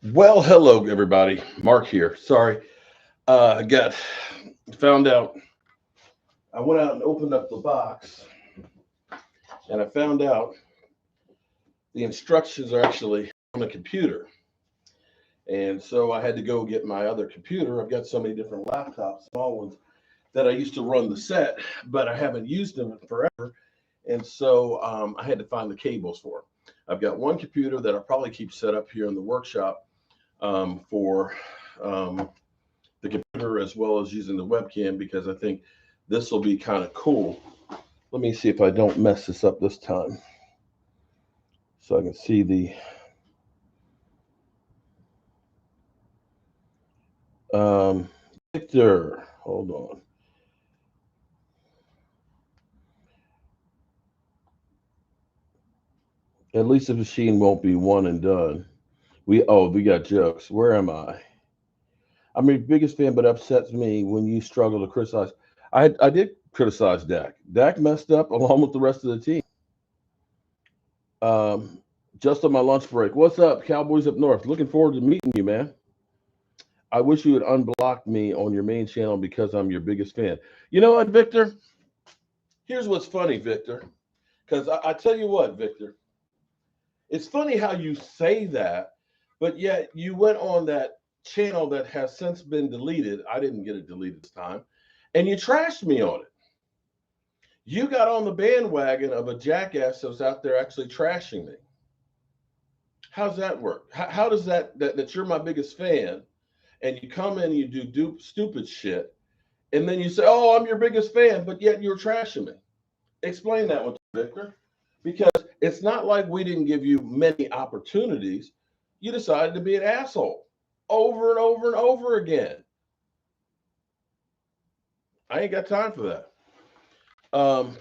Well, hello everybody. Mark here. Sorry, I got found out. I went out and opened up the box, and I found out the instructions are actually on a computer. And so I had to go get my other computer. I've got so many different laptops, small ones, that I used to run the set, but I haven't used them in forever. And so I had to find the cables for them. I've got one computer that I probably keep set up here in the workshop for um, the computer as well as using the webcam because I think this will be kind of cool. Let me see if I don't mess this up this time so I can see the Victor. Hold on. At least the machine won't be one and done. We got jokes. Where am I? I'm your biggest fan, but upsets me when you struggle to criticize. I did criticize Dak. Dak messed up along with the rest of the team. Um, just on my lunch break. What's up, Cowboys up north? Looking forward to meeting you, man. I wish you would unblock me on your main channel because I'm your biggest fan. You know what, Victor? Here's what's funny, Victor. Because I tell you what, Victor, it's funny how you say that, but yet you went on that channel that has since been deleted. I didn't get it deleted this time, and you trashed me on it. You got on the bandwagon of a jackass that was out there actually trashing me. How's that work? How does that you're my biggest fan, and you come in and you do stupid shit, and then you say, "Oh, I'm your biggest fan," but yet you're trashing me. Explain that one, Victor, because it's not like we didn't give you many opportunities. You decided to be an asshole over and over and over again. I ain't got time for that. Um,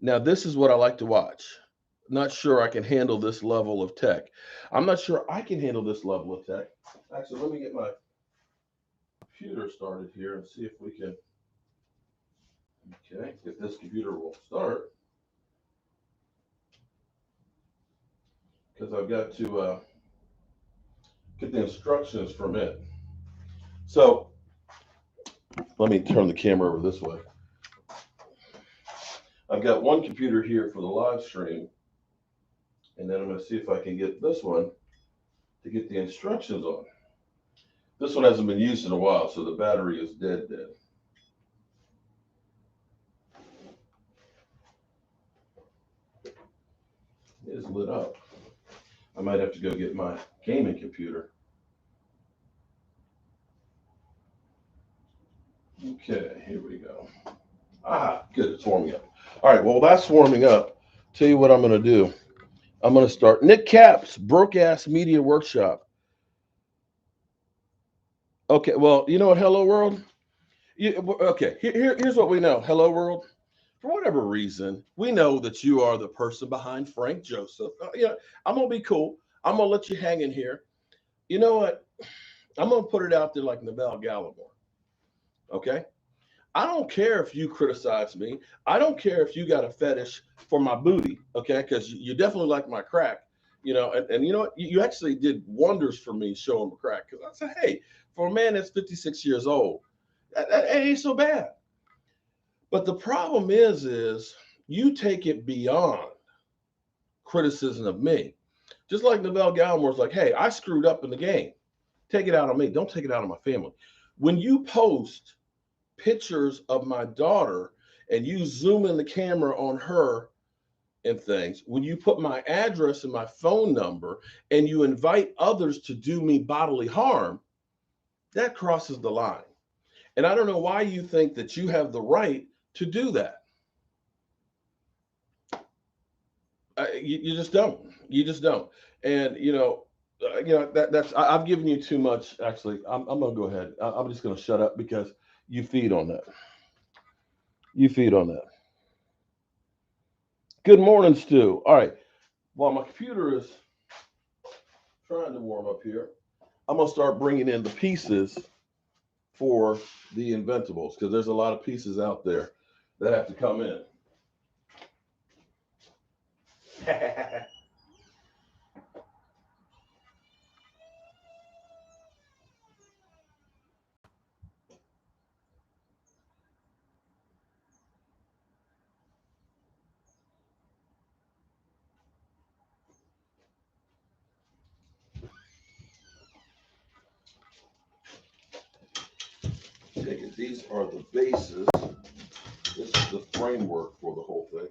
Now, this is what I like to watch. Not sure I can handle this level of tech. I'm not sure I can handle this level of tech. Actually, let me get my computer started here and see if we can. Okay, if this computer will start, because I've got to get the instructions from it. So let me turn the camera over this way. I've got one computer here for the live stream, and then I'm going to see if I can get this one to get the instructions on. This one hasn't been used in a while, so the battery is dead. It is lit up. I might have to go get my gaming computer. Okay, here we go. Ah, good, it's warming up. All right, well, that's warming up. Tell you what I'm going to do. I'm going to start. Nick Caps, Broke Ass Media Workshop. Okay, well, you know what, Hello World? Okay, here's what we know. Hello World, for whatever reason, we know that you are the person behind Frank Joseph. I'm going to be cool. I'm going to let you hang in here. You know what? I'm going to put it out there like Neville Gallimore. Okay? I don't care if you criticize me. I don't care if you got a fetish for my booty, okay? Because you definitely like my crack, and you know what? You actually did wonders for me showing my crack. Because I said, hey, for a man that's 56 years old, that ain't so bad. But the problem is you take it beyond criticism of me. Just like Neville Gallimore's like, hey, I screwed up in the game. Take it out on me. Don't take it out on my family. When you post pictures of my daughter and you zoom in the camera on her and things, when you put my address and my phone number and you invite others to do me bodily harm, that crosses the line. And I don't know why you think that you have the right to do that. You just don't. You just don't. And I've given you too much. Actually, I'm going to go ahead. I'm just going to shut up because you feed on that. You feed on that. Good morning, Stu. All right. While my computer is trying to warm up here, I'm going to start bringing in the pieces for the Inventables because there's a lot of pieces out there that have to come in. take it. These are the bases. This is the framework for the whole thing.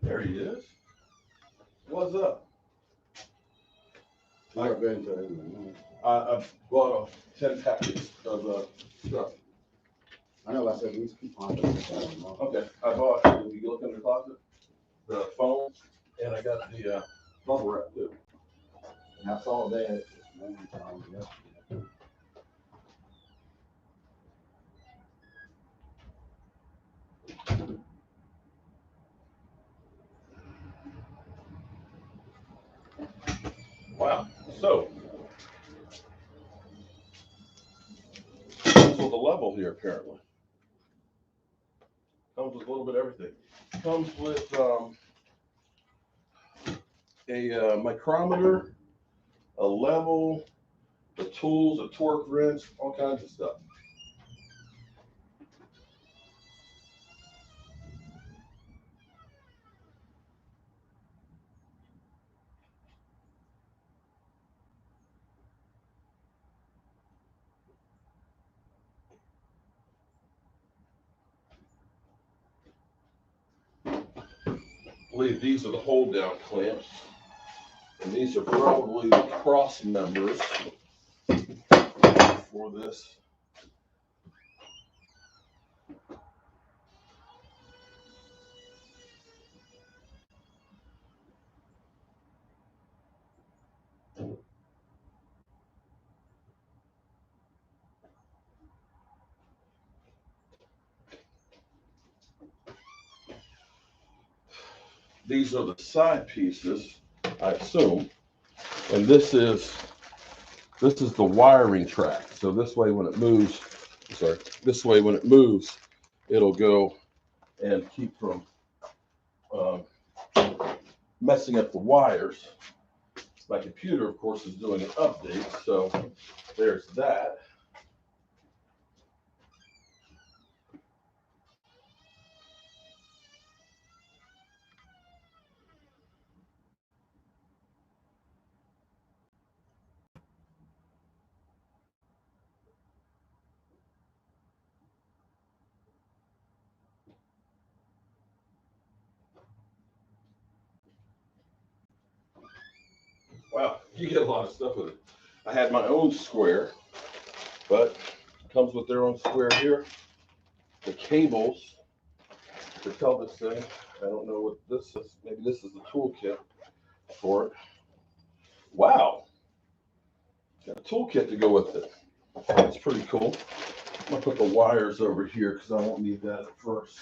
There he is. What's up? I've bought 10 packets of stuff. I know I said these coupons. Okay, I bought, you look in the closet, the phone, and I got the bubble wrap too. And I saw that many times yesterday. Wow. So, comes with a level here apparently. Comes with a little bit of everything. Comes with a micrometer, a level, the tools, a torque wrench, all kinds of stuff. I believe these are the hold down clamps, and these are probably the cross members for this. These are the side pieces, I assume, and this is the wiring track. So this way when it moves, it'll go and keep from messing up the wires. My computer, of course, is doing an update, so there's that. Wow, you get a lot of stuff with it. I had my own square, but it comes with their own square here. The cables to tell this thing, I don't know what this is. Maybe this is the toolkit for it. Wow, got a toolkit to go with it. That's pretty cool. I'm gonna put the wires over here because I won't need that at first.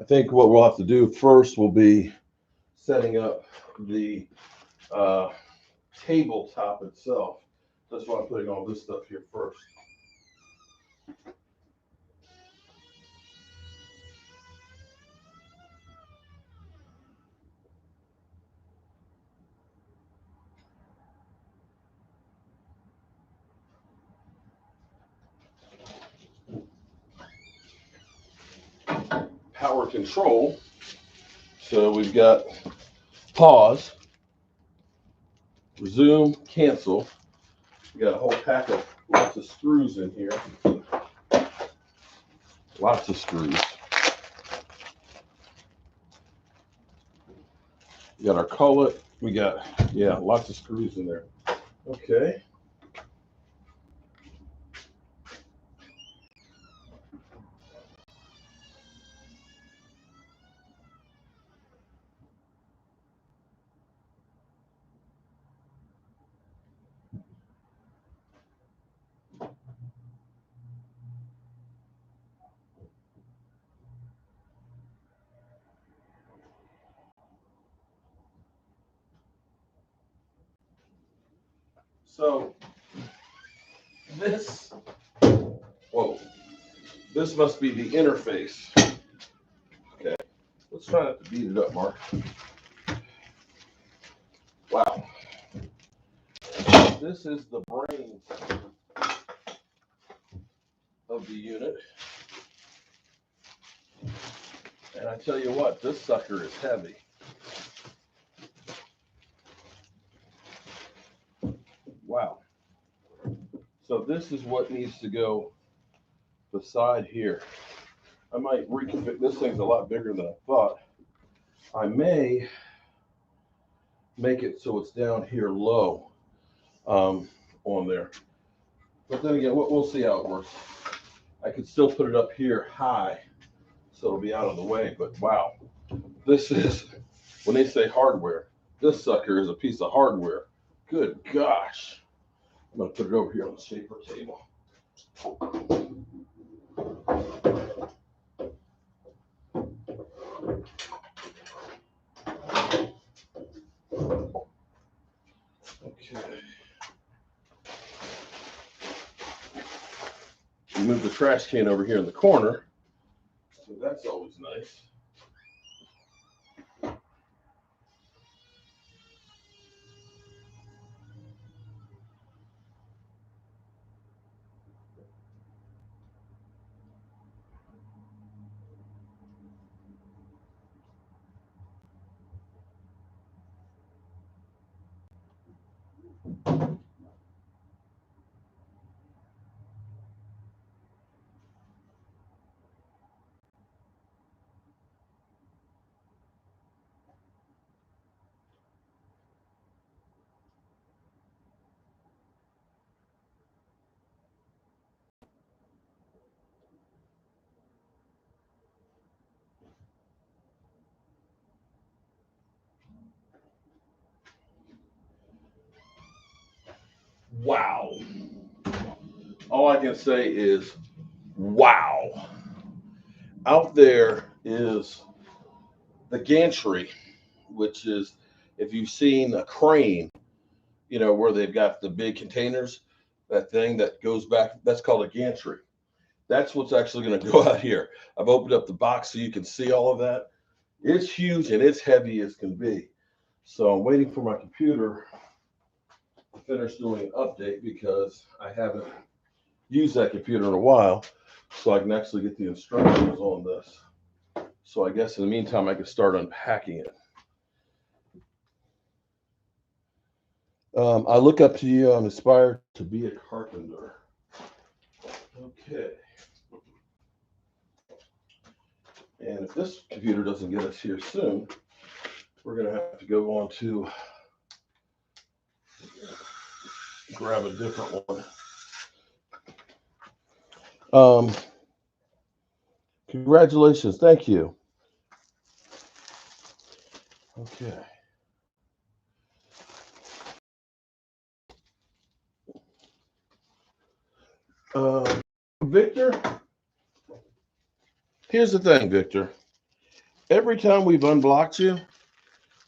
I think what we'll have to do first will be setting up the tabletop itself. That's why I'm putting all this stuff here first. Power control. So we've got pause, resume, cancel. We got a whole pack of lots of screws in here. Lots of screws. We got our cullet. We got, yeah, lots of screws in there. Okay. So this, whoa, this must be the interface. Okay, let's try not to beat it up, Mark. Wow. This is the brains of the unit. And I tell you what, this sucker is heavy. Wow. So this is what needs to go beside here. I might reconfigure. This thing's a lot bigger than I thought. I may make it so it's down here low on there. But then again, we'll see how it works. I could still put it up here high, so it'll be out of the way. But wow, this is, when they say hardware, this sucker is a piece of hardware. Good gosh. I'm going to put it over here on the shaper table. Okay. We move the trash can over here in the corner. So that's always nice. Wow. All I can say is, wow. Out there is the gantry, which is, if you've seen a crane, you know, where they've got the big containers, that thing that goes back, that's called a gantry. That's what's actually going to go out here. I've opened up the box so you can see all of that. It's huge and it's heavy as can be. So I'm waiting for my computer to finish doing an update because I haven't used that computer in a while, so I can actually get the instructions on this. So I guess in the meantime, I can start unpacking it. I look up to you. I'm inspired to be a carpenter. Okay. And if this computer doesn't get us here soon, we're going to have to go on to grab a different one. Congratulations. Thank you. Okay. Victor, here's the thing, Victor. Every time we've unblocked you,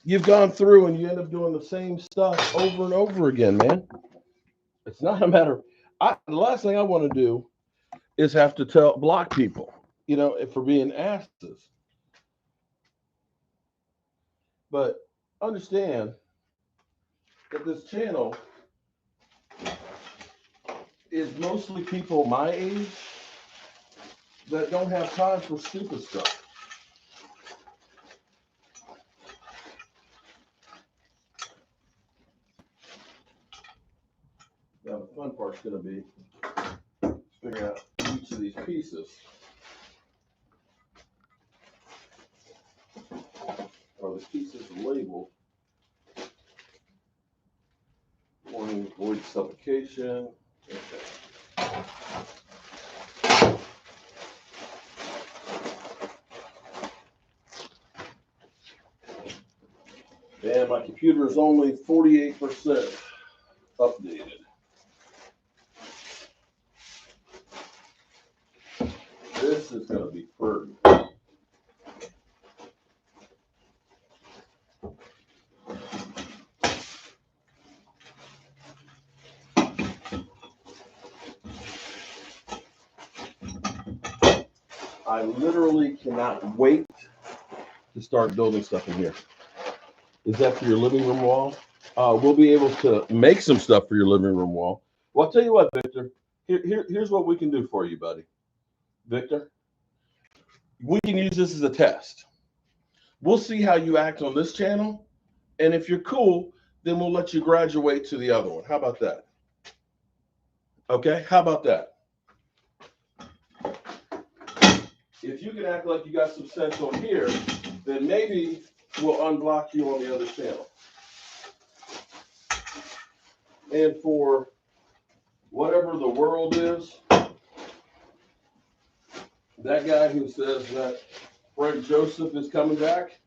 you've gone through and you end up doing the same stuff over and over again, man. It's not a matter. The last thing I want to do is have to block people, you know, for being asses. But understand that this channel is mostly people my age that don't have time for stupid stuff. Now the fun part's going to be figuring out each of these pieces. Or the pieces labeled. Warning, void suffocation. Okay. And my computer is only 48% updated. This is going to be pretty. I literally cannot wait to start building stuff in here. Is that for your living room wall? we'll be able to make some stuff for your living room wall. Well, I'll tell you what, Victor. Here's what we can do for you, buddy. Victor, we can use this as a test. We'll see how you act on this channel, and if you're cool, then we'll let you graduate to the other one. How about that? Okay, how about that? If you can act like you got some sense on here, then maybe we'll unblock you on the other channel. And for whatever the world is, that guy who says that Frank Joseph is coming back,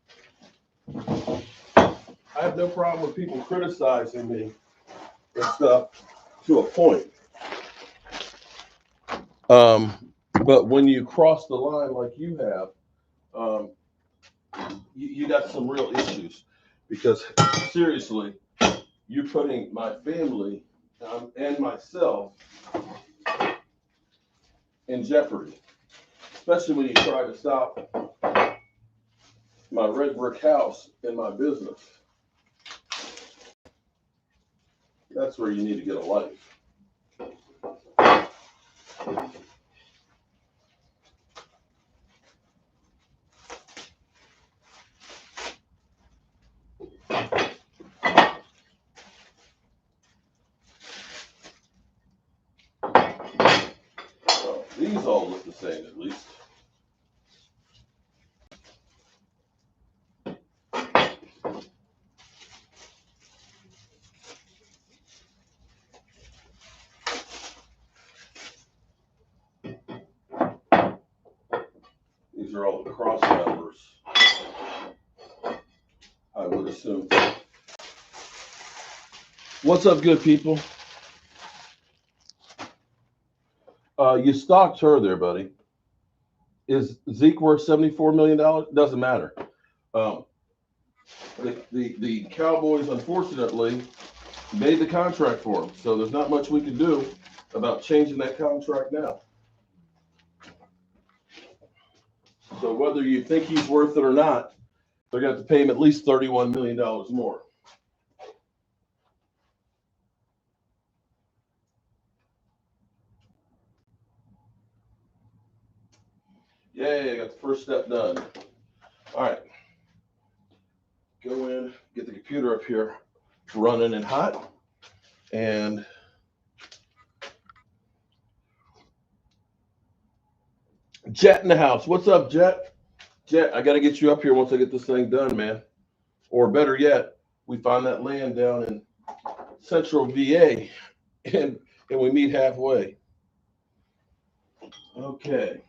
I have no problem with people criticizing me and stuff to a point. But when you cross the line like you have, you got some real issues, because seriously, you're putting my family and myself in jeopardy, especially when you try to stop my red brick house and my business. That's where you need to get a life. Well, these all look the same, at least. These are all the cross members, I would assume. What's up, good people? You stalked her there, buddy. Is Zeke worth $74 million? Doesn't matter. The Cowboys, unfortunately, made the contract for him, so there's not much we can do about changing that contract now. So whether you think he's worth it or not, they're going to have to pay him at least $31 million more. Yay, I got the first step done. All right. Go in, get the computer up here running and hot. And Jet in the house. What's up, Jet? Jet, I got to get you up here once I get this thing done, man. Or better yet, we find that land down in Central VA and we meet halfway. Okay.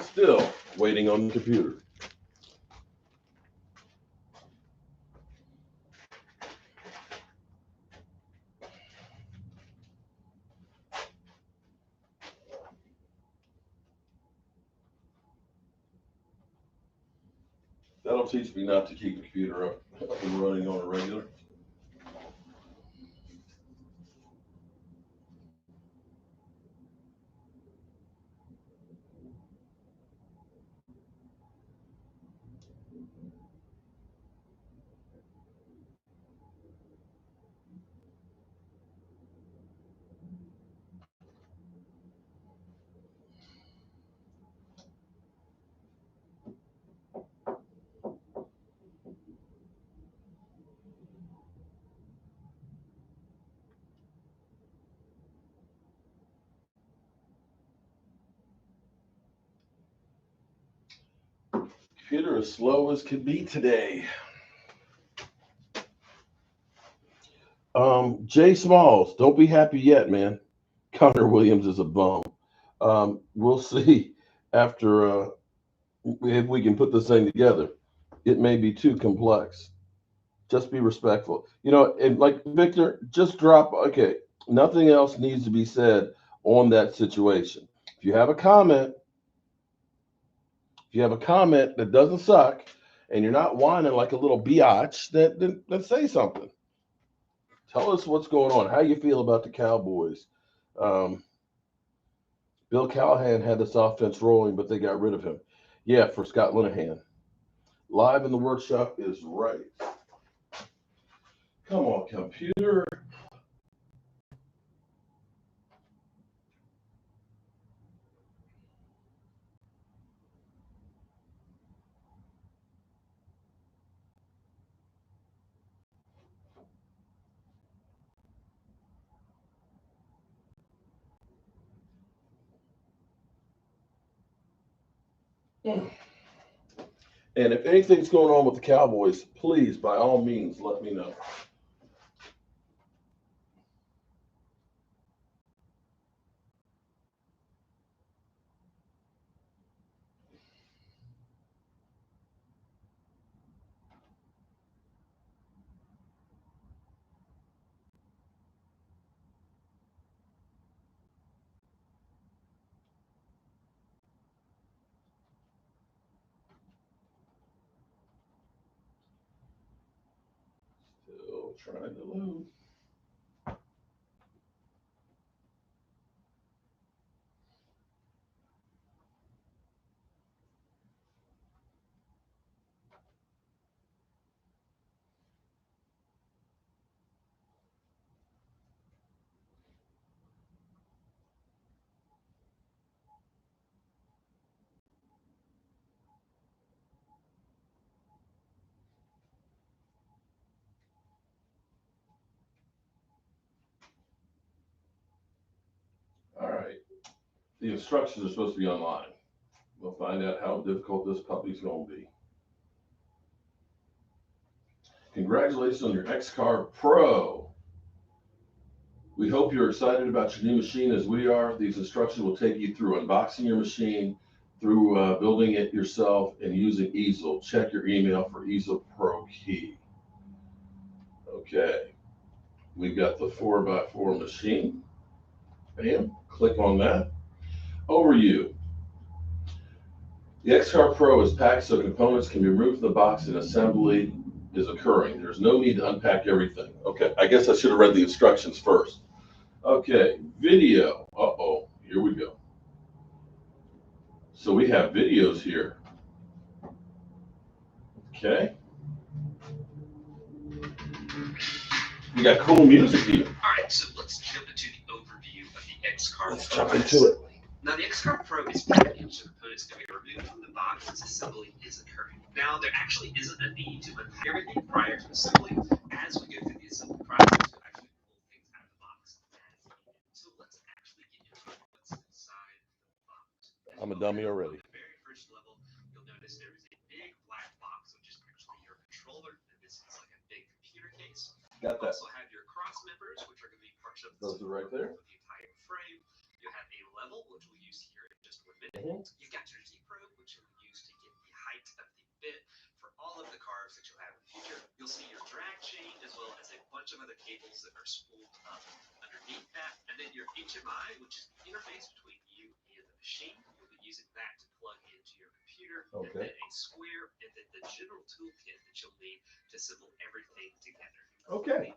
Still waiting on the computer. That'll teach me not to keep the computer up and running on a regular. Computer as slow as can be today. Jay Smalls, don't be happy yet, man. Connor Williams is a bum. We'll see after if we can put this thing together. It may be too complex. Just be respectful. You know, and like Victor, just drop, okay, nothing else needs to be said on that situation. If you have a comment that doesn't suck and you're not whining like a little biatch, then say something. Tell us what's going on. How you feel about the Cowboys? Bill Callahan had this offense rolling, but they got rid of him. Yeah, for Scott Linehan. Live in the workshop is right. Come on, computer. And if anything's going on with the Cowboys, please, by all means, let me know. Still trying to load. All right. The instructions are supposed to be online. We'll find out how difficult this puppy's going to be. Congratulations on your X-Carve Pro. We hope you're excited about your new machine as we are. These instructions will take you through unboxing your machine, through building it yourself, and using easel. Check your email for easel pro key. Okay, we've got the 4x4 machine. Bam, click on that. Overview. The X-Carve Pro is packed so components can be removed from the box and assembly is occurring. There's no need to unpack everything. Okay, I guess I should have read the instructions first. Okay, video. Uh-oh, here we go. So we have videos here. Okay. We got cool music here. All right, so let's jump into the overview of the X-Carve Pro. Let's jump into it. Now, the X-Carve Pro is packaged so components can be removed from the box as assembly is occurring. Now, there actually isn't a need to unpack everything prior to assembly. As we go through the assembly process, you'll actually pull things out of the box as needed. So let's actually get into what's inside the box. I'm a dummy already. At the very first level, you'll notice there is a big black box, which is actually your controller, and this is like a big computer case. Got that. You also have your cross members, which are going to be parts of Those are right there. the entire frame. You have a level, which we'll use here in just 1 minute. You've got your Z-probe, which you'll use to get the height of the bit for all of the carves that you'll have in the future. You'll see your drag chain, as well as a bunch of other cables that are spooled up underneath that. And then your HMI, which is the interface between you and the machine. You'll be using that to plug into your computer. Okay. And then a square, and then the general toolkit that you'll need to assemble everything together. Okay.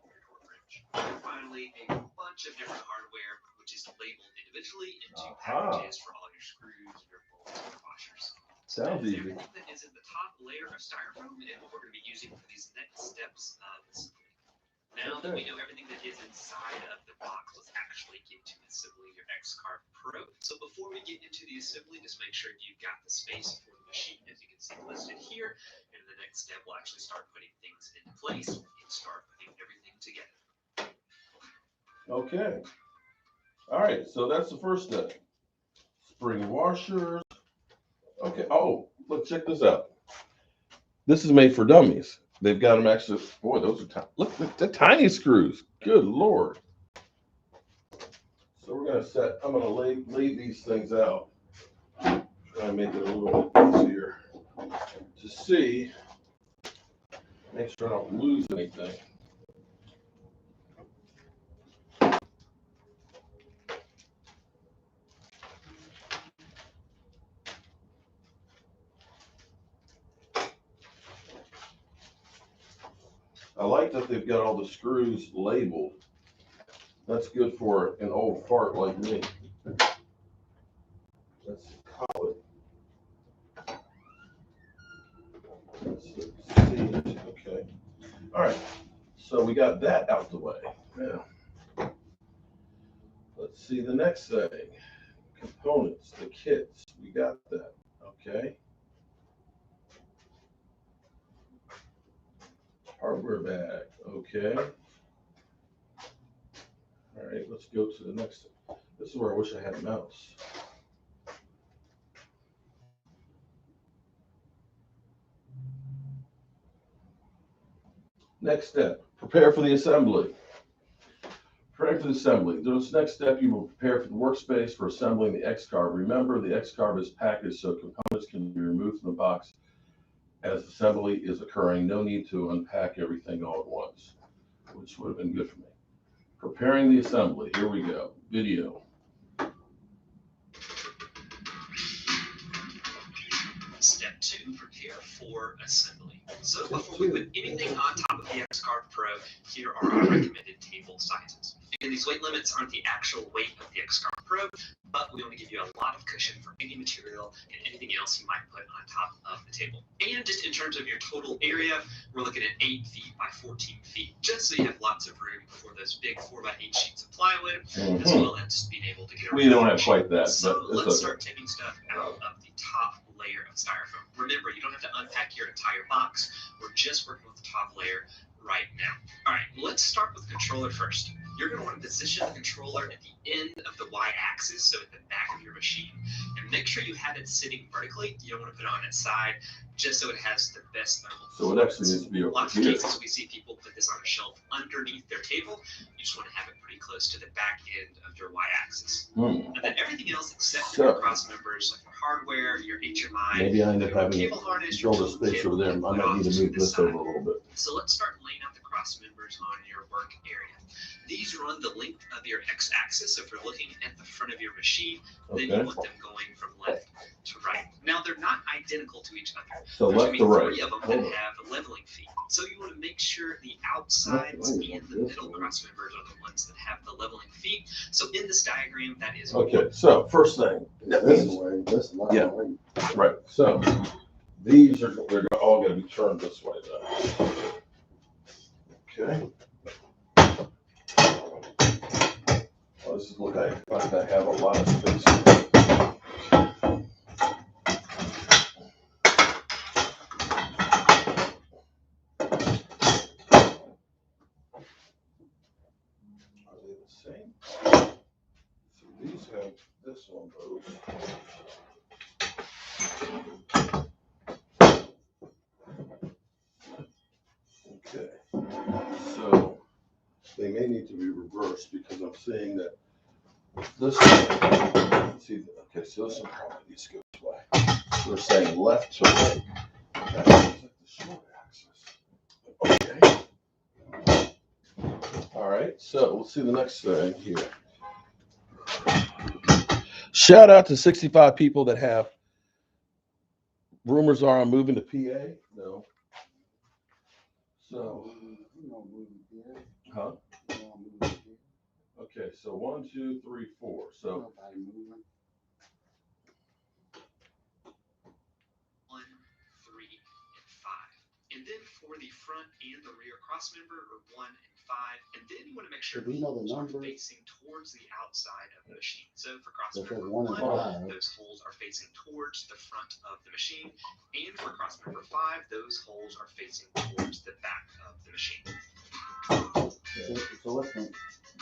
And finally, a bunch of different hardware, which is labeled individually into packages for all your screws, your bolts, and your washers. Sounds easy. Everything that is in the top layer of styrofoam is what we're going to be using for these next steps of assembly. Now that we know everything that is inside of the box, let's actually get to assembling your X-Carve Pro. So before we get into the assembly, just make sure you've got the space for the machine, as you can see listed here. And the next step, we'll actually start putting things into place and start putting everything together. Okay. All right, so that's the first step. Spring washers. Okay. Oh, look, check this out. This is made for dummies. They've got them actually. Boy, those are tiny. Look, the tiny screws. Good Lord. So we're gonna set. I'm gonna lay these things out. Try and make it a little bit easier to see. Make sure I don't lose anything. I like that they've got all the screws labeled. That's good for an old fart like me. Let's call it. Let's see. Okay. All right. So we got that out the way. Now, let's see the next thing. Components, the kits. We got that. Okay. Hardware bag. Okay. All right. Let's go to the next. This is where I wish I had a mouse. Next step, prepare for the assembly. Preparing for the assembly. This next step, you will prepare for the workspace for assembling the X-Carve. Remember, the X-Carve is packaged so components can be removed from the box as assembly is occurring. No need to unpack everything all at once, which would have been good for me. Preparing the assembly. Here we go. Video. Step 2, prepare for assembly. So before we put anything on top of the X-Carve Pro, here are our recommended table sizes. And these weight limits aren't the actual weight of the X-Carve Pro, but we want to give you a lot of cushion for any material and anything else you might put on top of the table. And just in terms of your total area, we're looking at 8 feet by 14 feet, just so you have lots of room for those big 4x8 sheets of plywood, as well as being able to get around. We don't have quite that, so but let's start taking stuff out of the top layer of styrofoam. Remember, you don't have to unpack your entire box. We're just working with the top layer right now. All right, let's start with the controller first. You're going to want to position the controller at the end of the y-axis, so at the back of your machine, and make sure you have it sitting vertically. You don't want to put it on its side, just so it has the best thermal performance. So it actually needs to be over Lots here. of cases we see people put this on a shelf underneath their table. You just want to have it pretty close to the back end of your y-axis. And then everything else except for your cross members, like your hardware, your HMI, maybe I end up having cable harness, to build a space over there. I might need to move this over a little bit. So let's start laying out the cross members on your work area. These run the length of your x-axis. So if you're looking at the front of your machine, then you want them going from left to right. Now they're not identical to each other. So There's left to right. 3 of them that have leveling feet. So you want to make sure the outsides and the middle cross members are the ones that have the leveling feet. So in this diagram, that is Okay. So first thing, This way, this way. Yeah. right. So these are they're all going to be turned this way though. Okay. Well, this is look like I have a lot of space. Are they the same? So these have this on both. Okay. So they may need to be reversed because I'm seeing that this one, see, okay, so this one probably needs to go this way. So they're saying left to right. That looks like the short axis. Okay. All right, so we'll see the next thing here. Shout out to 65 people that have rumors are I'm moving to PA. No. So, huh? Okay, so 1, 2, 3, 4. So 1, 3, and 5. And then for the front and the rear cross member are 1 and 5. And then you want to make sure Do we know the holes are number? facing towards the outside of the machine. So for cross So for member 1 and 5. those holes are facing towards the front of the machine. And for cross member 5, those holes are facing towards the back of the machine. So what's the,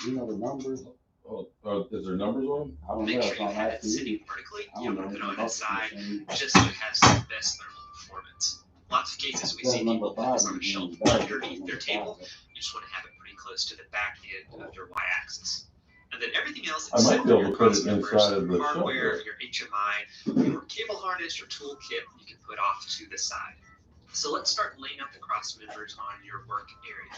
do you know the numbers? Oh, is there numbers on them? I don't Make know sure if you I'm have it asking sitting you. vertically. I You don't want to know put it on its anything side, about this. just so it has the best thermal performance. Lots of cases we see people put this on a shelf underneath their table. You just want to have it pretty close to the back end of your y-axis. And then everything else, I might be able to put it members, inside of the hardware, shelf. your HMI, your cable harness, your tool kit, you can put off to the side. So let's start laying out the cross members on your work area.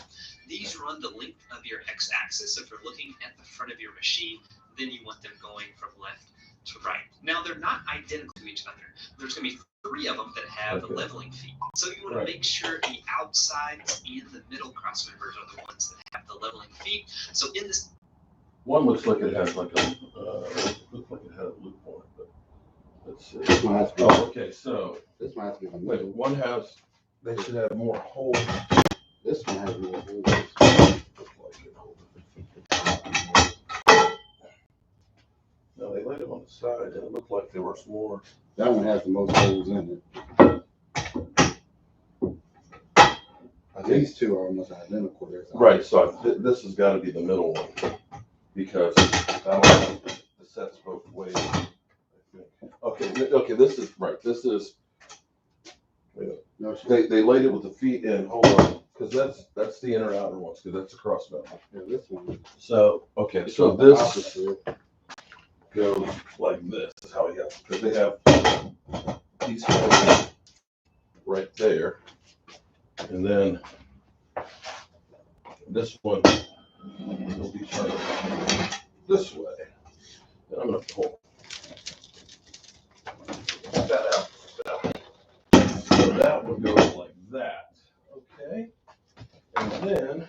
These run the length of your x-axis. So if you're looking at the front of your machine, then you want them going from left to right. Now they're not identical to each other. There's going to be 3 of them that have Okay. leveling feet. So you want to make sure the outsides and the middle cross members are the ones that have the leveling feet. So in this, one looks like it has like a looks like it had a loop on it, but let's see. This one has to be, Oh, okay. So this one has to be the wait, middle. one has. They should have more holes. This one has more holes. Looks like it. No, they laid it on the side, and it looked like there were some more. That one has the most holes in it. These two are almost identical. Right, so this has got to be the middle one because that one the sets both ways. I think. Okay, this is right. This is. No, They laid it with the feet in. Hold on, because that's the inner outer ones. Because that's a cross metal. yeah, this one. So okay, It's so the this opposite. goes like this. Is how he has it because they have these holes right there, and then this one will be turned this way. And I'm going to pull that out. So that one goes like that. Okay. And then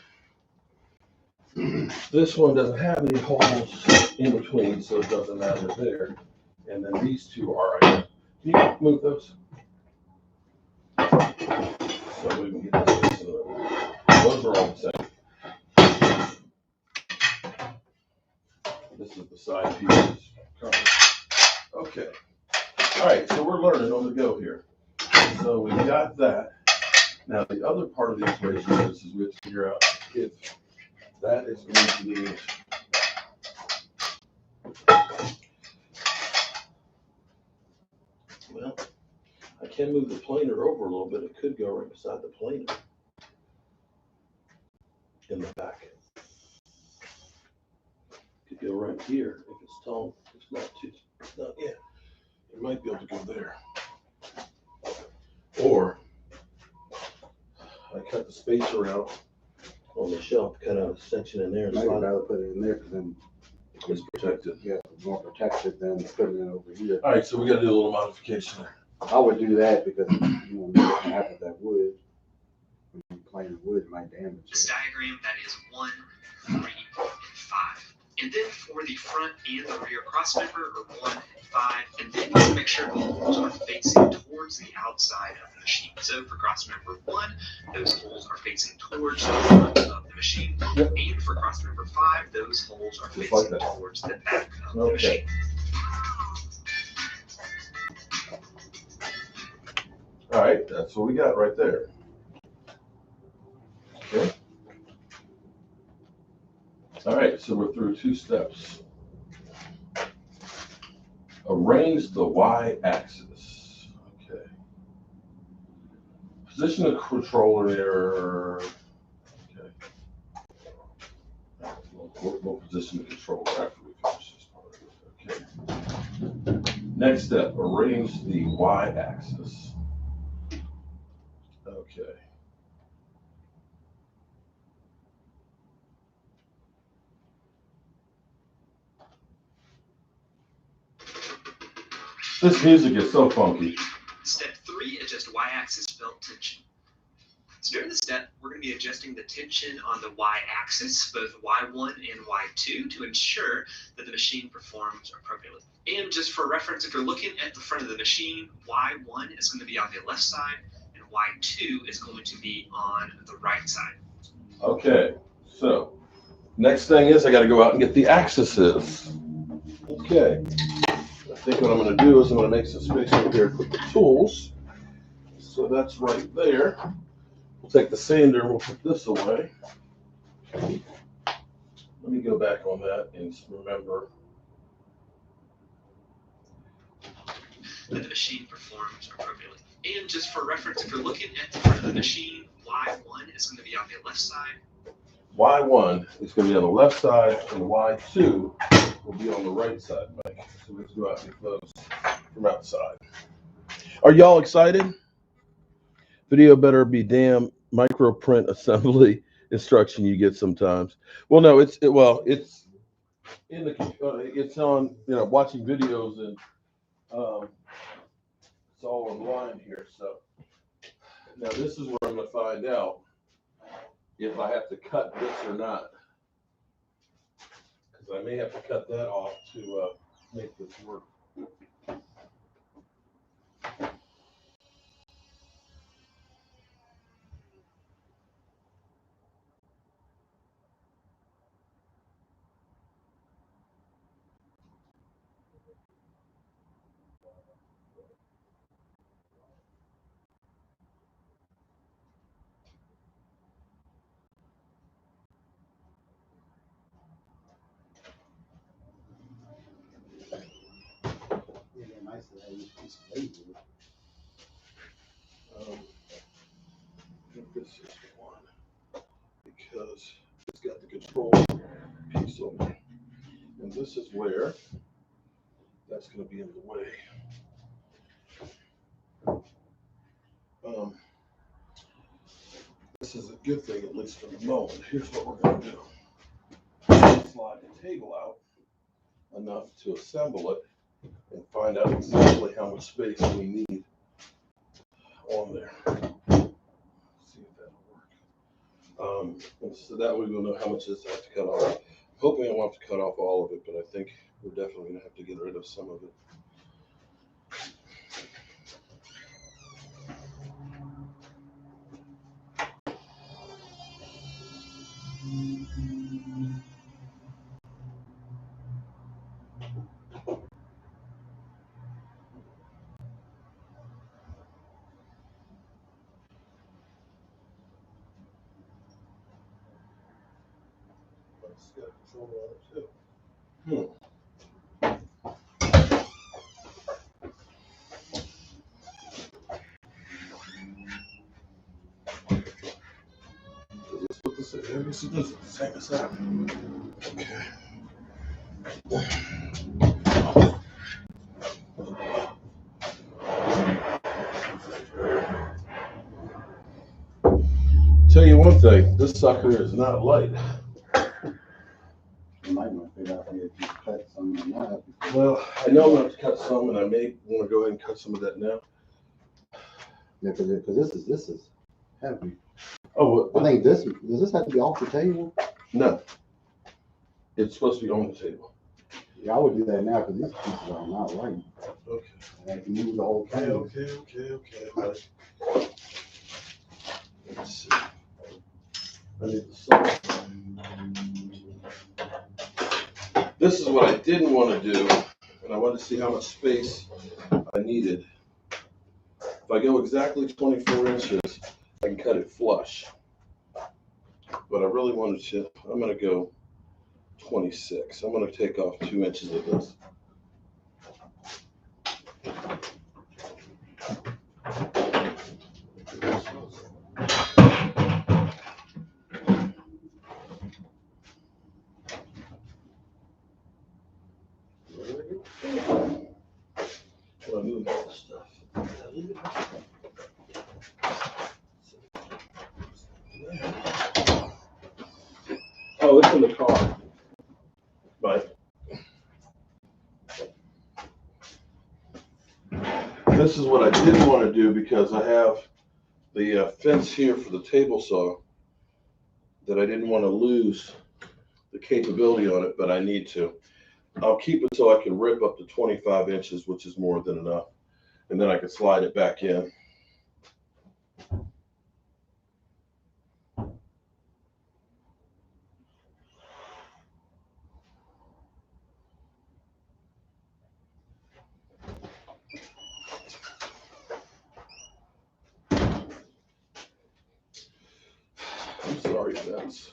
this one doesn't have any holes in between, so it doesn't matter there. And then these two are right. Can you move those? So we can get this in the middle. Those are all the same. This is the side pieces. Okay. All right, so we're learning on the go here. So we got that. Now the other part of the equation is we have to figure out if that is going to be well, I can move the planer over a little bit. It could go right beside the planer in the back. Could go right here if it's tall. It's not too. It's not yet. It might be able to go there. Or I cut the spacer out on the shelf, cut out a section in there and Maybe slide rather put it in there because then it's protected. yeah, it's more protected than putting it over here. All right, so we got to do a little modification there. I would do that because you know what can happen with that wood. When you play the wood, it might damage this it. diagram, that is 1, 3, and 5. And then for the front and the rear cross member are 1 and 5. And then you want to make sure the holes are facing towards the outside of the machine. So for cross member 1, those holes are facing towards the front of the machine. Yep. And for cross member 5, those holes are Just facing like that. towards the back of the Okay. machine. All right, that's what we got right there. Okay. All right, so we're through 2 steps. Arrange the Y-axis. Okay. Position the controller near. Okay. We'll position the controller after we finish this part. Okay. Next step, arrange the Y-axis. Okay. This music is so funky. Step 3, adjust Y-axis belt tension. So during this step, we're going to be adjusting the tension on the Y-axis, both Y1 and Y2, to ensure that the machine performs appropriately. And just for reference, if you're looking at the front of the machine, Y1 is going to be on the left side, and Y2 is going to be on the right side. Okay, so next thing is I got to go out and get the axes. Okay, I think what I'm going to do is I'm going to make some space over here for the tools. So that's right there. We'll take the sander and we'll put this away. Let me go back on that and remember. That the machine performs appropriately. And just for reference, if you're looking at the front of the machine, Y1 is going to be on the left side. Y1 is going to be on the left side and Y2 will be on the right side, Mike. So let's go out and get those from outside. Are y'all excited? Video better be damn micro print assembly instruction you get sometimes. Well, no, it's in the it's on, you know, watching videos, and it's all online here. So now this is where I'm going to find out if I have to cut this or not, because I may have to cut that off to make this work. Yeah, they're nice to have this piece of labor. I think this is one, because it's got the control piece on there. And this is where that's going to be in the way. This is a good thing, at least for the moment. Here's what we're going to do. Slide the table out enough to assemble it and find out exactly how much space we need on there. See if that'll work. And so that way we'll know how much this has to cut off. I'm hoping I won't have to cut off all of it, but I think we're definitely going to have to get rid of some of it. It's got control on it too. Let's put this in here. This is the same as that. Okay. Tell you one thing, this sucker is not light. You might want to figure out if you cut some of them out. Well, I know I'm going to have to cut some, and I may want to go ahead and cut some of that now. Yeah, because this is heavy. Oh, I think does this have to be off the table? no. It's supposed to be on the table. Yeah, I would do that now because these pieces are not right. Okay. And I can move the whole thing. Okay. Let's see. I need the saw. This is what I didn't want to do, and I wanted to see how much space I needed. If I go exactly 24 inches, I can cut it flush. But I really wanted to, I'm going to go 26. I'm going to take off 2 inches of this. Can I move all this stuff? Oh, it's in the car. But this is what I didn't want to do, because I have the fence here for the table saw that I didn't want to lose the capability on it, but I need to. I'll keep it so I can rip up to 25 inches, which is more than enough. And then I can slide it back in. I'm sorry, Vince.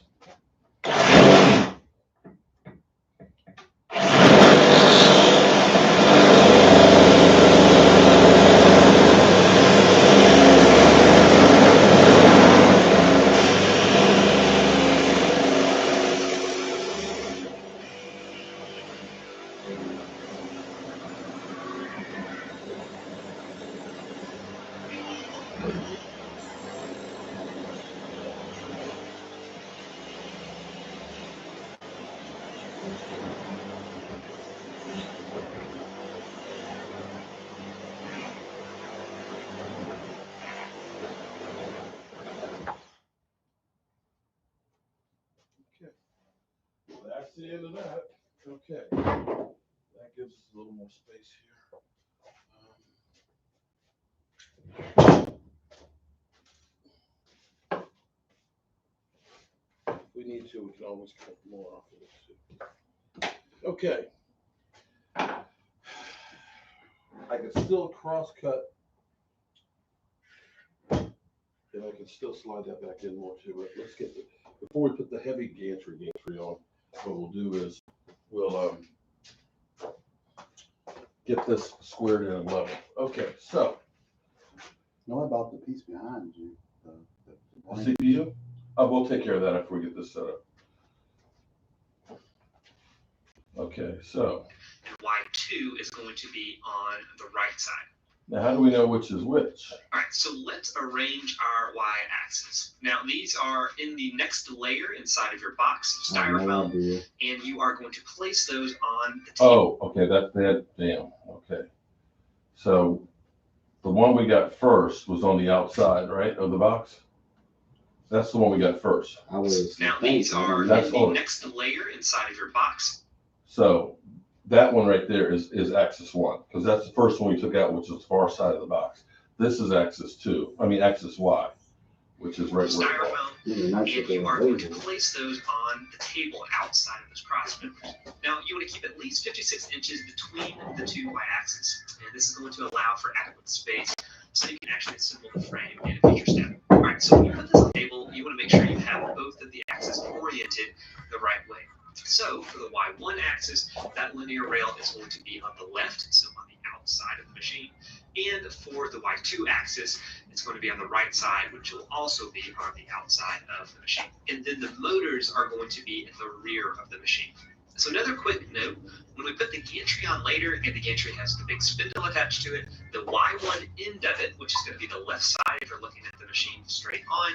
the end of that. Okay. That gives us a little more space here. If we need to, we can always cut more off of it too. Okay. I can still cross cut, and I can still slide that back in more too. But let's get before we put the heavy gantry on, what we'll do is we'll get this squared in and level. Okay, so Know about the piece behind you? the CPU, we'll take care of that after we get this set up. Okay, so And Y2 is going to be on the right side. now how do we know which is which? All right, so let's arrange our Y-axis. Now, these are in the next layer inside of your box of styrofoam, and you are going to place those on the table. Oh, okay, damn, okay. So the one we got first was on the outside, right, of the box? That's the one we got first. Now, these are in the next layer inside of your box. So that one right there is axis 1, because that's the first one we took out, which is the far side of the box. This is axis 2, axis Y, which is right where styrofoam, and you are going to place those on the table outside of those cross members. Now, you want to keep at least 56 inches between the two Y-axes, and this is going to allow for adequate space so you can actually assemble the frame in a future step. All right, so when you put this on the table, you want to make sure you have both of the axes oriented the right way. So for the Y1 axis, that linear rail is going to be on the left, so on the outside of the machine. And for the Y2 axis, it's going to be on the right side, which will also be on the outside of the machine. And then the motors are going to be in the rear of the machine. So another quick note, when we put the gantry on later, and the gantry has the big spindle attached to it, the Y1 end of it, which is going to be the left side if you're looking at the machine straight on,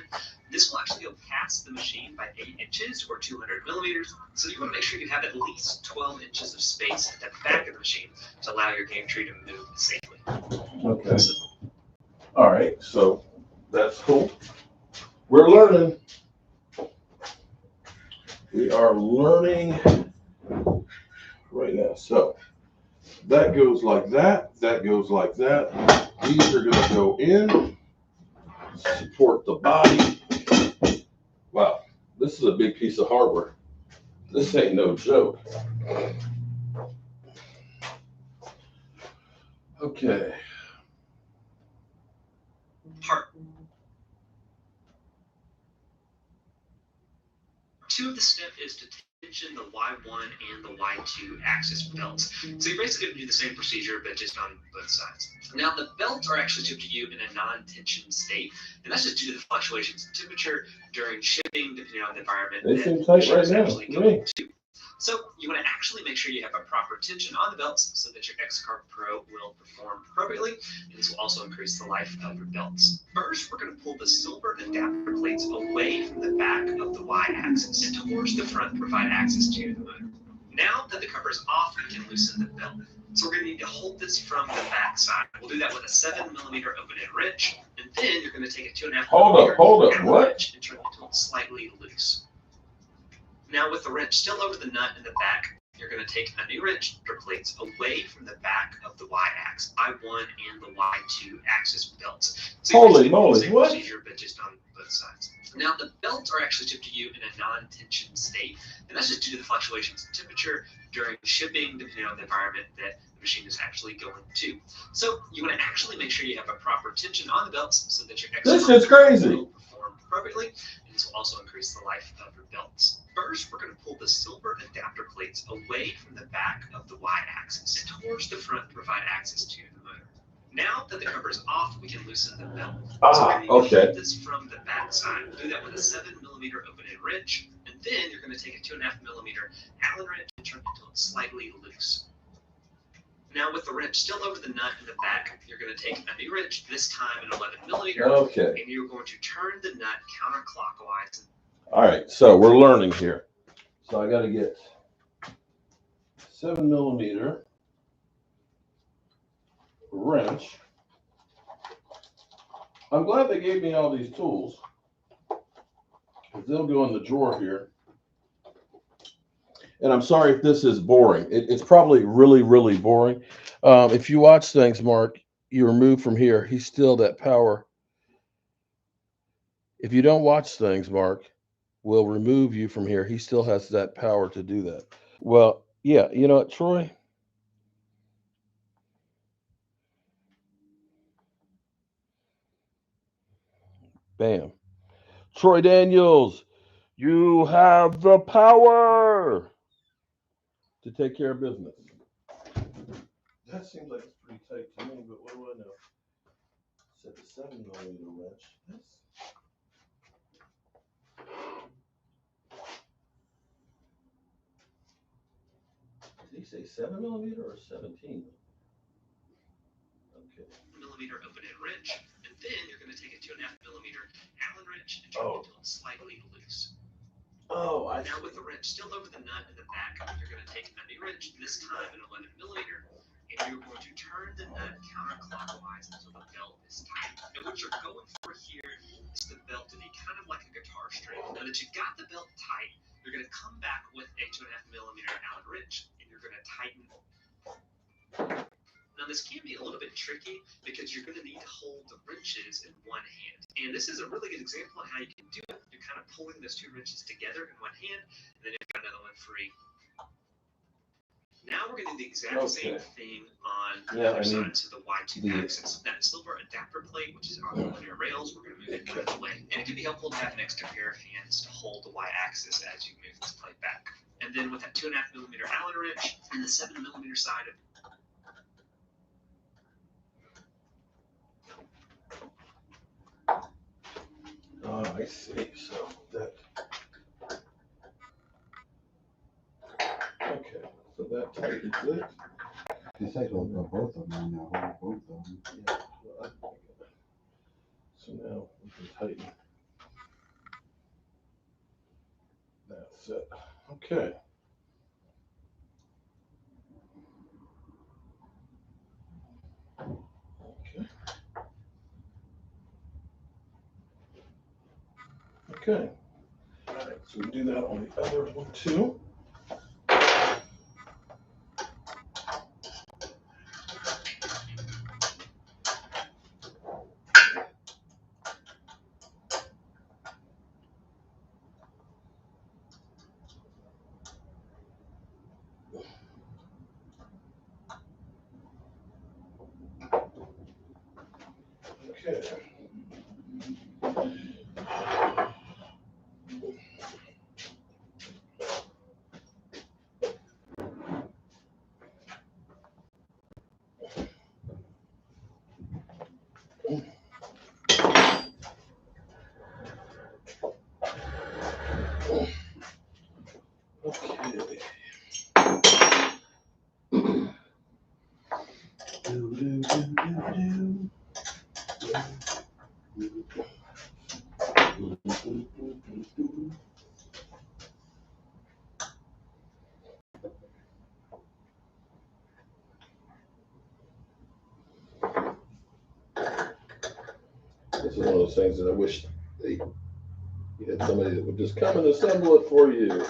this will actually go past the machine by 8 inches or 200 millimeters. So you want to make sure you have at least 12 inches of space at the back of the machine to allow your gantry to move safely. Okay. All right, so that's cool. We're learning. We are learning right now. So that goes like that. That goes like that. These are going to go in, support the body. Wow, this is a big piece of hardware. This ain't no joke. Okay. Part 2 of the step is to tension the Y1 and the Y2 axis belts. So you're basically going to do the same procedure, but just on both sides. Now, the belts are actually shipped to you in a non-tension state, and that's just due to the fluctuations in temperature during shipping, depending on the environment. They seem tight right now. So you want to actually make sure you have a proper tension on the belts so that your X-Carve Pro will perform appropriately, and this will also increase the life of your belts. First, we're going to pull the silver adapter plates away from the back of the Y-axis and towards the front to provide access to the motor. Now that the cover is off, we can loosen the belt. So we're going to need to hold this from the back side. We'll do that with a 7mm open-end wrench, and then you're going to take a 2.5mm Hold up, what? wrench and turn it until it's slightly loose. Now with the wrench still over the nut in the back, you're going to take a new wrench or plates away from the back of the Y-axis, Y1 and the Y2 axis belts. So Holy moly, what? Procedure, but just on both sides. Now the belts are actually shipped to you in a non-tension state, and that's just due to the fluctuations in temperature during shipping, depending on the environment that the machine is actually going to. So you want to actually make sure you have a proper tension on the belts so that your This is crazy. will perform appropriately, and this will also increase the life of your belts. First, we're going to pull the silver adapter plates away from the back of the Y-axis and towards the front to provide access to the motor. Now that the cover is off, we can loosen the belt. So we're going to hold this from the back side. We'll do that with a 7mm open-end wrench, and then you're going to take a 2.5mm Allen wrench and turn it until it's slightly loose. Now with the wrench still over the nut in the back, you're going to take a new wrench, this time an 11mm, Okay. and you're going to turn the nut counterclockwise. All right, so we're learning here. So I got to get 7mm wrench. I'm glad they gave me all these tools, because they'll go in the drawer here. And I'm sorry if this is boring. It's probably really, really boring. If you watch things, Mark, you remove from here, he's still that power. If you don't watch things, Mark, we'll remove you from here. He still has that power to do that. Well, yeah, you know what, Troy? Bam. Troy Daniels, you have the power to take care of business. That seems like it's pretty tight to me, but what do I know? Set the 7mm wrench. Did he say 7mm or 17? Okay. Millimeter open-end wrench, and then you're going to take a 2.5mm Allen wrench and turn it until it's slightly loose. Oh, Now with the wrench still over the nut in the back, you're going to take a new wrench, this time an 11mm, and you're going to turn the nut counterclockwise until the belt is tight. And what you're going for here is the belt to be kind of like a guitar string. Now that you've got the belt tight, you're going to come back with a 2.5mm Allen wrench, and you're going to tighten. Now this can be a little bit tricky because you're going to need to hold the wrenches in one hand. And this is a really good example of how you can do it. You're kind of pulling those two wrenches together in one hand, and then you've got another one free. Now we're going to do the exact same thing on the other side, so the Y2 axis. That silver adapter plate, which is on the linear rails, we're going to move it out of the way. And it can be helpful to have an extra pair of hands to hold the Y axis as you move this plate back. And then with that 2.5mm Allen wrench and the 7mm side of Oh, I see. So that. Okay. So that tightens it. It's like both of them now, both of them. Yeah. So now we can tighten. That's it. Okay. Okay. Okay. All right. So we do that on the other one too. Okay. Okay. This is one of those things that I wish you had somebody that would just come and assemble it for you.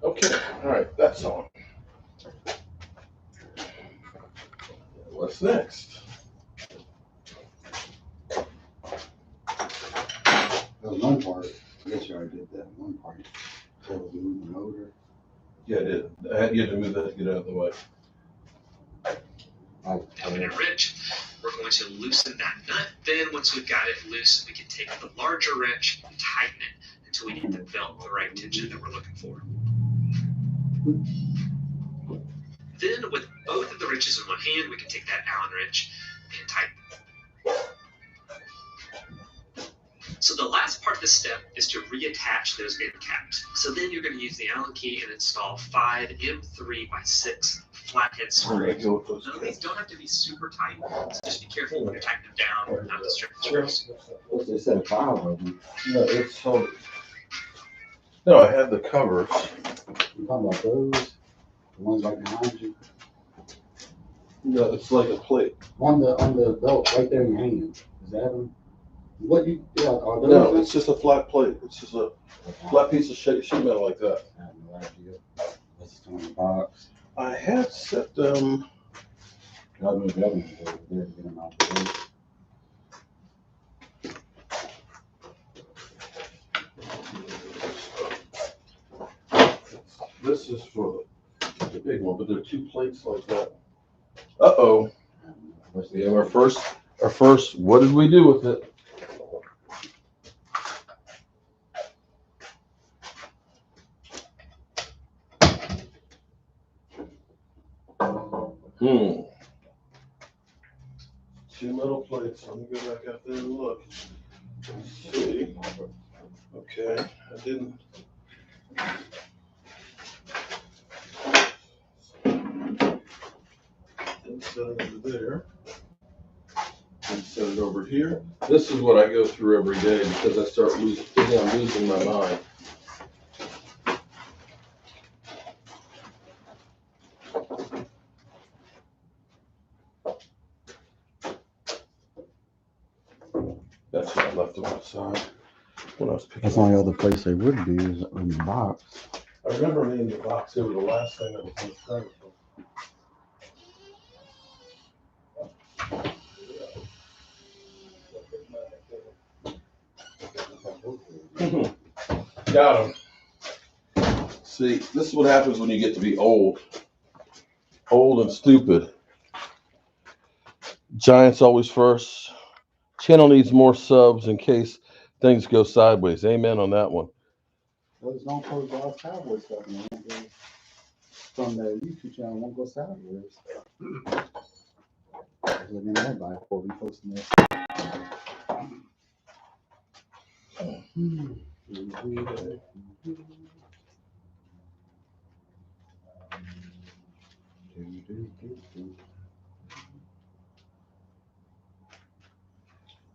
Okay, all right, that's on. What's next? That was one part. I guess you already did that one part. So was moving over. Yeah, I did. You had to move that to get out of the way. open-end wrench. We're going to loosen that nut. Then once we've got it loose, we can take the larger wrench and tighten it until we get the belt the right tension that we're looking for. Then with both of the wrenches in one hand, we can take that Allen wrench and tighten it. So the last part of this step is to reattach those end caps. So then you're going to use the Allen key and install 5 M3x6 flathead screws. Go with those None of these don't have to be super tight, so just be careful when you're tightening them down not to strip the screws. They said 5 of them. No, it's so. No, I had the covers. You talking about those? The ones right behind you? No, it's like a plate. On the belt right there in your hand. Is that them? What you, yeah, are those? No, it's just a flat plate. It's just a flat piece of sheet metal like that. I have no idea. This is on the box. I had set them. I'll move the other ones over there to get them out the way. This is for the big one, but there are 2 plates like that. Uh-oh. What's the Yeah, other? our first, what did we do with it? Hmm. 2 metal plates. Let me go back out there and look. Let's see. Okay, I didn't. Didn't set it over there. Didn't set it over here. This is what I go through every day because I start thinking I'm losing my mind. That's what I left on my side when I was picking That's up. the only other place they would be is in the box. I remember me in the box. They were the last thing that was in the styrofoam. Got him. See, this is what happens when you get to be old. Old and stupid. Giants always first. Channel needs more subs in case things go sideways. Amen on that one. Well, it's don't post all Cowboy stuff, man. From the YouTube channel, won't go sideways. I was looking at that by before we posting this.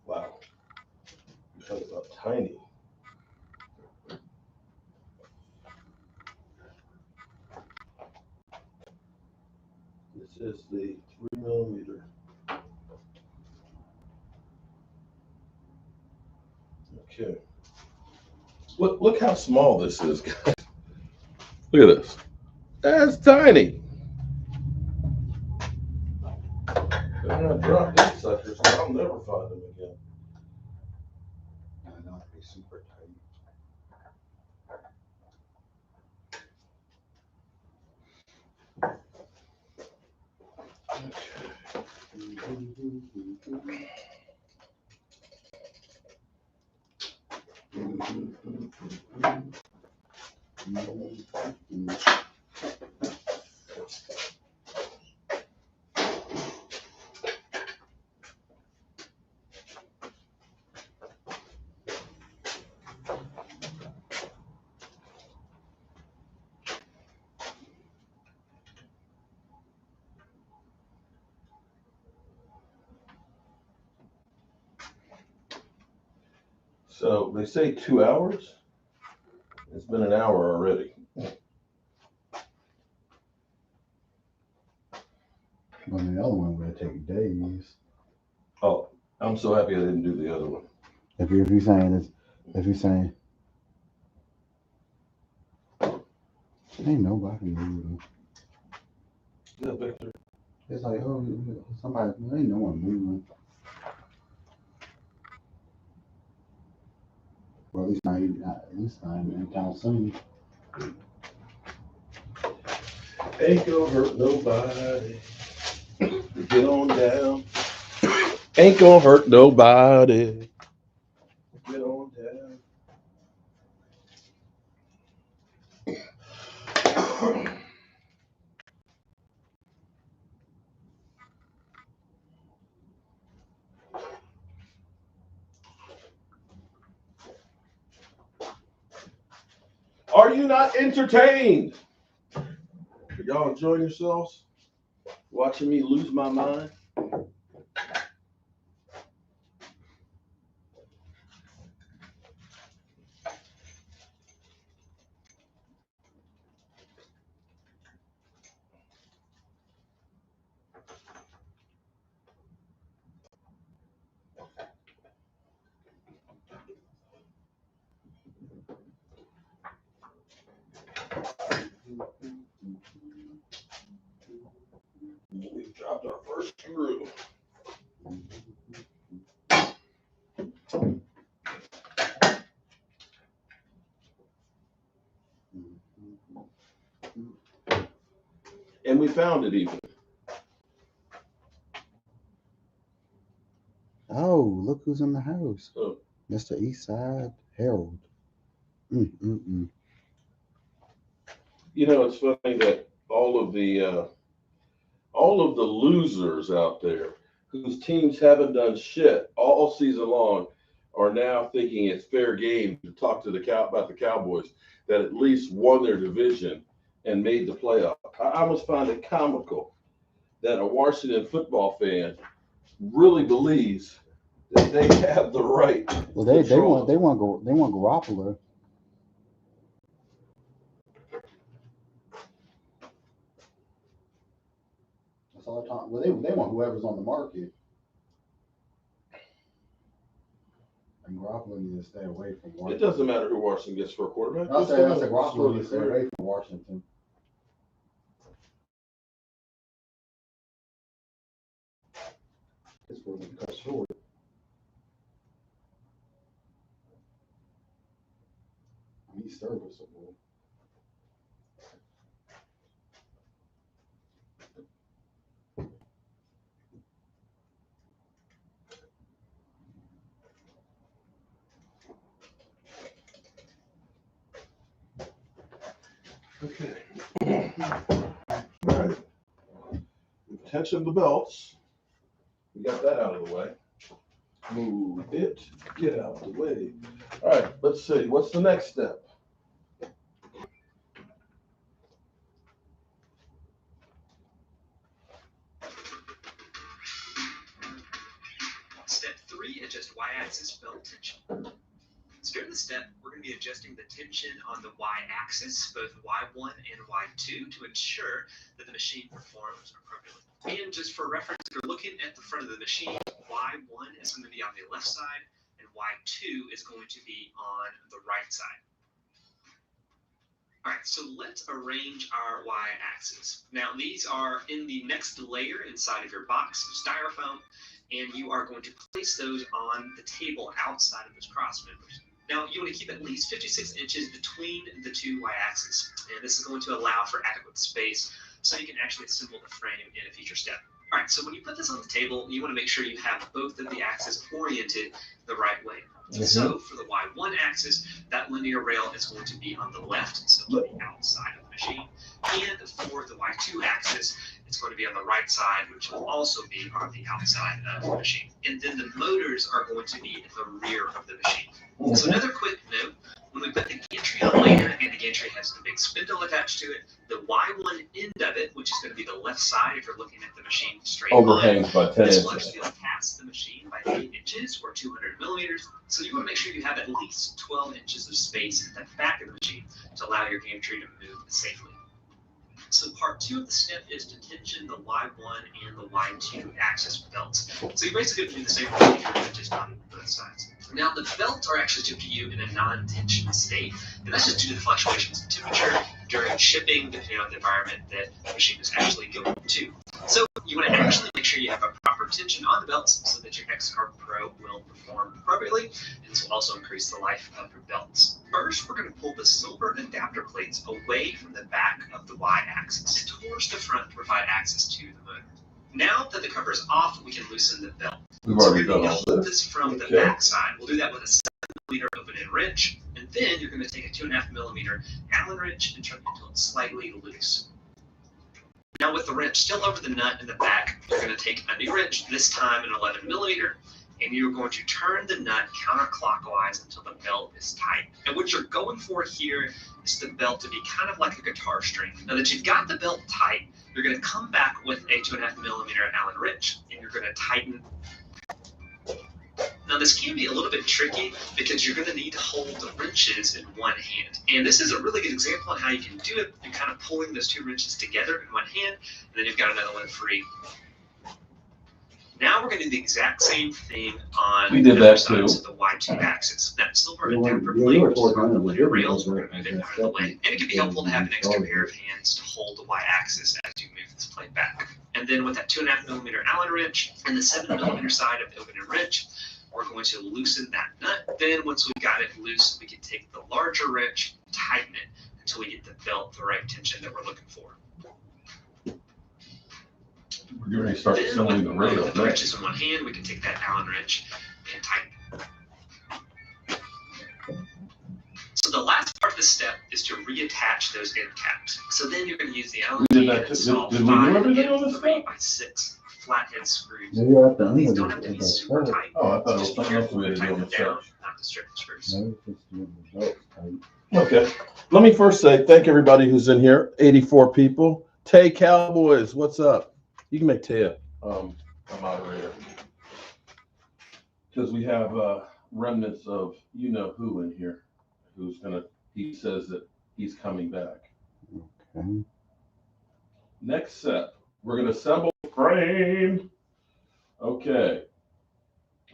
Wow. That is up tiny. This is the 3mm. Okay. Look how small this is, guys. Look at this. That's tiny. I'm gonna drop these suckers. I'll never find them again. I don't have to be super tight. So they say 2 hours. It's been an hour already. Well, the other one would take days. Oh, I'm so happy I didn't do the other one. If you're saying ain't nobody moving. Yeah, Victor. It's like, oh, somebody, ain't no one moving. Well, at least not anytime soon. Ain't gonna hurt nobody. Get on down. Ain't gonna hurt nobody. Get on down. Are you not entertained? Are y'all enjoying yourselves? Watching me lose my mind. We dropped our first screw. And we found it even. Oh, look who's in the house. Oh. Mr. Eastside Harold. Mm-mm-mm. You know, it's funny that all of the losers out there whose teams haven't done shit all season long are now thinking it's fair game to talk to about the Cowboys that at least won their division and made the playoff. I almost find it comical that a Washington football fan really believes that they have the right. Well, they want Garoppolo. That's all the time. Well, they want whoever's on the market. And Garoppolo needs to stay away from Washington. It doesn't matter who Washington gets for a quarterback. I said Garoppolo needs to stay away from Washington. This was cut short. He's serviceable. Okay. All right. We've tensioned the belts. We got that out of the way. Move it. Get out of the way. All right. Let's see. What's the next step? Step 3, adjust y-axis belt tension. So during this step, we're going to be adjusting the tension on the y-axis, both y1 and y2, to ensure that the machine performs appropriately. And just for reference, if you're looking at the front of the machine, y1 is going to be on the left side, and y2 is going to be on the right side. All right, so let's arrange our y-axis. Now, these are in the next layer inside of your box of styrofoam, and you are going to place those on the table outside of those cross members. Now, you want to keep at least 56 inches between the two y-axes, and this is going to allow for adequate space so you can actually assemble the frame in a future step. All right, so when you put this on the table, you want to make sure you have both of the axes oriented the right way. So for the y1 axis, that linear rail is going to be on the left, so to the outside of the machine. And for the y2 axis, it's going to be on the right side, which will also be on the outside of the machine. And then the motors are going to be in the rear of the machine. So another quick note, when we put the gantry on later, and the gantry has the big spindle attached to it, the y1 end of it, which is going to be the left side if you're looking at the machine straight Overhangs by 10 this will inches. actually pass the machine by 8 inches or 200 millimeters. So you want to make sure you have at least 12 inches of space at the back of the machine to allow your gantry to move safely. So part 2 of the step is to tension the y1 and the y2 axis belts. So you're basically going to do the same procedure just on both sides. Now the belts are actually to keep you in a non-tension state, and that's just due to the fluctuations in temperature during shipping, depending on the environment that the machine is actually going to. So you want to actually make sure you have a proper tension on the belts so that your X-Carve Pro will perform appropriately, and this will also increase the life of your belts. First, we're going to pull the silver adapter plates away from the back of the Y-axis towards the front to provide access to the motor. Now that the cover is off, we can loosen the belt. We've So already we're done going all to hold this. this from the Okay. back side. We'll do that with a 7mm open-end wrench, and then you're going to take a 2.5mm Allen wrench and turn it until it's slightly loose. Now with the wrench still over the nut in the back, you're going to take a new wrench, this time an 11mm, and you're going to turn the nut counterclockwise until the belt is tight. And what you're going for here is the belt to be kind of like a guitar string. Now that you've got the belt tight, you're going to come back with a 2.5 millimeter Allen wrench, and you're going to tighten. Now this can be a little bit tricky because you're going to need to hold the wrenches in one hand. And this is a really good example of how you can do it. You're kind of pulling those two wrenches together in one hand, and then you've got another one free. Now we're going to do the exact same thing on We did the that other sides too. of the Y2 axis. That silver Yeah, adapter yeah, plate, you were which is working on on the it with blue your rails, we're wheels, going to right? move it out of the way. And it can be helpful to have an extra pair of hands to hold the Y axis as you move this plate back. And then with that 2.5 millimeter Allen wrench and the 7 millimeter side of the opening wrench, we're going to loosen that nut. Then once we've got it loose, we can take the larger wrench, tighten it until we get the belt the right tension that we're looking for. We're going to start Then assembling the rail. with the wrenches in one hand, we can take that Allen wrench and tighten it. So the last part of this step is to reattach those end caps. So then you're going to use the Allen We did key that and too. install Did we do 5 everything on and this 3x6 flathead screws. Maybe I have to These undo don't have to be it. super tight. Oh, I thought it was Just be something else careful we to had to do tighten on them the down, side. not the strip screws. Maybe it's just doing the belt tight. Okay. Let me first say thank everybody who's in here. 84 people. Tay Cowboys, what's up? You can make Tay a moderator. Because we have remnants of you know who in here who's gonna, he says that he's coming back. Okay. Next step, we're gonna assemble the frame. Okay.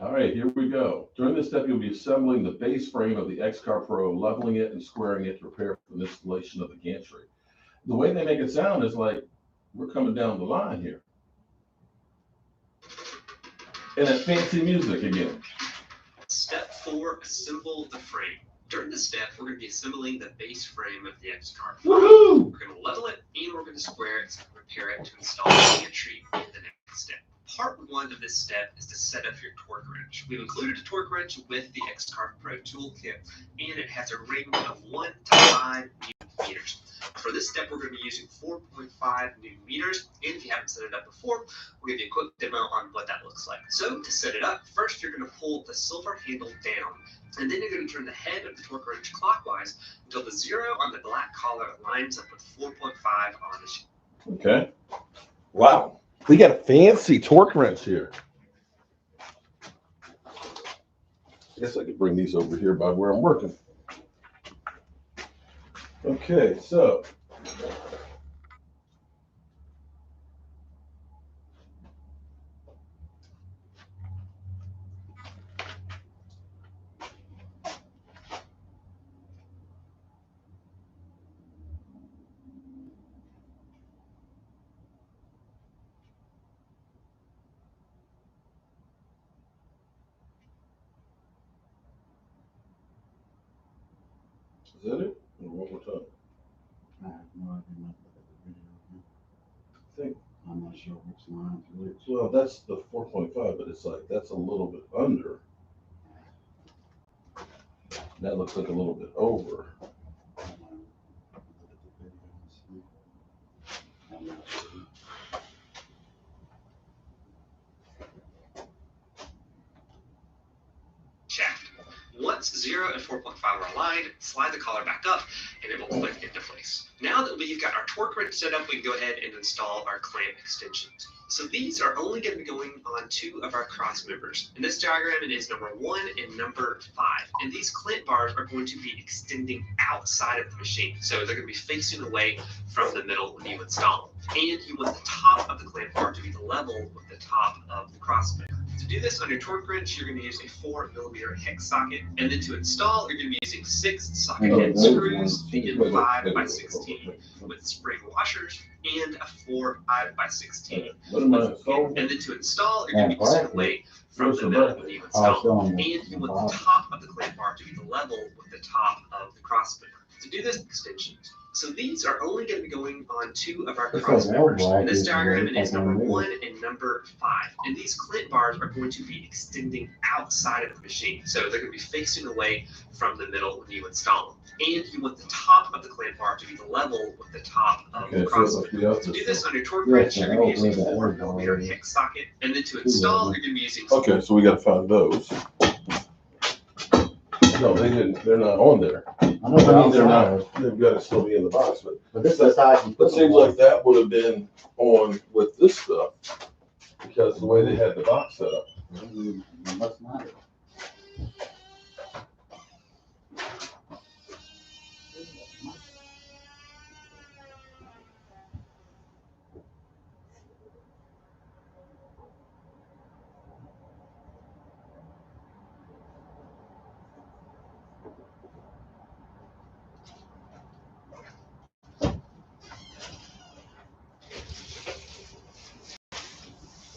All right, here we go. During this step, you'll be assembling the base frame of the X-Carve Pro, leveling it and squaring it to prepare for the installation of the gantry. The way they make it sound is like we're coming down the line here. And that fancy music again. Step 4, assemble the frame. During this step, we're going to be assembling the base frame of the X-Carve Pro. Woohoo! We're going to level it and we're going to square it to prepare it to install the gantry in the next step. Part 1 of this step is to set up your torque wrench. We've included a torque wrench with the X-Carve Pro toolkit, and it has a rating of 1 to 5 newton meters. For this step, we're going to be using 4.5 newton meters, and if you haven't set it up before, we'll give you a quick demo on what that looks like. So to set it up, first you're going to pull the silver handle down, and then you're going to turn the head of the torque wrench clockwise until the 0 on the black collar lines up with 4.5 on the sheet. Okay. Wow. We got a fancy torque wrench here. I guess I could bring these over here by where I'm working. Okay, so. Is that it? Or one more time? I have no idea. I think, I'm not sure which line to which. well, that's the 4.5, but it's like, that's a little bit under. That looks like a little bit over. I'm not sure. Shaft. Once 0 and 4.5 are aligned, slide the collar back up and it will click into place. Now that we've got our torque wrench set up, we can go ahead and install our clamp extensions. So these are only going to be going on 2 of our cross members. In this diagram, it is number 1 and number 5. And these clamp bars are going to be extending outside of the machine. So they're going to be facing away from the middle when you install them. And you want the top of the clamp bar to be level with the top of the cross member. To do this on your torque wrench, you're going to use a 4 millimeter hex socket. And then to install, you're going to be using 6 socket head screws, feet in 5 by 16 with spring washers, and a 4 5x16 What am I with installing? pin. And then to install, you're going to be facing away from the middle when you install. And you want the top of the clamp bar to be level with the top of the cross member. To do this extension, so these are only going to be going on 2 of our It's cross like members. L-black In this is diagram, it is like number on 1 and number 5. And these clamp bars are going to be extending outside of the machine. So they're going to be facing away from the middle when you install them. And you want the top of the clamp bar to be level with the top of the cross member. To do this on your torque wrench, you're going to be using a 4mm hex socket. And then to install, you're going to be using... Okay, so we got to find those. No, they didn't. They're not on there. I know I mean, they're outside, not. They've got to still be in the box, but this is the size you it put seems like that would have been on with this stuff because the way they had the box set up. It must matter.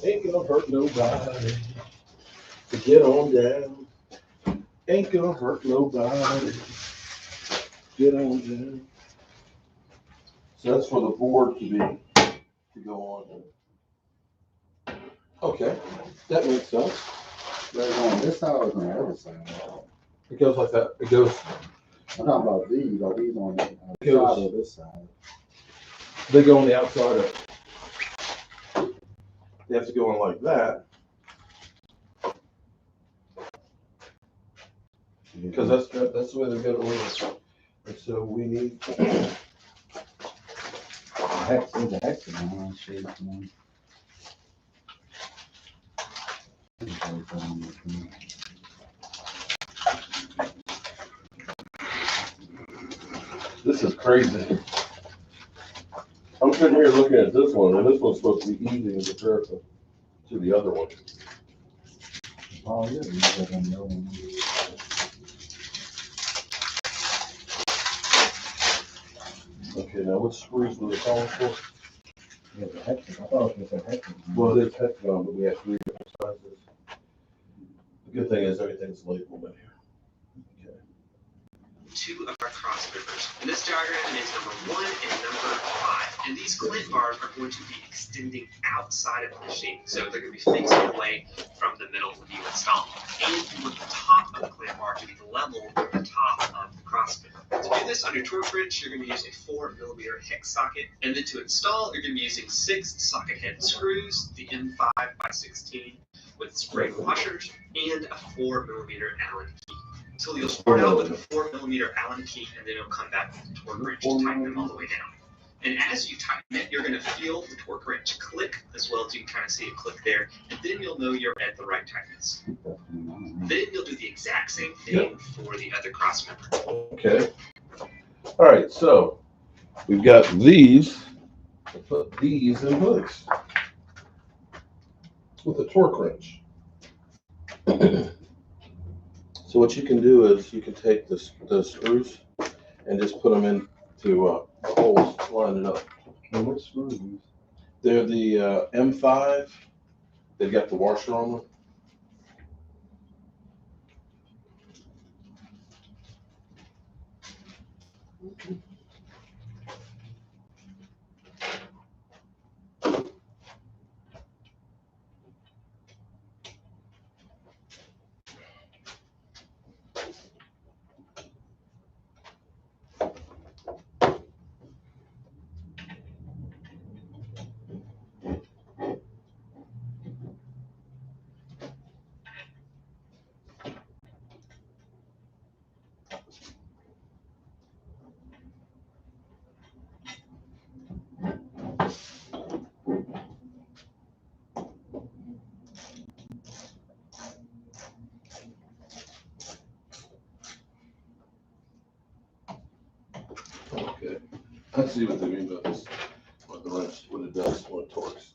Ain't gonna hurt nobody to get on down. Ain't gonna hurt nobody. Get on down. So that's for the board to go on. Okay, that makes sense. They're on this side or on the other side? It goes like that. It goes. I'm talking about these. Are these on the It goes- side or this side? They go on the outside of it. They have to go on like that because that's the way they're gonna work. And so we need. Hex, there's a hex in my shape, man. This is crazy. I'm sitting here looking at this one, and this one's supposed to be easy in comparison to the other one. Oh, yeah, you got on the other one. Okay, now what screws were they calling for? Yeah, the hex. I thought it was a hex. Well, it is hexagon, but we have 3 different sizes. The good thing is everything's labeled in here. Okay. 2 of our cross members. In this diagram, it is number 1 and number 5. And these clamp bars are going to be extending outside of the machine. So they're going to be facing away from the middle when you install them. And you want the top of the clamp bar to be level with the top of the cross member. To do this on your torque wrench, you're going to use a 4mm hex socket. And then to install, you're going to be using 6 socket head screws, the M5x16 with spring washers, and a 4mm Allen key. So you'll start out with a 4mm Allen key, and then you'll come back with the torque wrench and tighten them all the way down. And as you tighten it, you're going to feel the torque wrench click, as well as you can kind of see it click there, and then you'll know you're at the right tightness. Then you'll do the exact same thing for the other cross member. Okay. All right, so we've got these. We'll put these in place with a torque wrench. So what you can do is you can take the screws and just put them into holes, line it up. Now, what screws? They're the M5. They've got the washer on them. Okay. Let's see what they mean by this. What the wrench, what it does, what it torques.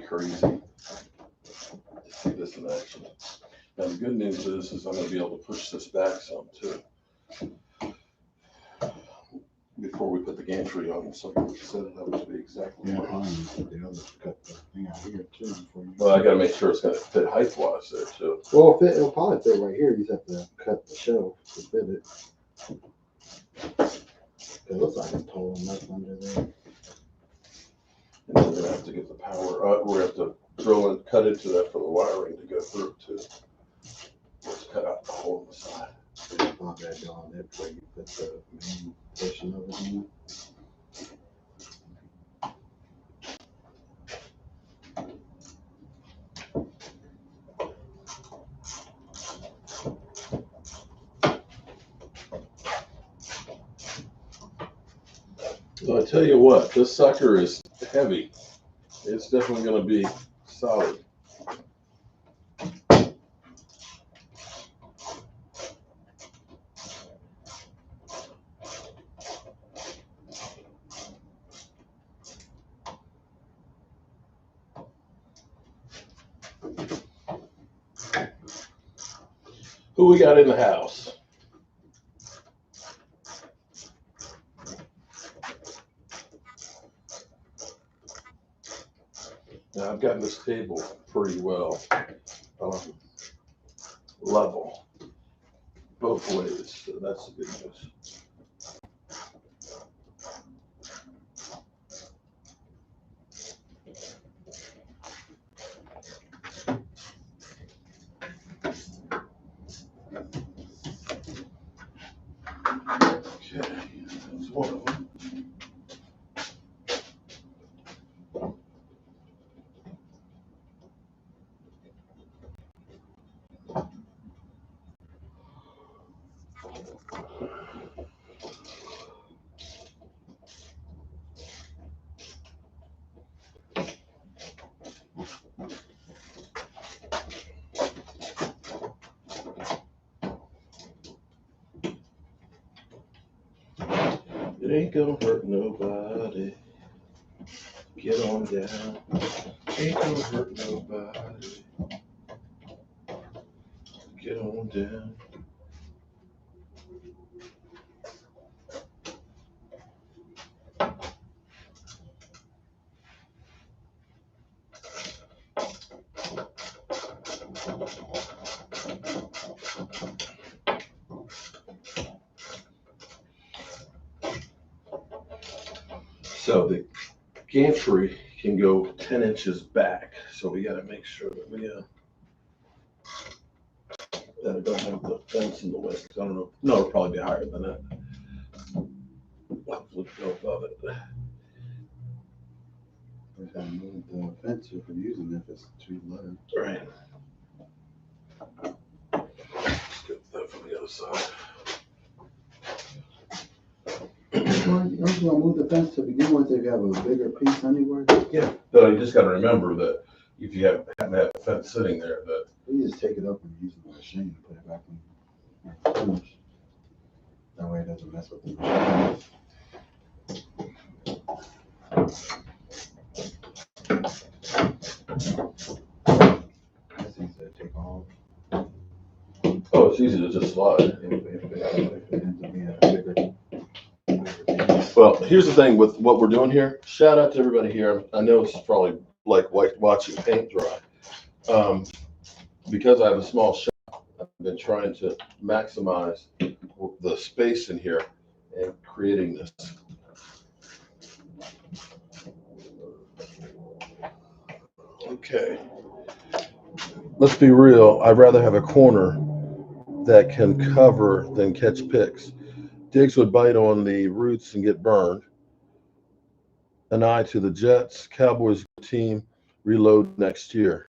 crazy to see this in action. Now the good news is I'm going to be able to push this back some too before we put the gantry on, so I can set it up to be exactly. Yeah, the other cut the thing out here too before you. Well, I got to make sure it's going to fit height wise there too. Well, it'll probably fit right here. You just have to cut the shelf to fit it. It looks like it's total enough under there. And then we're going to have to get the power. We're going to have to drill and cut into that for the wiring to go through too. Let's cut out the hole in the side. Not that down there before you put the main portion of it in. Well, I tell you what, this sucker is heavy. It's definitely going to be solid. Who we got in the house? Now I've gotten this table pretty well level both ways, so that's the good news. Okay, that's one of them. It ain't gonna hurt nobody. Get on down. Ain't gonna hurt nobody. Get on down. So the gantry can go 10 inches back, so we got to make sure that we that it don't have the fence in the way. 'Cause I don't know. No, it'll probably be higher than that. Hopefully go above it. We gotta move the fence if we're using it if it's too low. Right. Let's get that from the other side. Well, you also gonna move the fence to begin with if you have a bigger piece anywhere. Yeah, but you just got to remember that if you happen to have a fence sitting there, that You just take it up and use the machine and put it back in. Finish. That way it doesn't mess with the machine. That's easy to take off. oh, it's easy to just slide. If it ends up being a bigger piece. Well, here's the thing with what we're doing here. Shout out to everybody here. I know this is probably like watching paint dry. Because I have a small shop, I've been trying to maximize the space in here and creating this. Okay. Let's be real. I'd rather have a corner that can cover than catch picks. Digs would bite on the roots and get burned. An eye to the Jets. Cowboys team reload next year.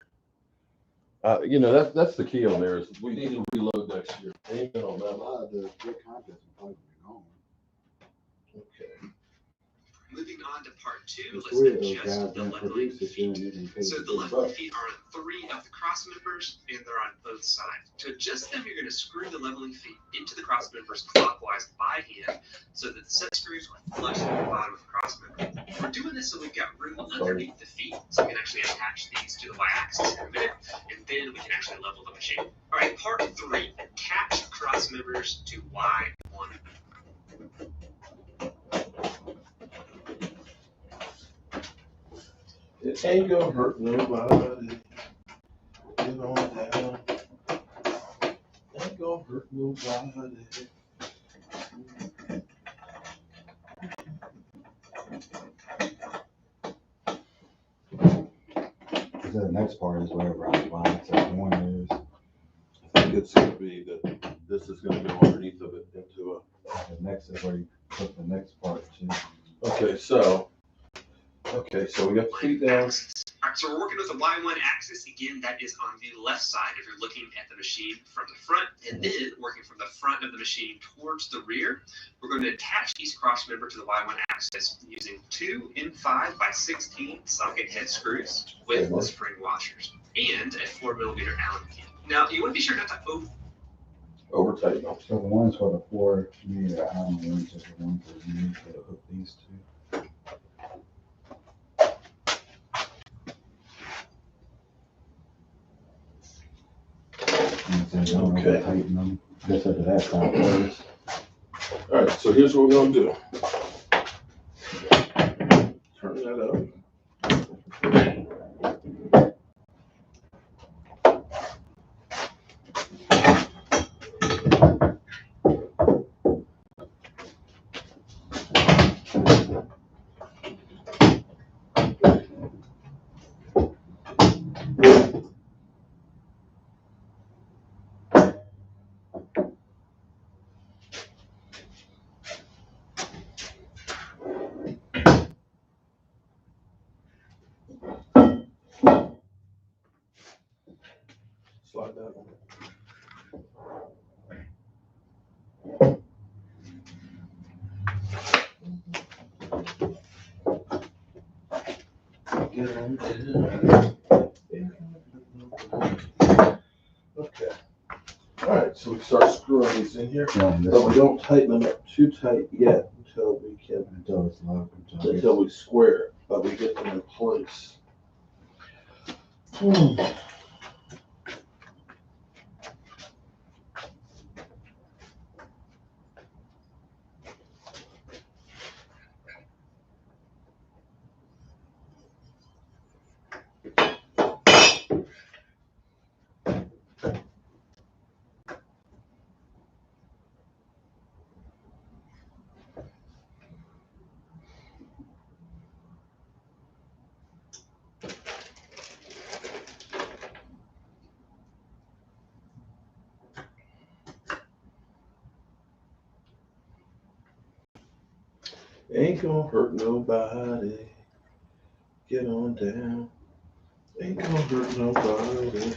That's the key on there is we need to reload next year. Amen on A that. lot of the big contests will probably be gone. Okay. moving on to part 2, It's let's weird, those adjust guys the that leveling produce it, feet. then they pay So the the big leveling bucks. feet are on 3 of the cross members, and they're on both sides. To adjust them, you're going to screw the leveling feet into the cross members clockwise by hand, so that the set screws are flush with the bottom of the cross member. We're doing this so we've got room underneath the feet, so we can actually attach these to the y-axis in a minute, and then we can actually level the machine. All right, part 3, attach cross members to Y1. It ain't gonna hurt nobody. Get on down. Ain't gonna hurt nobody. The next part is wherever I find one is. I think it's gonna be that this is gonna go underneath of it into The next is where you put the next part to. okay, so we got the feet down. All right, so we're working with the Y1 axis. Again, that is on the left side if you're looking at the machine from the front, and then working from the front of the machine towards the rear. We're going to attach each cross member to the Y1 axis using 2 M5 by 16 socket head screws with the spring washers and a 4mm Allen key. Now, you want to be sure not to Over tight them. So the ones for the 4mm Allen ones are the ones that you need to hook these two. Okay. Tighten them. Just up to that side first. All right, so here's what we're gonna do. Turn that up. Slide that one. Get on down. Okay. All right, so we start screwing these in here, but we don't tighten them up too tight yet until we can Until it's locked. until we square it, but we get them in place. Ain't gonna hurt nobody. Get on down. Ain't gonna hurt nobody.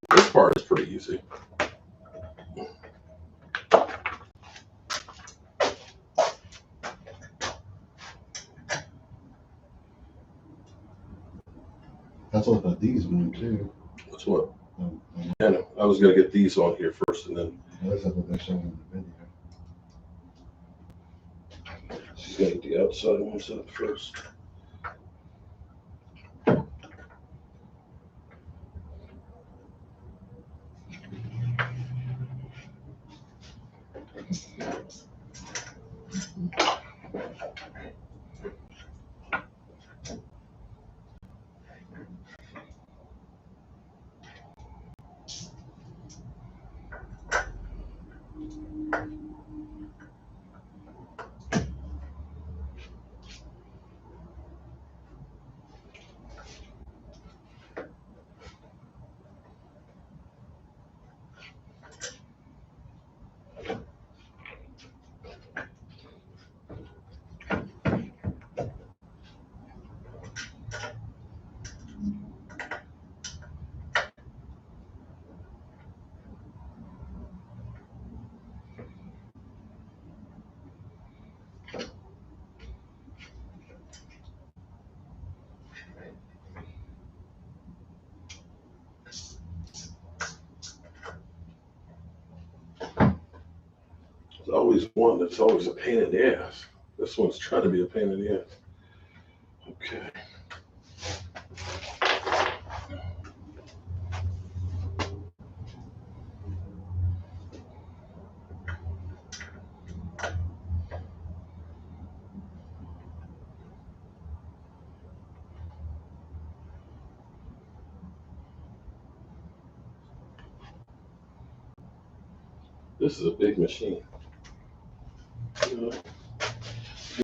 This part is pretty easy. That's what these one too. What's what? I know. I was gonna get these on here first, and then That's what they're showing in the video. she's gonna get the outside ones up first. always one that's always a pain in the ass. This one's trying to be a pain in the ass. Okay. This is a big machine. Good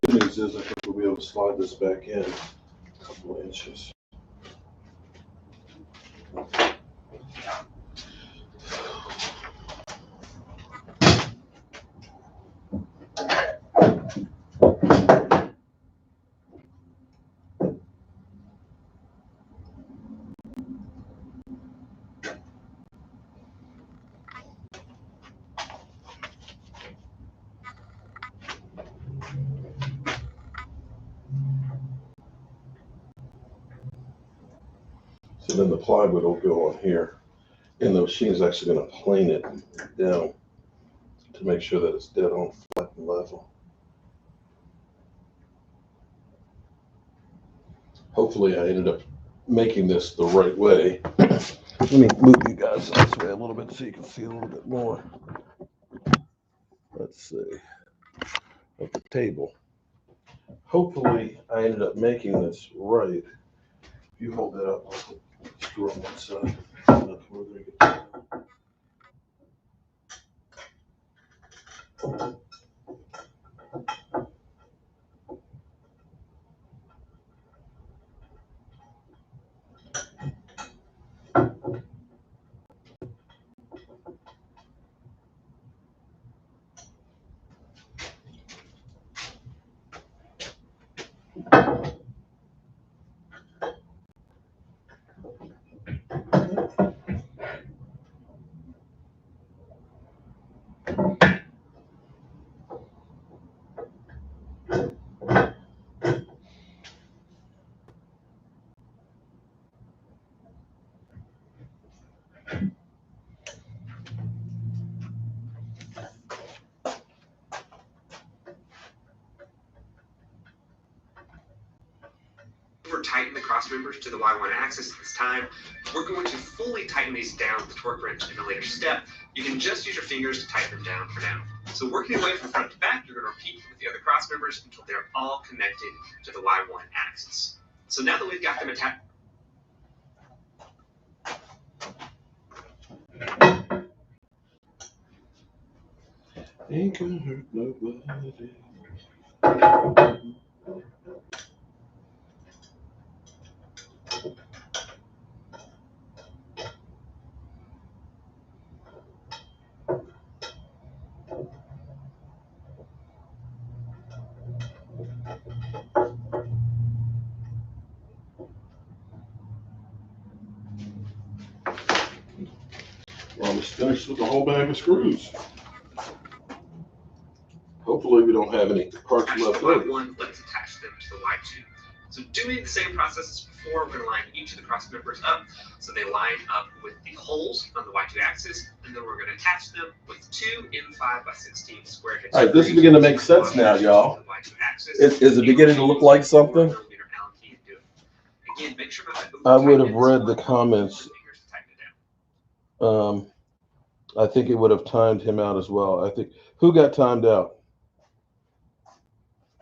news is I think we'll be able to slide this back in a couple of inches. So then the plywood will go on here, and the machine is actually going to plane it down to make sure that it's dead on flat and level. Hopefully I ended up making this the right way. Let me move you guys this way a little bit so you can see a little bit more. Let's see, of the table. Hopefully I ended up making this right. If you hold that up, I'll screw on one side. That's where they get. We're tightening the cross members to the Y1 axis at this time. We're going to fully tighten these down with the torque wrench in a later step. You can just use your fingers to tighten them down for now. So working your way from front to back, you're going to repeat with the other cross members until they're all connected to the Y1 axis. So now that we've got them attached, Ain't gonna hurt nobody. Well, I'm just finished with the whole bag of screws. Hopefully we don't have any parts to the left over. Y1, let's attach them to the Y2. So doing the same process as before, we're going to line each of the cross members up so they line up with the holes on the Y2 axis, and then we're going to attach them with two M5 by 16 square hitch. All right, this is beginning to make sense now, y'all. Is it beginning to look like something? Again, make sure I would have read the comments. I think it would have timed him out as well. I think, who got timed out?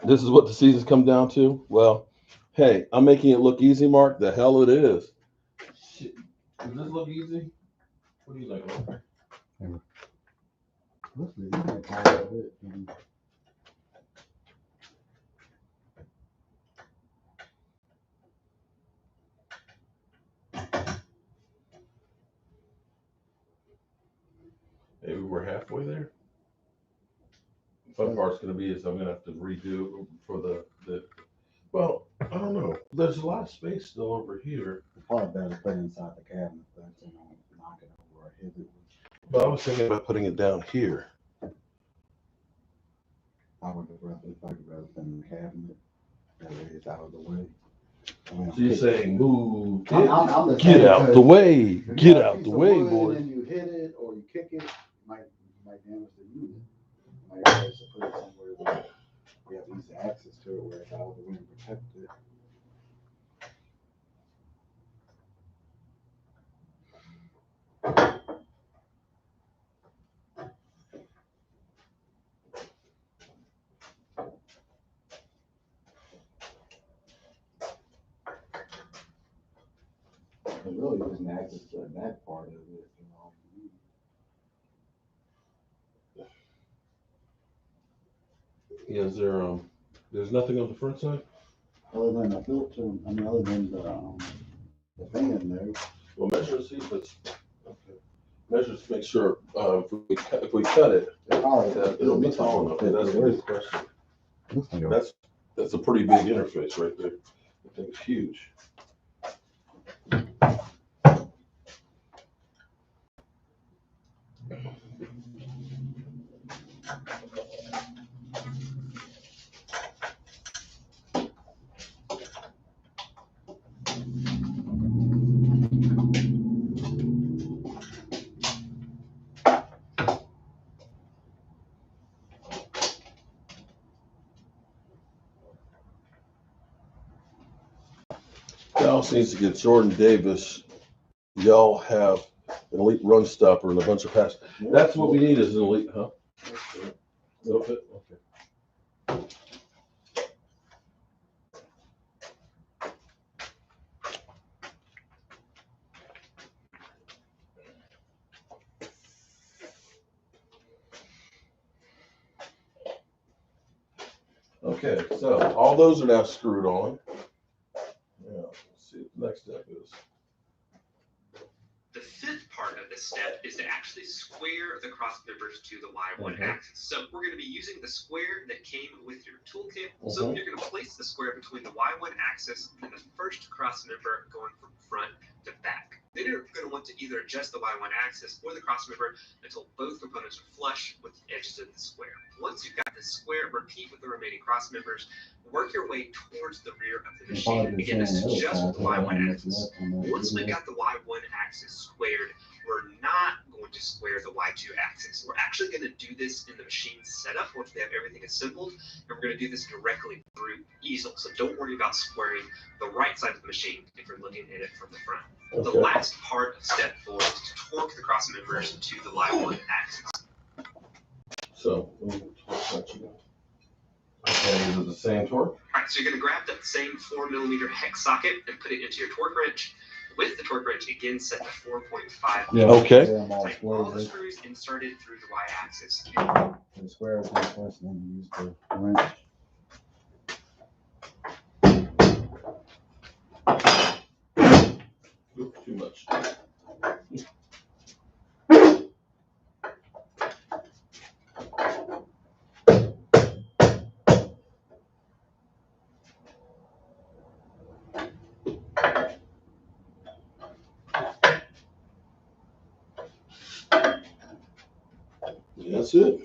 This is what the season's come down to? Well, hey, I'm making it look easy, Mark. The hell it is. Shit. Does this look easy? What do you think? Looks like you might call it a bit. Maybe we're halfway there. Fun part's going to be is I'm going to have to redo for the. Well, I don't know. There's a lot of space still over here. It's probably better to put it inside the cabinet, but you know, knock it over or hit it. But I was thinking about putting it down here. I would have rather, if I could rather put it in the cabinet, that way it's out of the way. I mean, So you're saying move, I'm just get saying, out the because way, if you get got a out piece the of way, wood boy. And then you hit it or you kick it, you might damage the unit. Might damage the It really isn't access to that part of it, you know. Yeah, is there, there's nothing on the front side? Other than the filter, I mean, other than the thing in there. Well, measure and see if it's, okay. Measure to make sure, if we cut it, it'll be tall enough. That's the big question. That's a pretty big interface right there. I think it's huge. Dallas needs to get Jordan Davis. Y'all have an elite run stopper and a bunch of passes. That's what we need is an elite, huh? Little bit, okay. Okay, so all those are now screwed on. Yeah, let's see what the next step is. The fifth part of this step is to actually square the cross members to the Y1 axis. So we're going to be using the square that came with your toolkit. So you're going to place the square between the Y1 axis and the first cross member going from front to back. Then you're going to want to either adjust the Y1 axis or the cross member until both components are flush with the edges of the square. Once you've got the square, repeat with the remaining cross members. Work your way towards the rear of the machine. Again, this is just with the Y1 axis. Once we've got the Y1 axis squared, we're not going to square the Y2 axis. We're actually going to do this in the machine setup once we have everything assembled, and we're going to do this directly through easel. So don't worry about squaring the right side of the machine if you're looking at it from the front. Okay. The last part of step 4 is to torque the cross members to the Y1 axis. So, okay, is it the same torque? All right, so you're going to grab that same 4mm hex socket and put it into your torque wrench. With the torque wrench, again, set to 4.5. Yeah, okay. Take all the screws inserted through the Y-axis. The square is first, and then use the wrench. Oops, too much. That's it.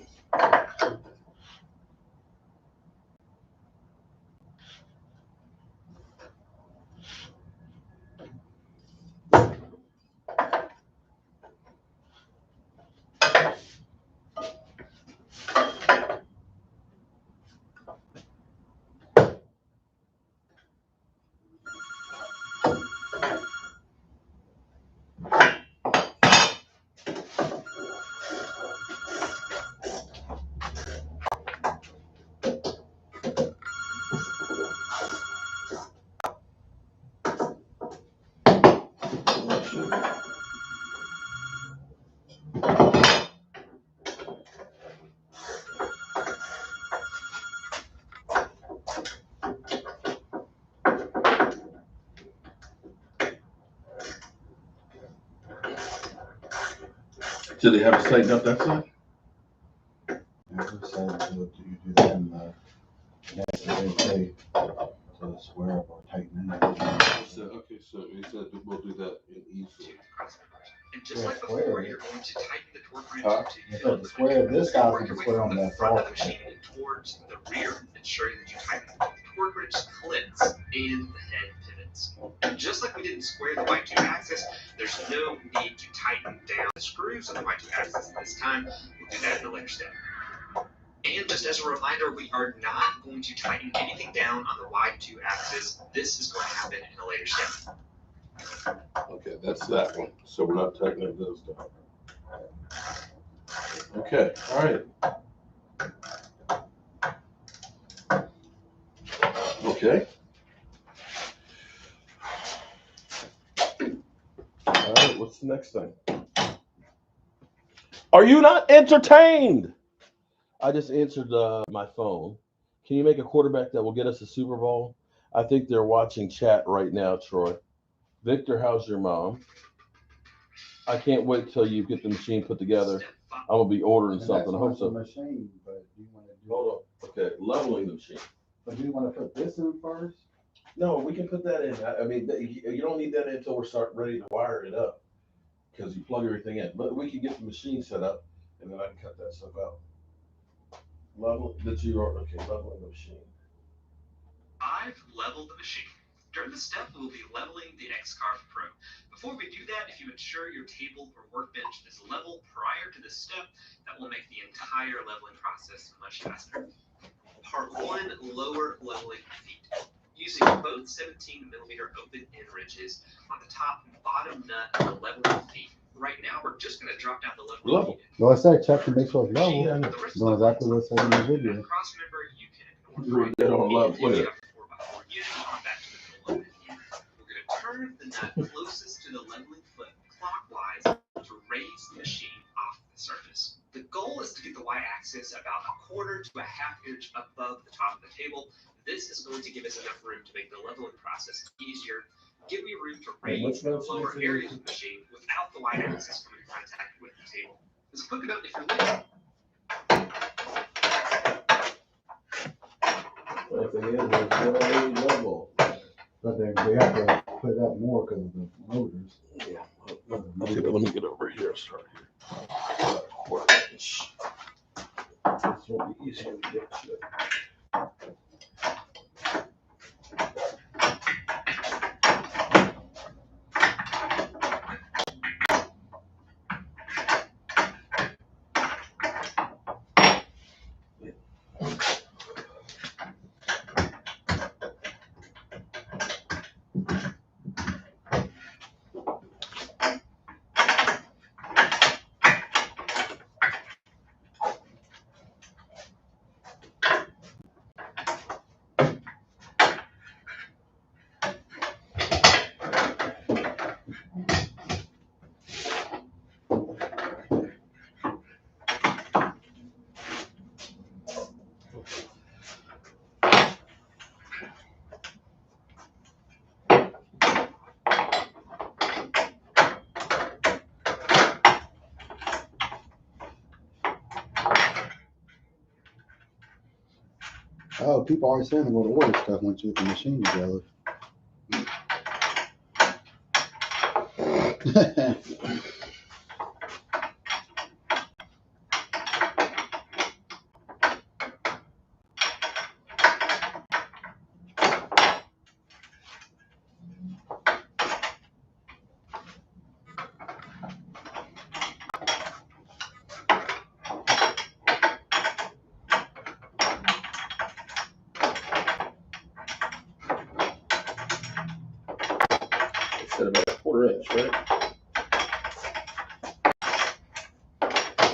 Did they have it tightened up that side? Do you do that in the next day to square up or tighten it? So, okay, so he said we'll do that in easel. And just like before, you're going to tighten the torque wrench to So the square, this side work is your the way square from on the that front of side. the machine towards the rear, ensuring that you tighten both the torque wrench clips and the head pivots. And just like we didn't square the Y2 axis, there's no need to tighten down the screws on the Y2 axis this time. We'll do that in a later step. And just as a reminder, we are not going to tighten anything down on the Y2 axis. This is going to happen in a later step. Okay, that's that one. So we're not tightening those down. Okay, all right. Okay. what's the next thing? Are you not entertained? I just answered my phone. Can you make a quarterback that will get us a Super Bowl? I think they're watching chat right now, Troy. Victor, how's your mom? I can't wait till you get the machine put together. I'm gonna be ordering something. I hope so. Machine, but you want to do. Hold on. Okay, leveling the machine. But do you want to put this in first? No, we can put that in. I mean, you don't need that until we're ready to wire it up, because you plug everything in. But we can get the machine set up, and then I can cut that stuff out. Leveling the machine. I've leveled the machine. During this step, we will be leveling the X-Carve Pro. Before we do that, if you ensure your table or workbench is level prior to this step, that will make the entire leveling process much faster. Part 1, lower leveling feet. Using both 17mm open end wrenches on the top and bottom nut of the leveling feet. Right now, we're just going to drop down the leveling feet. Well, I said check to make sure it's level. Doing exactly what it said in the video. Cross member, you can Read that on level. We're going to turn the nut closest to the leveling foot clockwise to raise the machine off the surface. The goal is to get the y-axis about 1/4 to 1/2 inch above the top of the table. This is going to give us enough room to make the leveling process easier. Give me room to raise the lower areas of the machine without the y-axis coming in contact with the table. Just hook it up if you're late. If it is level. But they have to put it up more because of the motors. Yeah. Okay, but let me get over here. Start here. Quarter-inch. This won't be easier to get to. Oh, people always saying they want to order stuff once you get the machine together. Said about 1/4 inch, right?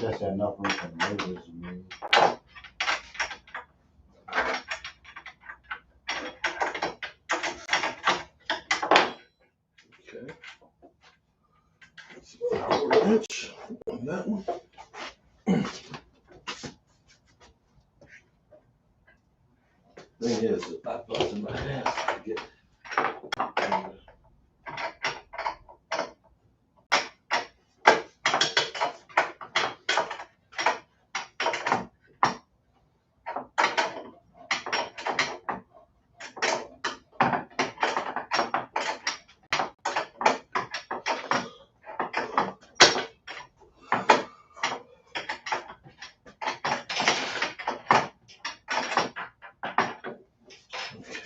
Just had enough room for the motors to move. Okay. That's about 1/4 inch on that one. Thing is, I busted my ass to get.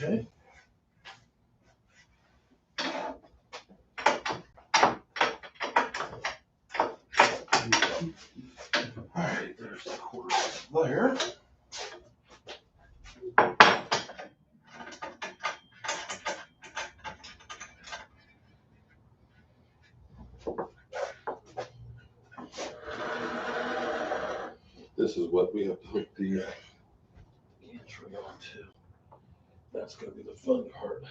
Okay. All right, there's the 1/4 there. This is what we have to hook the gantry onto. That's going to be the fun part.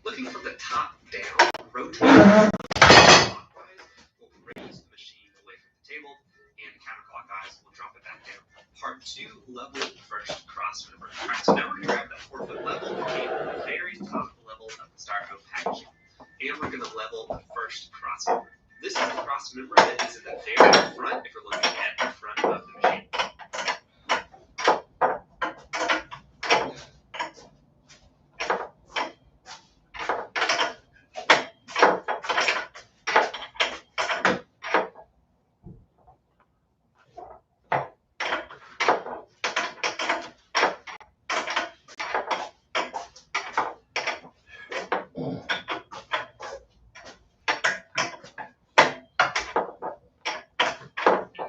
Looking from the top down, rotate clockwise will raise the machine away from the table, and counterclockwise will drop it back down. Part 2, level first cross member. All right, so now we're going to grab that 4-foot level came from the very top level of the styrofoam packaging, and we're going to level the first cross member. This is the cross member that is in the very front if you're looking at the front of the machine.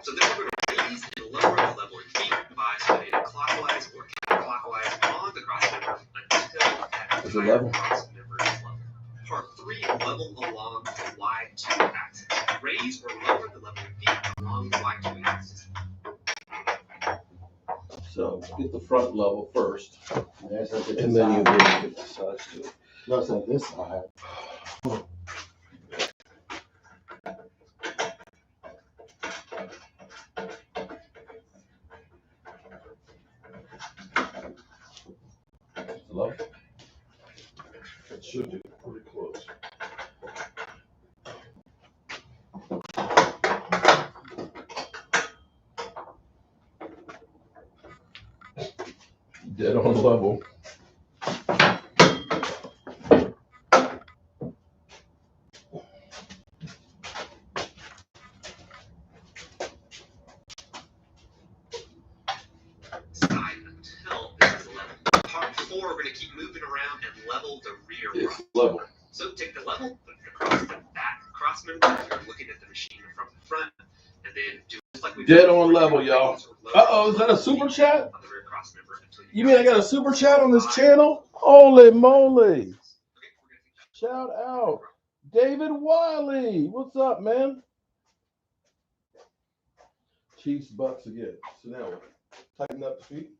So then we're going to raise and lower the leveling feet by spinning it clockwise or counterclockwise on the cross member until that entire cross member is level. Part 3, level along the Y2 axis. Raise or lower the leveling feet along the Y2 axis. So get the front level first, Yes, I did and this then you side. get the sides to it. That's on this side. Level. It should be pretty close. Dead on level. Side until this is level. Part 4, we're going to keep moving around and level the rear It's front. level. So take the level, put it across the back cross member if you're looking at the machine from the front, and then do just like we Dead did on before, level, raise y'all. or lower Uh-oh, is the that a level super feet chat? on the rear cross member until You mean I got a super chat on this channel? Okay, Holy moly. we're going to take that. Shout out. David Wiley. What's up, man? Chiefs Bucks again. So now tighten up the feet.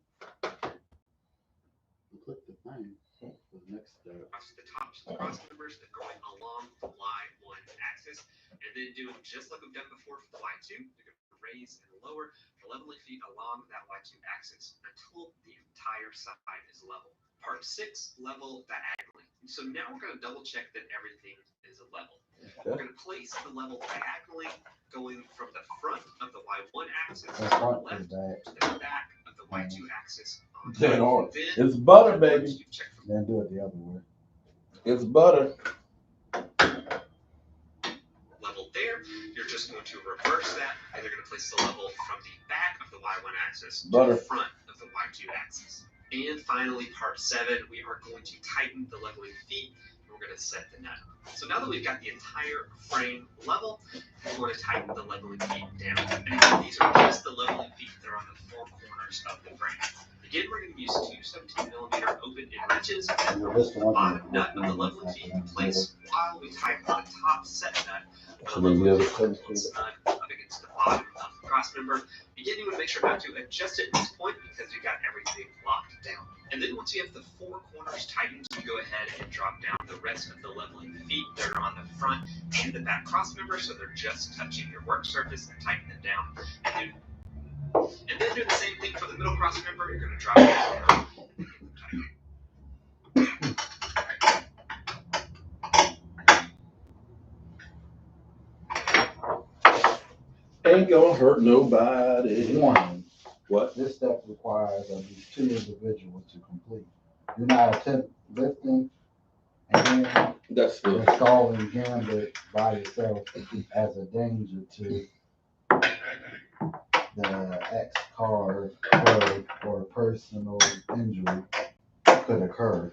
Click the thing for the next step. Across the tops of the cross members that going along the Y1 axis, and then doing just like we've done before for the Y2, you're going to raise and lower the leveling feet along that Y2 axis until the entire side is level. Part 6, level diagonally. So now we're going to double check that everything is a level. We're going to place the level diagonally going from the front of the Y1 axis to the Front left is back. to the back of the Y2 axis. Dead on. Then It's butter, baby. you check from Then do it the other way. It's butter. level there, you're just going to reverse that, and you're going to place the level from the back of the Y1 axis to Butter. the front of the Y2 axis. And finally, part 7, we are going to tighten the leveling feet, and we're going to set the nut. So now that we've got the entire frame level, we're going to tighten the leveling feet down. And again, these are just the leveling feet that are on the 4 corners of the frame. Again, we're going to use 2 17mm open end wrenches and the bottom nut of the leveling feet in place while we tighten the top set nut So then the other side. up against the bottom of the cross member. Again, you want to make sure not to adjust it at this point because you got everything locked down. And then once you have the 4 corners tightened, you go ahead and drop down the rest of the leveling feet that are on the front and the back cross member, so they're just touching your work surface, and tighten them down. And then do the same thing for the middle cross member. You're going to drop it down. Ain't gonna hurt nobody. Warning, What? this step requires at least 2 individuals to complete. Do not attempt lifting and That's the installing gambit by yourself as a danger to the X-Carve Pro or personal injury could occur.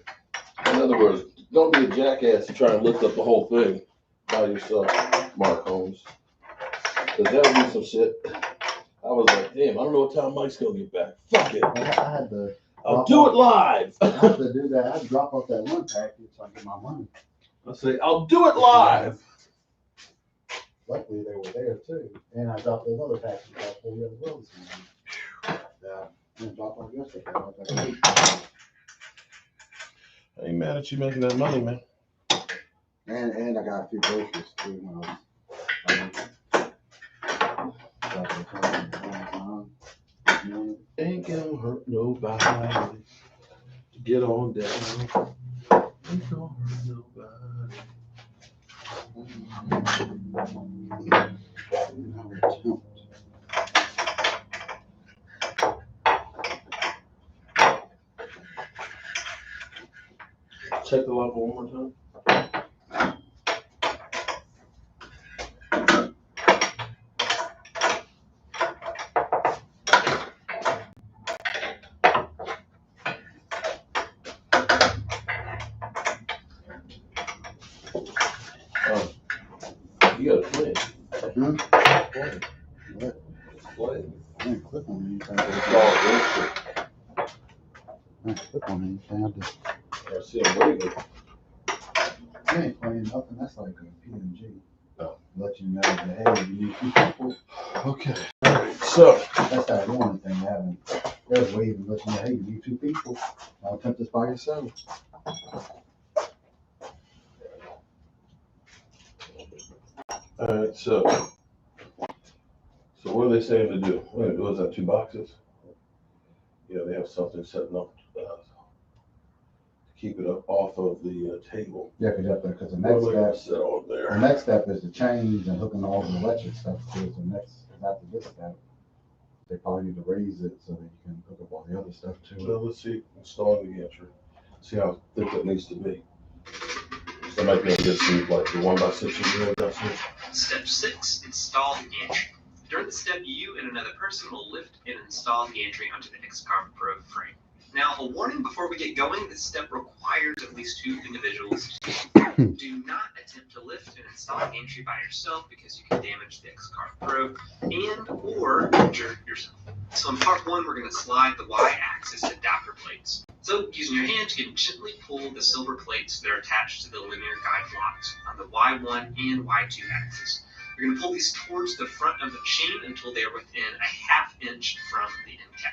in other words, don't be a jackass and try and lift up the whole thing by yourself, Mark Holmes. Cause that would be some shit. I was like, damn, I don't know what time Mike's gonna get back. Fuck it. I had to I'll do it live. I had to do that. I had to drop off that one package so I get my money. I say, I'll do it live. Luckily, they were there too. And I dropped those other packages off for the other brothers. Yeah, I dropped off yesterday. I was like, mad at you making that money, man. And I got a few groceries too when Ain't gonna hurt nobody. Get on down. Ain't gonna hurt nobody. Check the level one more time. Oh, you got a plan. Hmm? Plan. What? Plan. I ain't click on anything. It's all bullshit. I ain't click on anything. I see I'm waving. I ain't playing nothing. That's like a PNG. Oh. Let you know that, hey, you need two people. Okay. All right. So. That's that one thing having. There's waving, let you know, hey, you need two people. I'll attempt this by yourself. All right. So what are they saying to do? What was that? 2 boxes? Yeah, they have something setting up to keep it up off of the table. Yeah, because the What am I gonna next set on the there? next step is to change and hooking all the electric stuff to it. The next, after this step, they probably need to raise it so that you can hook up all the other stuff to it. Well, let's see. Installing the gantry. See how thick it needs to be. So I might be able to get some like the 1x6 adjustment. Step 6, install the gantry. During the step, you and another person will lift and install the gantry onto the X-Carve Pro frame. Now, a warning before we get going, this step requires at least 2 individuals. Do not attempt to lift and install a gantry by yourself because you can damage the X-Carve Pro and or injure yourself. So in part 1, we're going to slide the Y-axis adapter plates. So using your hand, you can gently pull the silver plates that are attached to the linear guide blocks on the Y1 and Y2 axis. You're going to pull these towards the front of the machine until they are within a ½ inch from the end cap.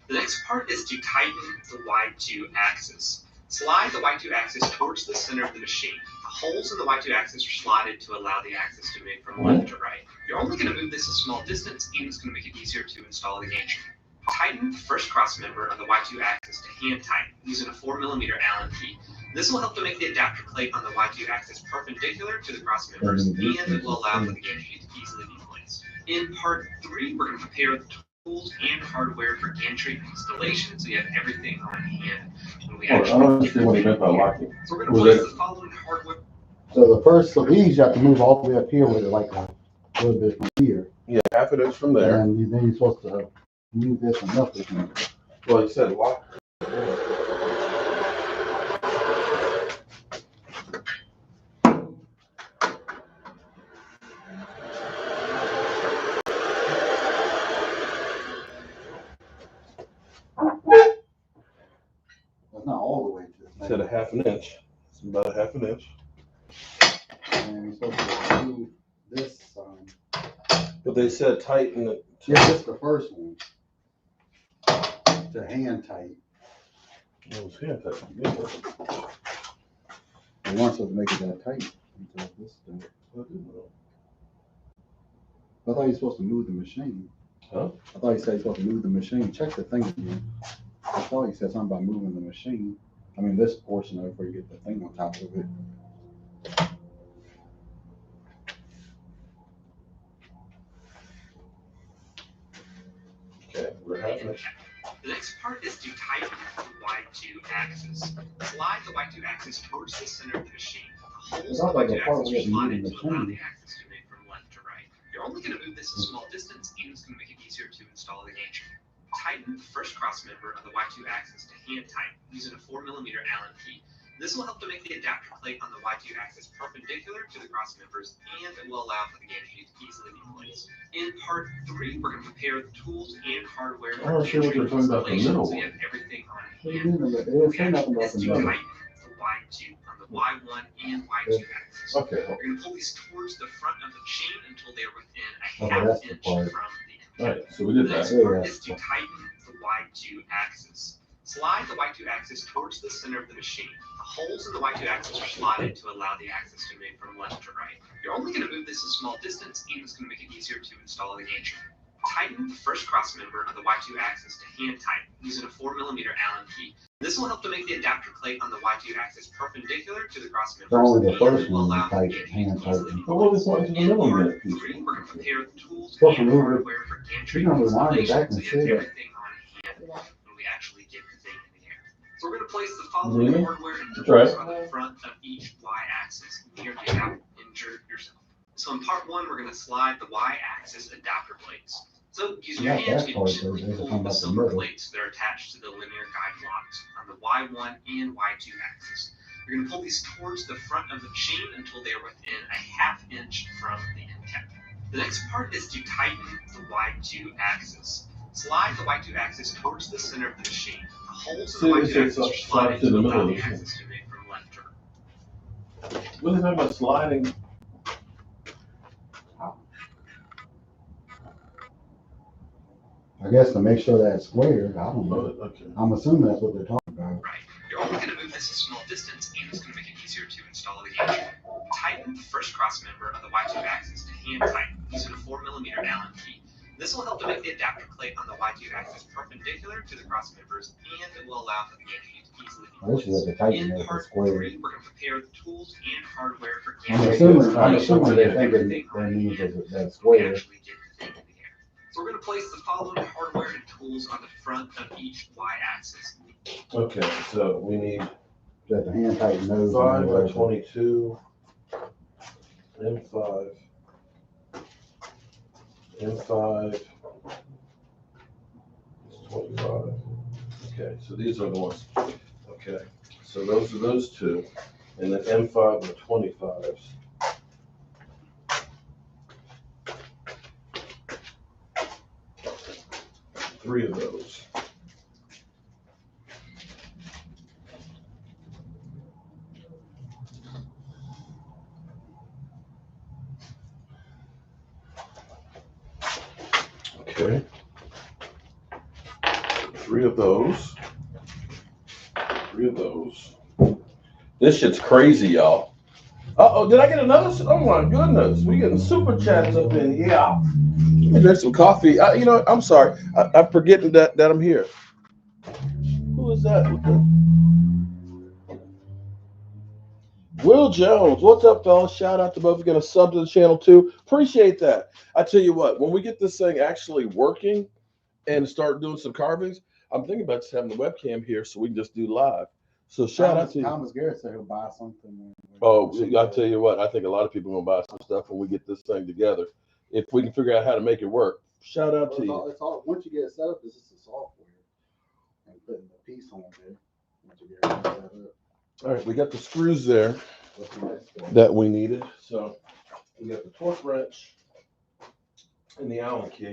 The next part is to tighten the Y2 axis. Slide the Y2 axis towards the center of the machine. The holes in the Y2 axis are slotted to allow the axis to move from left to right. You're only going to move this a small distance, and it's going to make it easier to install the gantry. Tighten the first cross member of the Y2 axis to hand tighten using a 4mm Allen key. This will help to make the adapter plate on the Y2 axis perpendicular to the cross members, and it will allow for the gantry to easily be placed. In part 3, we're going to prepare the tools and hardware for gantry installation, so you have everything on hand when we I actually don't understand what he meant by locking. So we're going to place the following hardware. So these you have to move all the way up here with it, like a little bit from here. Yeah, half it is from there. And then you're supposed to move this and up this one. Well, he said lock. That's not all the way to He said a ½ inch. It's about a ½ inch. And you're supposed to move this. But they said tighten it. Yeah, this is the first one. To hand tight. It was hand tight. Yeah. You weren't supposed to make it that tight until this thing. I didn't know. I thought you were supposed to move the machine. Huh? I thought you said you're supposed to move the machine. Check the thing again. I thought you said something about moving the machine. I mean, this portion of it before you get the thing on top of it. Okay, we're having it. The next part is to tighten the Y2 axis. Slide the Y2 axis towards the center of the machine. The holes in the Y2 axis are slotted to allow the axis to move from left to right. You're only going to move this a small distance, and it's going to make it easier to install the gantry. Tighten the first cross member of the Y2 axis to hand tighten using a 4mm Allen key. This will help to make the adapter plate on the Y2 axis perpendicular to the cross members, and it will allow for the gantry to easily be placed. In part 3, we're going to prepare the tools and hardware I don't sure what they're talking about the middle so you one. have everything on What do you hand. mean? They didn't say nothing about Is the to middle. tighten the Y2 on the Y1 and Y2 axis. Okay. You're going to pull these towards the front of the machine until they are within a Okay, that's ½ the inch part. from the end. All right, so we The did next that. part Yeah. is to tighten the Y2 axis. Slide the Y2 axis towards the center of the machine. The holes in the Y2 axis are slotted to allow the axis to move from left to right. You're only going to move this a small distance, and it's going to make it easier to install the gantry. Tighten the first cross member of the Y2 axis to hand tighten using a 4mm Allen key. This will help to make the adapter plate on the Y2 axis perpendicular to the cross members. Only the first and will one allow the tight, gantry hand to tight. easily But what is one to the middle of it? Three, we're going to prepare the tools Supposed to and move it. hardware for gantry You know, rewind it installation, back so and you have shit. everything on hand when we actually get the thing in the air. So we're going to place the following Mhm. hardware and That's tools right. on the front of each Y-axis near the adapter. Injure yourself. So in part one, we're going to slide the Y-axis adapter plates. So using your Yeah, hands, that you part, can gently there's a pull come the up the silver middle. plates that are attached to the linear guide blocks on the Y1 and Y2 axis. You're going to pull these towards the front of the machine until they are within a ½ inch from the end cap. The next part is to tighten the Y2 axis. Slide the Y2 axis towards the center of the machine. The holes in the Y2 axis are slotted to allow the axis to move from left to right. What is that about sliding? I guess to make sure that it's square, I don't know. Okay. I'm assuming that's what they're talking about. Right. You're only going to move this a small distance, and it's going to make it easier to install the gantry. Tighten the first cross member of the Y2 axis to hand tighten using a 4mm Allen key. This will help to make the adapter plate on the Y2 axis perpendicular to the cross members, and it will allow for the gantry to easily be I wish you had to tighten In it part for square. 3, we're going to prepare the tools and hardware for I'm gantry assuming installation, they're so you have thinking everything that on means hand that's when we square. actually get the thing in the air. So we're going to place the following hardware and tools on the front of each Y-axis. Okay, so we need Just a hand tighten nose. 5 by 22, M5, M5, it's 25. Okay, so these are the ones. Okay, so those are those two, and then M5 and 25s. Three of those. Okay. Three of those. Three of those. This shit's crazy, y'all. Uh-oh, did I get another? Oh my goodness, we getting super chats up in here. Let me drink some coffee. You know, I'm sorry. I'm forgetting that I'm here. Who is that? Will Jones, what's up, fellas? Shout out to both of you. Gonna sub to the channel too. Appreciate that. I tell you what, when we get this thing actually working and start doing some carvings, I'm thinking about just having the webcam here so we can just do live. So shout out to you. Thomas Garrett said he'll buy something. Oh, I tell you what, I think a lot of people are gonna buy some stuff when we get this thing together. If we can figure out how to make it work. Shout out to you. It's all, once you get it set up, this is the software. And putting the piece on there. Once you get it set up. All right, we got the screws there What's the next step? that we needed. So we got the torque wrench and the Allen key.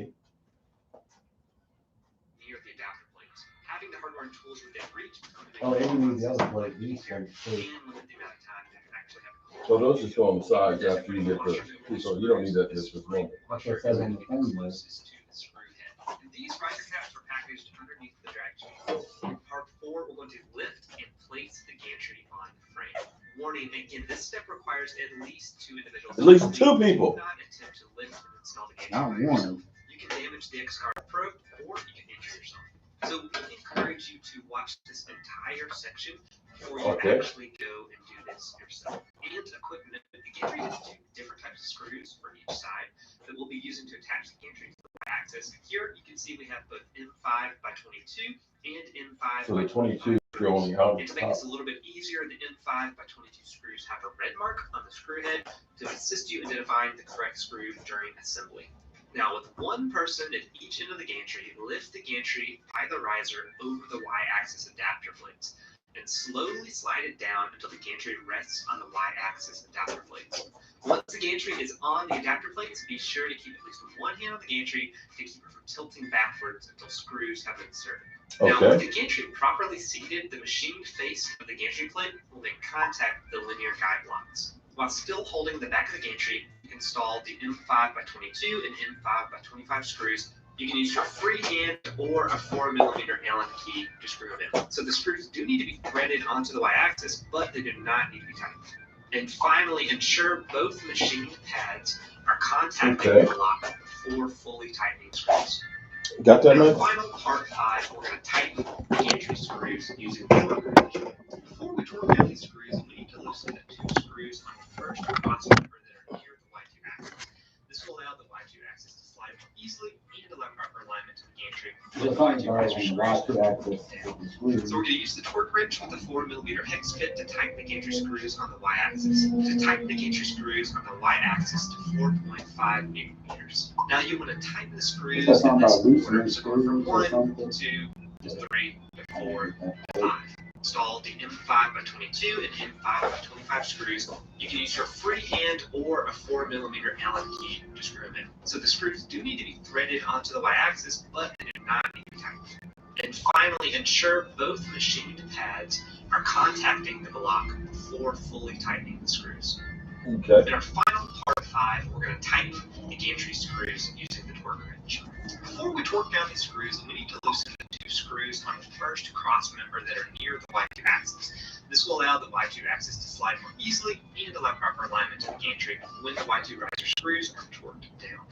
Near the adapter plates. Having the hardware and tools within reach is going to make Oh, it and you need the process other plate, much these easier ones too. and limit the amount of time that you actually have to So those just go on the sides after you get the, so you don't need that just with normal. That's what it says on the thing there. closest to the screw head. And these riser caps are packaged underneath the drag channel. In part 4, we're going to lift and place the gantry on the frame. Warning, again, this step requires at least 2 individuals. At least 2 people. Do not attempt to lift and install the Not gantry by yourself. one. You can damage the X-Carve Pro, or you can injure yourself. So we encourage you to watch this entire section before you Okay. actually go and do this yourself. And a quick note, the gantry has 2 different types of screws for each side that we'll be using to attach the gantry to the Y-axis. Here you can see we have both M5 by 22 and M5 So by the 22 go on the And outer to make top. this a little bit easier, the M5 by 22 screws have a red mark on the screw head to assist you identifying the correct screw during assembly. Now, with one person at each end of the gantry, lift the gantry by the riser over the Y-axis adapter plates and slowly slide it down until the gantry rests on the Y-axis adapter plates. Once the gantry is on the adapter plates, be sure to keep at least one hand on the gantry to keep it from tilting backwards until screws have been inserted. Now, with Okay. the gantry properly seated, the machined face of the gantry plate will then contact the linear guide blocks. While still holding the back of the gantry, install the M5 by 22 and M5 by 25 screws You can use your free hand or a 4mm Allen key to screw them in. So the screws do need to be threaded onto the y-axis, but they do not need to be tightened. And finally, ensure both machine pads are contacting the block before fully tightening screws. Got that, In our man? final part 5, we're going to tighten the gantry screws using the torque wrench. Before we torque down these screws, we need to loosen the 2 screws on the first cross member that are near the Y2 axis. This will allow the Y2 axis to slide more easily and allow proper alignment to the gantry with the Y2 riser screws. So we're going to use the torque wrench with the 4mm hex bit to tighten the gantry screws on the Y-axis. To tighten the gantry screws on the Y-axis to 4.5 newton-meters. Now you want to tighten the screws in this order, so going from 1 to 2 to 3 to 4 to 5. Install the M5x22 and M5x25 screws. You can use your free hand or a 4mm Allen key to screw them in. So the screws do need to be threaded onto the y-axis, but they do not need to be tightened. And finally, ensure both machined pads are contacting the block before fully tightening the screws. Okay. In our final part 5, we're going to tighten the gantry screws using the torque wrench. Before we torque down these screws, we need to loosen the 2 screws on the first cross member that are near the Y2 axis. This will allow the Y2 axis to slide more easily and allow proper alignment to the gantry when the Y2 riser screws are torqued down.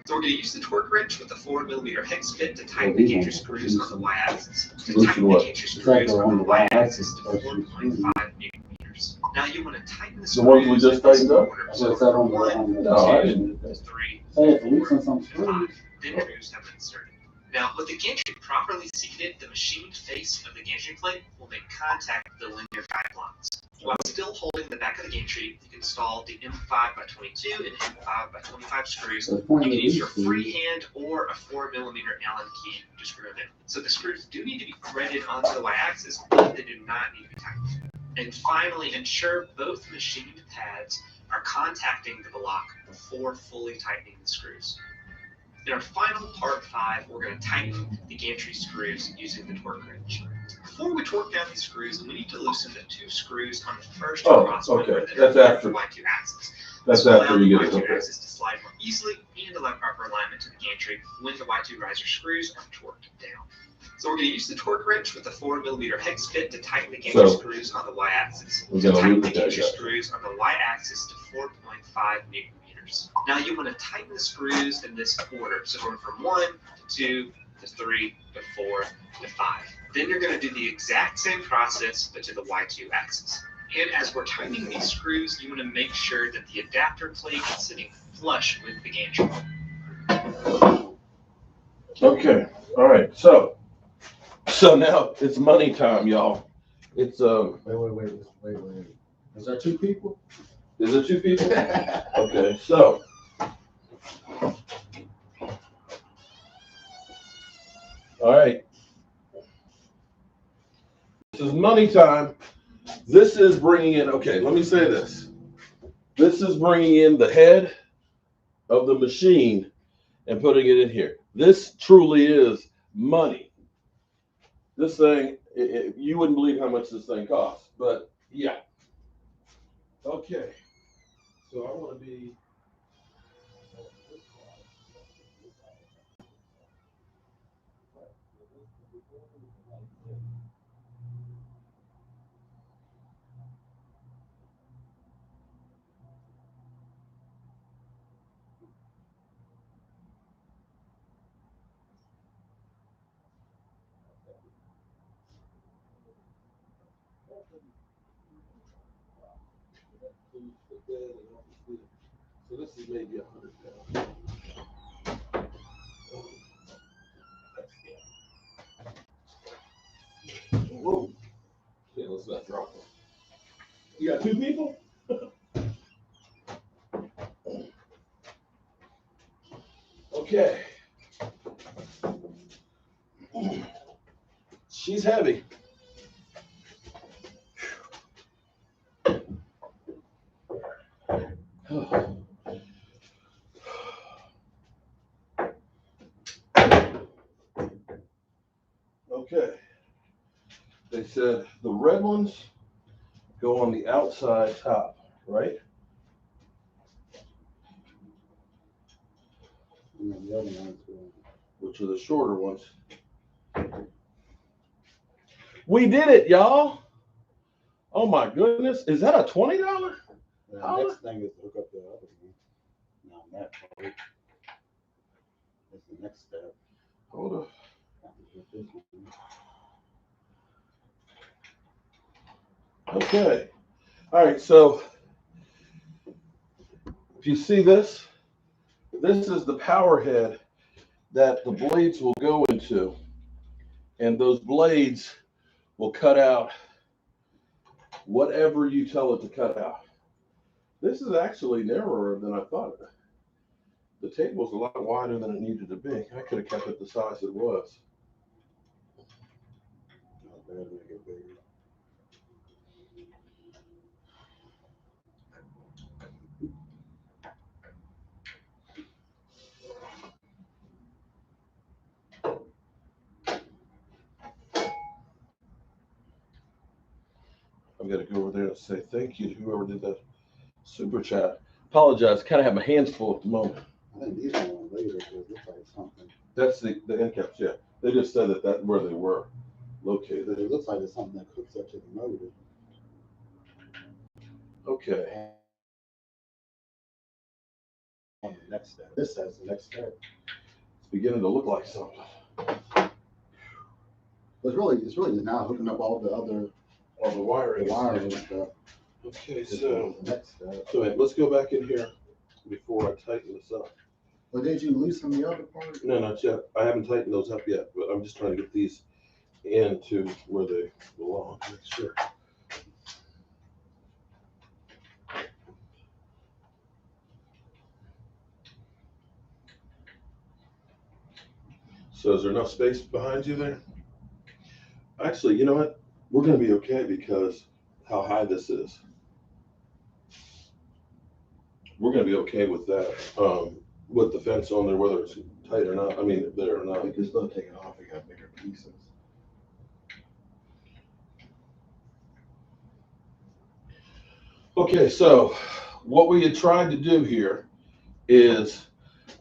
So we're going to use the torque wrench with the 4mm hex bit to tighten the gantry screws on the y-axis. To tighten the gantry screws on the y-axis to 4.5 newton-meters. Now you want to tighten the screws ones we just tightened up? So from 1 to 3 to 4 to 5. Then screws have been inserted. Now, with the gantry properly seated, the machined face of the gantry plate will make contact with the linear guide lines. While still holding the back of the gantry, you can install the M5x22 and M5x25 screws. You can use your free hand or a 4mm Allen key to screw them in. So the screws do need to be threaded onto the y-axis, but they do not need to be tightened. And finally, ensure both machined pads are contacting the block before fully tightening the screws. In our final part 5, we're going to tighten the gantry screws using the torque wrench. Before we torque down these screws, we need to loosen the 2 screws on the first cross member that are near the Y2 axis. This will allow the Y2 axis to slide more easily and allow proper alignment to the gantry when the Y2 riser screws are torqued down. So we're going to use the torque wrench with the 4mm hex bit to tighten the gantry screws on the y-axis. To tighten the gantry screws on the y-axis to 4.5 newton-meters. Now you want to tighten the screws in this order, so going from 1 to 2 to 3 to 4 to 5. Then you're going to do the exact same process, but to the Y2 axis. And as we're tightening these screws, you want to make sure that the adapter plate is sitting flush with the gantry. Okay. All right. So now it's money time, y'all. It's Wait. Is there 2 people? Is it 2 people? Okay. So all right. This is money time. This is bringing in, okay, let me say this. This is bringing in the head of the machine and putting it in here. This truly is money. This thing, you wouldn't believe how much this thing costs, but yeah. Okay, so I want to be. So this is maybe 100 pounds. Whoa. Yeah, let's not drop them. You got 2 people? Okay. She's heavy. Okay. They said the red ones go on the outside top, right? And then the other ones go which are the shorter ones. We did it, y'all. Oh my goodness. Is that a $20? The next thing is to hook up the other one. Now that part is the next step. Hold on. Okay. All right. So if you see this, this is the power head that the blades will go into. And those blades will cut out whatever you tell it to cut out. This is actually narrower than I thought. The table's a lot wider than it needed to be. I could have kept it the size it was. Not bad, make it bigger. I'm gonna go over there and say thank you to whoever did that super chat. Apologize, kind of have my hands full at the moment. I think these are on later because it looks like something. That's the end caps, yeah. They just said that that's where they were located. It looks like it's something that hooks up to the motor. Okay. On the next step. This says the next step. It's beginning to look like something. But it's really now hooking up all the other All the wiring. wiring and stuff. Okay, This is so the next step. let's go back in here before I tighten this up. But did you loosen the other part? No, not yet. I haven't tightened those up yet, but I'm just trying to get these into where they belong. Sure. So is there enough space behind you there? Actually, you know what? We're going to be okay because how high this is. We're going to be okay with that, with the fence on there, whether it's tight or not. I mean, there or not. We can still take it off. We got bigger pieces. Okay, so what we had tried to do here is,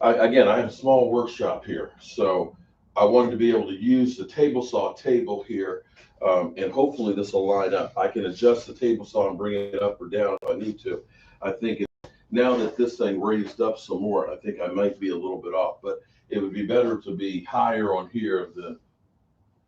I have a small workshop here, so I wanted to be able to use the table saw table here, and hopefully this will line up. I can adjust the table saw and bring it up or down if I need to. I think now that this thing raised up some more, I think I might be a little bit off, but it would be better to be higher on here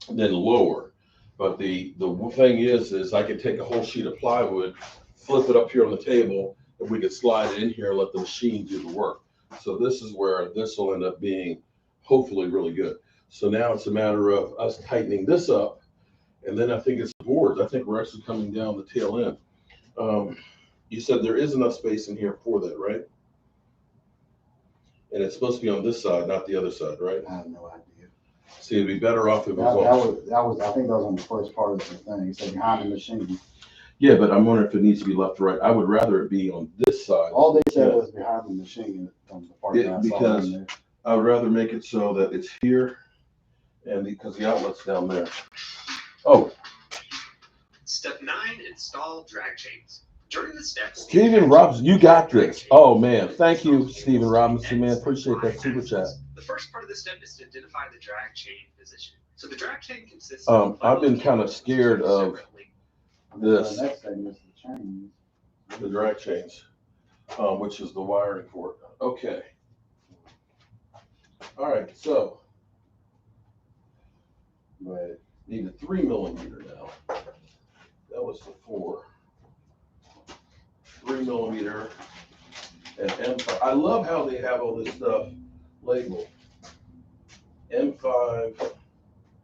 than lower. But the thing is I could take a whole sheet of plywood, flip it up here on the table, and we could slide it in here and let the machine do the work. So this is where this will end up being hopefully really good. So now it's a matter of us tightening this up, and then I think it's the boards. I think we're actually coming down the tail end. You said there is enough space in here for that, right? And it's supposed to be on this side, not the other side, right? I have no idea. See, it'd be better off if it was on. I think that was on the first part of the thing. It said behind the machine. Yeah, but I'm wondering if it needs to be left or right. I would rather it be on this side. All they said was behind the machine on the part that I saw because in there. I would rather make it so that it's here, and because the outlet's down there. Oh, Step 9, install drag chains. During the steps, Stephen Robinson, you got this. Oh man, thank you, Stephen Robinson, man. Appreciate that super chat. The first part of the step is to identify the drag chain position. So the drag chain consists I've been kind of scared of this. The next thing is the chains. The drag chains, which is the wiring for it. Okay. All right, so But need a 3 millimeter now. That was the 4. 3 millimeter and M5. I love how they have all this stuff labeled. M5.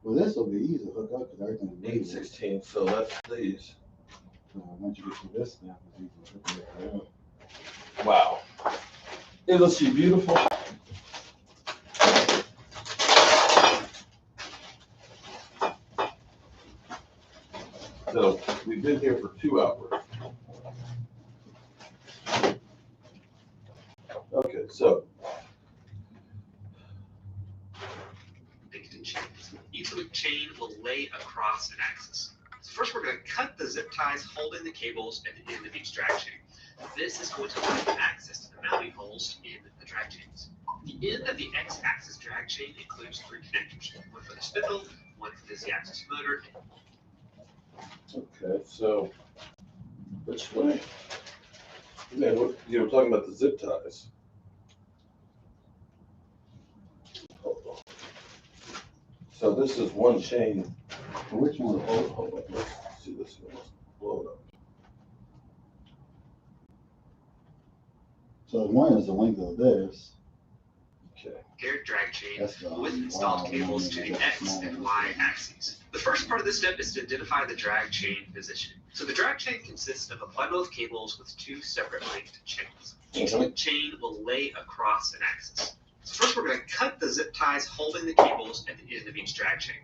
well, this will be easy to hook up because everything is 816. So that's these. once you get to this step, it's easy to hook it up. Wow. Isn't she beautiful? So we've been here for 2 hours. Okay, so each loop chain will lay across an axis. So first we're going to cut the zip ties holding the cables at the end of each drag chain. This is going to allow you access to the mounting holes in the drag chains. The end of the X-axis drag chain includes 3 connectors, one for the spindle, one for the Z-axis motor. Okay, so which way? Man, what, you were talking about the zip ties. So this is one chain. Which one? Hold on, let's see this one. Let's blow it up. So one is the length of this. Okay. Paired drag chain That's the with installed cables to the X and Y axes. The first part of this step is to identify the drag chain position. So the drag chain consists of a bundle of cables with 2 separate length chains. Each link chain will lay across an axis. So first we're going to cut the zip ties holding the cables at the end of each drag chain.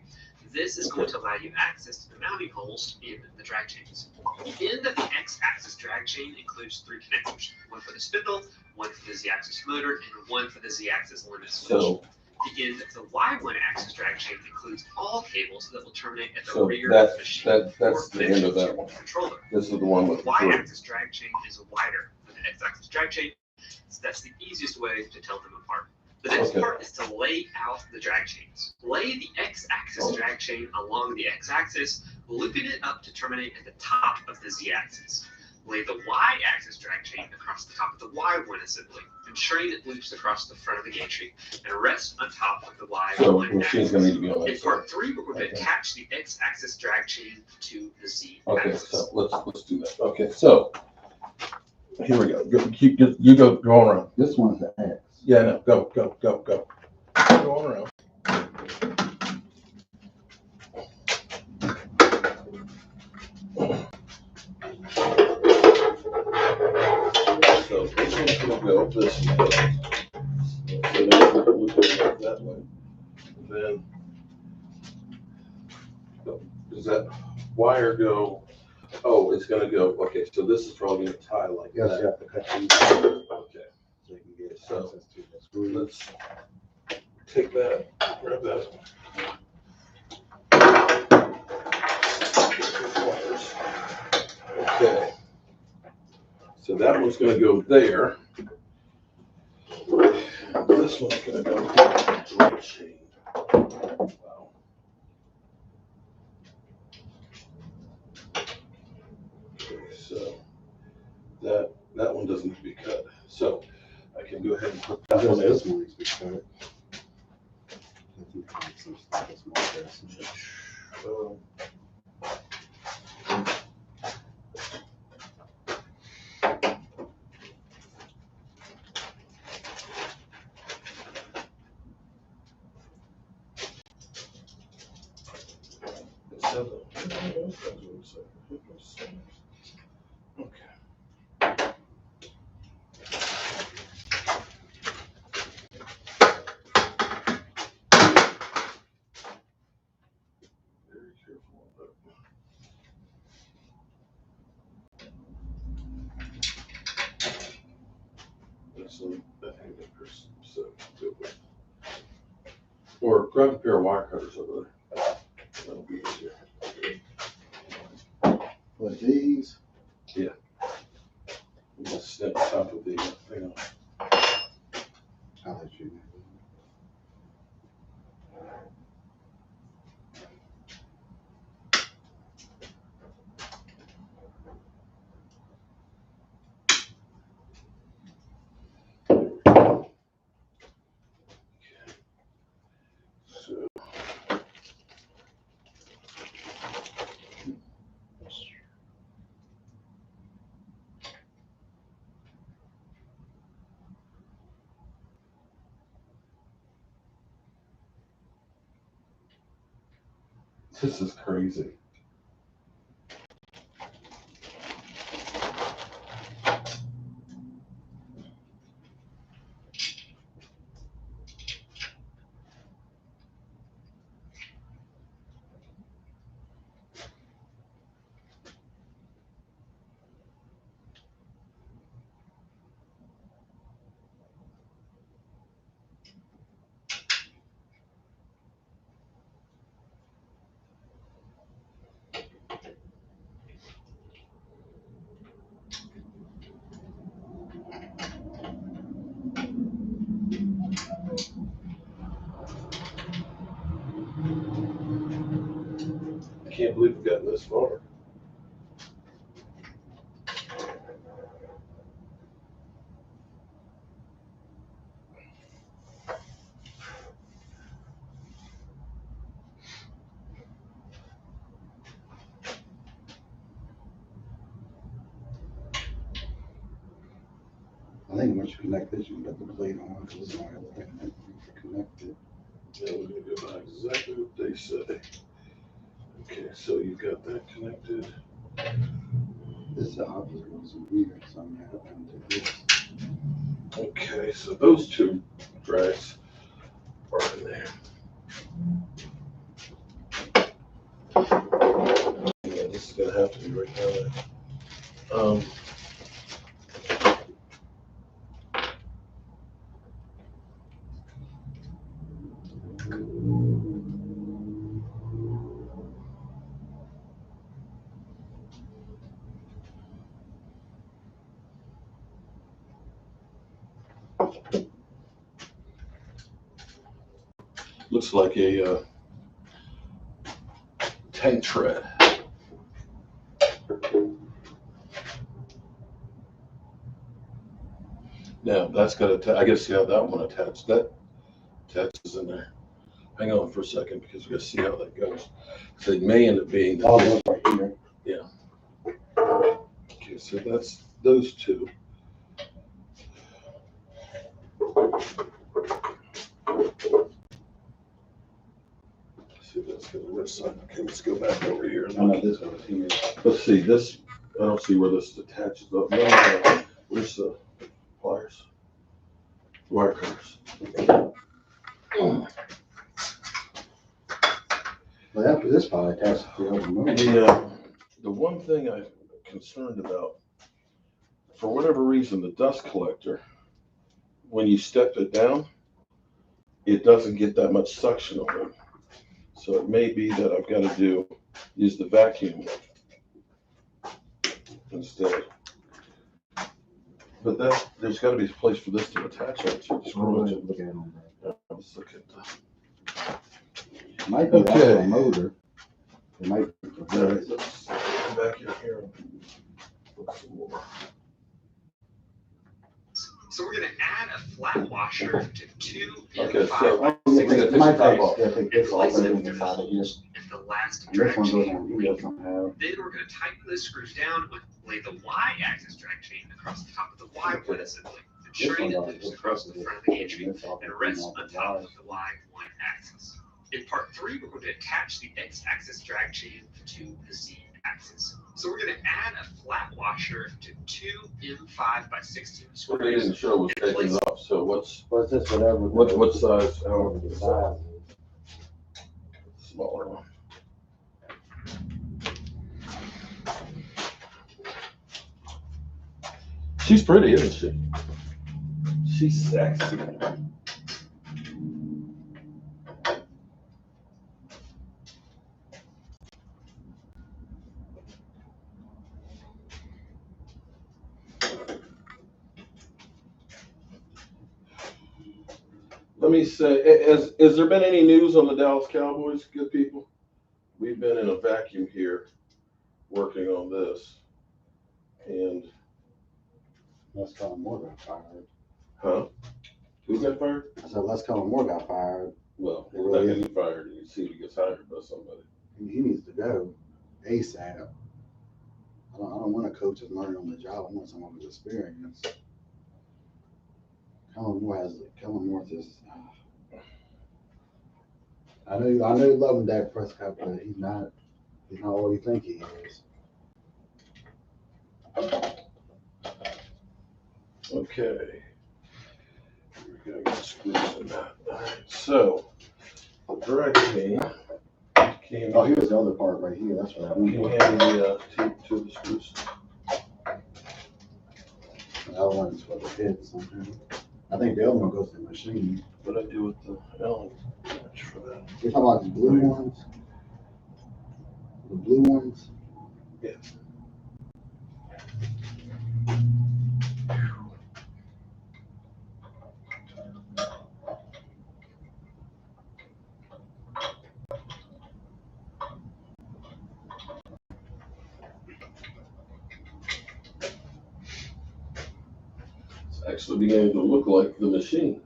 This is going to allow you access to the mounting holes in the drag chains. The end of the X-axis drag chain includes 3 connectors, one for the spindle, one for the Z-axis motor, and one for the Z-axis limit switch. So The end of the Y1 axis drag chain includes all cables that will terminate at the So rear that- of the machine. that's the end of that one. Controller. this is the one with The the 3. Y-axis drag chain is wider than the X-axis drag chain, so that's the easiest way to tell them apart. The next Okay. part is to lay out the drag chains. Lay the X-axis drag chain along the X-axis, looping it up to terminate at the top of the Z-axis. Lay the Y-axis drag chain across the top of the Y1 assembly, ensuring it loops across the front of the gantry and rests on top of the Y1 So the axis. machine's gonna need to be on In that side. part 3, we're going to Okay. attach the X-axis drag chain to the Z-axis. Okay, so let's do that. Okay, so here we go. You go going around. This one's the X. Yeah, no, go. Going around. So this one's gonna go this way. So now we're gonna look at it that way. And then does that wire go? Oh, it's gonna go. Okay, so this is probably gonna tie like Yes, that. you have to cut these Okay, so you can get So- access to the screw. let's take that, grab that. Okay. So that one's gonna go there. This one's gonna go right chain. Wow. Okay, so that one doesn't need to be cut. So I can go ahead and put that one This in. one needs to be cut. I think I have some stuff that's more aggressive. Okay. Very careful of that. This one, I think that person so good with. Or grab a pair of wire cutters over there. That'll be easier. But these, Just snip the top of the thing off. I'll let you know. So. This is crazy. believe we've gotten this far. I think once you connect this, you can put the plate on, because it's not everything connected. Yeah, we're gonna go by exactly what they say. Okay, so you've got that connected. This obviously goes in here somehow, and to this. Okay, so those two drags are in there. Yeah, this is gonna have to be right down there. Looks like a tank tread. Now that's got to, I guess, yeah, that one attached. That attaches in there. Hang on for a second because we got to see how that goes. So it may end up being. Oh, that's right here. Yeah. Okay, so that's those two. See, that's going to this side. Okay, let's go back over here. I know this goes here. Let's see this. I don't see where this attaches up. No. Where's the pliers? Wire cutters. Well, after this probably attached to the other motor. The one thing I'm concerned about, for whatever reason, the dust collector, when you step it down, it doesn't get that much suction on it. So it may be that I've got to use the vacuum instead. But there's got to be a place for this to attach onto. Look at them. Let's look at that. It might be Okay. a motor. It might be. All right, let's come back in here and look some more. So we're gonna add a flat washer to 2 Okay, five so by we're 6 gonna It might top take, off. yeah, take this off, but it inside of here. and the last And this drag one goes chain on here link. somehow. Then we're gonna tighten the screws down and lay the Y-axis drag chain across the top of the Y1 assembly, ensuring it loops across the front of the gantry and rests on top of the Y1 axis. In part 3, we're going to attach the X-axis drag chain to the Z-axis. So we're going to add a flat washer to 2 M5 by 16 What they didn't screws. show was taking it off. So what's What's this, whatever? what size? However the size is. Smaller one. She's pretty, isn't she? She's sexy. Let me say, has there been any news on the Dallas Cowboys, good people? We've been in a vacuum here working on this. And, Les Cullen Moore got fired. huh? Who got fired? I said Les Cullen Moore got fired. Well, It we're not really getting fired. You see, he gets hired by somebody. He needs to go ASAP. I don't want a coach that's learning on the job. I want someone with experience. Cullen Moore just. I know you love him, Dak Prescott, but he's not what you think he is. Okay. We're gonna get screws in that. All right, so the drag chain. Can Oh, here's the other part right here. That's what I you want. hand me two of the screws? The other one's for the pit somehow. I think the other one goes to the machine. What I do with the Allen wrench for that? You're talking about the blue ones? The blue ones? Yeah. actually beginning to look like the machine.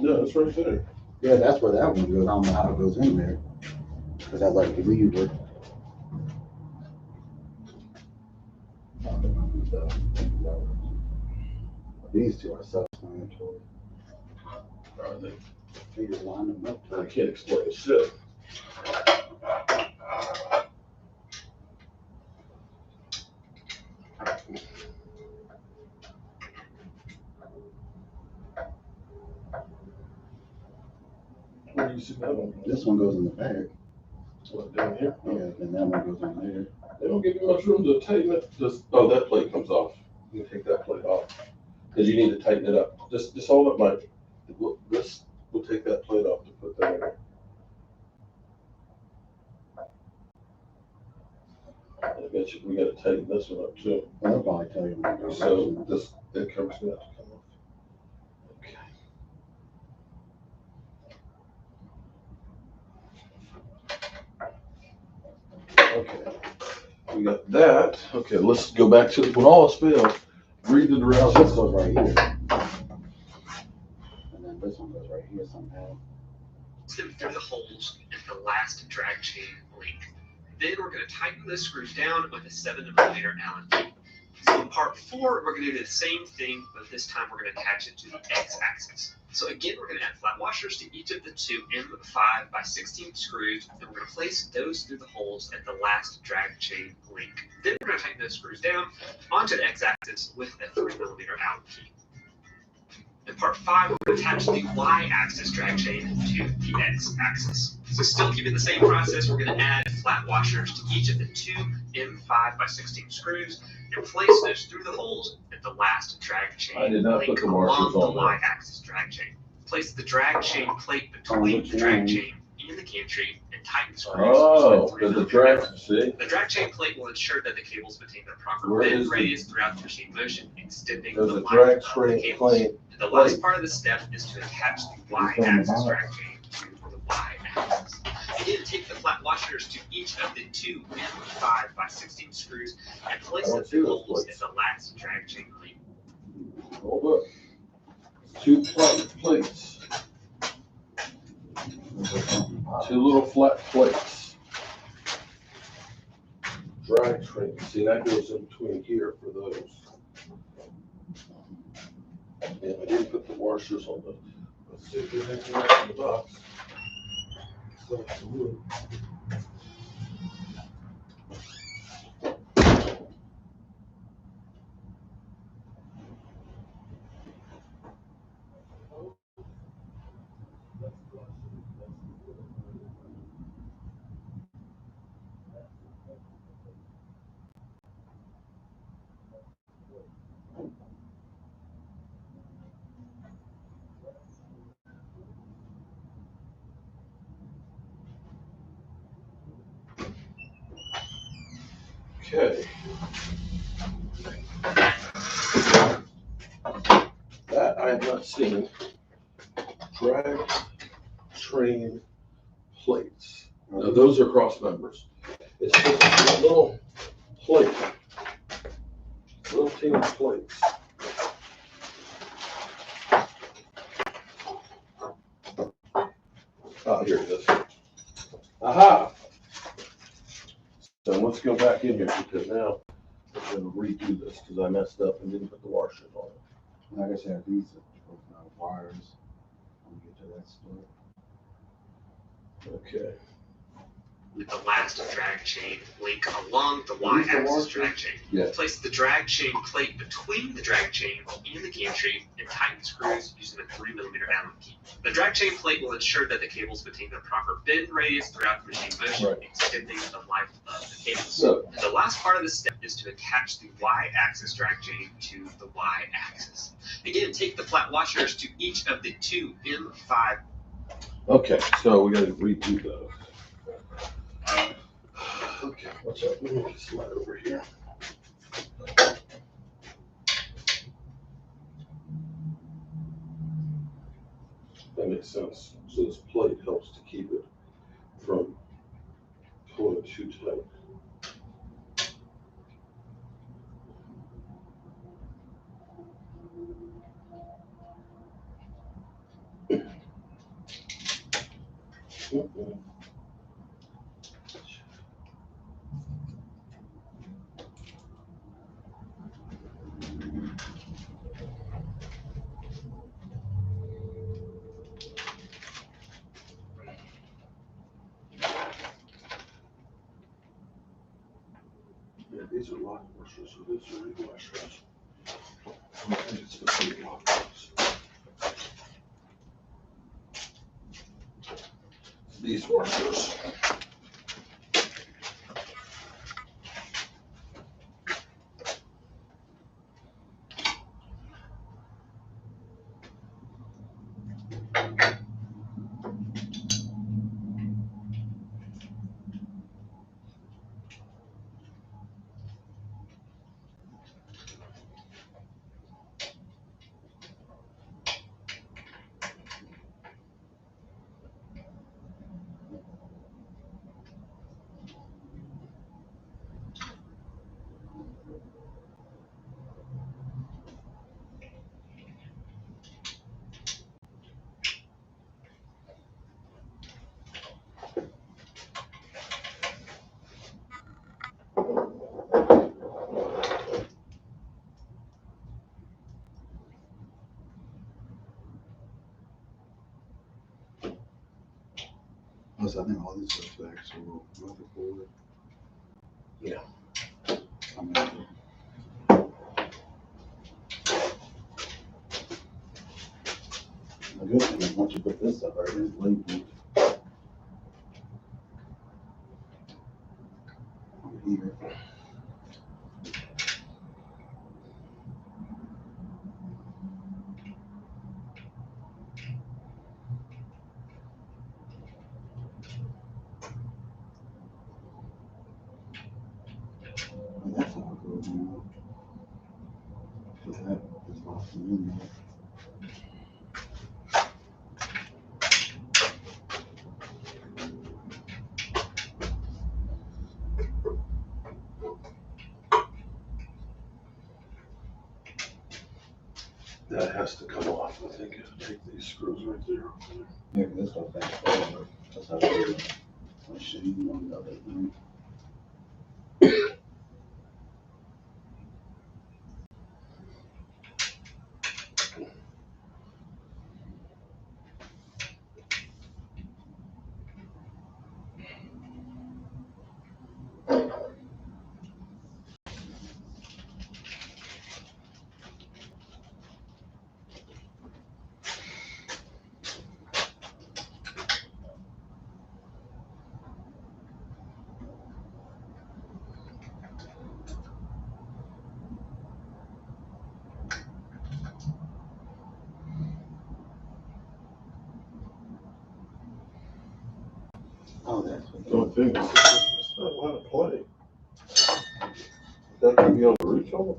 No, it's right there. Yeah, that's where that one goes. I don't know how it goes in there. Because that's like the lever. These two are self-explanatory. Are they? They just line them up. I can't explain shit. Where do you see that one? This one goes in the back. What, down here? Yeah, and that one goes in there. They don't give you much room to tighten it. Just, oh, that plate comes off. You can take that plate off because you need to tighten it up. Just hold up, Mike. This will take that plate off to put that in there. I bet you we got to tighten this one up too. Well, they'll probably tell you when it goes. So this that cover's gonna have to come off. Okay. We got that. Okay, let's go back to when all is failed. Read the Oh, directions. this goes right here. And then this one goes right here somehow. Them through the holes in the last drag chain link. Then we're going to tighten the screws down with a 7mm Allen key. So in part 4, we're going to do the same thing, but this time we're going to attach it to the X-axis. So again, we're going to add flat washers to each of the two M5x16 screws, and we're going to place those through the holes at the last drag chain link. Then we're going to tighten those screws down onto the X-axis with a 3mm Allen key. In part 5, we're going to attach the Y-axis drag chain to the X-axis. So still keeping the same process, we're going to add flat washers to each of the two M5x16 screws and place those through the holes at the last drag chain I did not link put the washers along on the there. Y-axis drag chain. Place the drag chain plate between the drag chain and the gantry and tighten the screws. Oh, with the 3mm drag, Allen. see? The drag chain plate will ensure that the cables maintain their proper Where bend is the- radius throughout the machine motion, extending There's the a life drag of the train cables. plane. The last part of the step is to attach the Y-axis drag chain to the Y-axis. Again, take the flat washers to each of the two M5x16 screws and place them through holes at the last drag chain link. Hold up. Two plates. Two little flat plates. Drag train. See, that goes in between here for those. And I didn't put the washers on the. Let's see if there's anything else in the box. So, some wood. Okay. That I have not seen. Drag train plates. Now those are cross members. It's just a little plate. Little teeny plates. Oh, here it is. Aha! So let's go back in here because now I'm going to redo this because I messed up and didn't put the washers on it. Like I said, these are wires. When we get to that store. Okay. The last drag chain link along the Y-axis drag chain. Yeah. Place the drag chain plate between the drag chain and the gantry and tighten screws using a 3mm Allen key. The drag chain plate will ensure that the cables maintain their proper bend radius throughout the machine motion, Right. extending the life of the cables. So, And the last part of the step is to attach the Y-axis drag chain to the Y-axis. Again, take the flat washers to each of the two M5. okay, so we got to redo those. Okay, watch out. Let me just slide over here. That makes sense. So this plate helps to keep it from pulling too tight. These are lock washers, so these are ring washers. I think it's supposed to be lock washers. These washers. Plus, I think all these are the actual motherboard. Yeah. I mean, the good thing is once you put this up, right, it's labeled. Here. And that's how it goes now. Because that is locked in there. That has to come off. I think if you take these screws right there. Yeah, this goes back forward. That's how it goes. Machine on the other thing. Oh, that's what The only thing is, it's not a lot of play. That can be able to reach over.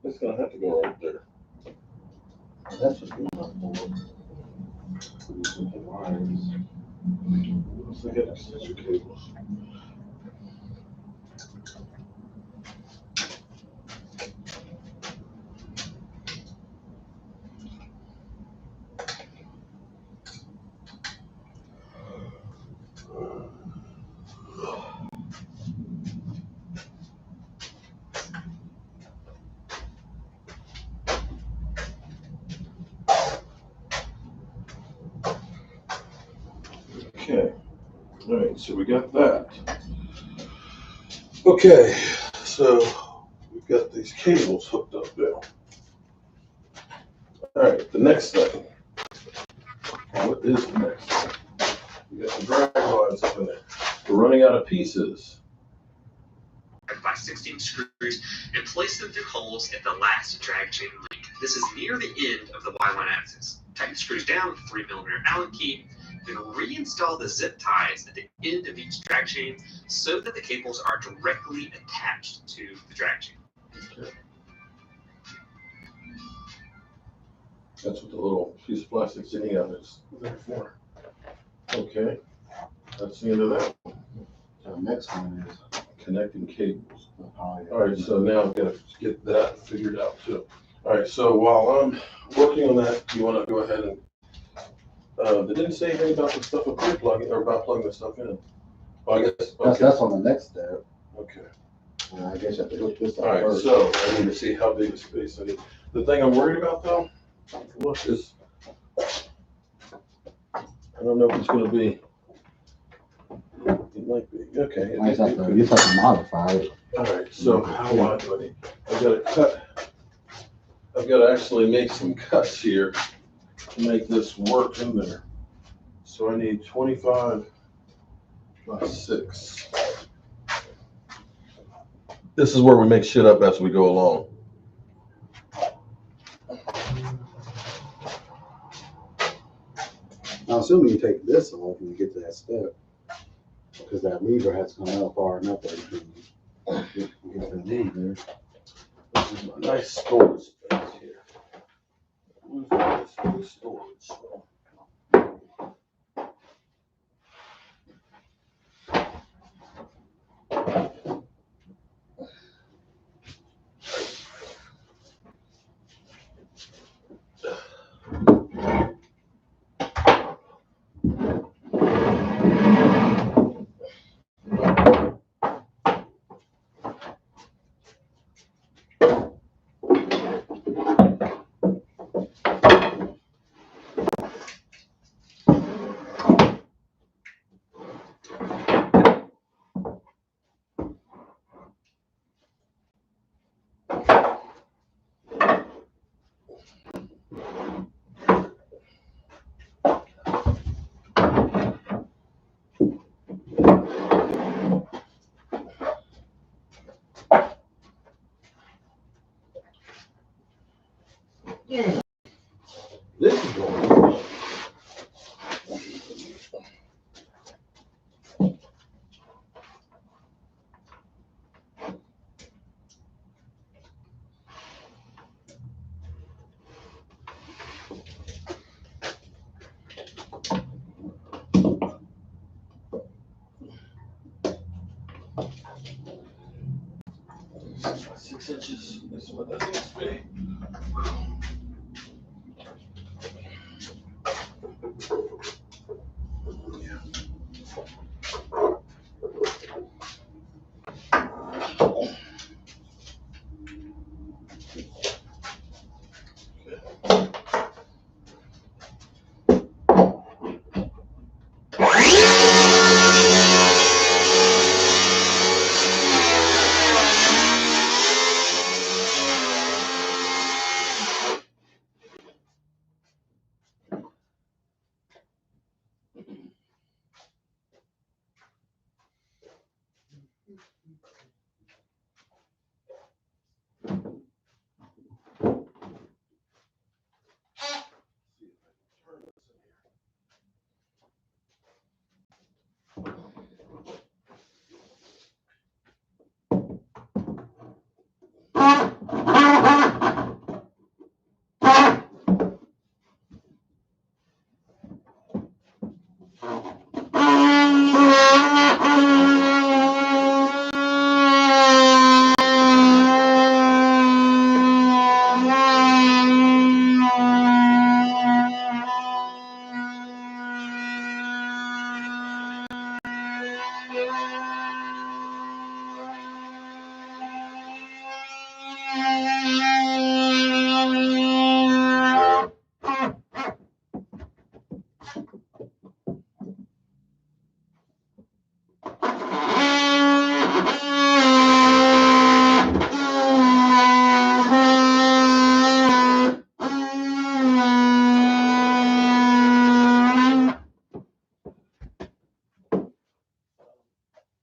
It's gonna have to go right there. that should be enough for these simple wires. So get extension cables. Okay, all right, so we got that. Okay, so we've got these cables hooked up now. All right, the next thing. What is the next thing? We got the drag lines up in there. We're running out of pieces. By 16 screws and place them through holes at the last drag chain link. This is near the end of the Y1 axis. Tighten the screws down with a 3mm Allen key, then reinstall the zip ties at the end of each drag chain so that the cables are directly attached to the drag chain. Okay. That's what the little piece of plastic sitting out is there for. Okay, that's the end of that. So the next one is Connecting cables. the power. All right, so now I've got to get that figured out too. All right, so while I'm working on that, you want to go ahead and, they didn't say anything about the stuff up here plugging, or about plugging the stuff in. Oh, I guess, okay, That's on the next step. okay. I guess you have to hook this All up right, first. so I need to see how big a space I need. The thing I'm worried about though, look, is, I don't know if it's gonna be It might be. Okay. I just have to modify it. All right. So how do I? I've got to cut. I've got to actually make some cuts here to make this work in there. So I need 25 by 6. This is where we make shit up as we go along. Now, assuming you take this off when you get to that step, because that lever has to come out far enough that you can get that lever there. This is my nice storage space here. Losing this for the storage. So. This is going. Six inches is what that needs to be.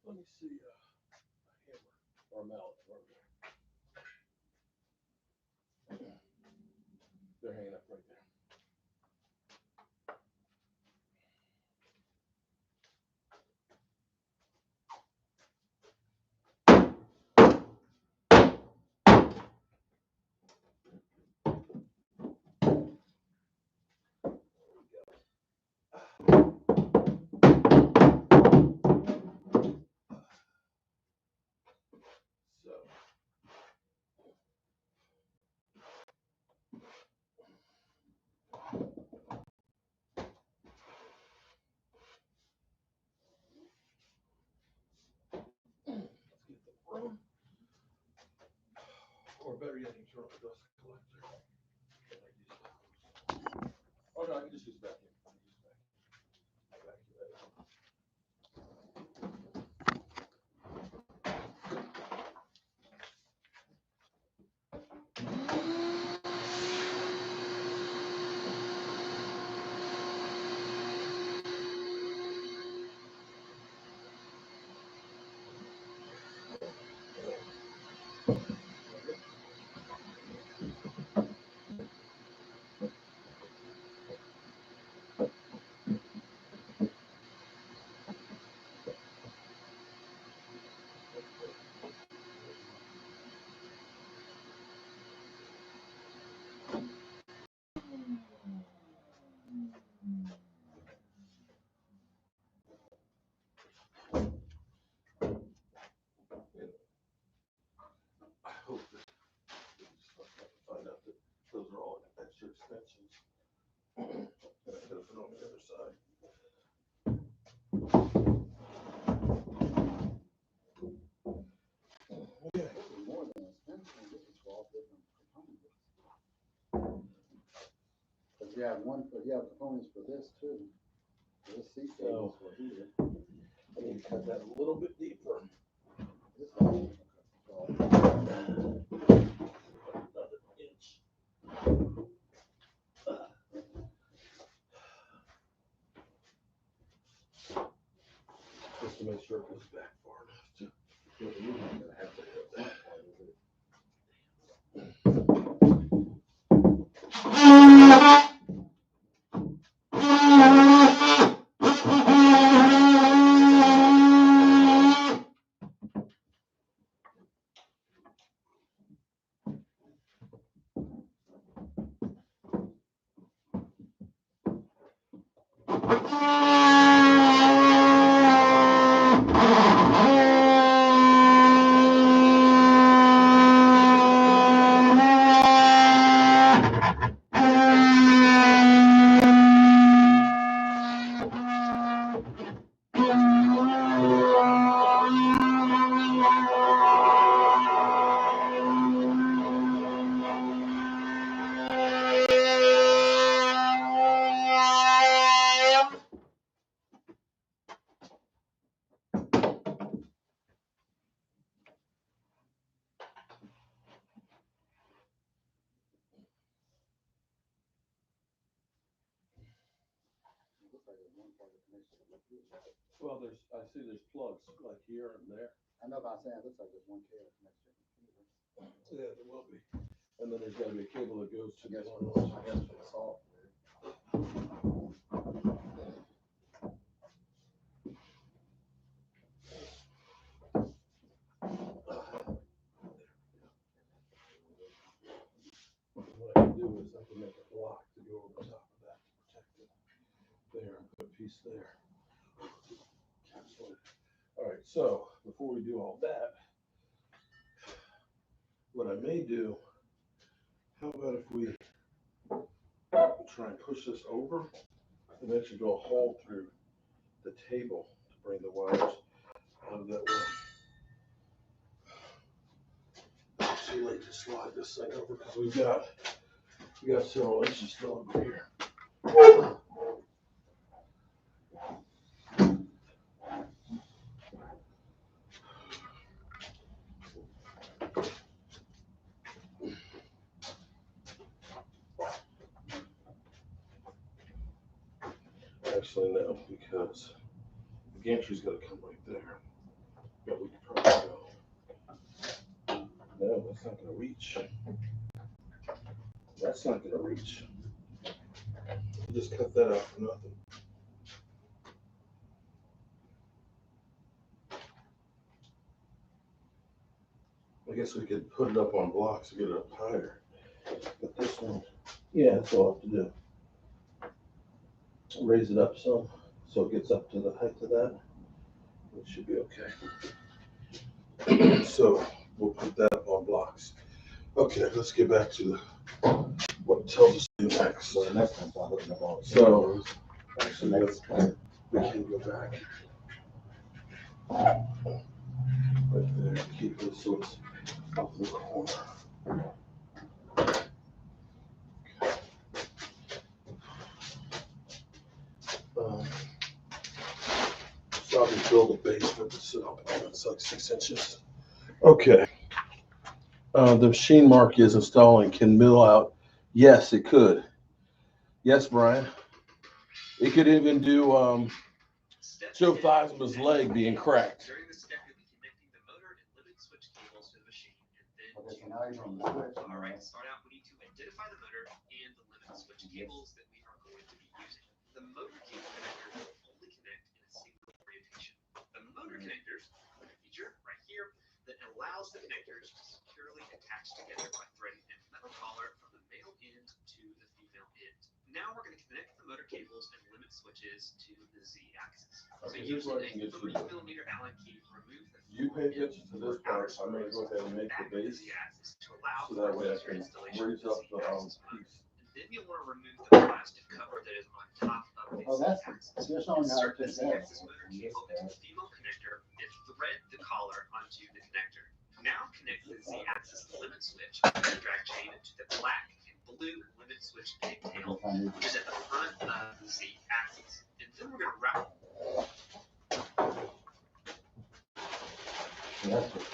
Let me see a hammer or mallet. They're hanging up right there. So you have one for, you have components for this too. This seat So- cables for here. I need to cut that a little bit deeper. This one. Another inch. Just to make sure it goes back far enough to. You're gonna have to hit that part of it. Well, I see there's plugs like here and there. I know about saying, it looks like there's one cable connected to the computer. Yeah, there will be. And then there's gotta be a cable that goes to I guess the for the software. What I can do is I can make a block to go over top of that to protect it. There, and put a piece there. All right, so before we do all that, what I may do, how about if we try and push this over and then should go a hole through the table to bring the wires out of that way. It's too late to slide this thing over because we got several inches still over here. Actually, no, because the gantry's got to come right there. But we could probably go. No, that's not going to reach. That's not going to reach. We'll just cut that out for nothing. I guess we could put it up on blocks to get it up higher. But this one, yeah, that's all I have to do. Raise it up some so it gets up to the height of that. It should be okay. So we'll put that up on blocks. Okay, let's get back to what it tells us to do next. So the next one's I'm hooking up all the So, cables. actually, we can go back. Right there, keep it so it's up in the corner. So I'll just build a base for this. It's like 6 inches. Okay. The machine Mark is installing can mill out. Yes, it could. Yes, Brian. It could even do Joe Theismann's leg being cracked. During this step, you'll be connecting the motor and limit switch cables to the machine, and then Okay, so now you're on the switch. all right, start out, we need to identify the motor and the limit switch cables that we are going to be using. The motor cable connector will only connect in a single orientation. The motor connectors are a feature right here that allows the connectors to securely attach together by threading a metal collar from the male end to the female end. Now we're going to connect the motor cables and limit switches to the Z-axis. So Okay, here's using what I a can get you 3 to do. millimeter Allen key, remove the You pay attention to this part. I'm going to go ahead and make the base to allow so that way I for can installation raise of up the Z-axis motor. piece. And then you'll want to remove the plastic cover that is on top of the Oh, that's, Z-axis. you're showing how to Insert the take that. Z-axis motor cable into the female connector and thread the collar onto the connector. Now connect the Z-axis limit switch and drag chain to the black and blue limit switch pigtail, which is at the front of the Z-axis. And then we're going to route. Route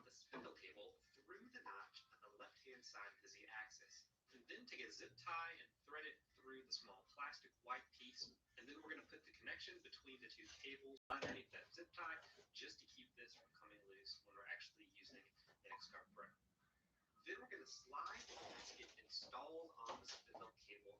the spindle cable through the notch on the left-hand side of the Z-axis. And then take a zip tie and thread it through the small plastic white piece. And then we're going to put the connection between the two cables underneath that zip tie just to keep this from coming loose when we're actually using the X-Carve Pro. Then we're going to slide the gasket installed on the spindle cable.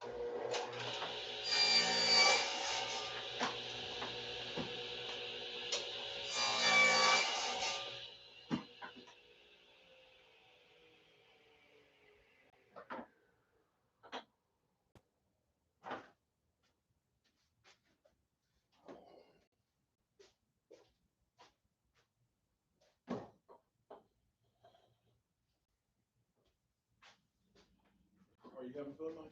Are you having fun, Mike?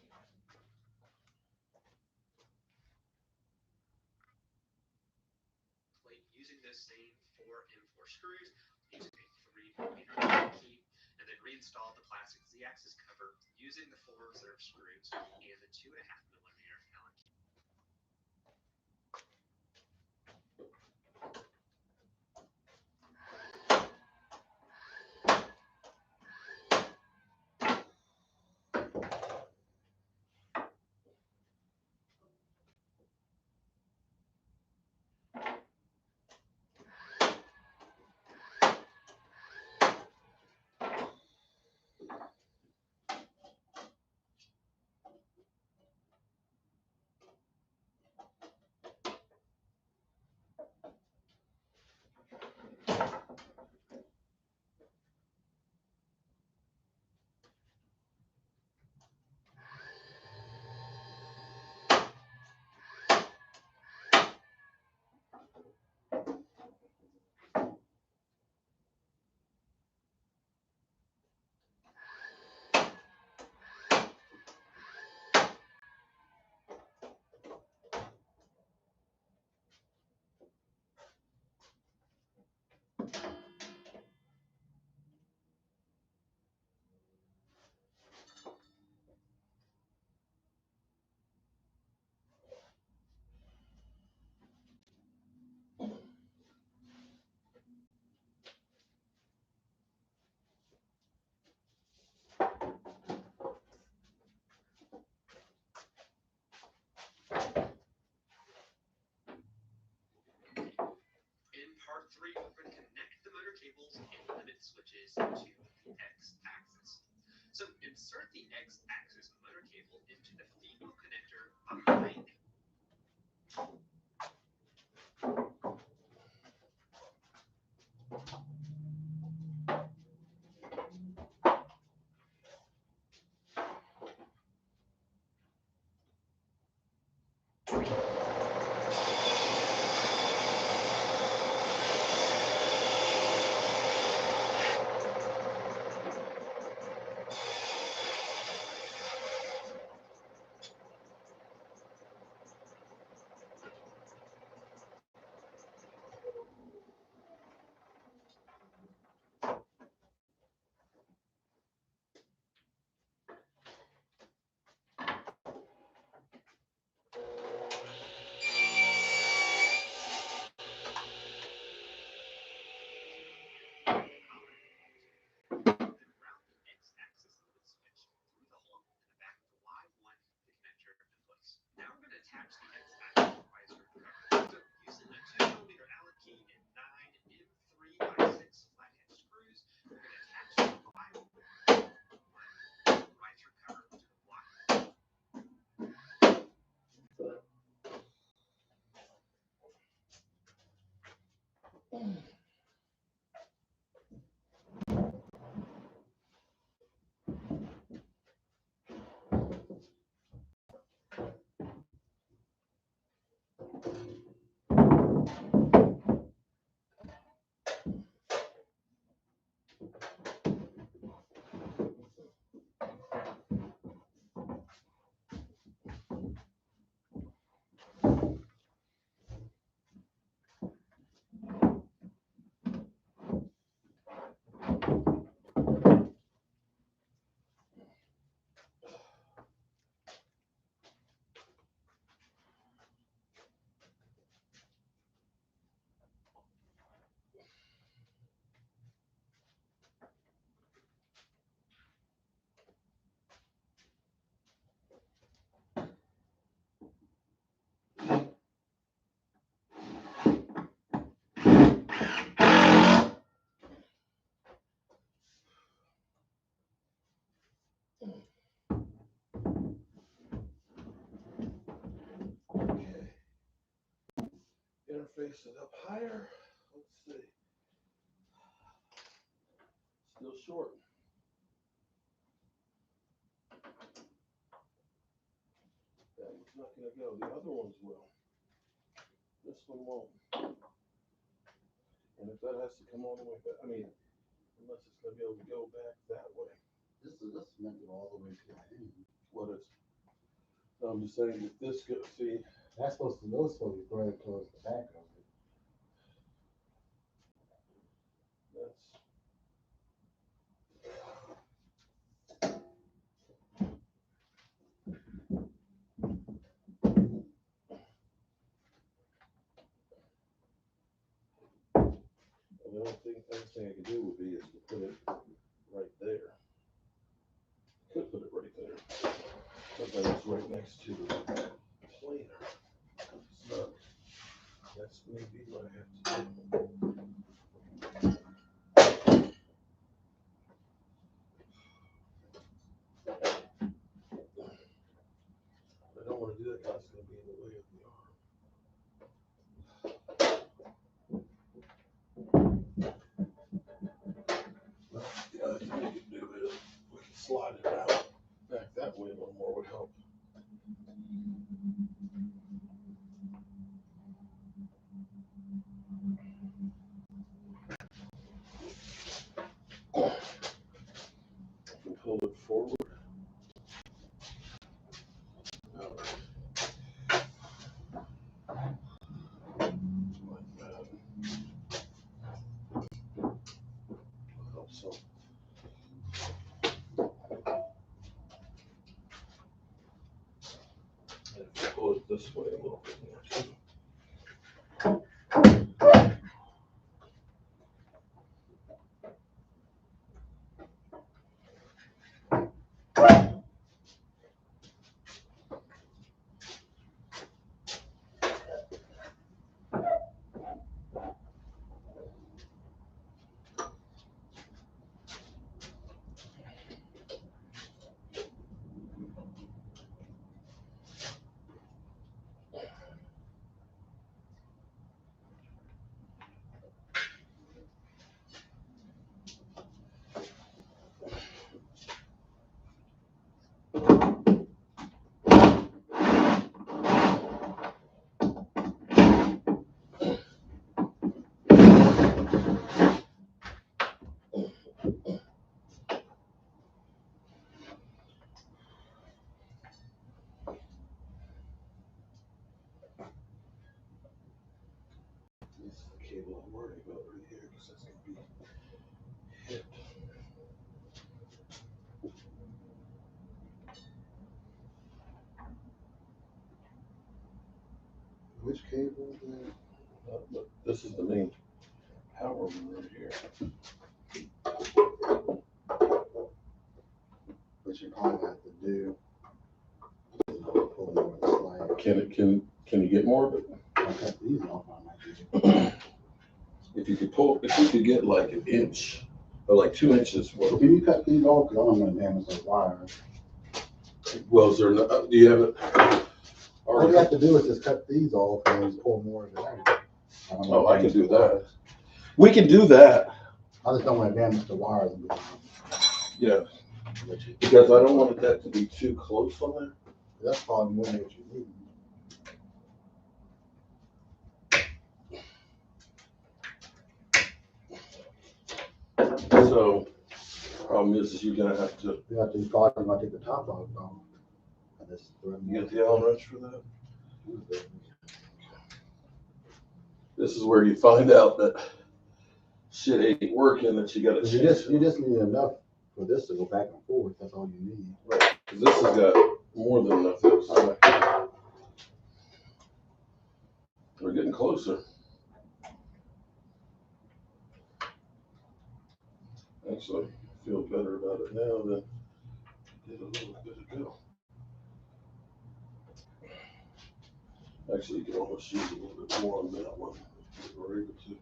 Plate using those same 4M4 screws, using a 3mm key, and then reinstall the plastic Z-axis cover using the 4 reserve screws and the 2.5mm Allen key. 3, we're going to connect the motor cables and limit switches to the X-axis. So insert the X-axis motor cable into the female connector behind the X-axis limit switch through the hole in the back of the Y1 the connector in place. Now we're going to attach the X-axis riser cover. So using a 2mm Allen key and 9 M3x6 flathead screws, we're going to attach the Y1 riser cover to the block. Interface it up higher. Let's see. Still short. That one's not going to go. The other ones will. This one won't. And if that has to come all the way back, I mean, unless it's going to be able to go back that way. This is meant to go all the way to the end. What is? I'm just saying if this goes, see, That's supposed to be right towards the back of it. that's. The only thing I could do would be is to put it right there. Could put it right there. But then it's right next to the planer. So that's maybe what I have to do. I don't want to do that because it's going to be in the way of the arm. Well, the other thing we can do is we can slide it out back that way a little more would help. Pull it forward. Like that. Help so. And if you pull it this way a little bit more too. worry about right here because that's going to be hit. Which cable is that? Look, this is the main power one right here. What you probably have to do is pull more of the slide. Can you get more of it? I'll cut these off on my If you could get like an inch or like 2 inches. Well, Can you cut these off? Because I don't want to damage the wires. is there no, do you have it? All you have to do is just cut these off and just pull more of it out. Oh, I can do that. We can do that. I just don't want to damage the wires. Yeah. Because I don't want that to be too close on there. That's probably more than what you need. So, problem is you're gonna have to You have to probably gonna take the top off. And just throw them get the Allen wrench for that. This is where you find out that shit ain't working, that you gotta change You it. just need enough for this to go back and forth. That's all you need. Right, because this has got more than enough. We're getting closer. Actually, I feel better about it now than I did a little bit ago. Actually, you can almost use a little bit more on that one if we're able to.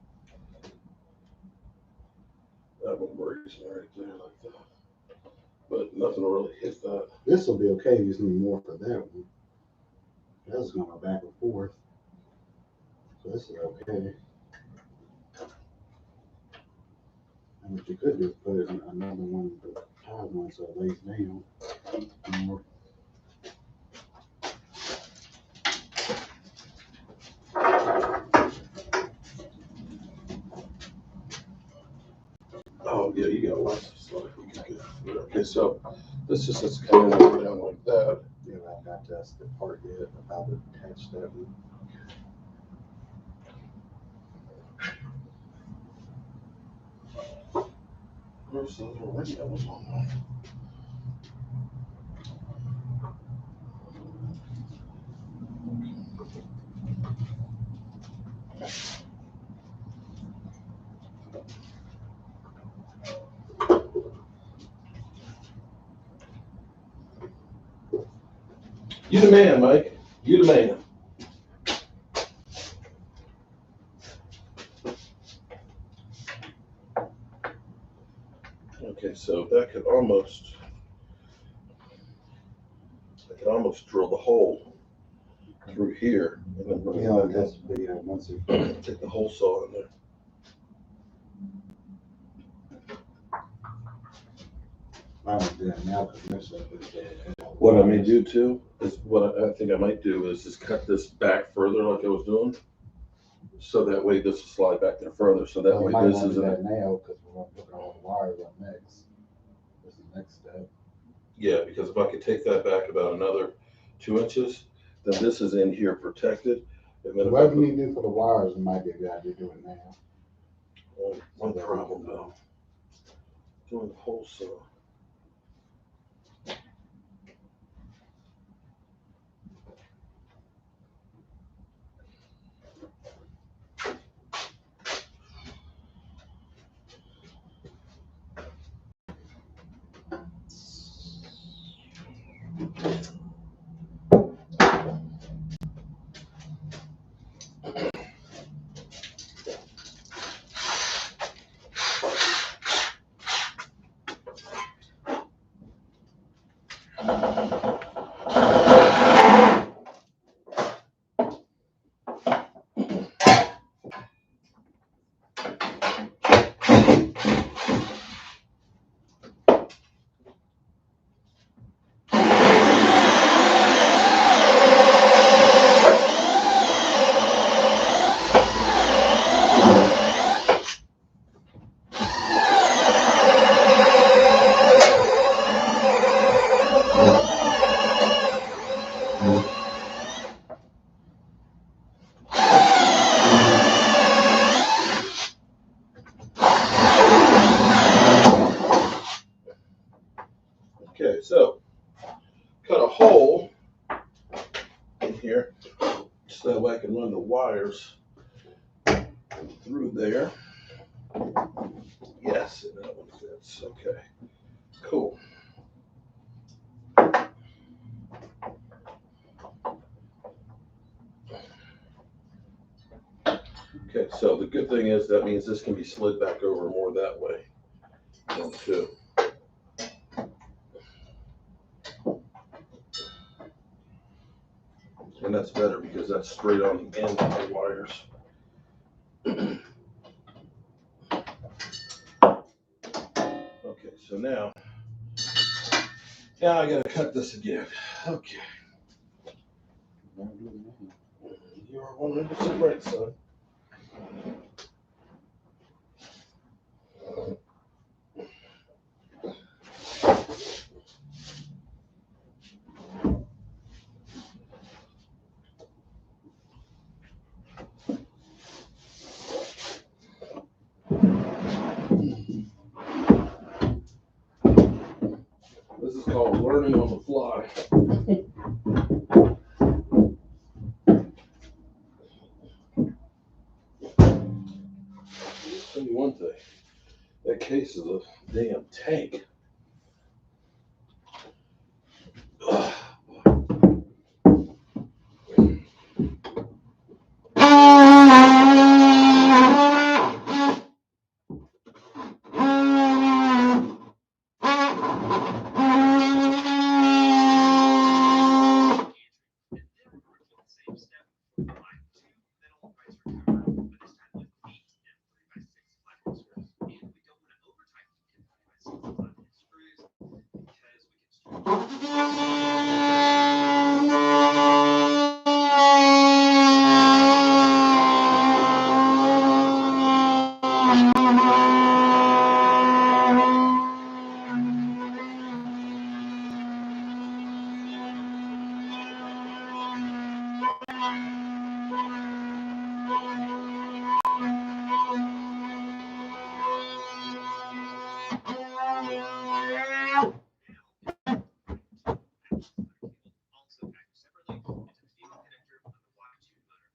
That one breaks right there like that. But nothing will really hit that. This will be okay. You just need more for that one. That's gonna go back and forth. So this is okay. And what you could do is put it in another one of the high ones so it lays down more. Oh, yeah, you got lots of stuff. Okay, so this just has to come in and go down like that. Yeah, I've got that's the part yet of how to attach that one. Where's the little ring that was on there? You the man, Mike. You the man. Okay, so that could almost drill the hole through here and then bring You know, it back that's up. the once you Take the hole saw in there. I don't do that now because most of it is What I may do too is what I think I might do is just cut this back further like I was doing. So that way this will slide back there further. So that way this is isn't. that now because we're gonna put all the wires up next. This is the next step. Yeah, because if I could take that back about another 2 inches, then this is in here protected. And then if I Whatever put- you do for the wires, it might be a good idea to do it now. one problem though, doing the hole saw. can run the wires through there. Yes, that one fits. Okay, cool. Okay, so the good thing is that means this can be slid back over more that way than too. And that's better because that's straight on the end of the wires. Okay, so now I gotta cut this again. Okay. You are 100% right, son. This is called learning on the fly. Tell you one thing, that case is a damn tank. Ugh. Same step for line 2 metal rights recover, but this time with 8 and 3x6 flat screws. And we don't want to over tighten in 3x6 flat screws because we can also packaged separately into the fuse connector on the Y2 motor.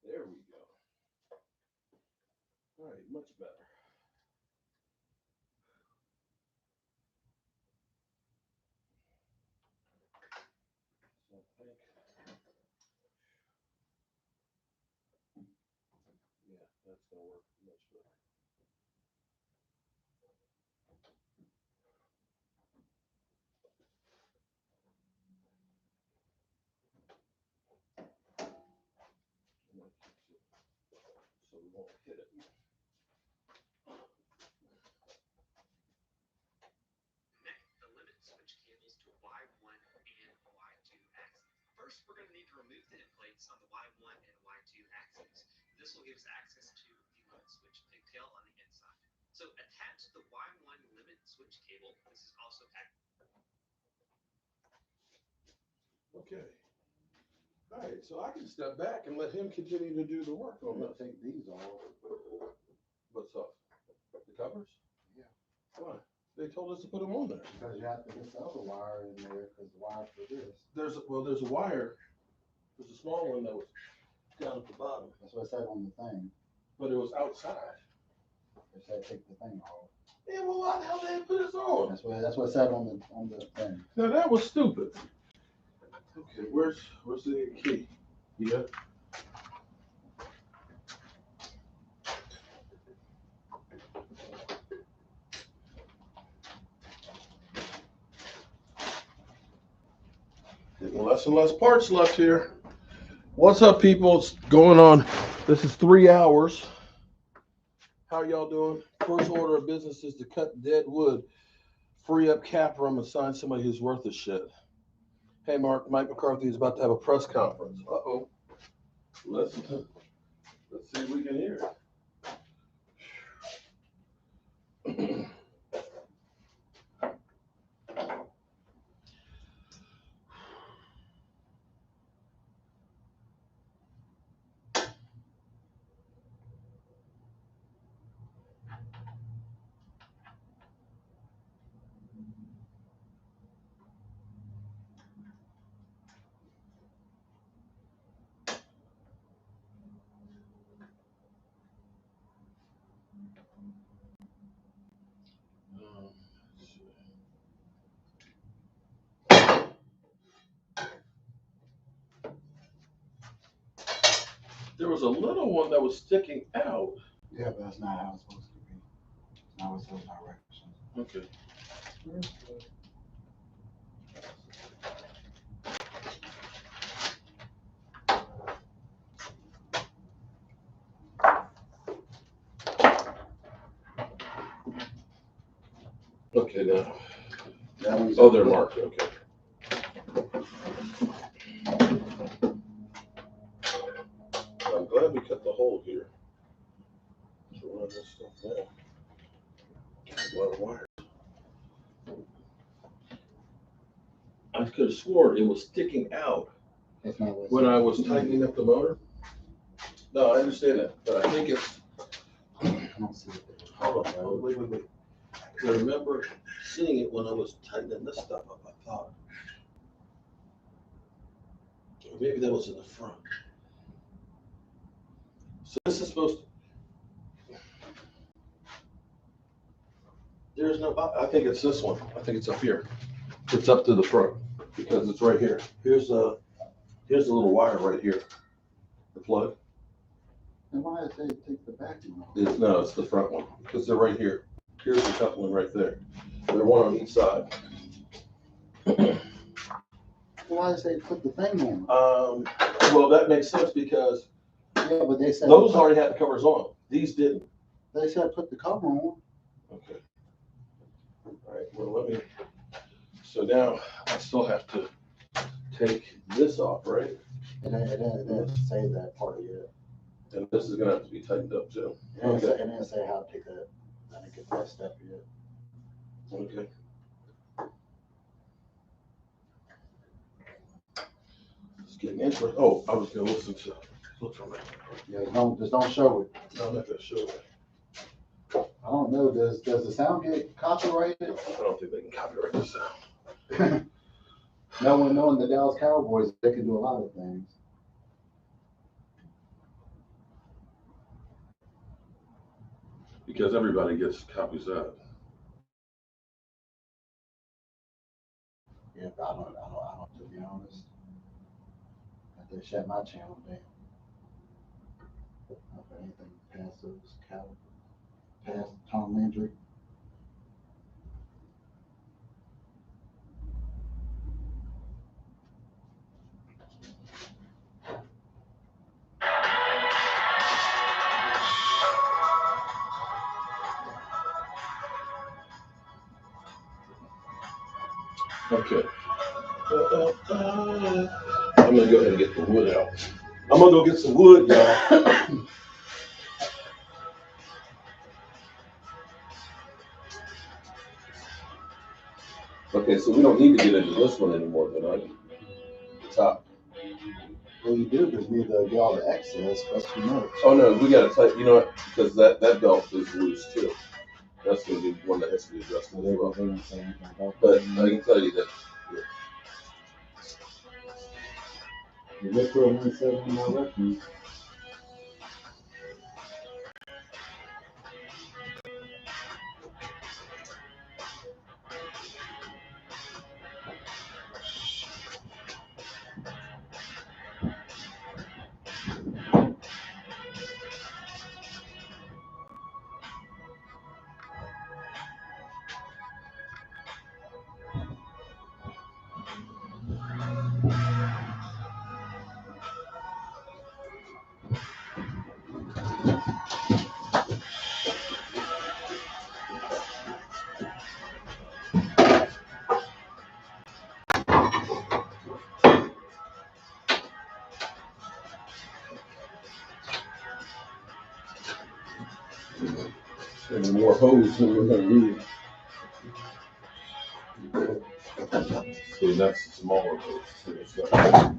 There we go. All right, much better. So I think, yeah, that's gonna work much better. And that keeps it so we won't hit it. Connect the limit switch cables to Y1 and Y2 axes. First, we're going to need to remove the end plates on the Y1 and Y2 axes. This will give us access to the limit switch pigtail on the inside. So attach the Y1 limit switch cable. This is also Okay. All right, so I can step back and let him continue to do the work I'm on gonna this. take these off. What's up? The covers? Yeah. Why? They told us to put them on there. Because you have to get the other wire in there, because the wire for this. There's a wire. There's a small one that was down at the bottom, That's what it said on the thing. but it was outside. It said take the thing off. Yeah, well, why the hell they put this on? That's what it said on the thing. Now that was stupid. Okay, where's the key? Yeah. Getting less and less parts left here. What's up, people? It's going on. This is 3 hours. How y'all doing? First order of business is to cut dead wood, free up cap room, and sign somebody who's worth a shit. Hey, Mark, Mike McCarthy is about to have a press conference. Uh-oh. Let's see if we can hear it. There was a little one that was sticking out. Yeah, but that's not how it's supposed to be. Now it's those directions. Okay. Okay, now. That one's Oh, they're marked. Okay. I'm glad we cut the hole here. So run this stuff down. A lot of wires. I could have sworn it was sticking out That's not what when I was tightening up the motor. No, I understand that, but I think it's. I don't see it. Hold on, wait. I remember seeing it when I was tightening this stuff up, I thought. Or maybe that was in the front. So this is supposed to. There's no, I think it's this one. I think it's up here. It's up to the front because it's right here. Here's a little wire right here. The plug. And why did they take the backing off? No, it's the front one because they're right here. Here's the coupling right there. They're one on each side. Why did they put the thing on? Well, that makes sense because Yeah, but they said those already had the covers on. These didn't. They said put the cover on. Okay. All right. Well, let me. So now I still have to take this off, right? It didn't say that part yet. And this is gonna have to be tightened up too. It didn't say how to take that. I didn't get that step yet. Okay. It's getting interesting. Oh, I was gonna look from it. Yeah, just don't show it. No, I'm not gonna show it. I don't know. Does the sound get copyrighted? I don't think they can copyright this sound. Knowing the Dallas Cowboys, they can do a lot of things. Because everybody gets copies out. Yeah, but I don't, to be honest. I just shut my channel down. Not for anything past those past Tom Landry. Okay. I'm gonna go ahead and get the wood out. I'm gonna go get some wood, y'all. Okay, so we don't need to get into this one anymore tonight. The top. Well, you do just need to get all the excess, that's too much. Oh no, we gotta tighten. You know what? Because that belt is loose too. that's going to be one that has to be addressed as well. They didn't say anything about But that. I can tell you that. The Metro 17 in my records. There's more hose than we're going to need. So that's smaller hose. So it's got-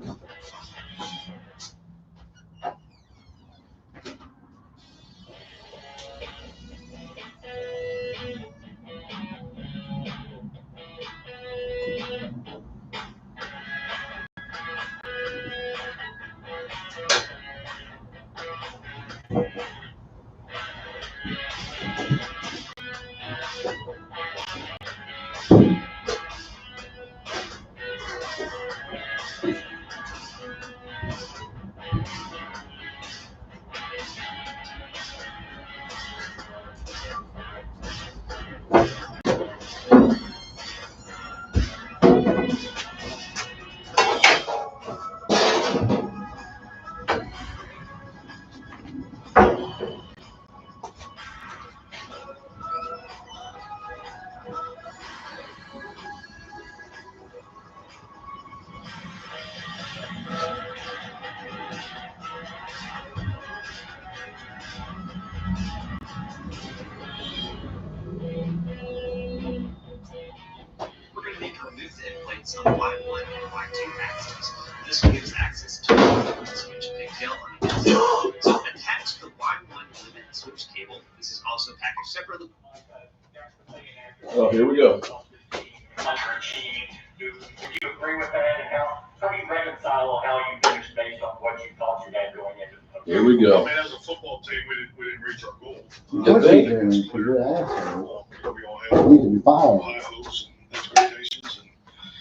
We're going to need to remove the end plates on the Y1 and Y2 axes. This gives access to the switch pigtail on the inside. So attach the Y1 limit switch cable. This is also packaged separately. Oh, here we go. Do you agree with that, and how do you reconcile how you finished based on what you thought you had going into the? Here we go. I mean, as a football team, we didn't reach our goal. Of You course you think? didn't, because you're an asshole. We all You had need to be fired. high hopes and expectations,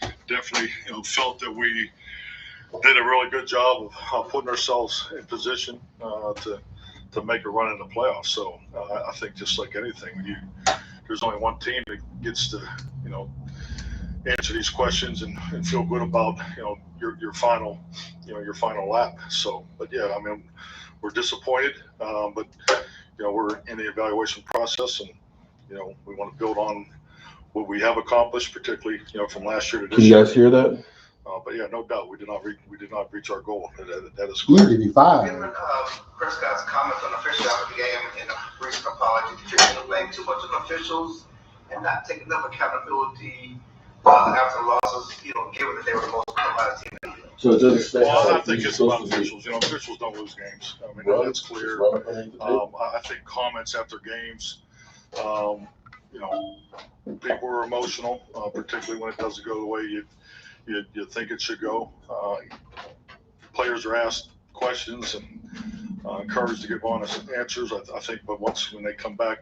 and definitely, felt that we did a really good job of putting ourselves in position to make a run in the playoffs. So I think just like anything, there's only one team that gets to answer these questions and feel good about your final lap. So, but yeah, I mean, we're disappointed, but we're in the evaluation process, and we want to build on what we have accomplished, particularly from last year to this Can you year. guys hear that? But yeah, no doubt we did not reach our goal. That is You need clear. to be fired. Given Prescott's comments on the official of the game and a recent apology, did you think to blame too much on officials and not take enough accountability after losses, given that they were the most penalized team in the league? So it doesn't stay. Well, I think it's about officials. Officials don't lose games. I mean, that's clear. I think comments after games, people are emotional, particularly when it doesn't go the way you think it should go. Players are asked questions and encouraged to give honest answers. I think, but when they come back,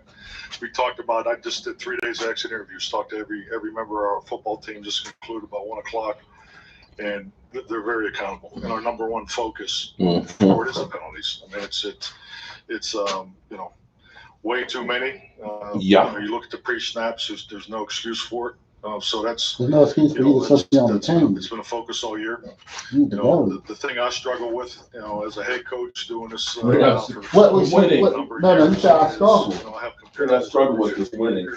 we talked about. I just did 3 days of exit interviews. Talked to every member of our football team. Just concluded about 1:00, and they're very accountable. And our number one focus forward is the penalties. I mean, it's way too many. You look at the pre-snaps. There's no excuse for it. So there's no excuse for you to switch on the team. It's been a focus all year. The thing I struggle with, as a head coach doing this, what was winning? No, you said I struggle. I have compared. I struggle with is winning.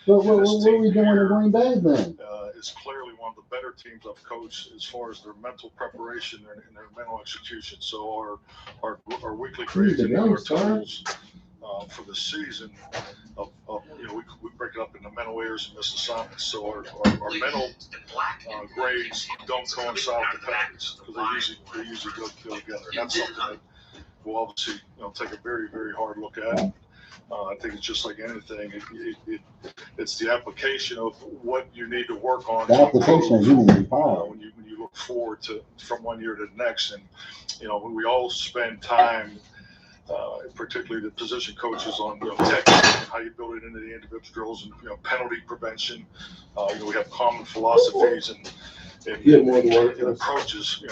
What are we doing in Green Bay then? Is clearly one of the better teams I've coached as far as their mental preparation and their mental execution. So our weekly grades and our totals for the season we break it up into mental errors and missed assignments. So our mental grades don't coincide with the penalties because they usually go together. And that's something that we'll obviously take a very, very hard look at. I think it's just like anything. It's the application of what you need to work on. The application is usually filed. When you look forward to from one year to the next, and when we all spend time, particularly the position coaches, on technique and how you build it into the individual drills, and penalty prevention. We have common philosophies and approaches.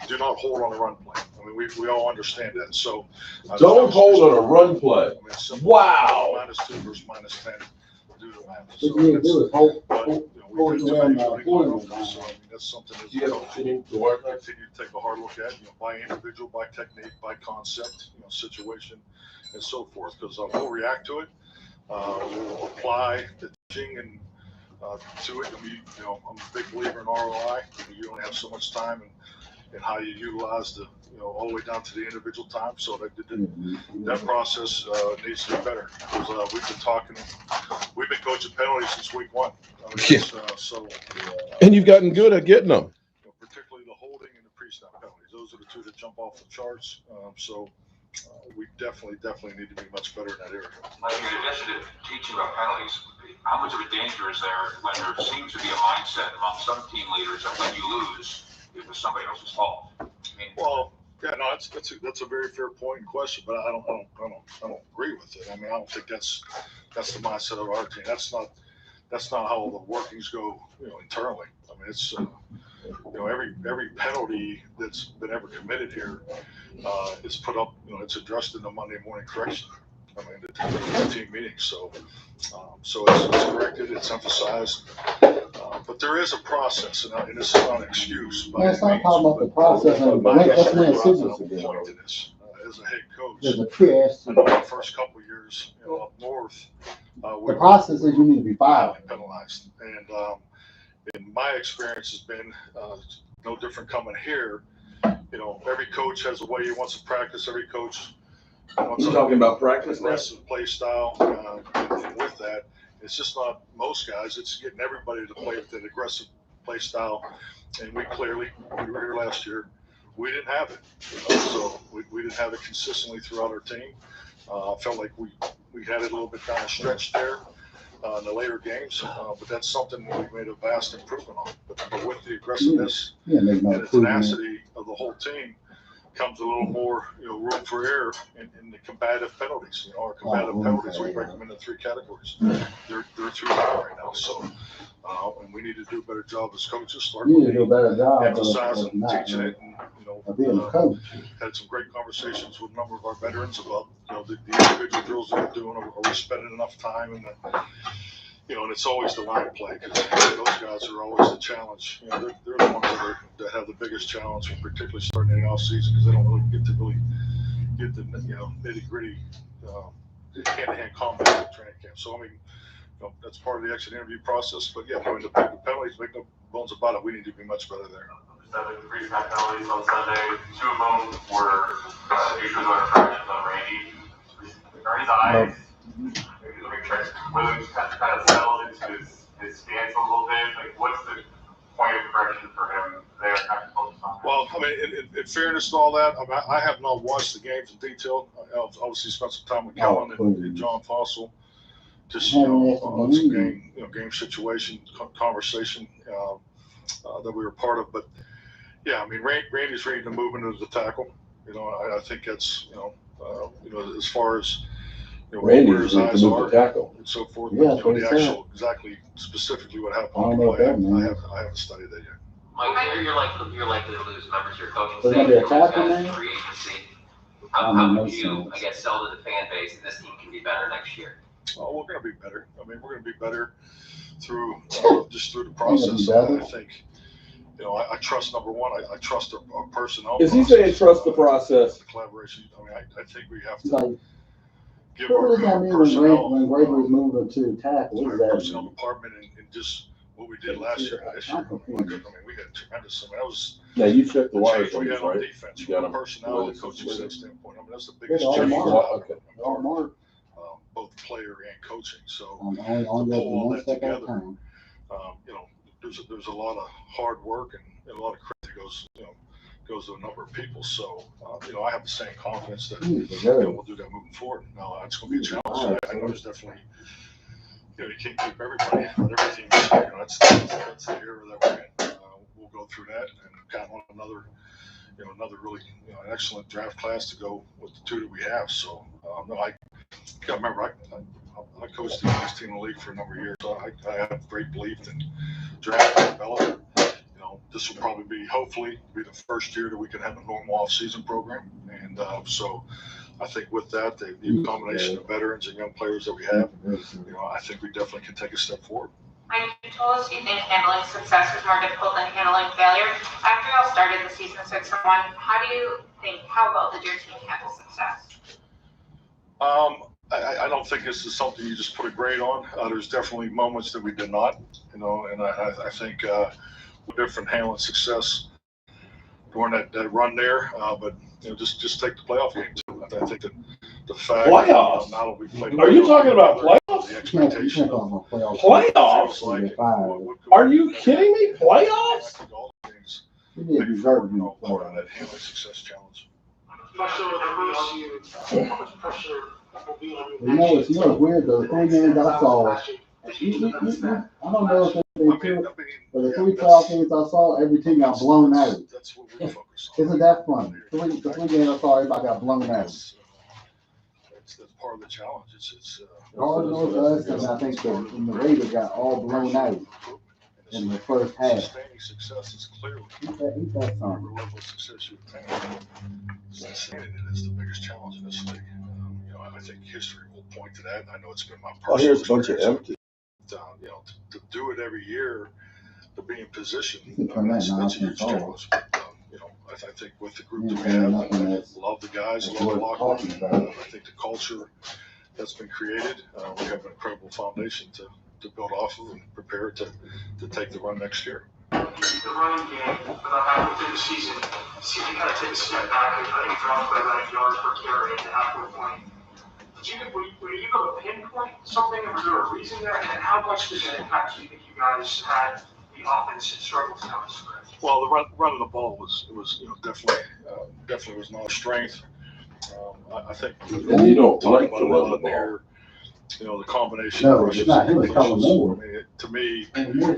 Do not hold on a run play. I mean, we all understand that. So don't hold on a run play. Wow. -2 versus -10. Do the math. What you need to do is hold we do too many so that's something that You have to continue to work on. continue to take a hard look at, by individual, by technique, by concept, situation, and so forth. Because we'll react to it. We'll apply the teaching and to it. I mean, I'm a big believer in ROI. You only have so much time, and how you utilize the, all the way down to the individual time. So that process needs to be better. Because we've been coaching penalties since week 1. I mean, And you've gotten good at getting them. Particularly the holding and the pre-snap penalties. Those are the two that jump off the charts. We definitely need to be much better in that area. Like in addition to teaching about penalties, how much of a danger is there when there seems to be a mindset among some team leaders that when you lose, it was somebody else's fault? Well, yeah, no, that's a very fair point and question, but I don't agree with it. I mean, I don't think that's the mindset of our team. That's not how the workings go, internally. I mean, it's every penalty that's been ever committed here is put up. It's addressed in the Monday morning correction. I mean, the team meeting. So it's corrected. It's emphasized. But there is a process, and this is not an excuse. Let's not talk about the process. Let's make signals again. As a head coach, There's a PS. the first couple of years, up north, The process is you need to be filed. Penalized, and my experience has been no different coming here. Every coach has a way he wants to practice. Every coach wants You're talking about practice now? aggressive play style, and with that, it's just not most guys. It's getting everybody to play with that aggressive play style. And we were here last year. We didn't have it, so we didn't have it consistently throughout our team. Felt like we had it a little bit down the stretch there in the later games, but that's something we made a vast improvement on. But with the aggressiveness and the tenacity of the whole team comes a little more, room for error in the combative penalties. Our combative penalties, we break them into 3 categories. They're too high right now, so and we need to do a better job as coaches. Start emphasizing, teaching it, and had some great conversations with a number of our veterans about the individual drills that we're doing. Are we spending enough time? And and it's always the line play, because those guys are always the challenge. They're the ones that have the biggest challenge, particularly starting in the off season, because they don't really get the nitty gritty hand-to-hand combat at training camp. So I mean, that's part of the exit interview process. But yeah, the penalties, make no bones about it. We need to be much better there. 7 pre-snap penalties on Sunday. 2 of them were issues on infractions on Randy. Are his eyes? Whether he's kind of settled into his stance a little bit. Like, what's the point of correction for him there? Well, I mean, in fairness to all that, I mean, I have not watched the games in detail. I obviously spent some time with Kellen and John Fossil. Just some game situation conversation that we were part of. But yeah, I mean, Randy's ready to move into the tackle. I think that's as far as where his eyes are and so forth. Yeah, the actual specifically what happened on the play, I haven't studied that yet. Mike, you're likely to lose members of your coaching staff. You're guys free agency. How would you, sell to the fan base that this team can be better next year? Oh, we're going to be better. I mean, we're going to be better through the process. I think, I trust, number one, I trust our personnel. Is he saying trust the process? The collaboration. I mean, I think we have to give our personnel. When Gregory moved into tackle, what does that personnel department and just what we did last year. This year, I mean, we had tremendous. I mean, that was. Now you checked the wires we had on right? defense from a personnel and coaching standpoint. I mean, that's the biggest change. Both player and coaching. So to pull all that together, there's a lot of hard work and a lot of credit that goes to a number of people. So, you know, I have the same confidence that He's you good. know, we'll do that moving forward. Now, it's going to be a challenge. I know there's definitely, you know, you can't keep everybody, but every team, you know, that's the era that we're in. We'll go through that and count on another, you know, another really, you know, excellent draft class to go with the two that we have. So, no, I can't remember. I coached the youngest team in the league for a number of years. So I have great belief in draft and development. You know, this will probably be, hopefully, be the first year that we can have a normal off-season program. And so I think with that, the combination of veterans and young players that we have, you know, I think we definitely can take a step forward. Mike, you told us you think handling success is more difficult than handling failure. After y'all started the season 6-1, how well did your team handle success? I don't think this is something you just put a grade on. There's definitely moments that we did not, you know, and I think we're different handling success during that run there. But you know, just take the playoff game too. I think that the fact playoffs. Now that we played. Are you talking about playoffs? The expectation of Playoffs? like Are you kidding me? Playoffs? I think all the things He didn't deserve to be part of that handling success challenge. Pressure on the first year. How much pressure will be on you? You know, it's weird though. The 3 games I saw, I don't know if they took, but the 3 playoff games I saw, every team got blown out. That's what we focus on. Isn't that funny? The 3 games I saw, everybody got blown out. That's part of the challenge. It's Cardinals, us, and I think the Raiders got all blown out in the first half. Sustaining success is clearly Eat that whatever something. level of success you attain. Sustaining it is the biggest challenge in this league. You know, I think history will point to that. I know it's been my personal. Oh, here's a bunch of empty. You know, to do it every year, to be in position, You can turn that that's a huge nonsense off. challenge. But, you know, I think with the group that we have, love the guys, love the locker room. I think the culture that's been created, we have an incredible foundation to build off of and prepare to take the run next year. The running game, without halfway through the season, seemed to kind of take a step back. I think dropped by about yards per carry at the halfway point. Were you able to pinpoint something, or was there a reason there? And how much did that impact you think you guys had the offensive struggles down the stretch? Well, the run of the ball was you know, definitely was not a strength. I think And you don't talking like about to it run on the ball. there, you know, the combination No, of it's rushes not. and He was calling completions. more. I mean, to me,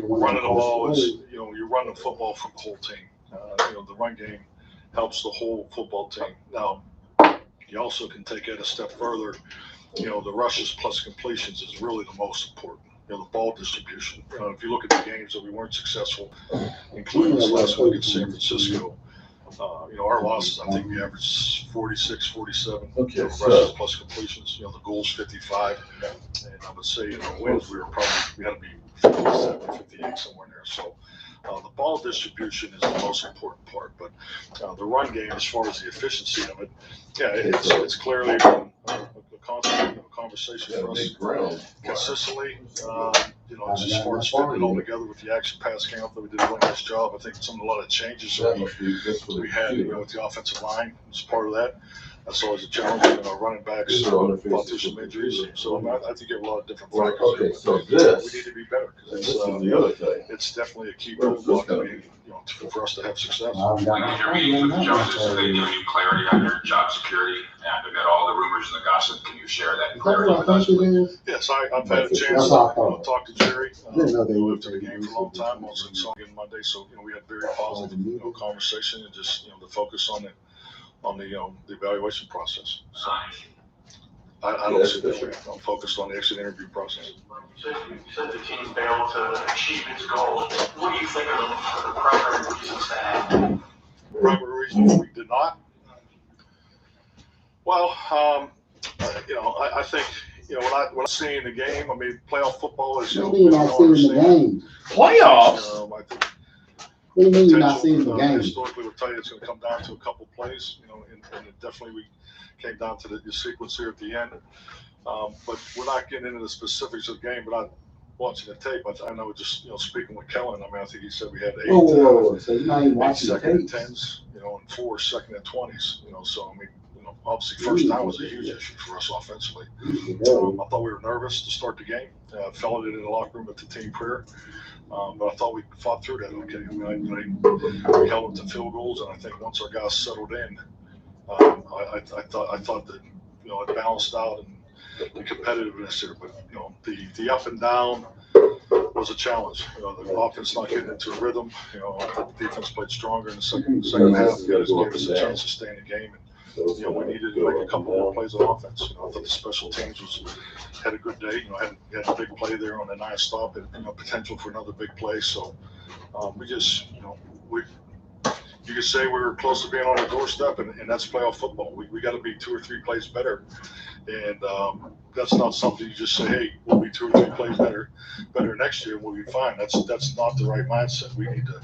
running the ball is, you know, you're running the football from the whole team. You know, the run game helps the whole football team. Now, you also can take it a step further. You know, the rushes plus completions is really the most important. You know, the ball distribution. You know, if you look at the games that we weren't successful, including this last week in San Francisco, you know, our losses, I think we averaged 46, 47 Okay, you know, so- rushes plus completions. You know, the goal's 55. And I would say, you know, wins, we had to be 57, 58, somewhere in there. So the ball distribution is the most important part. But the run game, as far as the efficiency of it, yeah, it's clearly a constant conversation for us consistently. You know, just as far as fitting it all together with the action pass camp that we did a really nice job. I think a lot of changes that we had, you know, with the offensive line was part of that. That's always a challenge. You know, running backs fought through some injuries. So I think you have a lot of different factors. Okay, so we this, need to be better this because is the other thing. it's definitely a key Where's this roadblock gonna you know, for us to have success. I've got Like your meetings with the judges, have they given you clarity on your job security and amid all the rumors and the gossip? Can you share that Is that clarity what with I us? think it is? Yes, I've had a chance That's to what I thought. talk to Jerry. I didn't know they who were lived in the game for a long time. Also saw him Monday, so you know we had very positive conversation and just the focus on the evaluation process. So I don't see that way. I'm focused on the exit interview process. You said the team failed to achieve its goals. What do you think are the primary reasons for that? Primary reason we did not. Well, I think when I see in the game, I mean, playoff football is. What do you mean not seeing the game? Playoffs? I think What do you mean you're not seeing the game? historically, we'll tell you it's going to come down to a couple plays, and it definitely we came down to the sequence here at the end. But we're not getting into the specifics of the game, but I'm watching the tape. I know just, speaking with Kellen, I mean, I think he said we had Whoa. So you're not even eight watching the second and tape? 10s, and 4 second and 20s, so I mean, obviously first down was a huge issue for us offensively. I thought we were nervous to start the game. Felt it in the locker room at the team prayer. But I thought we fought through that okay. I mean, we held them to field goals, and I think once our guys settled in, I thought that, you know, it balanced out and the competitiveness here. But, you know, the up and down was a challenge. You know, the offense not getting into a rhythm. You know, the defense played stronger in the second half. It gave us a chance to stay in the game. And, you know, we needed to make a couple more plays on offense. You know, I thought the special teams had a good day. You know, had a big play there on the 9 stop, and, you know, potential for another big play. So we just, you know, you could say we were close to being on the doorstep, and that's playoff football. We got to be 2 or 3 plays better, and that's not something you just say, hey, we'll be 2 or 3 plays better next year, and we'll be fine. That's not the right mindset. We need to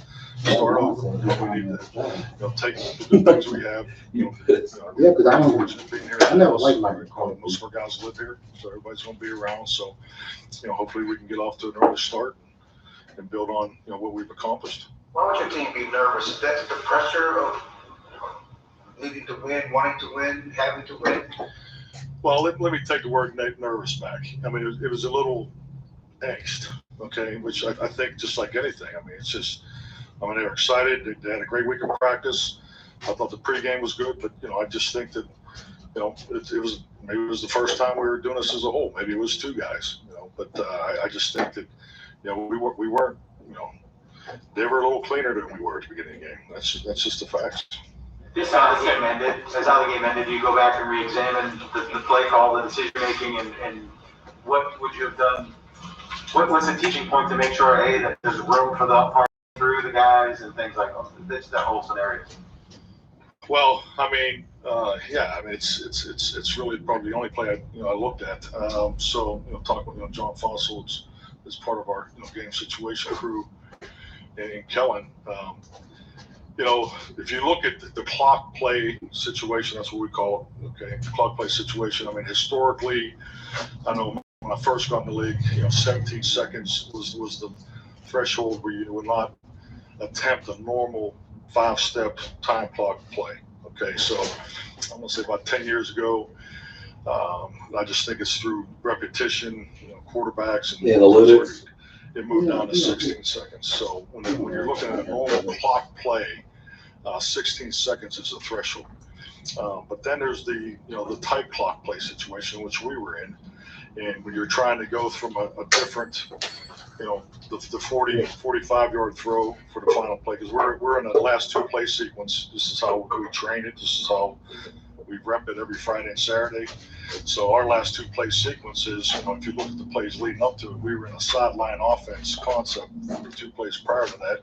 start over. We need to, you know, take the good things we have. You know, Yeah, because I don't. fortunate being here. I never liked my recording. Most of our guys live here, so everybody's going to be around. So, you know, hopefully we can get off to an early start and build on, you know, what we've accomplished. Why would your team be nervous? Is that the pressure of needing to win, wanting to win, having to win? Well, let me take the word nervous back. I mean, it was a little angst, okay, which I think just like anything. I mean, it's just, I mean, they were excited. They had a great week of practice. I thought the pregame was good, but, you know, I just think that, you know, maybe it was the first time we were doing this as a whole. Maybe it was 2 guys, you know, but I just think that, you know, we weren't, you know, they were a little cleaner than we were at the beginning of the game. That's just the facts. Just how the game ended, do you go back and re-examine the play call, the decision making, and what would you have done? What's the teaching point to make sure that there's room for the part through the guys and things like that? That whole scenario. Well, I mean, yeah, I mean, it's really probably the only play I looked at. So, you know, talking with, you know, John Fossil is part of our, you know, game situation crew in Kellen. You know, if you look at the clock play situation, that's what we call it. Okay, the clock play situation. I mean, historically, I know when I first got in the league, you know, 17 seconds was the threshold where you would not attempt a normal 5-step time clock play. Okay, so I'm gonna say about 10 years ago, I just think it's through repetition, you know, quarterbacks and analytics. It moved down to 16 seconds. So when you're looking at a normal clock play, 16 seconds is the threshold. But then there's the tight clock play situation, which we were in, and when you're trying to go from a different, you know, the 45-yard throw for the final play, because we're in the last 2 play sequence. This is how we train it. This is how we rep it every Friday and Saturday. So our last 2 play sequences, you know, if you look at the plays leading up to it, we were in a sideline offense concept. The 2 plays prior to that,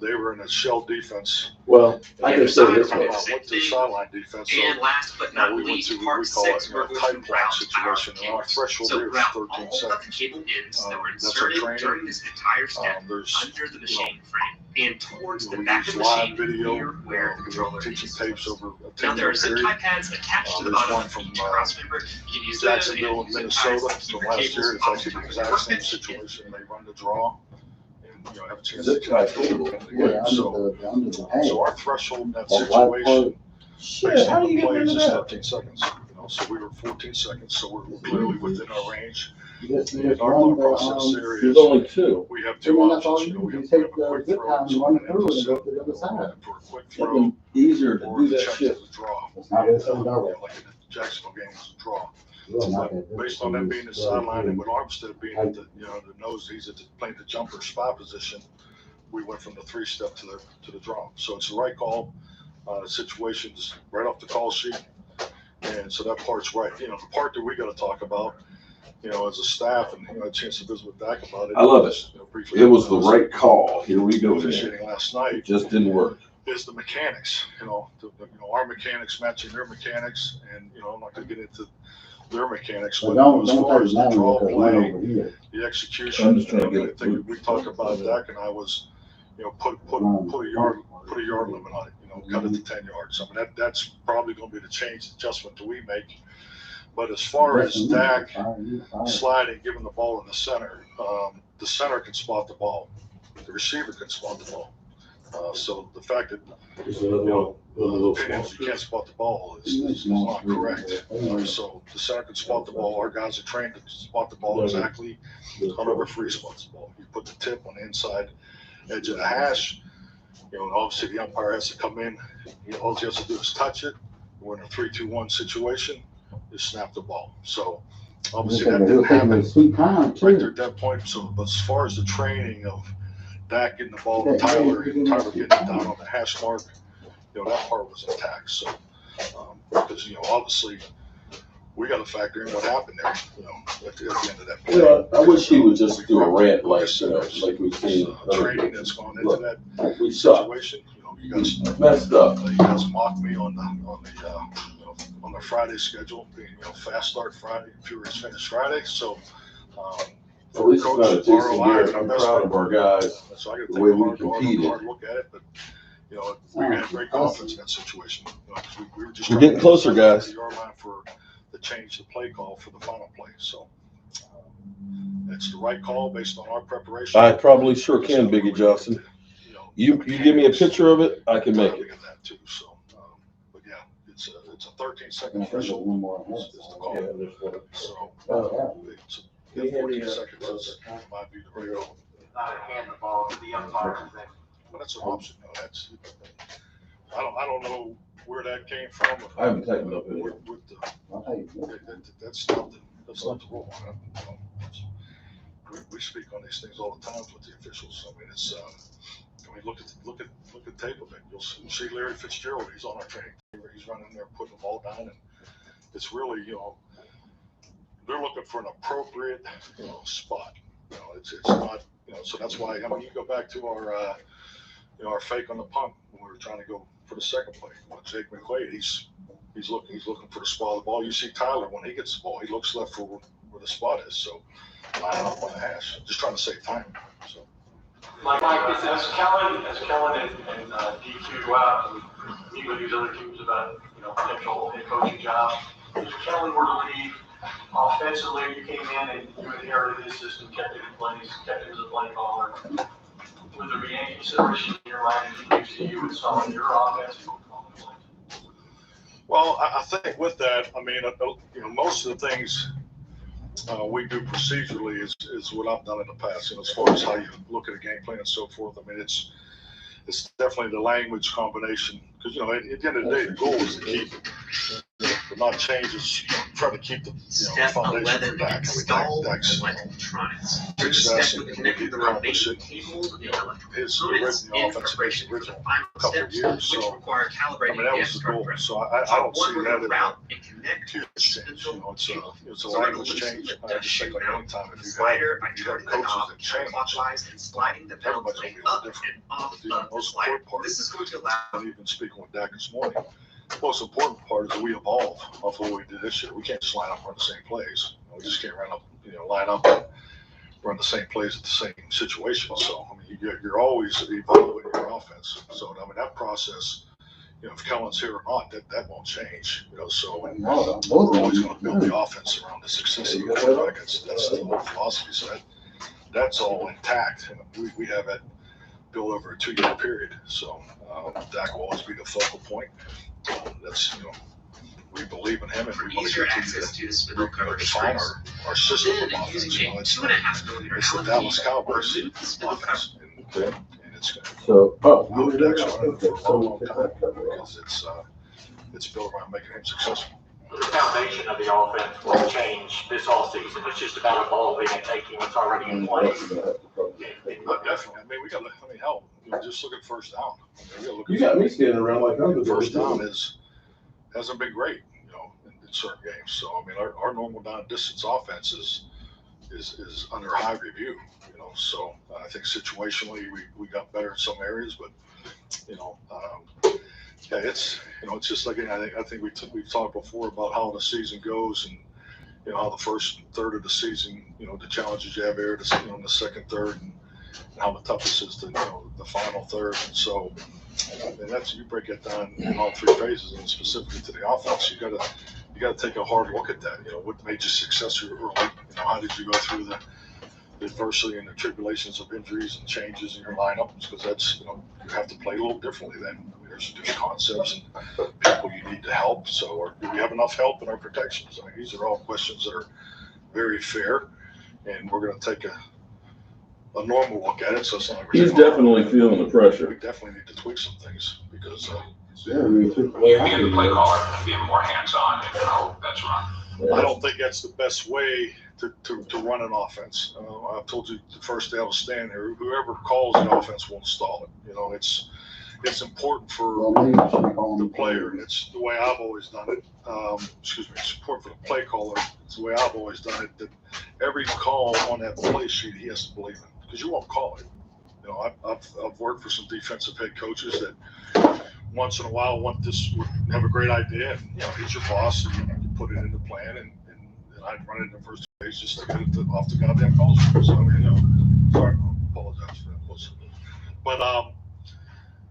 they were in a shell defense. Well, I can say this way. much. Went to sideline defense. So, and last but not least, part 6, we're going to route situation. And our threshold here is route 13 all seconds. of the cable ends that were That's our inserted training. during this entire step under the machine frame and towards the back of the machine near where the controller teaching is. tapes over a Now there are zip period. tie pads attached to the There's bottom one of from each crossmember. You can use Jacksonville and zip Minnesota ties to keep from your last cables year. It's off actually the the exact same workbench. situation. They run the draw and, you know, have a chance Zip to tie get cable. Yeah, so our threshold in that Well, why situation, Shit, based how on do you the get plays, into is that? 13 seconds. You know, so we were 14 seconds, so we're clearly within our range. Just And our thought process there There's is only 2. we have I 2 mean, that's all options. you You know, we do. have You to take have a the quick zip throw, tie and so run we it through and go to the other for side. a quick It's throw easier to or do the that check shit. to the draw. It's not as You soon know, as like in the Jacksonville game was a draw. Really not But that based on them being the sideline and with Armstead being I- at the, you know, the nose, he's playing the jumper spot position. We went from the 3-step to the draw. So it's the right call. Situations right off the call sheet, and so that part's right. You know, the part that we got to talk about, you know, as a staff, and, you know, I had a chance to visit with Dak about it. I love it. You know, briefly, It was the right call. Here we go. Officiating last night. It just didn't work. Is the mechanics, you know, our mechanics matching their mechanics, and, you know, I'm not going to get into their mechanics, So but don't as far take as it the down draw because one play, over here. the execution, I'm just trying to you know, get I think we talked about Dak and I was, you know, put a yard limit on it, you know, cut it to 10 yards. I mean, that's probably going to be the change adjustment that we make. But as far as Dak sliding, giving the ball in the center can spot the ball. The receiver can spot the ball. So the fact that Just another little opinions you can't spot the ball is not correct. So the center can spot the ball. Our guys are trained to spot the ball exactly how the referee spots the ball. You put the tip on the inside edge of the hash. And obviously the umpire has to come in. All he has to do is touch it. We're in a 3-2-1 situation. Just snap the ball. So obviously that didn't happen right there at that point. So, but as far as the training of Dak getting the ball to Tyler getting it down on the hash mark, that part was intact. So, because, obviously we got to factor in what happened there, at the end of that play. Well, I wish he would just do a rant like we've seen. Training that's gone into that We suck. situation. You guys Messed up. You guys mocked me on the Friday schedule, being fast start Friday, furious finish Friday. So, At least it's not a Jason Garrett. I'm proud of our guys. So I got to the way take we a competed. hard look at it, but we had great confidence in that situation. We were just We're getting closer, guys. The yard line for the change the play call for the final play. So it's the right call based on our preparation. I probably sure can, Biggie Johnson. You give me a picture of it, I can make it. That too. So, but yeah, it's a 13-second threshold. Is the call. So it's 14 seconds is my view the right call. Not hand the ball to the umpire. Well, that's an option. No, I don't know where that came from. I haven't tightened up in it. That's not the rule. We speak on these things all the time with the officials. I mean, it's look at tape of it. You'll see Larry Fitzgerald. He's on our training team. He's running there, putting the ball down, and it's really they're looking for an appropriate spot. It's not so that's why you go back to our fake on the punt when we were trying to go for the second play. Jake McQuaid, he's looking for the spot of the ball. You see Tyler when he gets the ball, he looks left for where the spot is. So lining up on the hash, just trying to save time. So. Mike, as Kellen and DQ go out and meet with these other teams about potential head coaching jobs, if Kellen were to leave offensively, you came in and you inherited his system, kept it in place, kept it as a play caller. Would there be any consideration in your mind that he gives to you with some of your offense? Well, I think with that, I mean, most of the things we do procedurally is what I've done in the past. As far as how you look at a game plan and so forth. I mean, it's definitely the language combination because at the end of the day, the goal is to keep not changes. Try to keep the foundation for Dak. Dak's success and keep accomplishing his original couple of years. So I mean, that was the goal. So I don't see that as a huge change. It's a language change. I just think like any time if you have coaches that change, everybody's gonna be a little different. The most important part, and even speaking with Dak this morning, the most important part is that we evolve off of what we did this year. We can't just line up and run the same plays. We just can't line up and run the same plays at the same situation. So, I mean, you're always evaluating your offense. So, I mean, that process, if Kellen's here or not, that won't change. So, we're always going to build the offense around the success of the quarterback. That's the whole philosophy. So, that's all intact. And we have that built over a 2-year period. So, Dak will always be the focal point. That's we believe in him and we want to continue to define our system of offense. It's the Dallas Cowboys offense, and it's how Dak's running for a long time because it's built around making him successful. The foundation of the offense will change this all season. It's just about evolving and taking what's already in place. Definitely. I mean, hell, just look at first down. You got me standing around like I'm the first down hasn't been great, in certain games. So I mean, our normal down distance offense is under high review. So I think situationally we got better in some areas, but yeah, it's just like I think we've talked before about how the season goes and how the first third of the season, the challenges you have there, in the second third, and how the toughest is the final third. And so, and you break it down in all 3 phases, and specifically to the offense, you got to take a hard look at that. What made you successful early? How did you go through the adversity and the tribulations of injuries and changes in your lineups? Because that's have to play a little differently then. I mean, there's concepts and people you need to help. So, or do we have enough help in our protections? I mean, these are all questions that are very fair, and we're going to take a normal look at it. So it's not like He's definitely feeling the pressure. We definitely need to tweak some things because you being the play caller and being more hands-on in how that's run. I don't think that's the best way to run an offense. I've told you the first day I was standing there, whoever calls an offense will install it. You know, it's important for the player. It's the way I've always done it. Excuse me, it's important for the play caller. It's the way I've always done it, that every call on that play sheet he has to believe in, because you won't call it. You know, I've worked for some defensive head coaches that once in a while would have a great idea, and you know, he's your boss, and you put it in the plan, and I'd run it in the first days just to get it off the goddamn calls. So I mean, you know, sorry, I apologize for that. But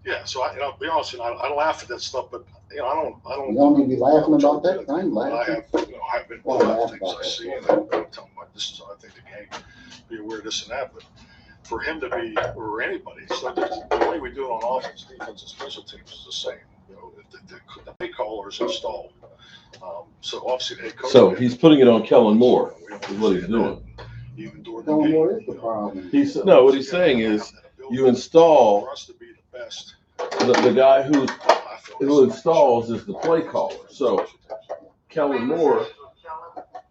yeah. So I'll be honest, I laugh at that stuff, but you know, I don't. You don't need to be laughing about that. I ain't laughing. I have been about things I see, and I tell them, this is how I think the game. Be aware of this and that, but for him to be, or anybody, so the way we do it on offense, defense, and special teams is the same. You know, the play caller is installed. So obviously the head coach. So he's putting it on Kellen Moore. Is what he's doing. Even during Kellen the game, Moore is the problem. What he's saying is you install. For us to be the best. The guy who installs is the play caller. So Kellen Moore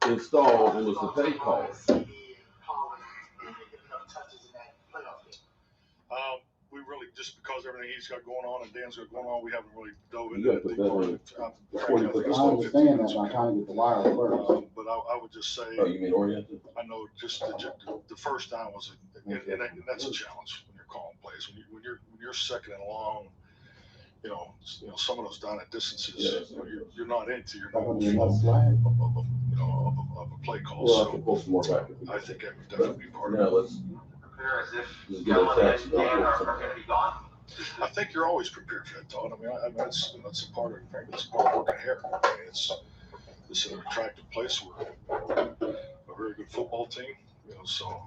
installed and was the play caller. We really, just because everything he's got going on and Dan's got going on, we haven't really dove into it. I understand that, I'm trying to get the wire first. But I would just say. Oh, you mean oriented? I know just the first down was, and that's a challenge when you're calling plays. When you're second and long, you know, some of those down at distances, you're not into your normal flow of a play call. Well, I can pull some more back. I think that would definitely be part of it. Let's As if get a text. are going to be gone. I think you're always prepared for that, Todd. I mean, that's a part of working here. I mean, this is an attractive place. We're a very good football team, you know. So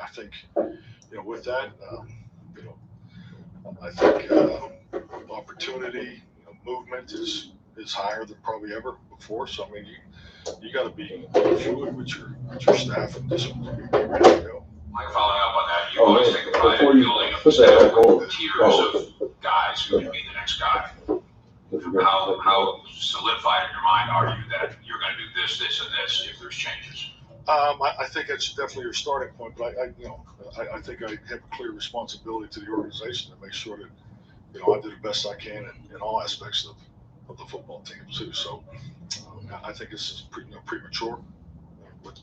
I think, you know, with that, you know, I think opportunity, you know, movement is higher than probably ever before. So I mean, you got to be fluid with your staff and just be ready to go. Like following up on that, you always think about building a staff with tiers of guys who can be the next guy. How solidified in your mind are you that you're going to do this, this, and this if there's changes? I think that's definitely your starting point, but I think I have a clear responsibility to the organization to make sure that, you know, I do the best I can in all aspects of the football team too. So I think this is premature. But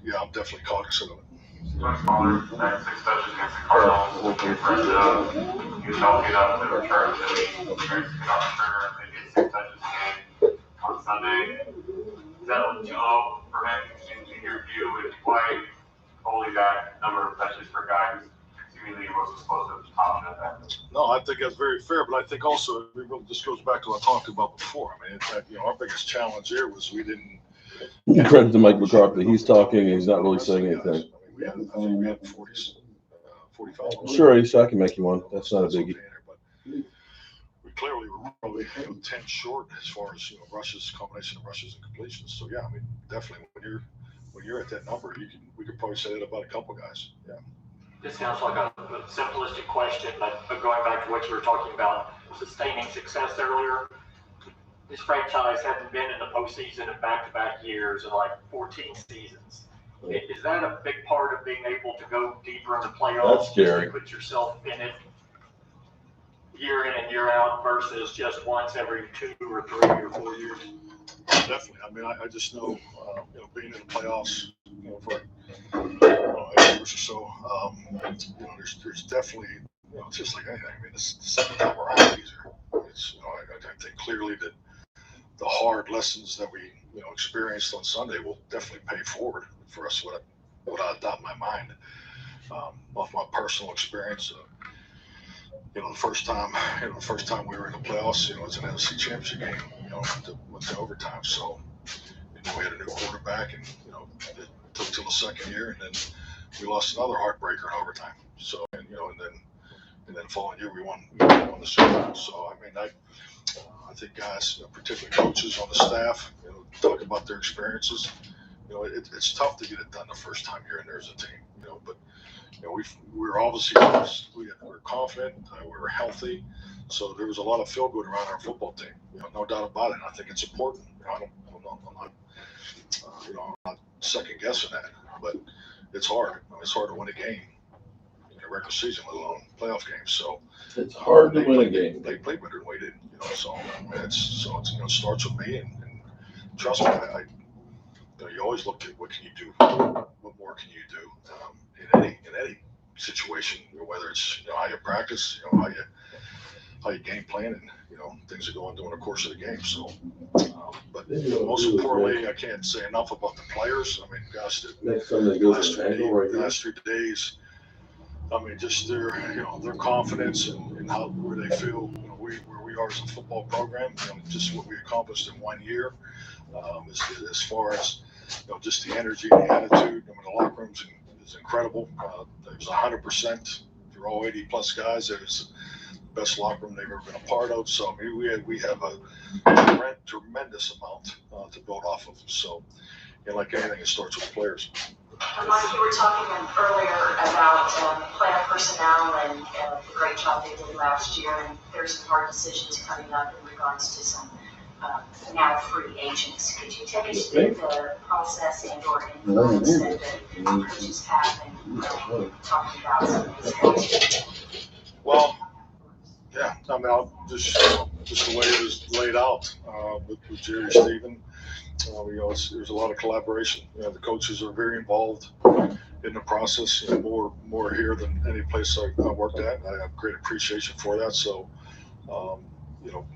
yeah, I'm definitely cognizant of it. Much smaller, 6 touches against the Cardinals. He was healthy enough to return to the Bears to get on the trigger. They get 6 touches a game on Sunday. Is that too low for him in your view? If why only that number of touches per guy who's seemingly your most explosive option at that? No, I think that's very fair, but I think also it really just goes back to what I talked about before. I mean, our biggest challenge here was we didn't. Credit to Mike McCarthy. He's talking and he's not really saying anything. I think we had 45. Sure, I can make you one. That's not a biggie. We clearly were probably 10 short as far as rushes, combination of rushes and completions. So yeah, I mean, definitely when you're at that number, we could probably say that about a couple guys. Yeah. This sounds like a simplistic question, but going back to what you were talking about, sustaining success earlier. This franchise hadn't been in the postseason in back-to-back years in like 14 seasons. Is that a big part of being able to go deeper in the playoffs? That's scary. To put yourself in it year in and year out versus just once every 2 or 3 or 4 years? Definitely. I mean, I just know, being in the playoffs, for 8 years or so, there's definitely, it's just like anything. I mean, the second time around is easier. It's, I think clearly that the hard lessons that we, experienced on Sunday will definitely pay forward for us without doubt in my mind. Off my personal experience, the first time we were in the playoffs, it's an NFC Championship game, went to overtime. So, we had a new quarterback, and it took till the second year, and then we lost another heartbreaker in overtime. So, and and then the following year we won the Super Bowl. So I mean, I think guys, particularly coaches on the staff, talk about their experiences. It's tough to get it done the first time you're in there as a team. But we're obviously we're confident, we were healthy, so there was a lot of feel good around our football team. No doubt about it. I think it's important. I'm not second guessing that, but it's hard. It's hard to win a game in a regular season, let alone playoff games. So it's hard to win a game. They played better than we did. So it starts with me, and trust me, you always look at what can you do, what more can you do in any situation, whether it's how you practice, how you game plan, and things are going during the course of the game. So, but most importantly, I can't say enough about the players. I mean, gosh, the last 3 days, I mean, just their confidence and where they feel, where we are as a football program, just what we accomplished in 1 year, as far as just the energy, the attitude. I mean, the locker room is incredible. It was 100%. They're all 80 plus guys. It was the best locker room they've ever been a part of. So I mean, we have a tremendous amount to build off of. So, like anything, it starts with players. Mike, you were talking earlier about player personnel and the great job they did last year, and there's some hard decisions coming up in regards to some now free agents. Could you take us through the process and/or influence that the coaches have in talking about some of these guys? Well, yeah, I mean, just the way it was laid out with Jerry Stephen. There's a lot of collaboration. The coaches are very involved in the process. More here than any place I worked at. I have great appreciation for that. So,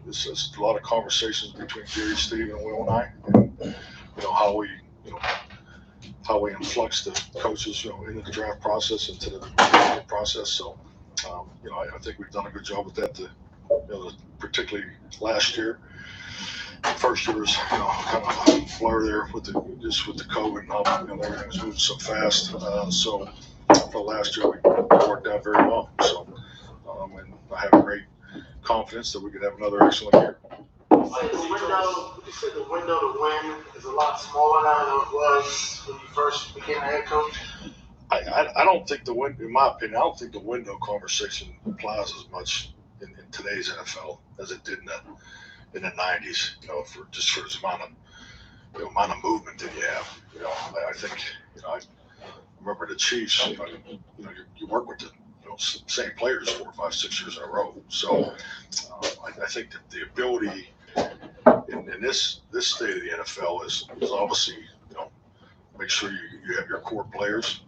it's a lot of conversations between Jerry, Steve, and Will and I, and how we influx the coaches, into the draft process, into the process. So, I think we've done a good job with that. Particularly last year. First year was, kind of a blur there with the COVID and how, everything was moving so fast. So last year we worked out very well. So, and I have great confidence that we could have another excellent year. Would you say the window to win is a lot smaller now than it was when you first became a head coach? I don't think in my opinion, I don't think the window conversation applies as much in today's NFL as it did in the 90s, for the amount of movement that you have. I think, I remember the Chiefs, you work with the same players 4, 5, 6 years in a row. So I think that the ability in this state of the NFL is obviously, make sure you have your core players,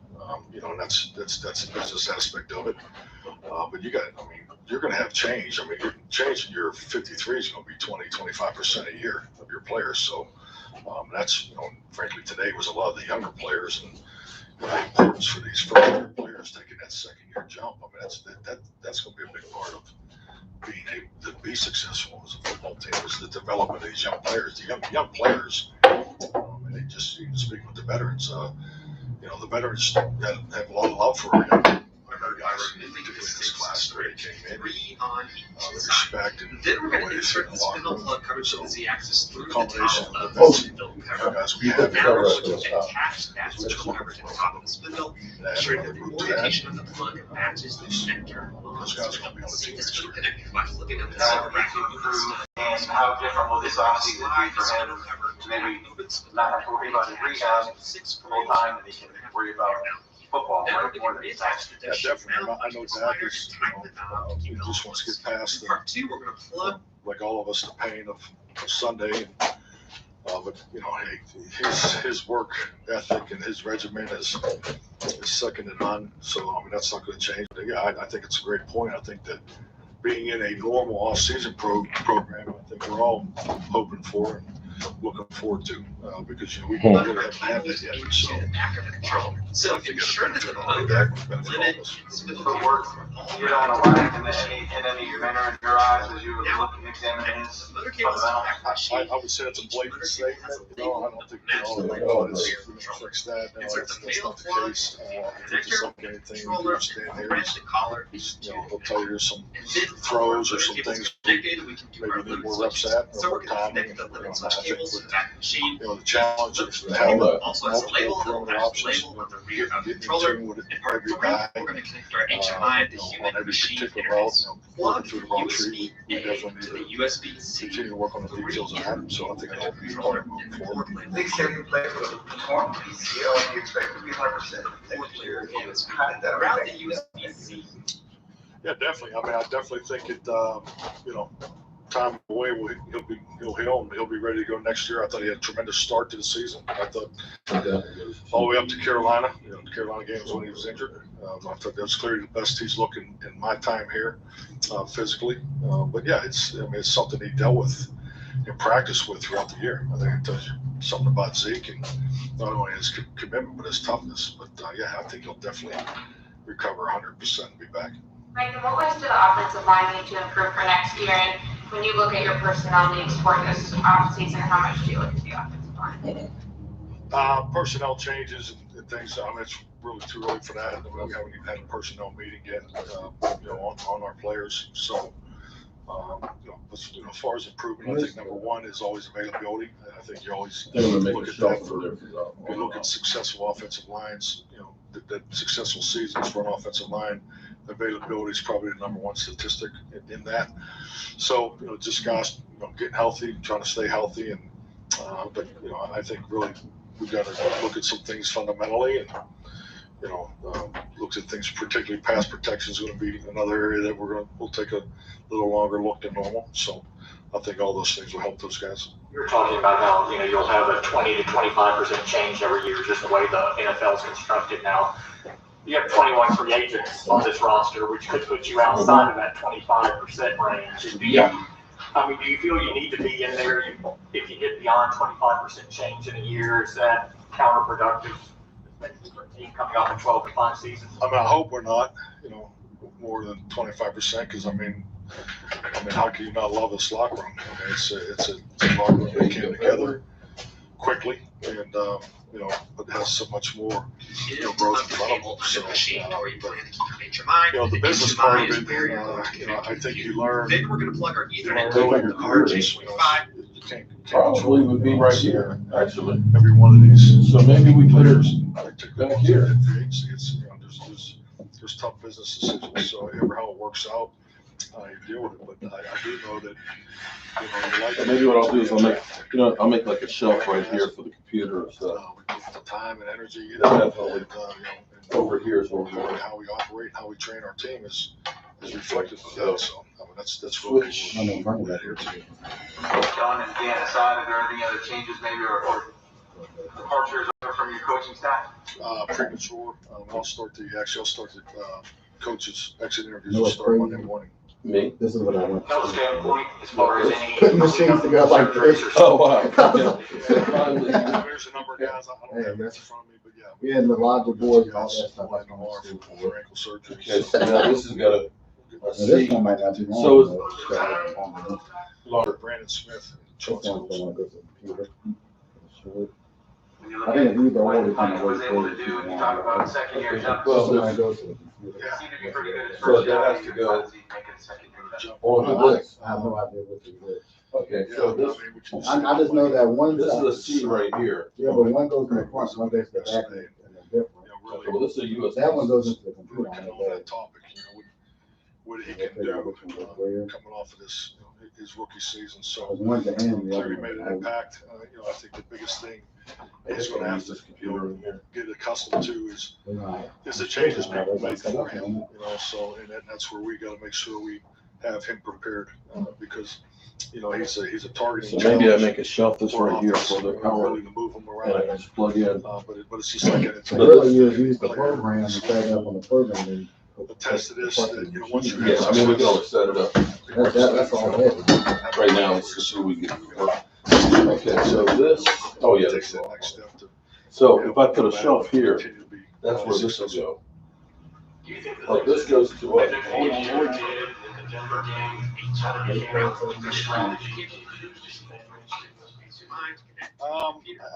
and that's the business aspect of it. But you're going to have change. I mean, change in your 53 is going to be 20-25% a year of your players. So that's, frankly, today was a lot of the younger players, and the importance for these first-year players taking that second-year jump. I mean, that's going to be a big part of being able to be successful as a football team, is the development of these young players. The young players, and they just, you can speak with the veterans. The veterans have a lot of love for guys, particularly in this class that came in. The respect and then we're going to the way insert they the spindle plug coverage so of the Z-axis through the combination top of of the the spindle the cover. guys we Now have we're here, going to attach that spindle cover to the top of the spindle, ensuring that the orientation of the plug matches the connector on the spindle. See the spindle connector by flipping up the silver bracket with the stud. And how different will this offseason be for him to maybe not have to worry about his rehab full time, and he can worry about football more than he's actually. Yeah, definitely. I know Dak is, he just wants to get past Part two, we're going to plug. like all of us, the pain of Sunday. But hey, his work ethic and his regimen is second to none. So that's not going to change. But yeah, I think it's a great point. I think that being in a normal off-season program, I think we're all hoping for. looking forward to, because, we really haven't had that yet. So, So ensure that the that motor benefit all limit of us. is within So work, you don't want to lack in any manner in your eyes as you look and examine his motor cables fundamentals. I would say it's a blatant statement. I don't think, it's fix that. No, that's not the case. I think just like anything, you understand here, he'll tell you there's some throws or some things maybe need more reps at or more timing. And, I think with, the challenge of having multiple perimeter options, getting in tune with every guy, on every particular route, working through the wrong tree, we definitely need to continue to work on the details of that. So I think that'll be part of moving forward. They said you play for the torn PCL, you expect to be 100% next year. How did that affect you? Yeah, definitely. I mean, I definitely think it, time away, he'll be ready to go next year. I thought he had a tremendous start to the season. I thought all the way up to Carolina, the Carolina game was when he was injured. I thought that was clearly the best he's looking in my time here, physically. But yeah, it's something he dealt with and practiced with throughout the year. I think it tells you something about Zeke and not only his commitment, but his toughness. But yeah, I think he'll definitely recover 100% and be back. Mike, in what ways do the offensive line need to improve for next year? And when you look at your personnel needs for this offseason, how much do you look at the offensive line? Personnel changes and things. I mean, it's really too early for that. I mean, we haven't even had a personnel meeting yet, on our players. So, as far as improvement, I think number one is always availability. I think you always look at that for. You look at successful offensive lines. That successful seasons for an offensive line. Availability is probably the number one statistic in that. So, just guys, getting healthy, trying to stay healthy, and but I think really we've got to look at some things fundamentally, and look at things, particularly pass protection is going to be another area that we'll take a little longer look than normal. So, I think all those things will help those guys. You're talking about how you'll have a 20 to 25% change every year, just the way the NFL is constructed now. You have 21 free agents on this roster, which could put you outside of that 25% range. Do you feel you need to be in there if you get beyond 25% change in a year? Is that counterproductive? For a team coming off a 12-5 season. I mean, I hope we're not, more than 25%, because I mean, how can you not love this locker room? I mean, it's a locker room that came together quickly, and but has so much more growth in front of them. So, the business part of it, I think you learn. Maybe we're going to plug our Ethernet Really to your the card. career, Probably would be right here, actually. Every one of these. So maybe we put it back here. There's tough business decisions. So how it works out, you deal with it. But I do know that, Maybe what I'll do is I'll make like a shelf right here for the computer and stuff. The time and energy, Definitely. and Over here is where we and are. how we operate, how we train our team is reflective of that. So that's really what we're here to. John and Dan aside, are there any other changes maybe or departures from your coaching staff? Premature. I'll start the coaches exit interviews will start Monday morning. Me? This is what I want. No standpoint as far as any. Putting machines together like this. Oh, wow. There's a number of guys, I don't have that in front of me, but yeah. We had the larger boards and all that stuff. Like tomorrow for ankle surgery. Okay, so now this has got a Now, this one might not be long. So is- though. Longer Brandon Smith. This one's gonna go to the computer. When you look I at think either what or the we kind of was wait able for to it do, and you talk about second year jump. Well, This one goes to the computer. They seem to be pretty good at So first that job. has to go Making a second year jump. on this. I have no idea what to do. Okay, so this, I just know that one. this is a C right here. Yeah, but one goes in the front, one goes to the back, and they're different. Well, this is a USB. That one goes into the computer. Really on kind the of on back. that topic, what he can do, coming off of this, his rookie season. So There's one to end, the clearly other made an one. impact. I think the biggest thing I he's just going to have use this to computer in here. get accustomed to is Right. the changes people make for him. So and that's where we got to make sure we have him prepared because he's a targeting. So maybe I challenge make a shelf this for right here offense, for the power, really to move him and around. I just plug in. But it's just like it's So really, you use the program and set it up on the program. And a test of this. That, once you have Yeah, I mean, we can always set it up. that's all it is. Right now, it's just so we can work. Okay, so this, oh yeah, Takes that next step to. so if I put a shelf here, that's where this will go. Like this goes to what? The Denver game, the strategy.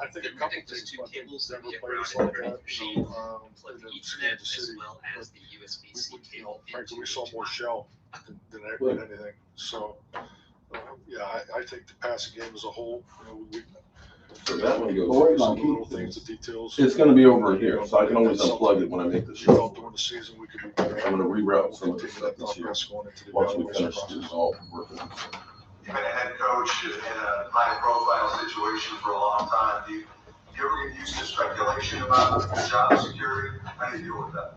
I think a couple things, but Denver players like that, Plug the Ethernet as well as the USB-C cable. frankly, we saw more shell than anything. So, yeah, I think the passing game as a whole, So that one some goes. little things, the details. It's gonna be over here, so I can always unplug it when I make the shelf. During the season, we could be better. I'm gonna reroute some of the stuff this year, Going into the once we evaluation finish process. this all working. You've been a head coach in a high profile situation for a long time. Do you ever get used to speculation about job security? How do you deal with that?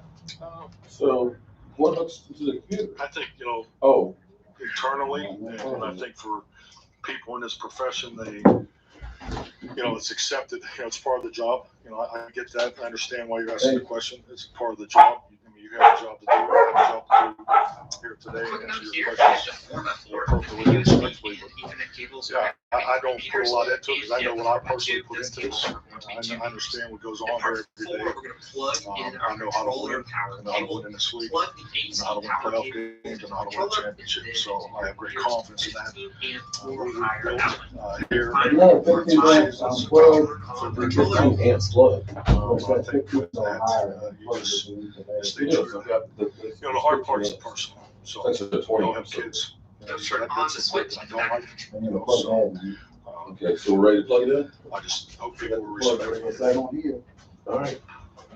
So what hooks to the computer? I think, Oh, internally, and I think for people in this profession, it's accepted, it's part of the job. I get that. I understand why you're asking the question. It's part of the job. I mean, you have a job to do. I have a job to do here today and answer your questions appropriately and respectfully. But yeah, I don't put a lot into it because I know what I personally put into this. I understand what goes on here every day. I know how to win. I know how to win in this league. I know how to win playoff games. I know how to win championships. So I have great confidence in that. We've built here. Yeah, 15 grams on 12. and plug. I think with that, you just stay true to that. The hard part is the personal. So That's a we 20 all have kids. That's a split that I don't like. And then plug that in. Okay, so we're ready to plug it in? I just hope people will Plug respect it right on here. All right.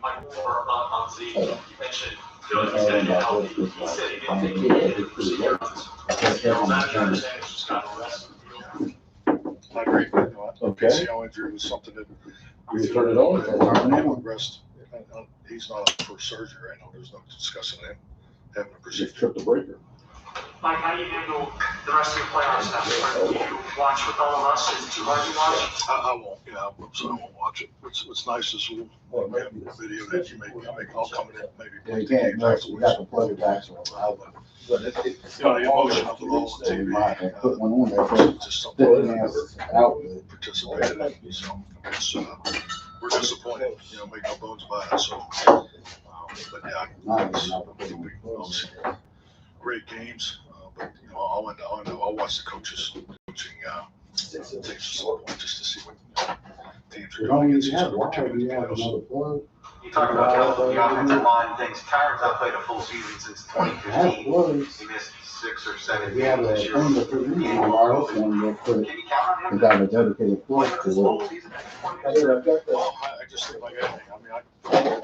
On Z, you mentioned, he's gonna get healthy. He said he didn't think he needed it for security. General manager understands he's got arrested. I agree. Okay. ACL injury was something that. You turn it on? Turn it on. Rest. He's not up for surgery right now. There's no discussing him having a Just procedure. tripped the breaker. Mike, how do you handle the rest of your playoff stuff? Do you watch with all of us? Is it too hard to watch? I won't, so I won't watch it. What's nice is we'll have a video that you make, I'll come in, maybe. Yeah, you can't, no, you got to plug it back. So But it's The emotion of it all on So you might TV. have put one on there for It's just 50 something amps outlet. participate in it, so it's, we're disappointed, make no bones about it, so. But yeah, obviously, great games, but, I'll watch the coaches coaching, tapes at some point just to see what teams are You don't going even against each have other, wire, particularly you in the have another playoffs. plug. You talk about the offensive line things. Tyron's not played a full season since Have 2015. plugs. He missed 6 or 7 We have games a this year. thing to put in the wireless and we'll put it, Can you count on him? we got a dedicated plug Play to this it. whole season next 20 years? Well, I just think like anything,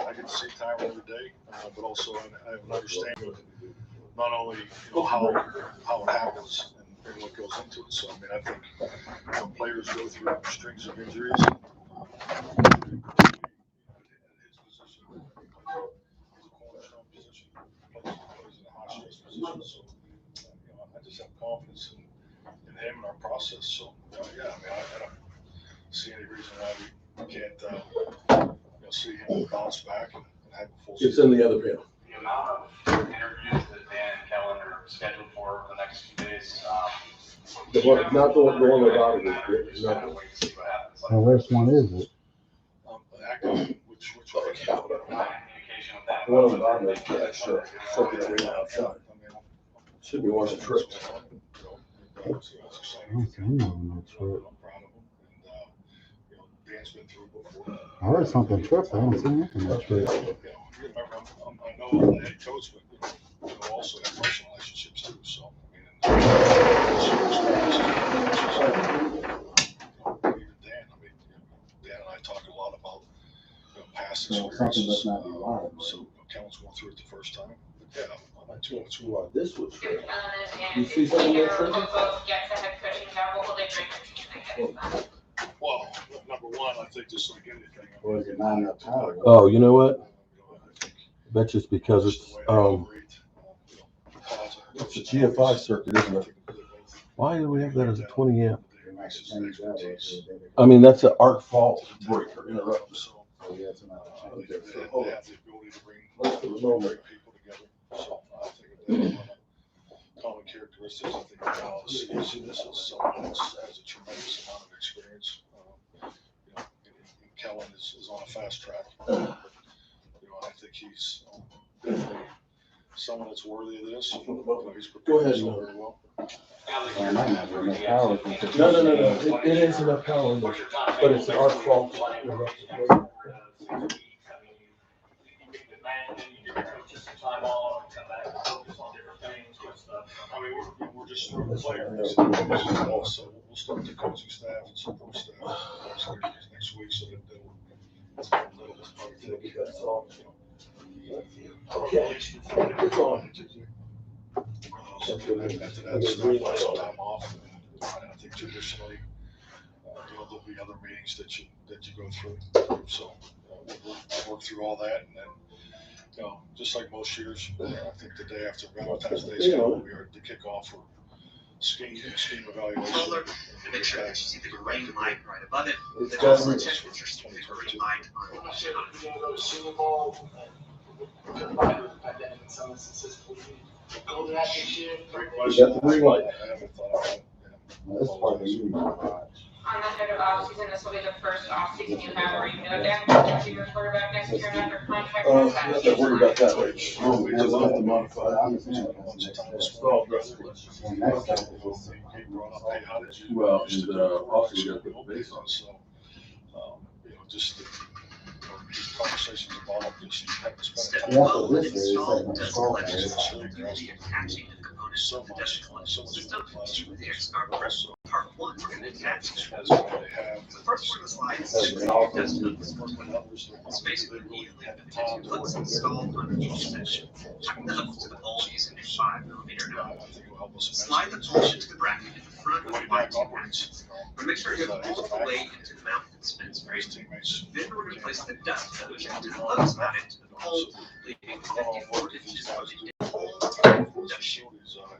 I get to see Tyron every day, but also I have an understanding of not only, how it happens and what goes into it. So, I think, players go through strings of injuries. His position, he's a cornerstone position, plays in a high stress position. So, I just have confidence in him and our process. So, yeah, I don't see any reason why we can't, see him bounce back and have a full It's season. in the other panel. The amount of interviews that Dan and Kellen are scheduled for the next few days, The one, not the one about it. just kind of wait to see what happens. So which one is it? Active, which one? Communication with that. One about it, yeah, sure. Something that we outside. Should be one of the trips. Dan's been through before. I heard something tripped. I haven't seen anything that's tripped. I know I'm the head coach, but also have personal relationships too. So even Dan, Dan and I talk a lot about past So experiences. something that's not wired. So Kellen's going through it the first time. But yeah, I'm not too much. This was true. You You see something there, Trent? Both get the head coaching job, what will they bring your team, I guess? Well, number one, I think just like anything. Or is it not enough power? Oh, you know what? Bet you it's because it's a GFI circuit, isn't it? Why do we have that as a 20 amp? They might change that way, so they- I mean, that's an arc fault breaker interrupter. So so we have to not change they it. have the ability to bring Let's put it on there. people together. So I think that common characteristics, I think, is this is someone that has a tremendous amount of experience. fast track. You know, I think he's definitely someone that's worthy of this. You know, he's Go ahead, prepared no. very well. I might not have enough power. No. It is enough power, but it's our fault. Time off, come back and focus on different things with stuff. I mean, we're just throwing players. So we'll start the coaching staff and support staff next week, so that they'll probably take that off. Okay. It's on. So after that, start some time off. I think traditionally, there'll be other meetings that you go through. So we'll work through all that, and then, just like most years, I think the day after Valentine's Day, we are to kick off for scheme evaluation. Color, and make sure that you see the green light right above it. It's Then also got check with your green light on the I'm sure if you're gonna go to Super Bowl, and couldn't find it with the pandemic in some instances, we build that this year. Great We question. got the green light. I haven't thought about it. That's part of the meeting. On the head of off-season, this will be the first off-season you have where you know Dan will be your quarterback next year and under contract. Not that worried about that right now. We just have to modify. I understand. Install dress list. And next time, He brought up, hey, how did you? Well, and, also we gotta put the base on. So, just the conversations about just having to spend Step time. Yeah, 12, so this is install like dust install collection. phase. The attaching the components So of the much, dust collection so system much. to the X-Carve Pro. Part 1, we're going to attach the As what they have. first part of the slide is That's to an the awesome dust meeting. hose. It's basically evenly limited to let's install under each section. Tighten them up to the bolt using a 5mm I nut. think will help us. Slide the bolt into the bracket in the front Going of back the upwards, But make sure you go all the way into the mount that spins his right. teammates. Then we're going to place the dust hose into the hose mounted to the bolt, leaving 54 inches of the whole dust chute.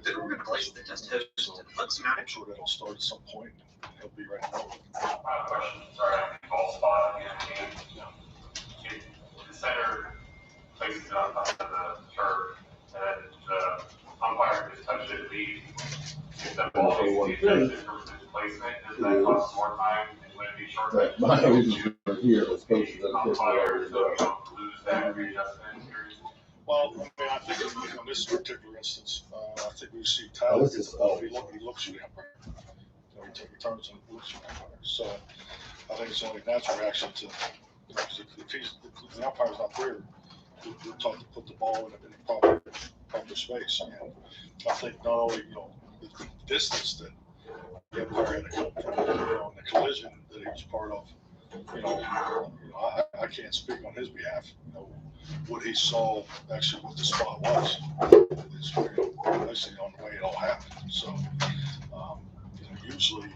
Then we're going to place the dust hose to the hooks I'm mounted. sure that'll start at some point, and he'll be ready to go. I have a question, sorry, I think ball spot again, if the center places it on top of the turf, and the umpire just touched it, if the ball is adjusted for this placement, does that cost more time, and would it be short? Right, my hoses are here, as opposed to them. Umpire, so we don't lose that readjustment period. Well, I mean, I think in this particular instance, I think we see Oh, Tyler this get is- the ball, he looks at the umpire. He turns and looks at the umpire. So I think it's only a natural reaction to, if the umpire's not there, we're taught to put the ball in the proper space. And I think not only, the distance that the umpire had to come from, and the collision that he was part of, I can't speak on his behalf, what he saw, actually what the spot was. It's basically on the way it all happened. So, usually,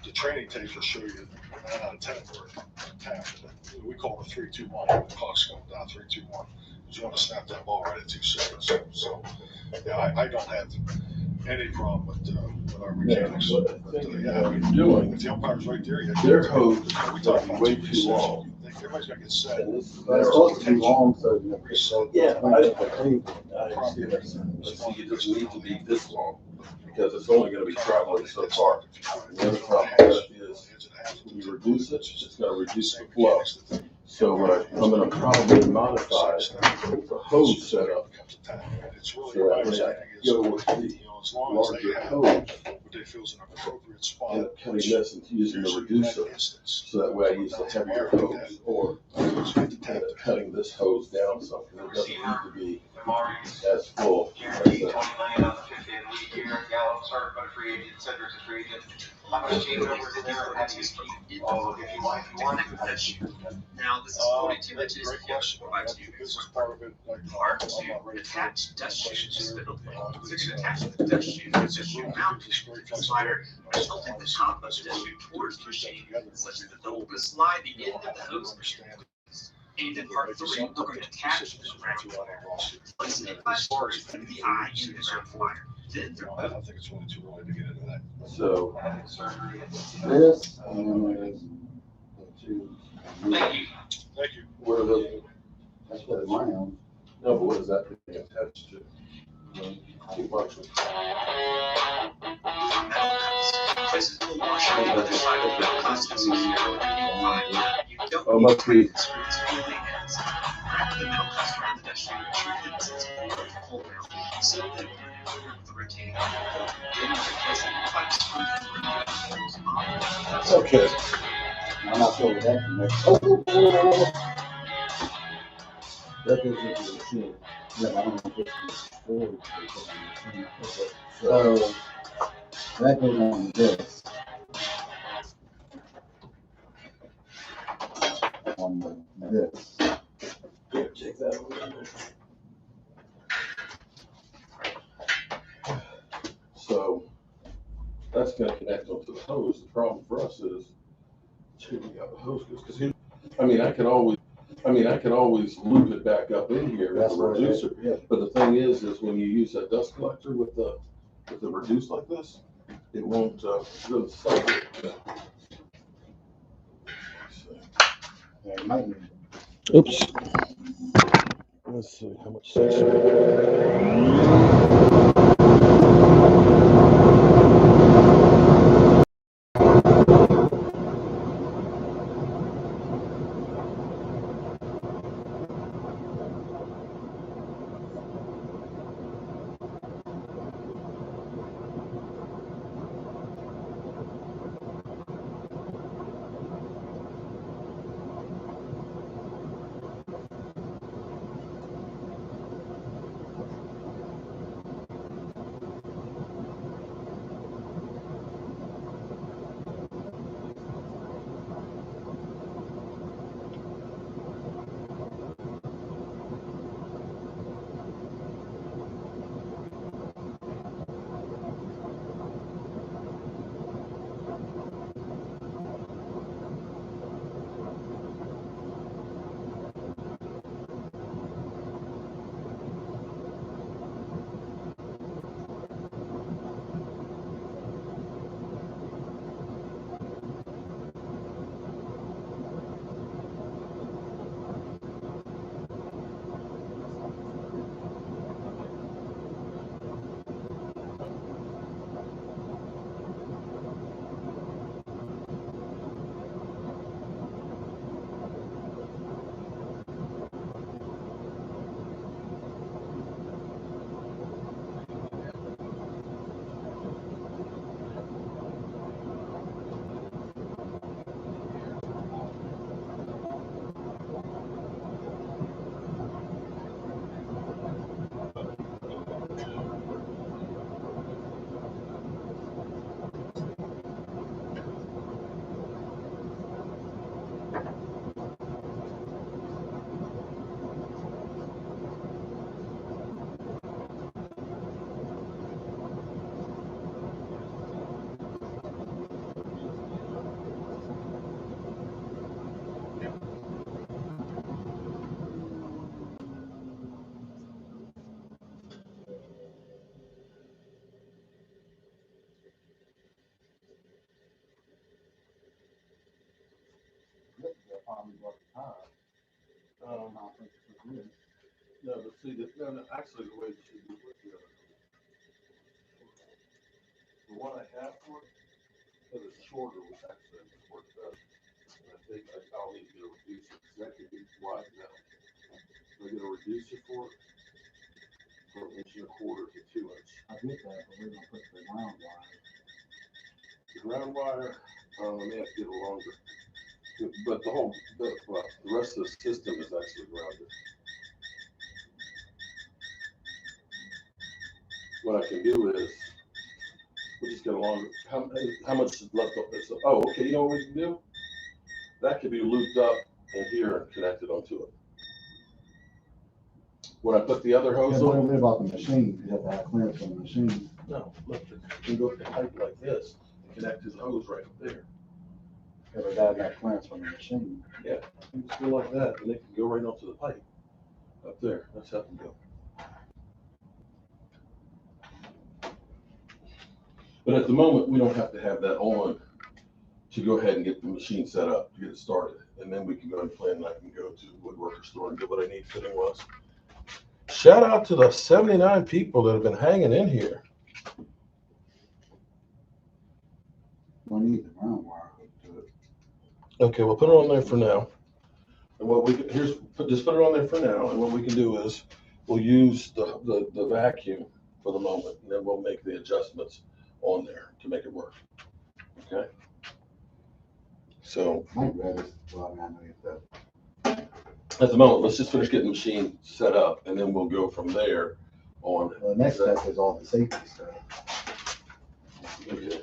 the training tapes will show you 9 out of 10 were tapped. We call it a 3-2-1. The clock's going down 3-2-1. You want to snap that ball right at 2 seconds. So, yeah, I don't have any problem with our mechanics. Doing, If the umpire's right there, their hose we is talk about way 2 too minutes. long. Everybody's got to get set. And this is It's supposed to be long, so you never. Yeah, I understand that. But see, it doesn't need to be this long, because it's only gonna be traveling so far. And the other problem with that is, when you reduce it, it's gonna reduce the flow. So what I'm gonna probably modify the hose setup, It's really, so my that when I understanding is, go with the as long as they larger have hose, what they feel is an appropriate spot. end up cutting this and using the Usually in that reducer. instance, So that way I use the heavier hose, or end up cutting this hose down something that doesn't need to be as full. Guaranteed 20 million on the 15th league year. Gallup's hurt, but a free agent. Cedric's a free agent. How much changeovers in there, and how do you keep all of it if you want? Now, this is 42 inches, Great yeah, question. 4 by That's 2. the business part of it. Part I'm to not ready for attach dust chute to questions here. spindle plate. So you can attach the dust chute to the chute mount the slider, and tilting the top of the dust chute towards the machine, such that the will slide the end of the hose machine. And in part 3, we're going to attach the ground wire. Place it by storage through the eye in the ground wire. Then through I think it's really too early to get into that. So, This, and then there's the 2. Thank you. Thank you. what are those? That's what mine on. No, but what is that thing attached to? Two bucks. Places the washer on the other side of the customs 0.5. You Oh, must be. Okay. I'm not sure what that connects. That goes into the machine. Yeah, I don't know if it's storage or something. Okay. So that goes on this. On this. Yeah, check that one. So that's going to connect onto the hose. The problem for us is changing out the hose because I can always loop it back up in here with the reducer. Yeah. But the thing is when you use that dust collector with the reduce like this, it won't really suck it. Yeah, it might be. Oops. Let's see how much section. No, but see, actually the way it should be with the one I have for it, because it's shorter, which actually works better. And I think I'll need to get a reducer, because that could be wide now. I get a reducer for it, from 1.25 to 2 inch. I get that, but we're gonna put the ground wire. The ground wire, I may have to get a longer. But the rest of the system is actually grounded. What I can do is, we'll just get a longer, how much is left of this? Oh, okay, you know what we can do? That could be looped up in here and connected onto it. When I put the other hose Don't on. worry about the machine, you have to have clearance on the machine. No, look, you can go to the pipe like this, and connect his hose right up there. Yeah, but that have clearance from the machine. Yeah, you just go like that, and they can go right onto the pipe. Up there, that's how it can go. But at the moment, we don't have to have that on to go ahead and get the machine set up, to get it started. And then we can go and plan, and I can go to the woodworker store and get what I need fitting was. Shout out to the 79 people that have been hanging in here. We need the ground wire hooked to it. Okay, we'll put it on there for now. And what we just put it on there for now. And what we can do is we'll use the vacuum for the moment, and then we'll make the adjustments on there to make it work. Okay. So Might rather, well, I know you have at the moment, let's just finish getting the machine set up, and then we'll go from there on. well, the next step is all the safety stuff. Okay.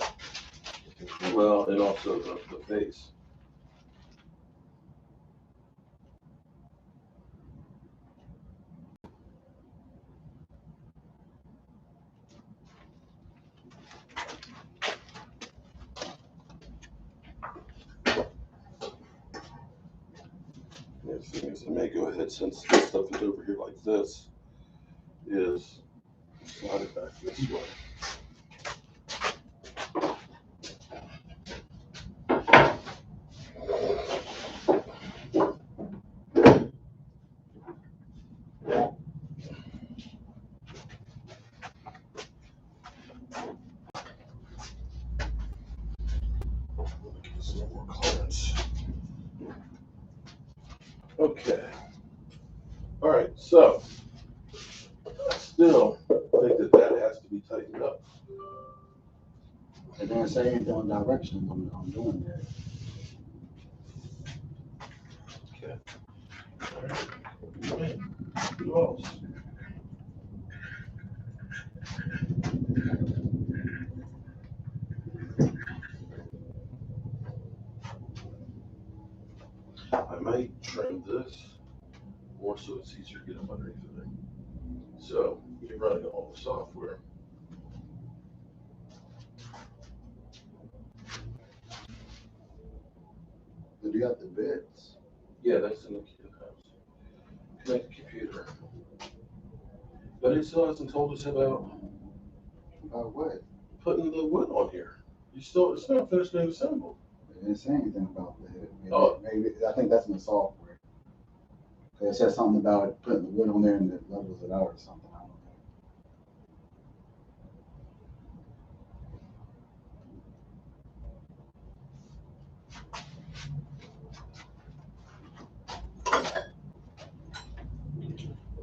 Well, and also the face. The thing is, I may go ahead, since this stuff is over here like this, is slide it back this way. Some more clearance. Okay. All right, so I still think that has to be tightened up. They're gonna say anything on direction on doing that. Okay. All right. Who else? I might trim this more so it's easier to get up underneath of it. So you're running all the software. Do you have the bits? Yeah, that's in the house. Connect the computer. But it still hasn't told us about what? putting the wood on here. It's not finished being assembled. They didn't say anything about that. Maybe, Maybe I think that's in the software. It says something about putting the wood on there and it levels it out or something. I don't know.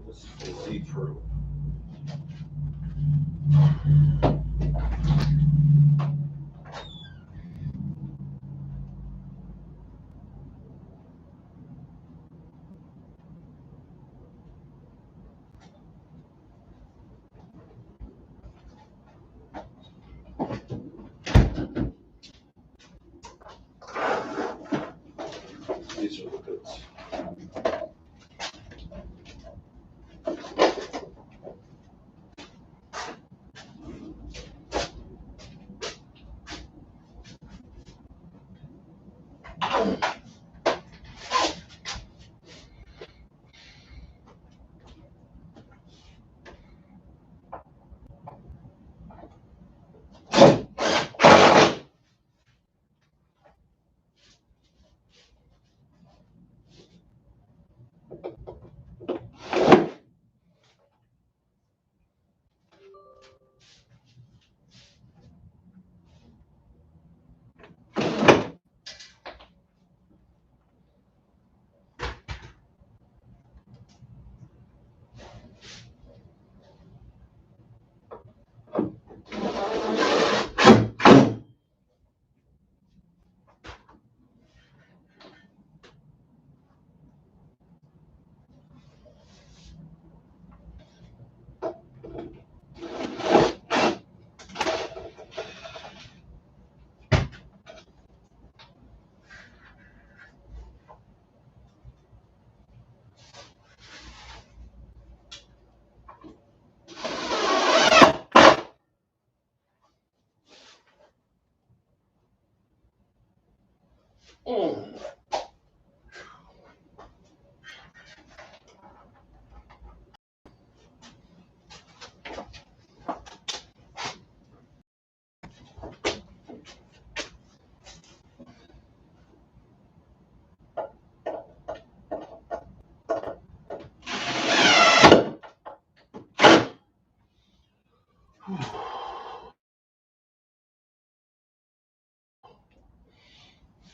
This is the Z Pro. These are the bits.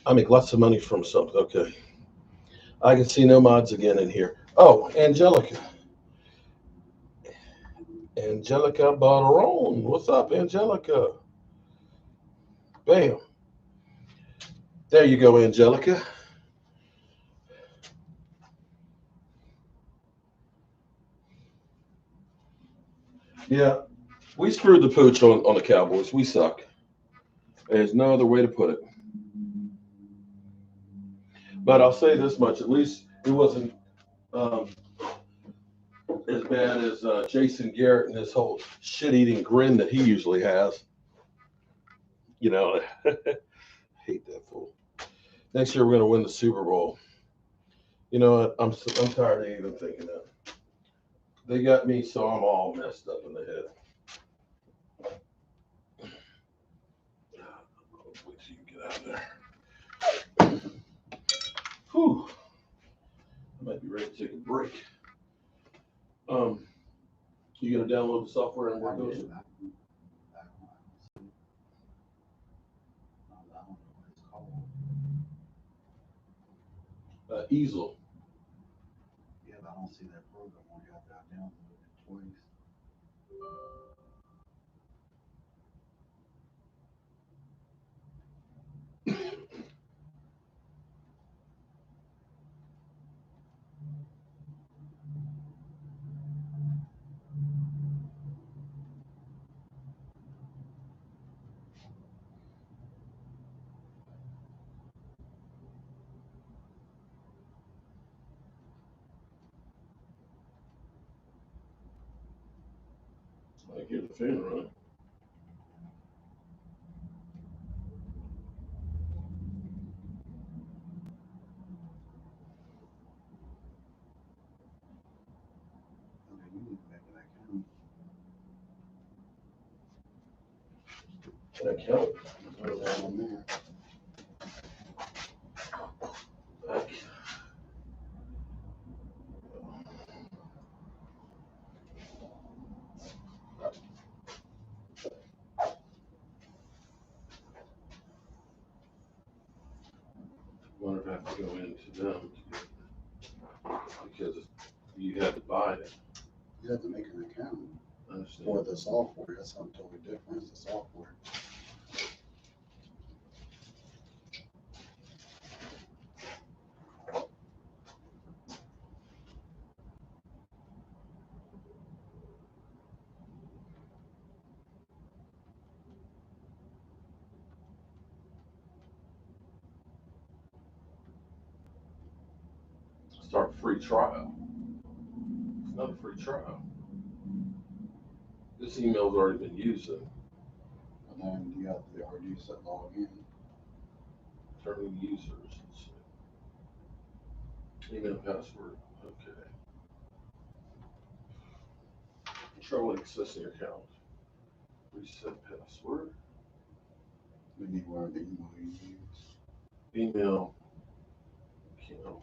I make lots of money from something. Okay. I can see no mods again in here. Oh, Angelica. Angelica Barone. What's up, Angelica? Bam. There you go, Angelica. Yeah, we screwed the pooch on the Cowboys. We suck. There's no other way to put it. But I'll say this much, at least it wasn't as bad as Jason Garrett and this whole shit-eating grin that he usually has. You know, hate that fool. Next year we're going to win the Super Bowl. You know what? I'm tired of even thinking that. They got me, so I'm all messed up in the head. Wait till you get out of there. Whew. I might be ready to take a break. You gonna download the software and work those? Easel. Yeah, but I don't see that program on here. I downloaded it twice. I hear the fan running. Okay, you need to make an account. Can I count? Put that on there. I wonder if I have to go into them to get, because you had to buy it. You have to make an account I understand. for the software. That's something totally different. It's the software. Start free trial. It's not a free trial. This email's already been used. And then you have to already use that login. Turning users. Let's see. Email password. Okay. Trouble accessing your account. Reset password. We need whatever the email you use. Email. Account.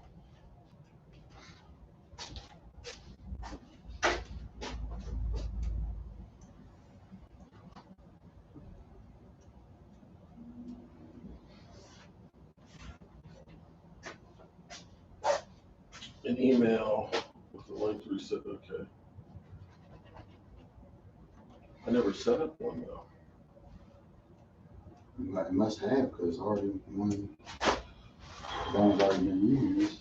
An email with the link to reset. Okay. I never set up one though. It must have, because it's already one. One's already been used.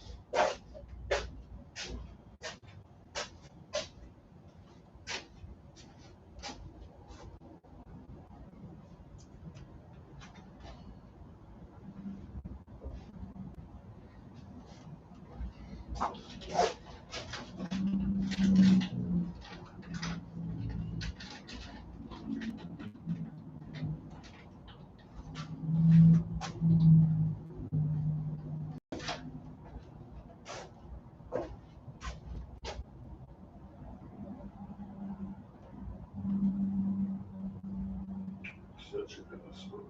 Set your password.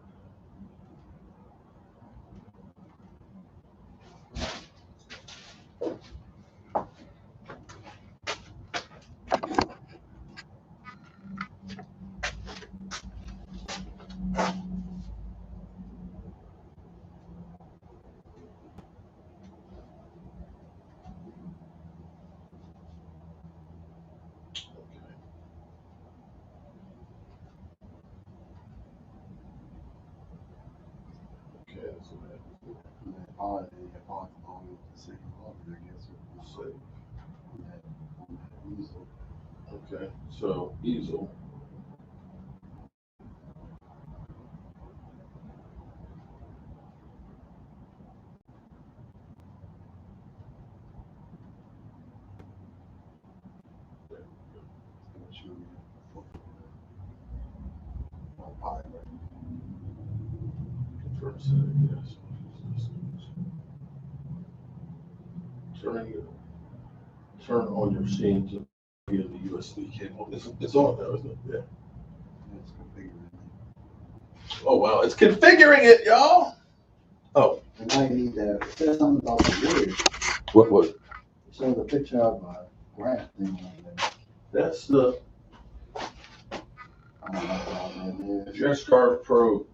saw it and it followed along with the same login, I guess. Or Save. on that easel. Okay, so easel. It's gonna show me a pilot. Confirm setting, yes. Turn on your machine to via the USB cable. It's on now, isn't it? Yeah. It's configured. Oh wow, it's configuring it, y'all. Oh, And now you need to, it says something about the wood. what? It shows a picture of a graph thing on there. That's the I don't know what that if is. your X-Carve Pro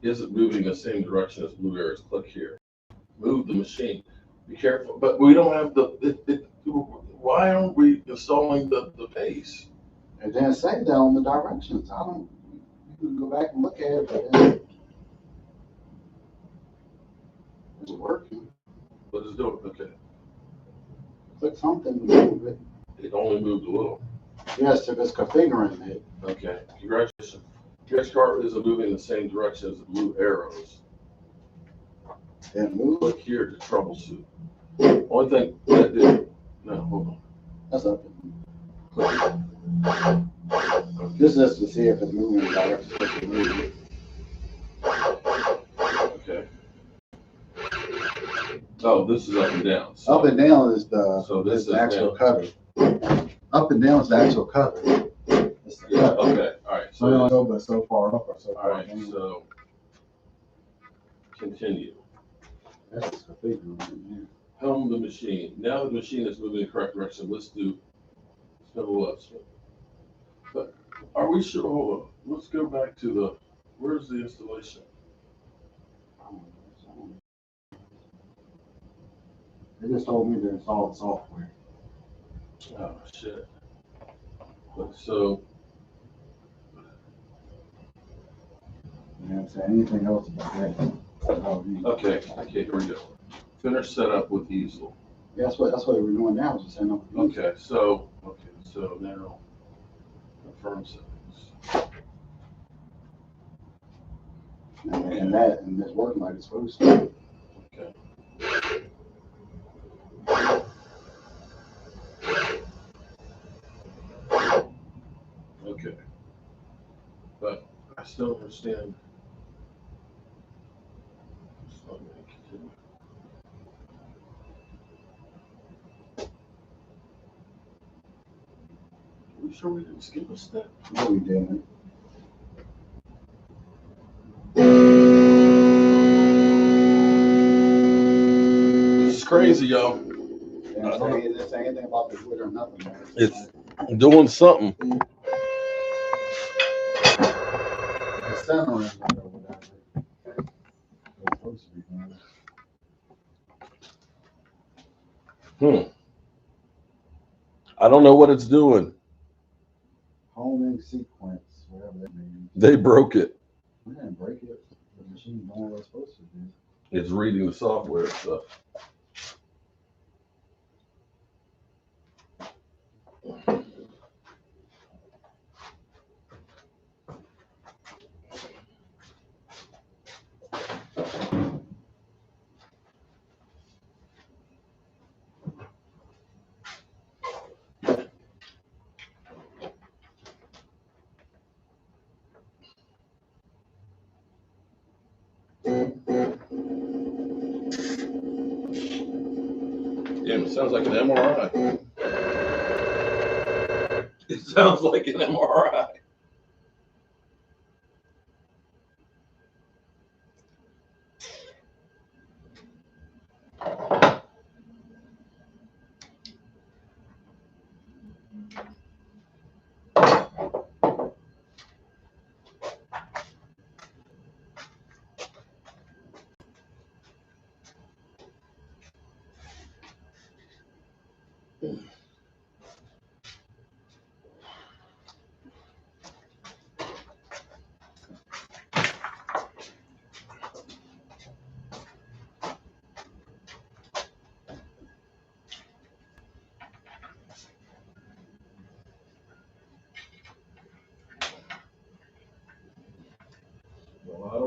isn't moving the same direction as blue arrows, click here. Move the machine. Be careful, but we don't have the. Why aren't we installing the base? It didn't say that on the directions. I don't, you can go back and look at it, but it's working. What is it doing? Okay, Click something to move it. it only moved a little. Yes, if it's configuring it. Okay, congratulations. Your X-Carve isn't moving the same direction as the blue arrows. It moved. Click here to troubleshoot. Only thing that did. No, hold on. That's up. Click. This is to see if it's moving in the direction it's moving. Okay. Oh, this is up and down. Up and down is the, So this is the is actual down. cutter. Up and down is the actual cutter. It's the Yeah, cutter. okay, all right. So you only go but so far up or so All far right, down. so continue. That's just configuring it. Helm the machine. Now the machine is moving in the correct direction. Let's do spindle up. But are we sure? Hold on. Let's go back to the. Where's the installation? They just told me to install the software. Oh shit. But so You know what I'm saying? Anything else about that? okay, here we go. Finish setup with easel. Yeah, that's what we're doing now, is just setting up the easel. So now confirm settings. And it's working like it's supposed to. Okay. Okay. But I still don't understand. So I'm gonna continue. Are we sure we didn't skip a step? No, we didn't. This is crazy, y'all. It didn't say anything about the Twitter or nothing. Man. It's doing something. It's centering it or whatever. It's supposed to be doing. I don't know what it's doing. Homing sequence, whatever that means. They broke it. We didn't break it. The machine doing what it's supposed to do. It's reading the software stuff. Damn, it sounds like an MRI. It sounds like an MRI.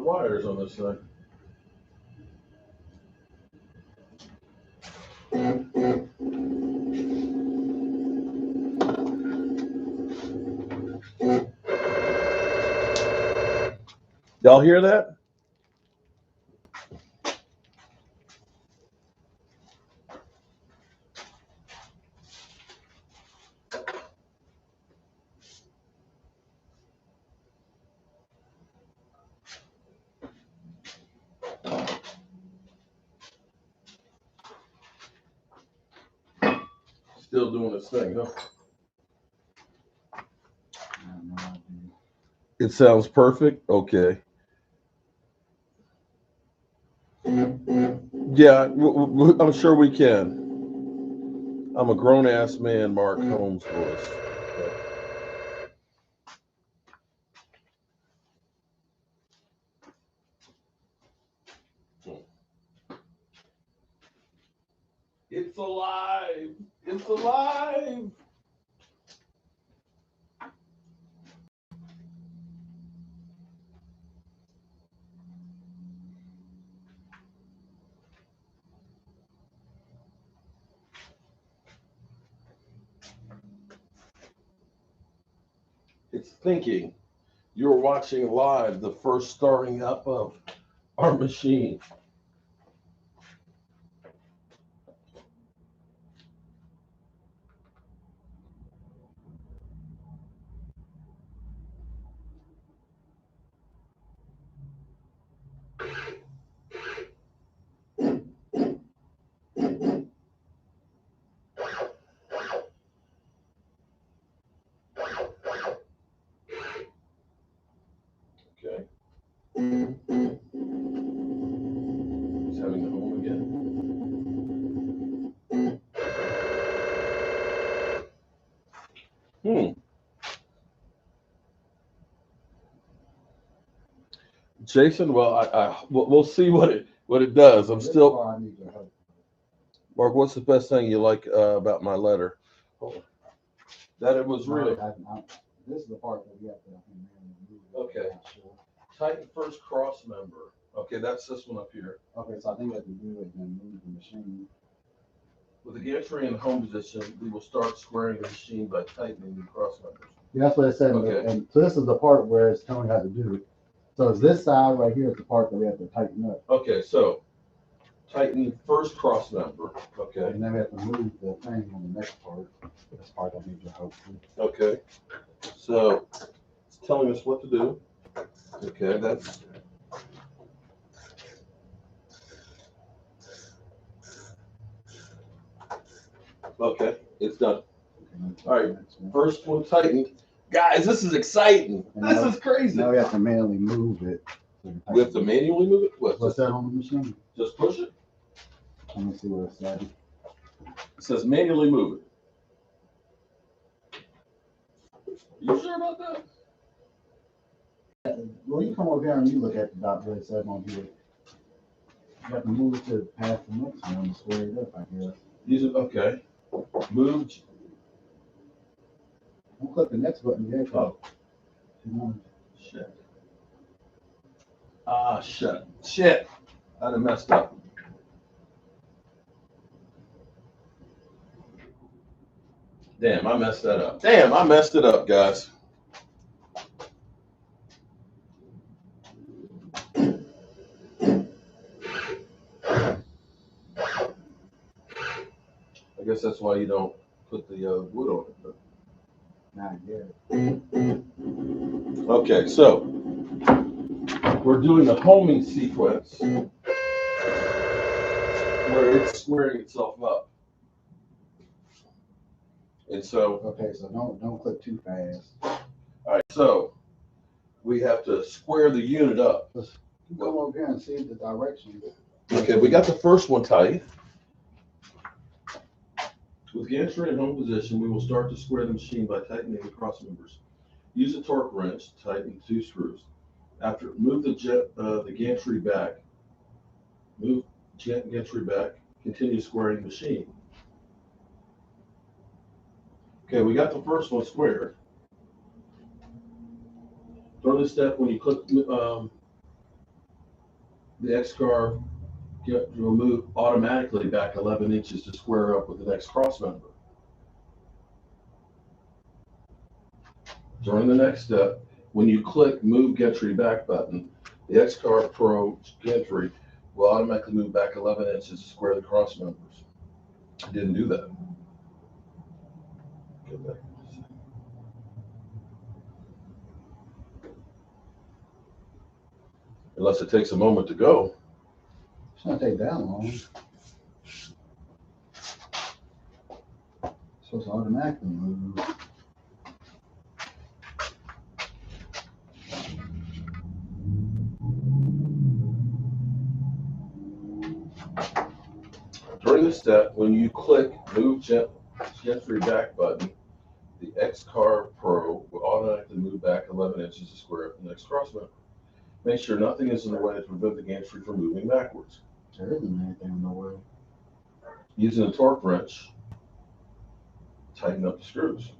of wires on this thing. Y'all hear that? Still doing this thing, huh? It sounds perfect. Okay. Yeah, I'm sure we can. I'm a grown ass man, Mark Holmes voice. It's alive. It's alive. It's thinking. You're watching live the first starting up of our machine. Okay. He's having the home again. Jason, well, we'll see what it does. I'm still. Mark, what's the best thing you like about my letter? That it was really. This is the part that we have to. Okay. Tighten first cross member. Okay, that's this one up here. Okay, so I think we have to do it and move the machine. With the gantry in home position, we will start squaring the machine by tightening the cross members. Yeah, that's what it said. Okay. And so this is the part where it's telling you how to do it. So it's this side right here is the part that we have to tighten up. Okay, so tighten first cross member. Okay. And then we have to move the thing on the next part. This part I need your help with. Okay. So it's telling us what to do. Okay, that's. Okay, it's done. All right, first one tightened. Guys, this is exciting. This is crazy. Now we have to manually move it. We have to manually move it? What? What's that on the machine? Just push it? Let me see what it said. It says manually move it. You sure about that? Well, you come over here and you look at the dot where it says on here. You have to move it to past the next one and square it up, I guess. These are, okay. Move. Don't click the next button yet. Oh. Shit. Ah, shit. Shit. I done messed up. Damn, I messed that up. Damn, I messed it up, guys. I guess that's why you don't put the wood on it. But... Not yet. Okay, so we're doing the homing sequence where it's squaring itself up. And so. Okay, so don't click too fast. All right, so we have to square the unit up. Just go over here and see the direction. Okay, we got the first one tight. With gantry in home position, we will start to square the machine by tightening the cross members. Use a torque wrench to tighten 2 screws. After, move the gantry back. Move gantry back. Continue squaring the machine. Okay, we got the first one squared. Throw this step when you click the X-Carve will move automatically back 11 inches to square up with the next cross member. During the next step, when you click Move Gantry Back button, the X-Carve Pro Gantry will automatically move back 11 inches to square the cross members. I didn't do that. Go back. Unless it takes a moment to go. It's not take that long. So it's automatically move. During this step, when you click Move Gantry Back button, the X-Carve Pro will automatically move back 11 inches to square up the next cross member. Make sure nothing is in the way to prevent the gantry from moving backwards. There isn't anything in the way. Using a torque wrench, tighten up the screws.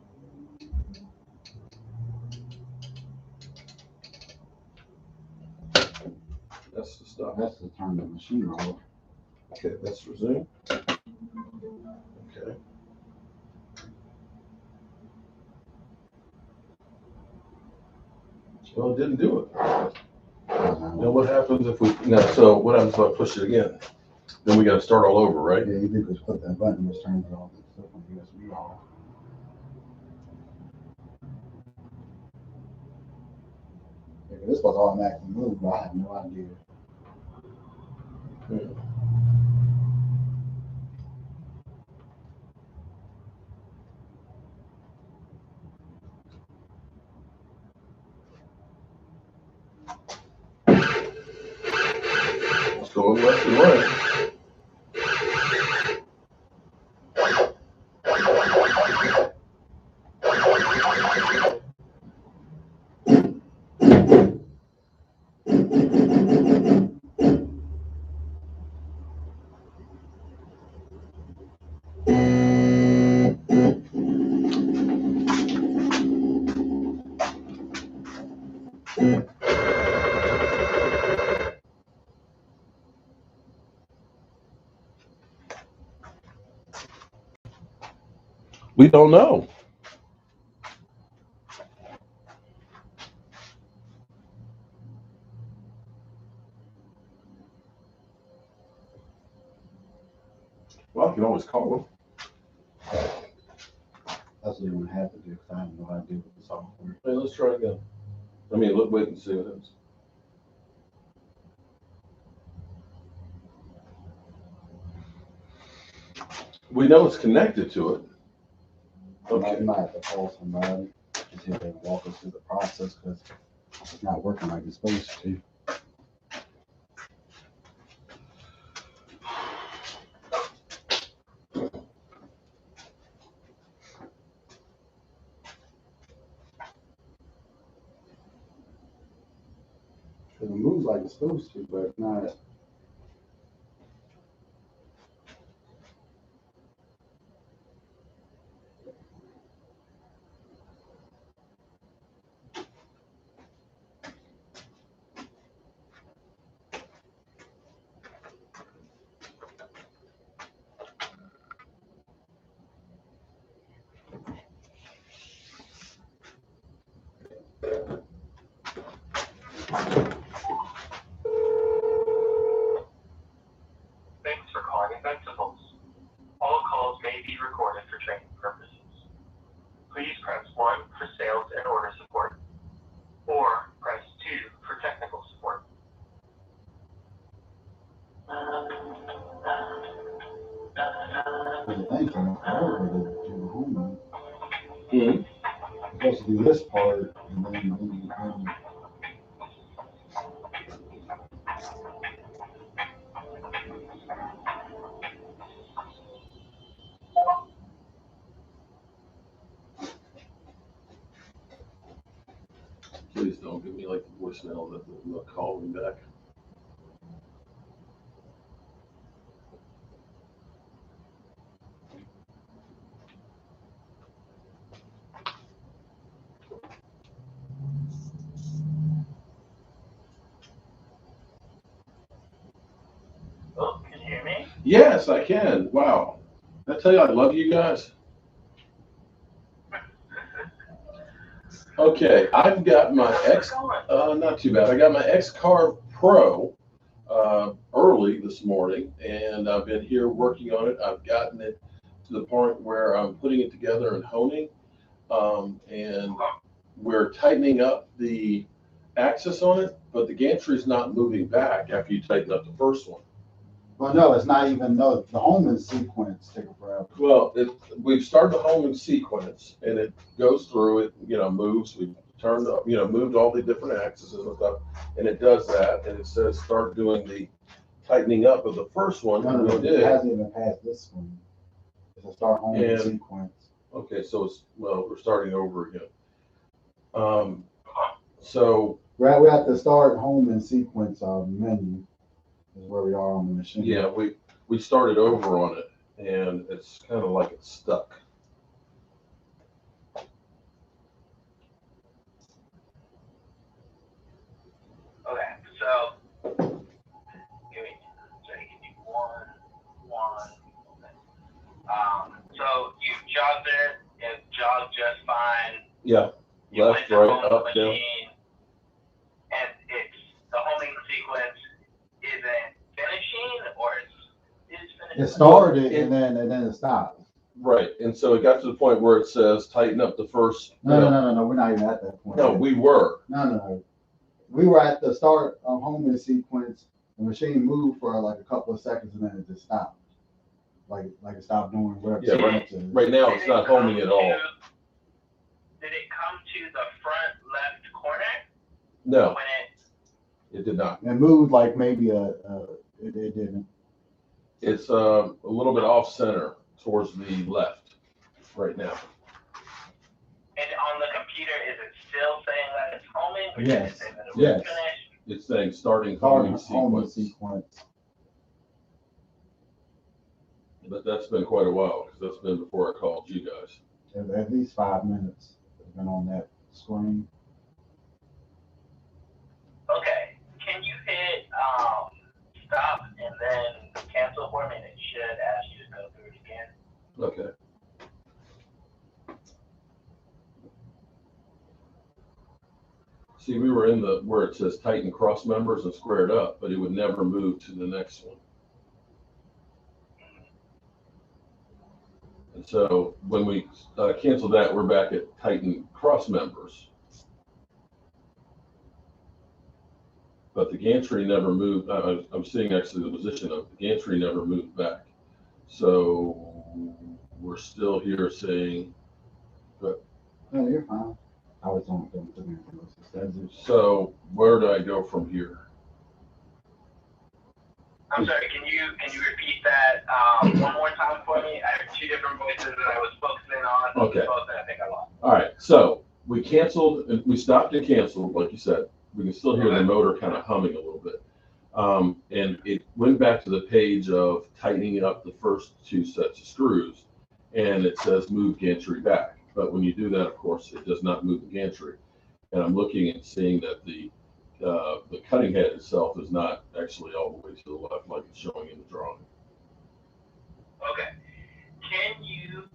That's the stuff. That's to turn the machine off. Okay, let's resume. Okay. Well, it didn't do it. Now what happens if we, so what happens if I push it again? Then we got to start all over, right? Yeah, you do just click that button, just turns it off. It's stuff on USB off. Yeah, this was automatically moved, but I have no idea. It's going left and right. We don't know. Well, I can always call them. That's what you're gonna have to do, because I have no idea what the software. Hey, let's try again. I mean, look, wait and see what happens. We know it's connected to it. Okay. You might have to call somebody to see if they can walk us through the process, because it's not working like it's supposed to. It moves like it's supposed to, but not. Thanks for calling Inventables. All calls may be recorded for training purposes. Please press 1 for sales and order support, or press 2 for technical support. There's a thing for an hour to do the home. Mm-hmm. You're supposed to do this part, and then you Please don't give me like the voicemail that will call me back. Yes, I can. Wow. I tell you, I love you guys. Okay, I've got my not too bad. I got my X-Carve Pro early this morning, and I've been here working on it. I've gotten it to the point where I'm putting it together and honing, and we're tightening up the axis on it, but the gantry is not moving back after you tighten up the first one. Well, no, it's not even, no, the homing sequence takes forever. Well, we've started the homing sequence, and it goes through it, moves. We've turned up, moved all the different axes and stuff, and it does that, and it says start doing the tightening up of the first one. No, it hasn't even passed this one. It's a start homing sequence. Okay, so we're starting over again. So we're at the start homing sequence menu. Is where we are on the machine. Yeah, we started over on it, and it's kind of like it's stuck. Okay, so give me one. So you jogged it jogged just fine. Yeah. You Left, went to right, home up, the down. machine, and it's the homing sequence isn't finishing, or it's finishing. It started and then it stopped. Right, and so it got to the point where it says tighten up the first. No, we're not even at that point. No, we were. No. We were at the start of homing sequence. The machine moved for like a couple of seconds and then it just stopped. Like it stopped doing whatever. Yeah, right now it's not homing at all. Did it come to the front left corner? No, it did not. It moved like maybe it didn't. It's a little bit off center towards the left right now. And on the computer, is it still saying that it's homing? Or Yes. Is it saying that it was Yes. finished? It's saying starting homing sequence. But that's been quite a while, because that's been before I called you guys. At least 5 minutes. It's been on that screen. Okay. Can you hit stop and then cancel for me? And it should ask you to go through it again. Okay. See, we were in where it says tighten cross members and square it up, but it would never move to the next one. And so when we cancel that, we're back at tighten cross members. But the gantry never moved. I'm seeing actually the position of the gantry never moved back. So we're still here saying, but. No, you're fine. I was on the So where do I go from here? I'm sorry, can you repeat that one more time for me? I have two different voices that I was focusing on. Okay. Both that I think I lost. All right, so we canceled, and we stopped and canceled, like you said. We can still hear the motor kind of humming a little bit. And it went back to the page of tightening up the first two sets of screws, and it says move gantry back. But when you do that, of course, it does not move the gantry. And I'm looking and seeing that the cutting head itself is not actually all the way to the left like it's showing in the drawing. Okay. Can you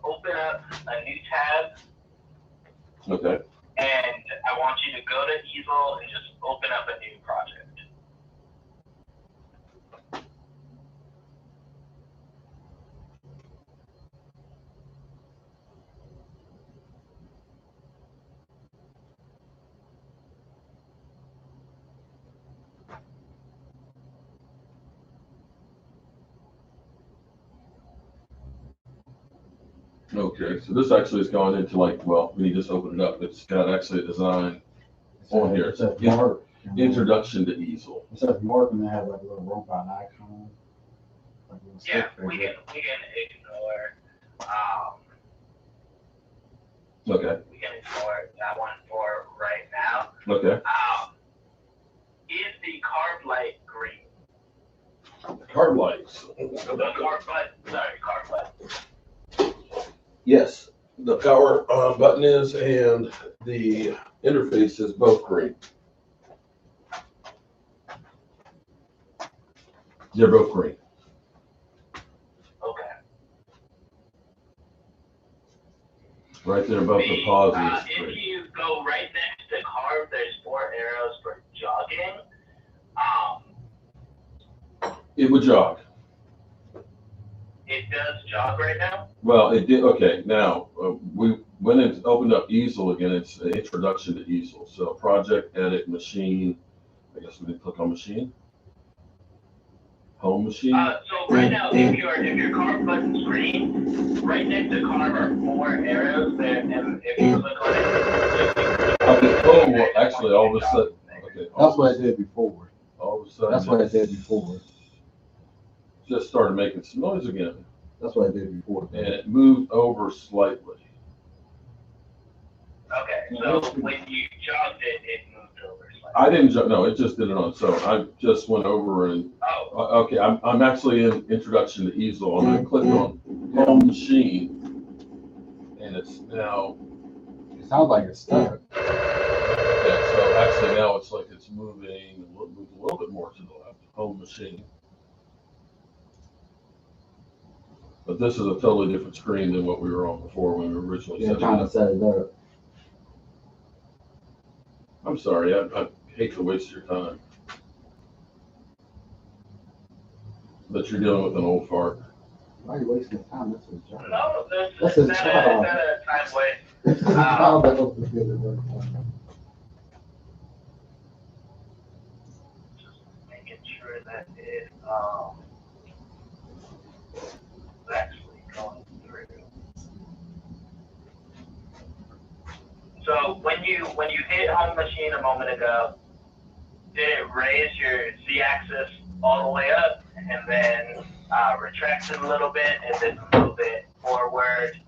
open up a new tab? Okay. And I want you to go to easel and just open up a new project. Okay, so this actually has gone into when you just open it up, it's got actually a design on here. It says introduction to easel. It says Mark and they have like a little robot icon. Yeah, we can ignore. Okay. We can ignore that one for right now. Okay. Is the carb light green? Carb lights. Carb light. Yes, the power button is, and the interface is both green. They're both green. Okay. Right there above the pause is If green. you go right next to carve, there's 4 arrows for jogging. It would jog. It does jog right now? Well, it did. Okay, now when it's opened up easel again, it's an introduction to easel. So project, edit, machine. I guess we didn't click on machine. Home machine. So right now, if your carve button's green, right next to carve are 4 arrows there, and if you click on it, Okay. Oh, well, actually, all of a sudden. Okay. That's what I did before. All of a sudden. That's what I did before. Just started making some noise again. That's what I did before. And it moved over slightly. okay, so when you jogged it, it moved over slightly. I didn't jump. No, it just did it on its own. I just went over and. Oh. Okay, I'm actually in introduction to easel. I'm going to click on home machine, and it's now. It sounds like it's stuck. Yeah, so actually now it's like it's moving a little bit more to the left. Home machine. But this is a totally different screen than what we were on before when we were originally Yeah, trying to set it up. I'm sorry, I hate to waste your time. But you're dealing with an old fart. Why are you wasting time? That's his job. No, That's that's his not job. a time waste. It's his job that was good at work. Just making sure that it is actually going through. So when you hit home machine a moment ago, did it raise your Z-axis all the way up and then retract it a little bit and then move it forward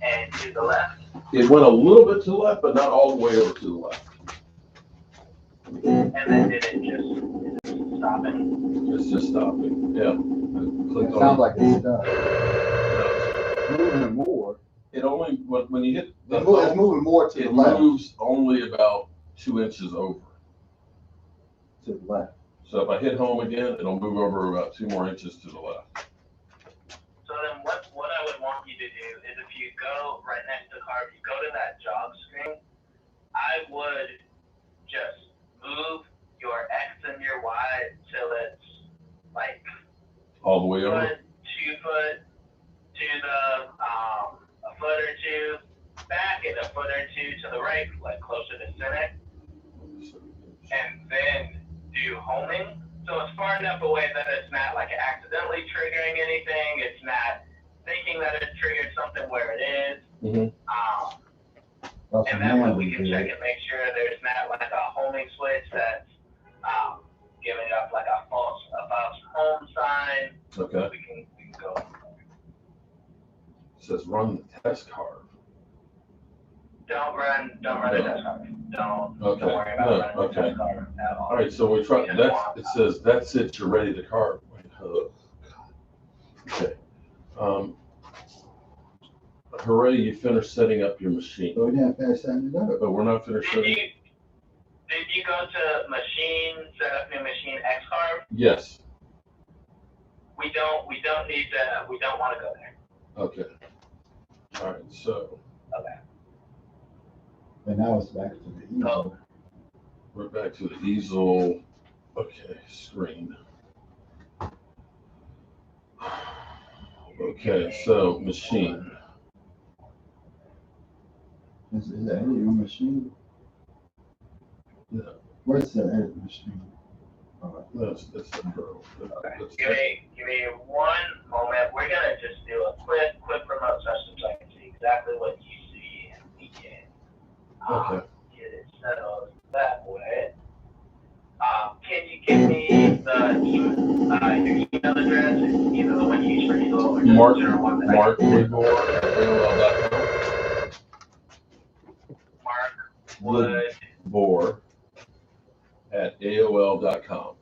and to the left? It went a little bit to the left, but not all the way over to the left. And then did it just stop it? It's just stopping. Yeah. It sounds like it's stuck. It's moving more. It only when you hit the It's moving more to the it left. moves only about 2 inches over. To the left. So if I hit home again, it'll move over about 2 more inches to the left. So then what I would want you to do is if you go right next to carve, you go to that jog screen, I would just move your X and your Y till it's like All the way over? 2 foot to the a foot or 2 back and a foot or 2 to the right, like closer to center, and then do homing. So it's far enough away that it's not like accidentally triggering anything. It's not thinking that it triggered something where it is. Mm-hmm. And that way we can check and make sure there's not like a homing switch that's giving up like a false home sign. Okay. We can go. It says run the test carve. Don't run the test carve. Don't worry about running the test carve at all. All right, so we try that. It says that's it. You're ready to carve. Okay. Hooray! You finished setting up your machine. So we didn't finish setting it up. But we're not finished setting. Did you go to machine, set up new machine X-Carve? Yes. We don't need to. We don't want to go there. Okay. All right. So. Okay. And now it's back to the easel. We're back to the easel. Okay, screen. Okay, so machine. Is that edit your machine? Yeah. Where's the edit machine? That's the Pro. Okay. Give me one moment. We're gonna just do a quick remote session so I can see exactly what you see and we can get it settled that way. Can you give me your email address, either the one you use for Eagle or just Mark Woodbore at AOL.com.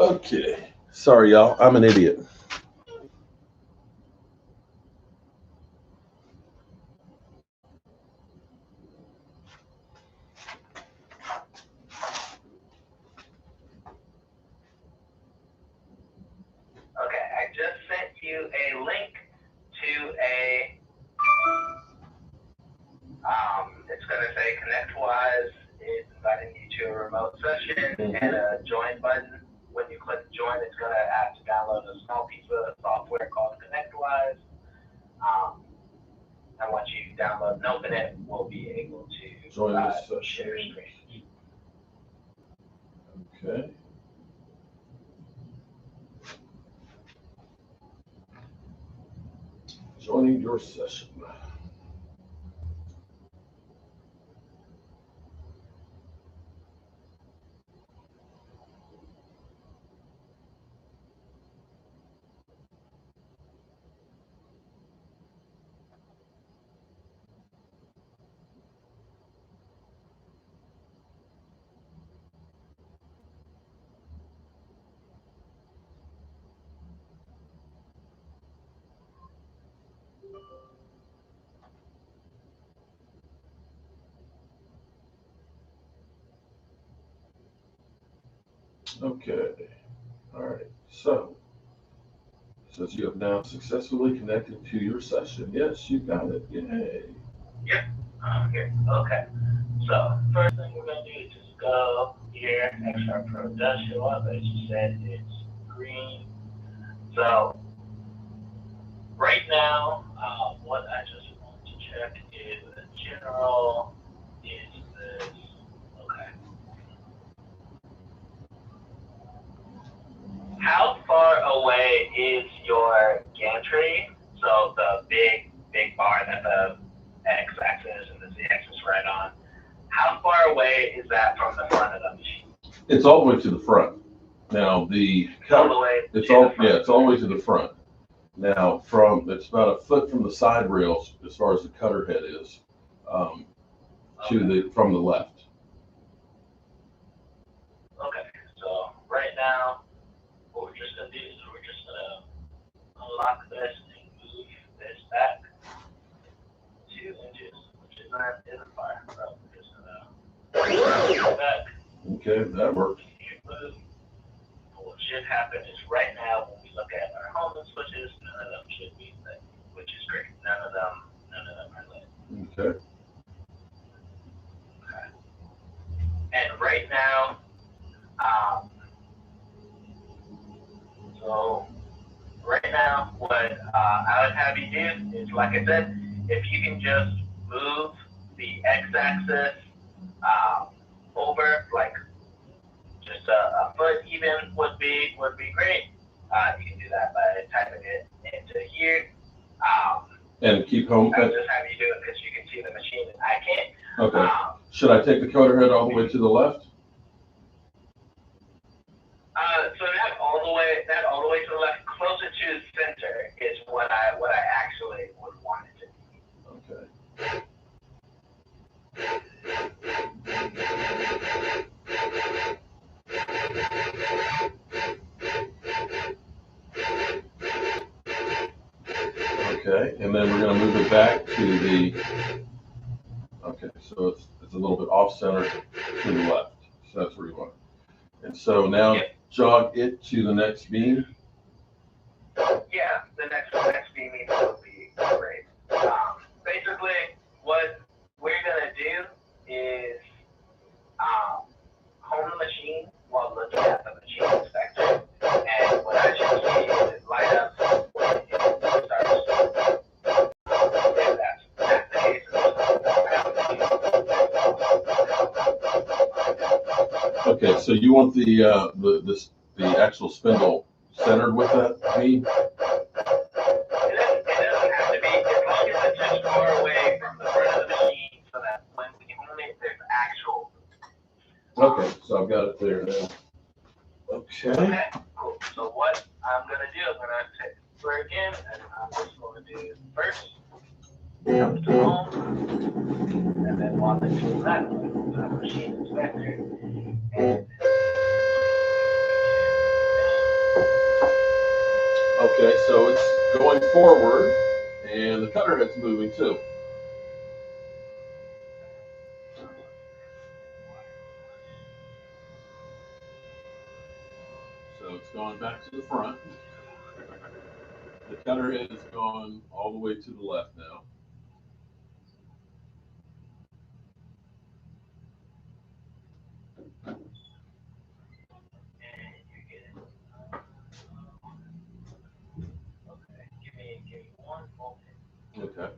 Okay. Sorry, y'all. I'm an idiot. Okay, I just sent you a link to a, it's going to say ConnectWise. It's inviting you to a remote session and a join button. When you click join, it's going to ask to download a small piece of software called ConnectWise. And once you download and open it, we'll be able to Join this share session. screen. Okay. Joining your session. Okay. All right. So, since you have now successfully connected to your session, yes, you got it. Yay. Yep. Here. Okay. So first thing we're gonna do is just go here. X-Carve Pro does show up, as you said, it's green. So right now, what I just want to check is the general. Is this okay? How far away is your gantry? So the big bar that the X-axis and the Z-axis right on. How far away is that from the front of the machine? It's all the way to the front. Now it's all the way to the front. Now it's about a foot from the side rails as far as the cutter head is, from the left. Okay, so right now, what we're just gonna do is we're just gonna unlock this and move this back 2 inches, which isn't far. So we're just gonna move it back. Okay, that works. What should happen is right now when we look at our home switches, none of them should be lit, which is great. None of them are lit. Okay. Okay. And right now, what I would have you do is, like I said, if you can just move the X-axis over, like just a foot even would be great. You can do that by typing it into here. And keep home. I'll just have you do it because you can see the machine and I can't. Okay. Should I take the coder head all the way to the left? So that all the way to the left, closer to the center, is what I actually would want it to be. Okay, and then we're going to move it back to the. Okay, so it's a little bit off center to the left. So that's where you want it. And so now jog it to the next beam. Yeah, the next beam will be great. Basically, what we're gonna do is home the machine while looking at the machine inspector, and what I should see is it light up when it starts. If that's the case, Okay, so you want the actual spindle centered with that beam? It doesn't have to be, as long as it's just far away from the front of the machine, so that when we home it, there's actual. Okay, so I've got it there now. Okay. Cool. So what I'm gonna do, I'm gonna take for again, and I'm just going to do first, come to home, and then walk into that machine inspector, and forward, and the cutter head's moving too. So it's going back to the front. The cutter head is going all the way to the left now. Give me one moment. Okay.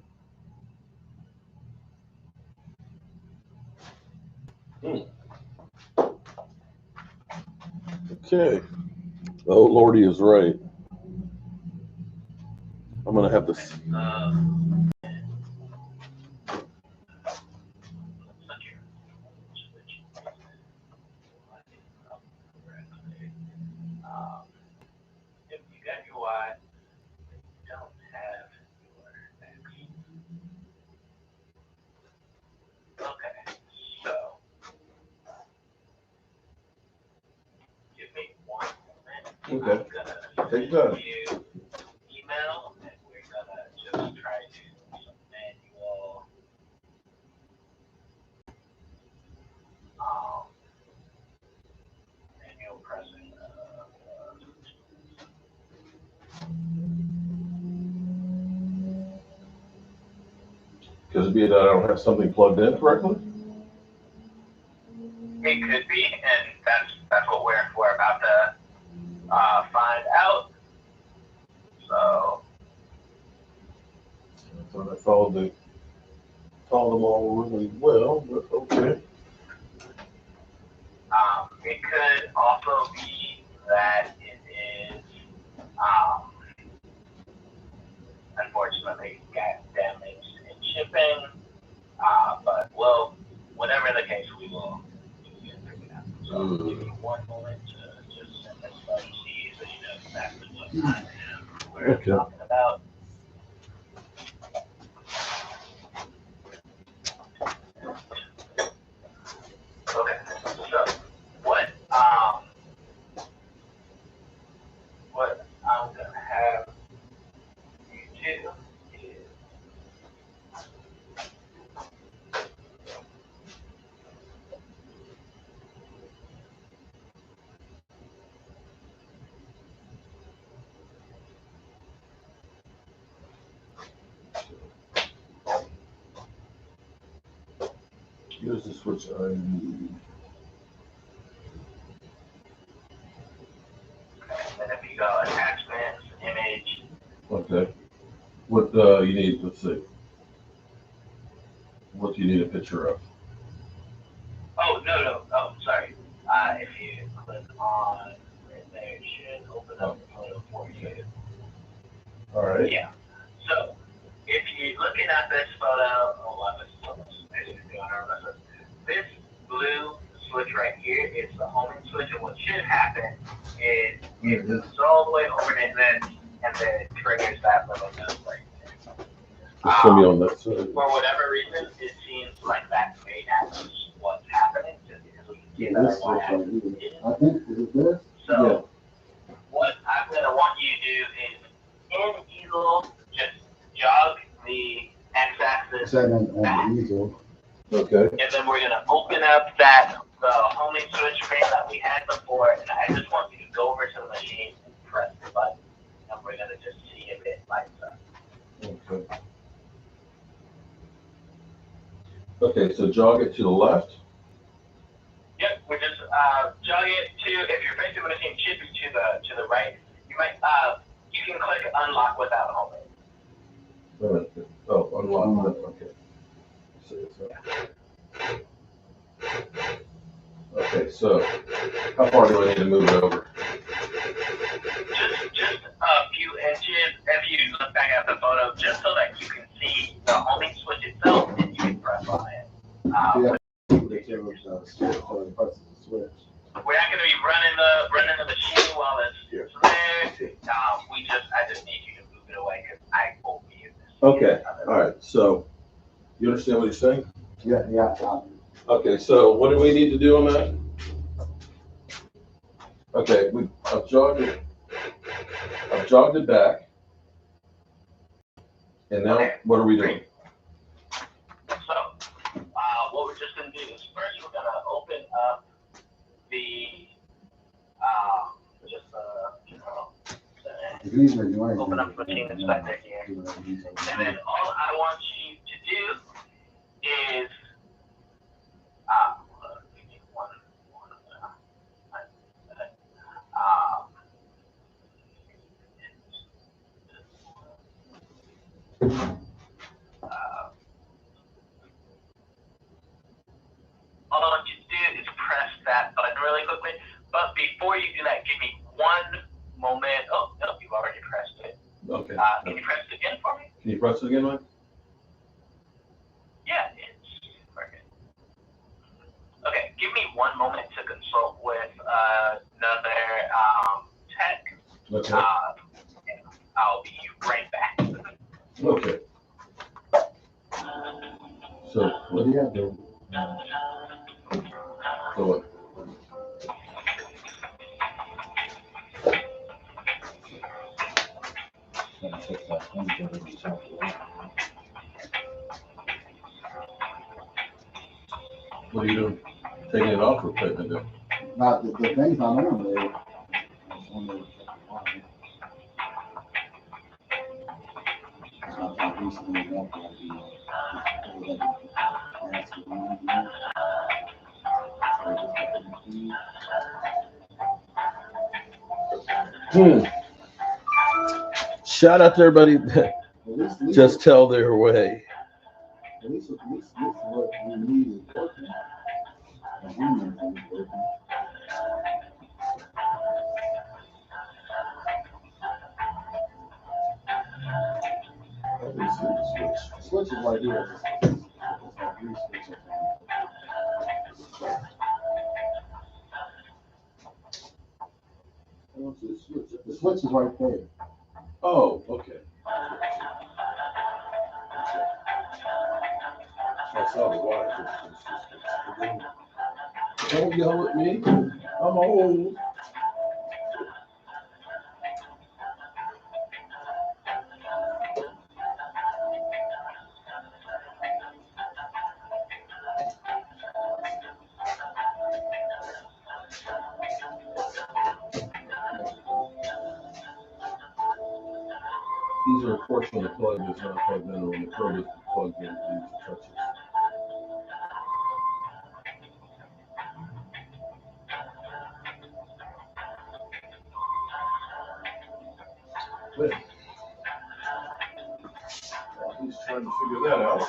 Okay. Oh, Lordy is right. I'm going to have to. If you got your Y, you don't have your X. Okay, so give me one moment. Okay. I'm Take gonna time. send you email, and we're gonna just try to do some manual pressing. Could it be that I don't have something plugged in correctly? It could be, and that's what we're about to find out. So I thought I followed them all really well, but okay. It could also be that it is, unfortunately, got damaged in shipping. But well, whatever the case, we will get figured out. So give me one moment to just send this stuff to you so you know exactly what I am we're talking about. Okay, so what I'm gonna have you do is Here's the switch I need. and then if you go attachments, image. Okay. What you need? Let's see. What do you need a picture of? Oh no. Oh, sorry. If you click on right there, it should open up the photo for you. All right. Yeah. So if you're looking at this photo, this blue switch right here is the homing switch, and what should happen is it moves all the way over to this, and then it triggers that little node right there. It's gonna be on that side. For whatever reason, it seems like that may not be what's happening, just because we can see that our Y-axis is. I think is this. So what I'm gonna want you to do is in easel, just jog the x-axis back. Okay. And then we're gonna open up the homing switch frame that we had before, and I just want you to go over to the machine and press the button, and we're gonna just see if it lights up. Okay. Okay, so jog it to the left. Yep, we're just jog it to, if you're facing the machine, should be to the right. You might you can click unlock without homing. Oh, unlock. Okay. Okay, so how far do I need to move it over? Just a few inches. If you look back at the photo, just so that you can see the homing switch itself, and you can press on it. We're not going to be running the machine while it's there. I just need you to move it away because I won't be in this. Okay. All right. So you understand what he's saying? Yeah. Okay. So what do we need to do on that? Okay. I've jogged it back. And now, Okay. what are we doing? So, what we're just going to do is first we're going to open up the, open up the machine inspector here. And then all I want you to do is, all I want you to do is press that button really quickly. But before you do that, give me one moment. Oh, no, you've already pressed it. Okay. Can you press it again for me? Can you press it again, Mike? Yeah, it's working. Okay, give me one moment to consult with another tech. Okay. I'll be right back. Okay. So, what do you have there? So what? What are you doing? Taking it off or putting it in? Not the thing's not on there. Shout out to everybody that just tell their way. At least what we need is working. And we know things working. Switch is right here. The switch is right there. Oh, okay. I saw the wire. Don't yell at me. I'm old. These are a portion of the plug that's not plugged in, or when the probe is plugged in, you touch it. Wait. While he's trying to figure that out.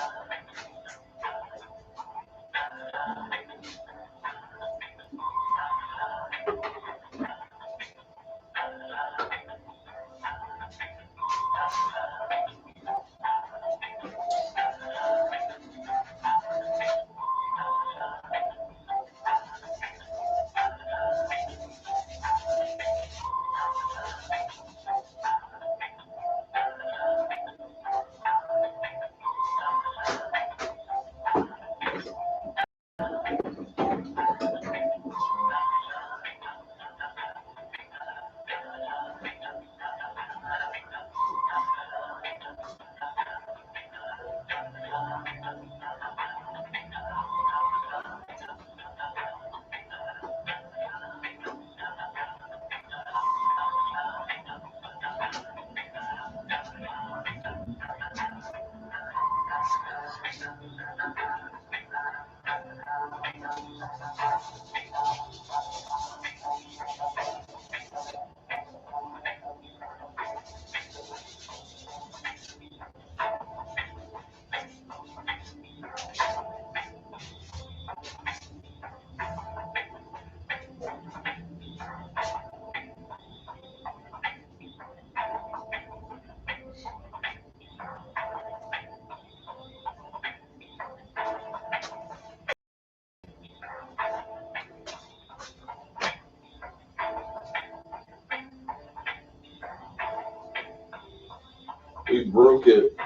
We broke it.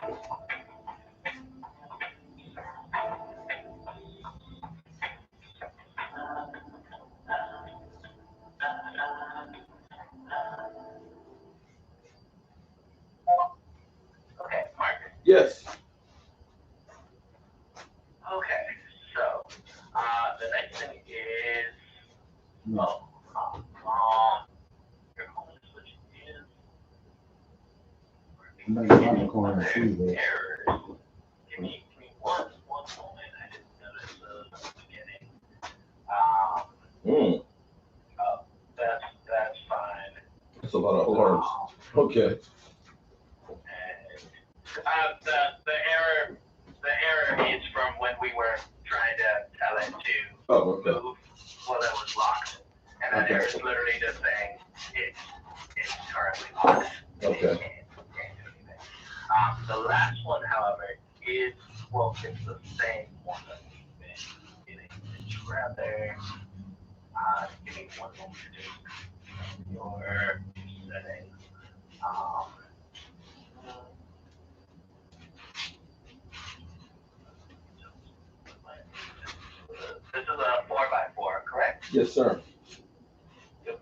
Okay, Mark. Yes. Okay, so the next thing is your home switch is I'm not around the corner and see this. errors. Give me one moment. I didn't notice those at the beginning. Oh, that's fine. That's a lot of alarms. Okay. And the error is from when we were trying to tell it to move while it was locked, and that error is literally just saying it's currently locked. Okay. Can't do anything. The last one, however, is it's the same one that we've been getting. It's rather give me one moment to do your settings. This is a 4x4, correct? Yes, sir. Yep.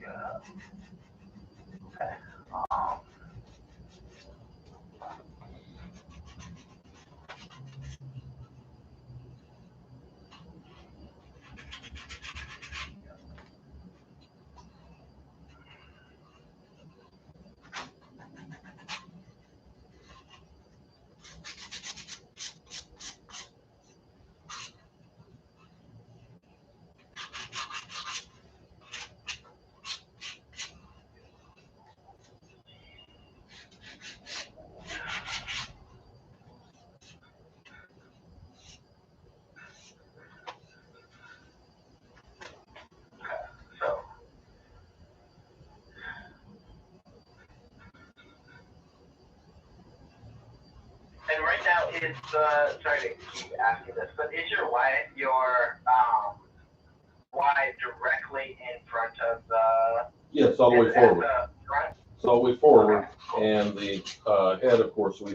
Yeah. Okay. So, and right now is sorry to keep asking this, but is your Y directly in front of the? Yeah, it's all the way forward. Front? It's all the way forward, and the head, of course, we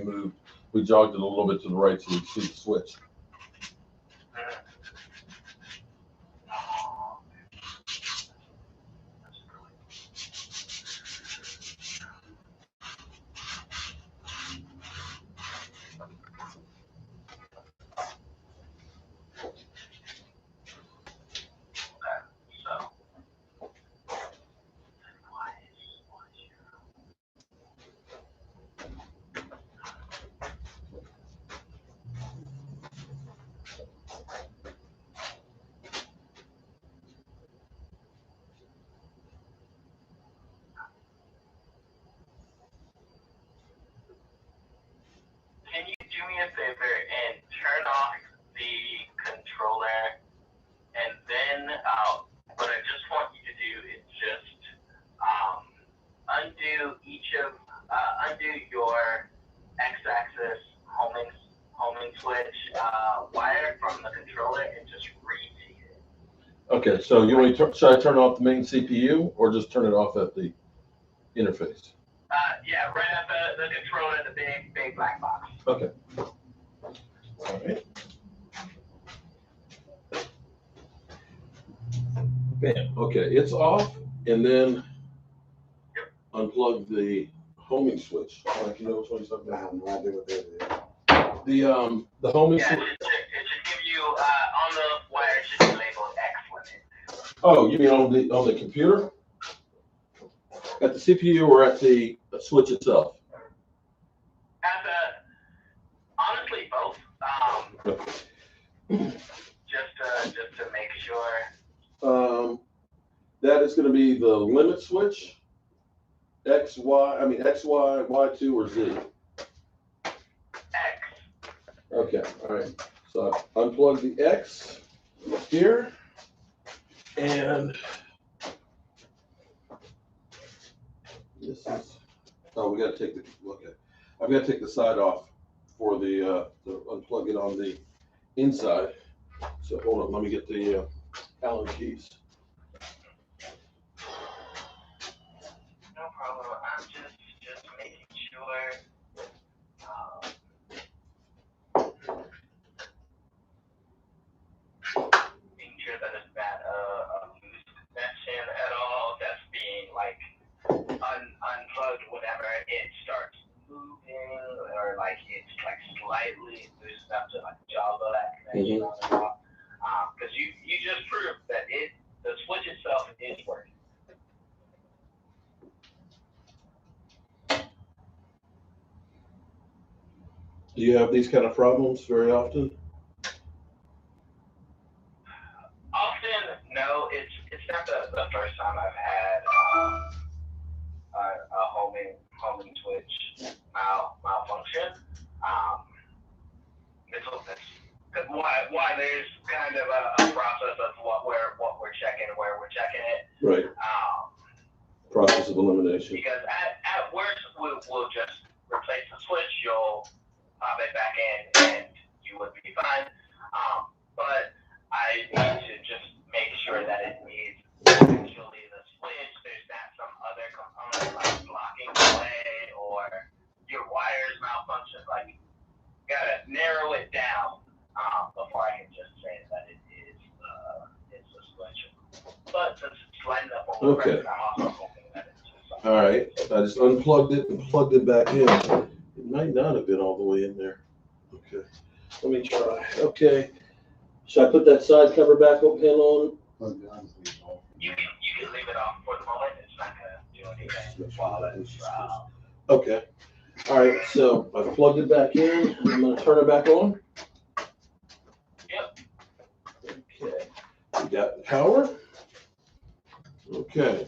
jogged it a little bit to the right so you see the switch. Can you do me a favor and turn off the controller, and then what I just want you to do is just undo your x-axis homing switch wire from the controller and just reseat it. Okay, so should I turn off the main CPU or just turn it off at the interface? Yeah, right at the controller, the big black box. Okay. All right. Bam. Okay, it's off, and then unplug the homing switch. Like, you know which one you're talking about? I have no idea what that is. The homing switch. switch. It should give you on the wire. It should be labeled X limit. Oh, you mean on the computer? At the CPU or at the switch itself? Honestly, both. Just to make sure. That is going to be the limit switch. X, Y2 or Z? X. Okay, all right. So unplug the X here, and this is. Oh, we got to take the I've got to take the side off for the unplug it on the inside. So hold on, let me get the Allen keys. No problem. I'm just making sure. Making sure that it's that Do you have these kind of problems very often? Often, no. It's not the first time I've had a homing switch malfunction. That's why there's kind of a process of what we're checking, where we're checking it. Right. Process of elimination. Because at worst, we'll just replace the switch. You'll pop it back in, and you would be fine. But I need to just make sure that it needs actually the switch. There's not some other component like blocking away or your wires malfunction. Like, gotta narrow it down before I can just say that it's a switch. But since it's lighting up on the record, I'm also hoping that it's just something. All right, I just unplugged it and plugged it back in. It might not have been all the way in there. Okay, let me try. Okay, should I put that side cover back up on? You can leave it off for the moment. It's not gonna do anything while it's Okay. All right, so I've plugged it back in. I'm gonna turn it back on. Yep. Okay. We got the power. Okay.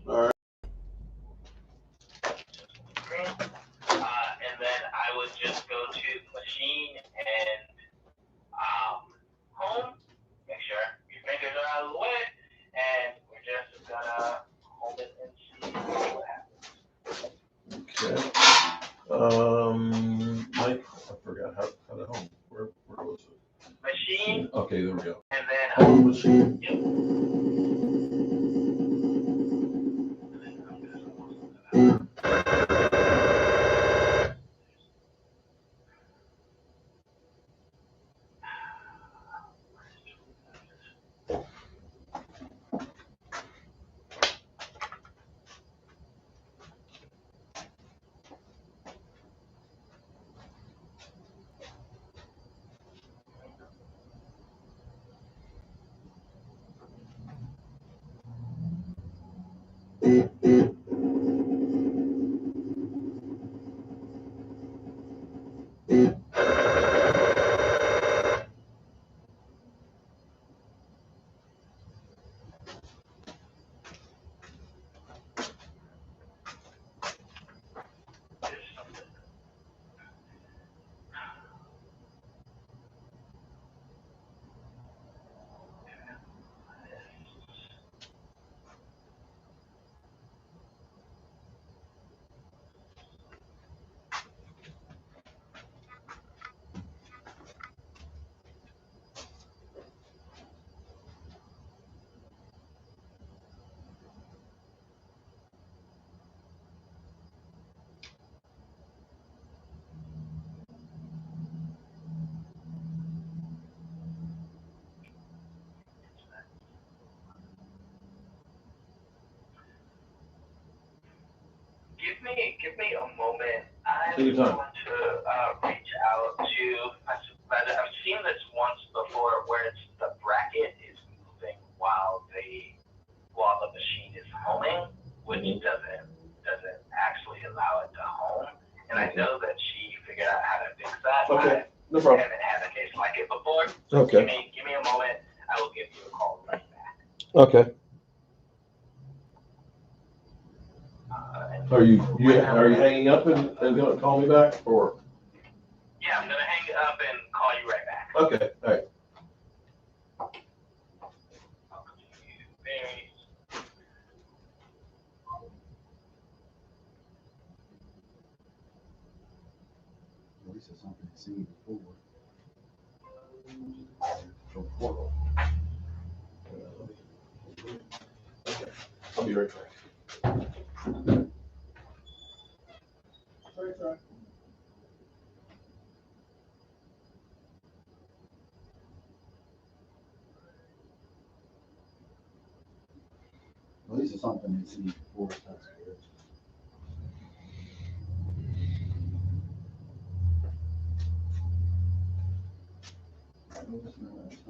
All right. And then I would just go to machine and home. Make sure your fingers are out of the way, and we're just gonna hold it and see what happens. Okay. Mike, I forgot how to home. Where was it? Machine. Okay, there we go. And then home machine. Yep. Give me a moment. I want to reach out to. I've seen this once before, where it's the bracket is moving while the machine is homing, which doesn't actually allow it to home. And I know that she figured out how to fix that. Okay, no problem. I haven't had a case like it before. Okay. Give me a moment. I will give you a call right back. Okay. Are you hanging up and gonna call me back, or? Yeah, I'm gonna hang up and call you right back. Okay, all right. At least it's something you've seen before. Okay, I'll be right back. Sorry. At least it's something you've seen before. That's good.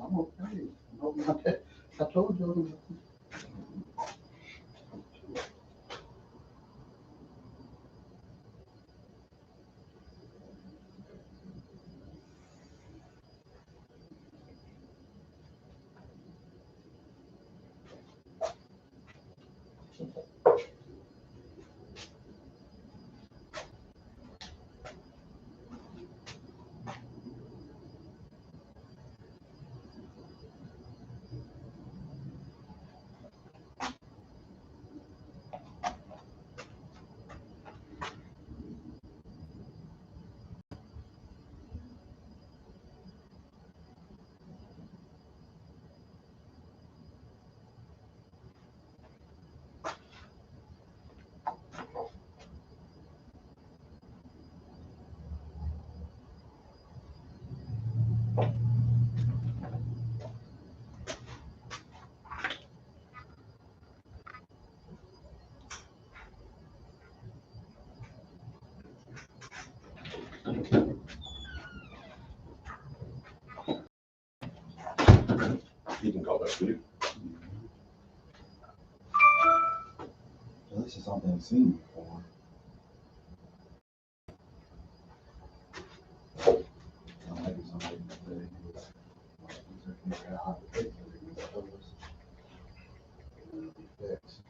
I'm okay. I'm okay. I told you. call that video. This is something I've seen before. Maybe somebody figure out how to fix it. Fixed.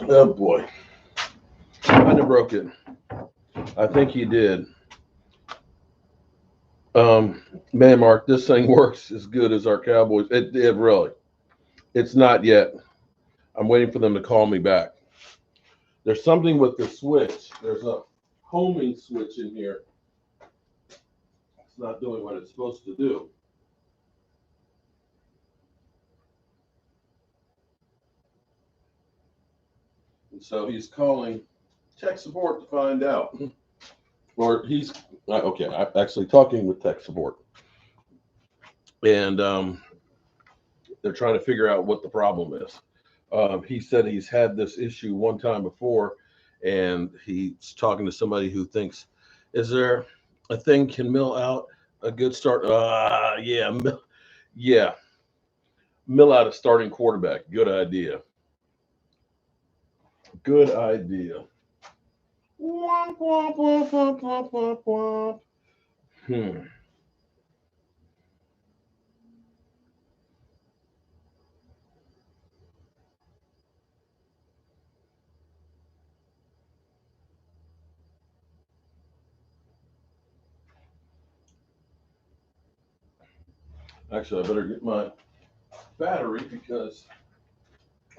Oh boy. I never broke it. I think he did. Man, Mark, this thing works as good as our Cowboys. It really. It's not yet. I'm waiting for them to call me back. There's something with the switch. There's a homing switch in here. It's not doing what it's supposed to do. And so he's calling tech support to find out. Or he's, okay, I'm actually talking with tech support. And they're trying to figure out what the problem is. He said he's had this issue one time before, and he's talking to somebody who thinks, is there a thing can mill out a good start? Yeah, mill out a starting quarterback. Good idea. Good idea. Womp, womp, womp, womp, womp, womp, womp. Actually, I better get my battery because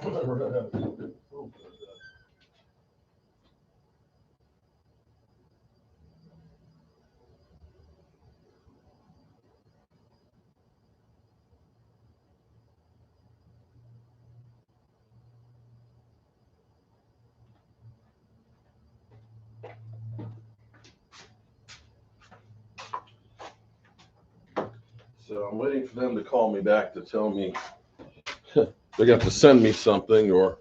I'm gonna run out of it. So I'm waiting for them to call me back to tell me they got to send me something or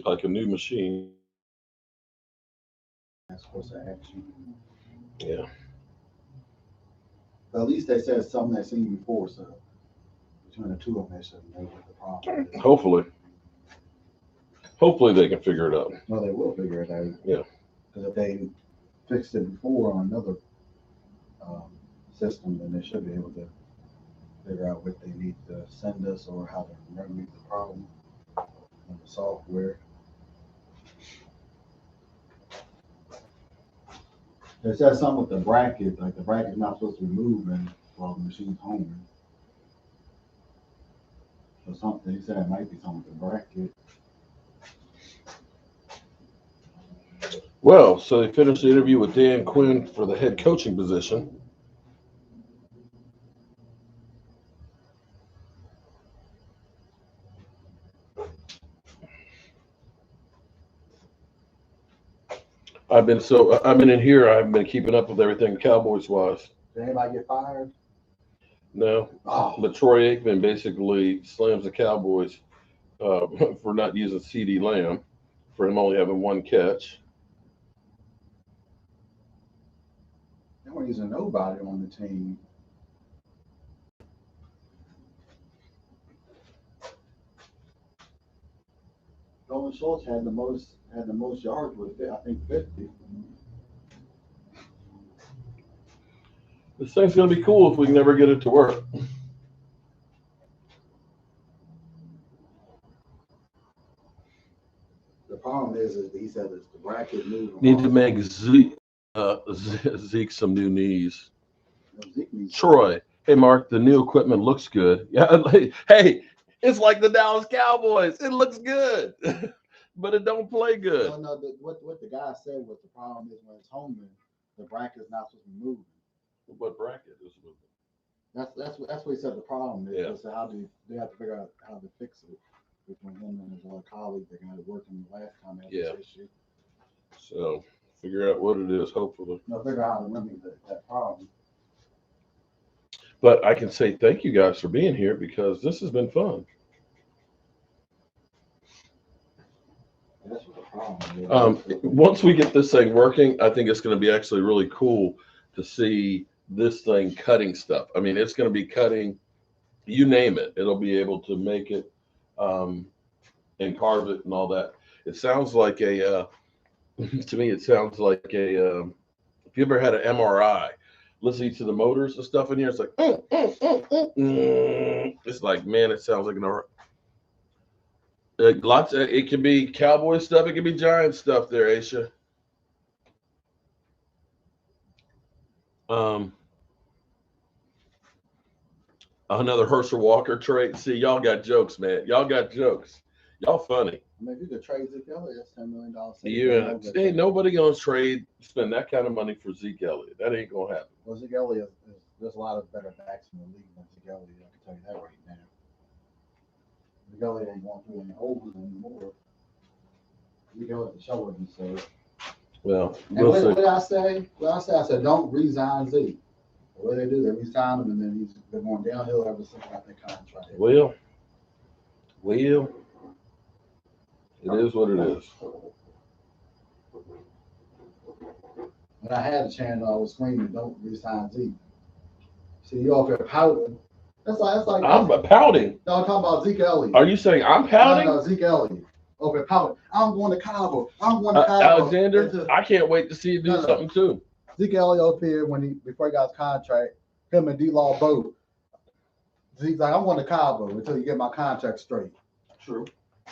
like a new machine. That's supposed to action. Yeah. But at least they said something they've seen before, so between the two of them, they should know what the problem is. Hopefully they can figure it out. No, they will figure it out. Yeah. Because if they fixed it before on another system, then they should be able to figure out what they need to send us or how to remedy the problem in the software. They said something with the bracket, like the bracket's not supposed to be moving while the machine's homing. Or something, he said it might be something with the bracket. Well, so they finished the interview with Dan Quinn for the head coaching position. I've been in here. I've been keeping up with everything Cowboys wise. Did anybody get fired? No, but Troy Aikman basically slams the Cowboys for not using CeeDee Lamb, for him only having one catch. They weren't using nobody on the team. Golden Schultz had the most yards with, I think, 50. This thing's gonna be cool if we can never get it to work. The problem is he said it's the bracket moving. Need to make Zeke some new knees. Troy, hey Mark, the new equipment looks good. Yeah, hey, it's like the Dallas Cowboys. It looks good, but it don't play good. No, what the guy said was the problem is when it's homing, the bracket's not supposed to be moving. What bracket is moving? That's what he said the problem is. Yeah. So how do they have to figure out how to fix it between him and his other colleague that got working the last time they had this issue. So figure out what it is, hopefully. No, figure out how to remedy that problem. But I can say thank you guys for being here because this has been fun. That's what the problem is. Once we get this thing working, I think it's going to be actually really cool to see this thing cutting stuff. I mean, it's going to be cutting, you name it. It'll be able to make it and carve it and all that. It sounds like a, to me, it sounds like a, if you ever had an MRI, listening to the motors and stuff in here, it's like, it's like, man, it sounds like an lots of, it can be cowboy stuff, it can be giant stuff there, Aisha. Another Herschel Walker trade. See, y'all got jokes, man. Y'all got jokes. Y'all funny. I mean, if you could trade Zeke Elliott, that's $10 million. Yeah, ain't nobody gonna spend that kind of money for Zeke Elliott. That ain't gonna happen. Well, Zeke Elliott, there's a lot of better backs in the league than Zeke Elliott. I can tell you that right now. Zeke Elliott ain't going through any holes anymore. Zeke Elliott show it himself. Well, and what did I say? I said, don't resign Zeke. The way they do, they resign him, and then he's been going downhill ever since he got that contract. Well, it is what it is. When I had a chance, I was screaming, "Don't resign Zeke." See, you all here pouting. That's like I'm pouting. No, I'm talking about Zeke Elliott. Are you saying I'm pouting? No, Zeke Elliott. Okay, pouting. I'm going to Cabo. I'm going to Cabo. Alexander, I can't wait to see you do something too. Zeke Elliott up here before he got his contract, him and D-Law both. Zeke's like, I'm going to Cabo until you get my contract straight. True.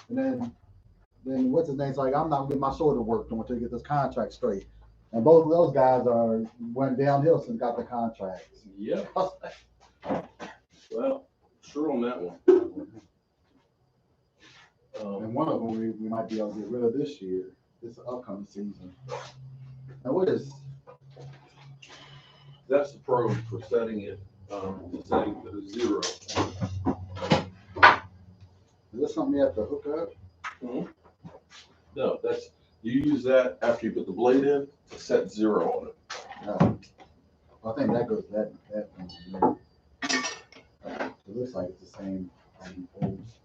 And then what's his name's like, I'm not getting my shoulder worked on until you get this contract straight. And both of those guys went downhill since got the contracts. Yeah. Well, true on that one. And one of them we might be able to get rid of this year, this upcoming season. Now what is? That's the probe for setting it to 0. Is this something you have to hook up? Mm-hmm. No, you use that after you put the blade in to set 0 on it. No. I think that goes that thing. It looks like it's the same poles.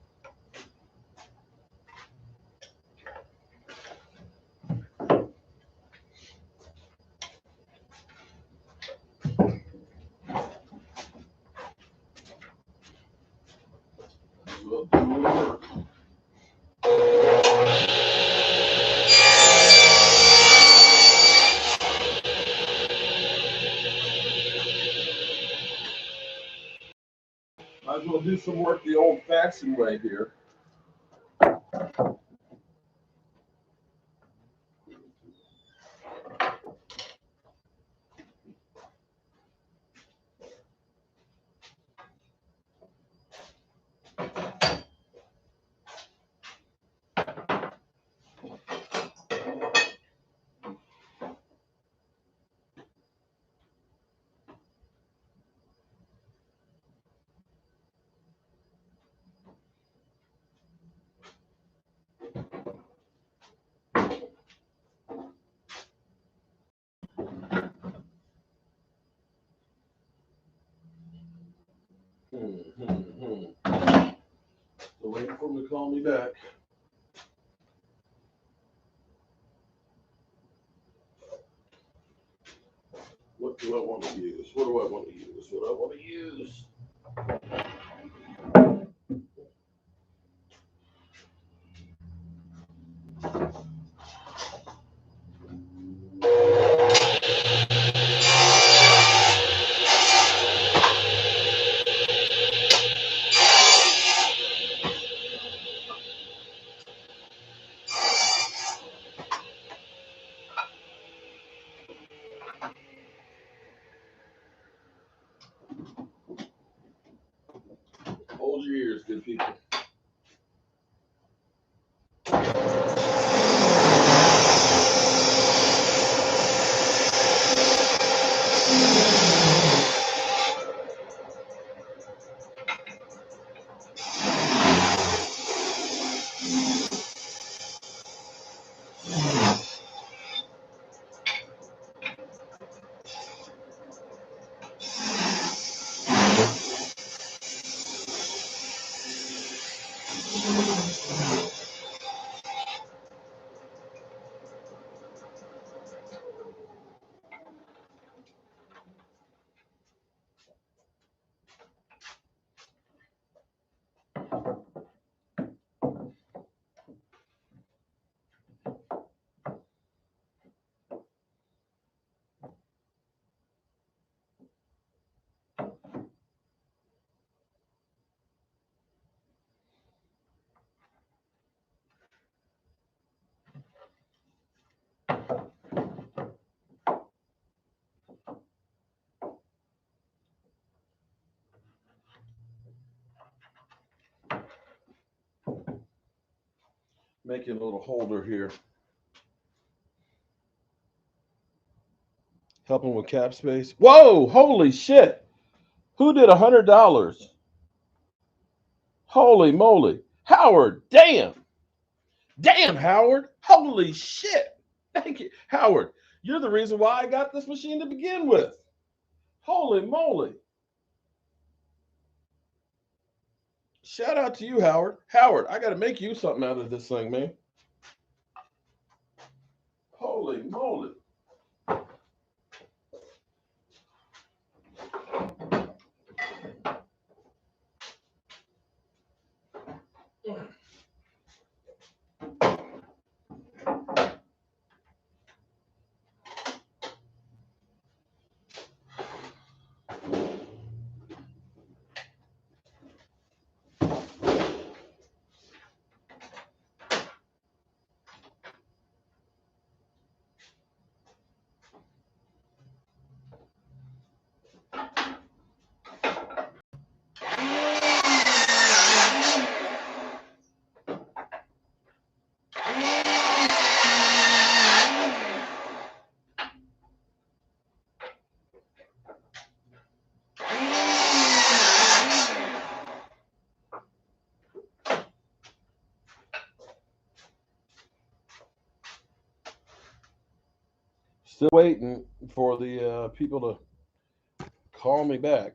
Might as well do some work the old-fashioned way here. So wait for him to call me back. What do I want to use? What do I want to use? What I want to use? Hold your ears, good people. Making a little holder here. Helping with cap space. Whoa, holy shit. Who did $100? Holy moly. Howard, damn. Damn, Howard. Holy shit. Thank you. Howard, you're the reason why I got this machine to begin with. Holy moly. Shout out to you, Howard. Howard, I got to make you something out of this thing, man. Holy moly. Still waiting for the people to call me back.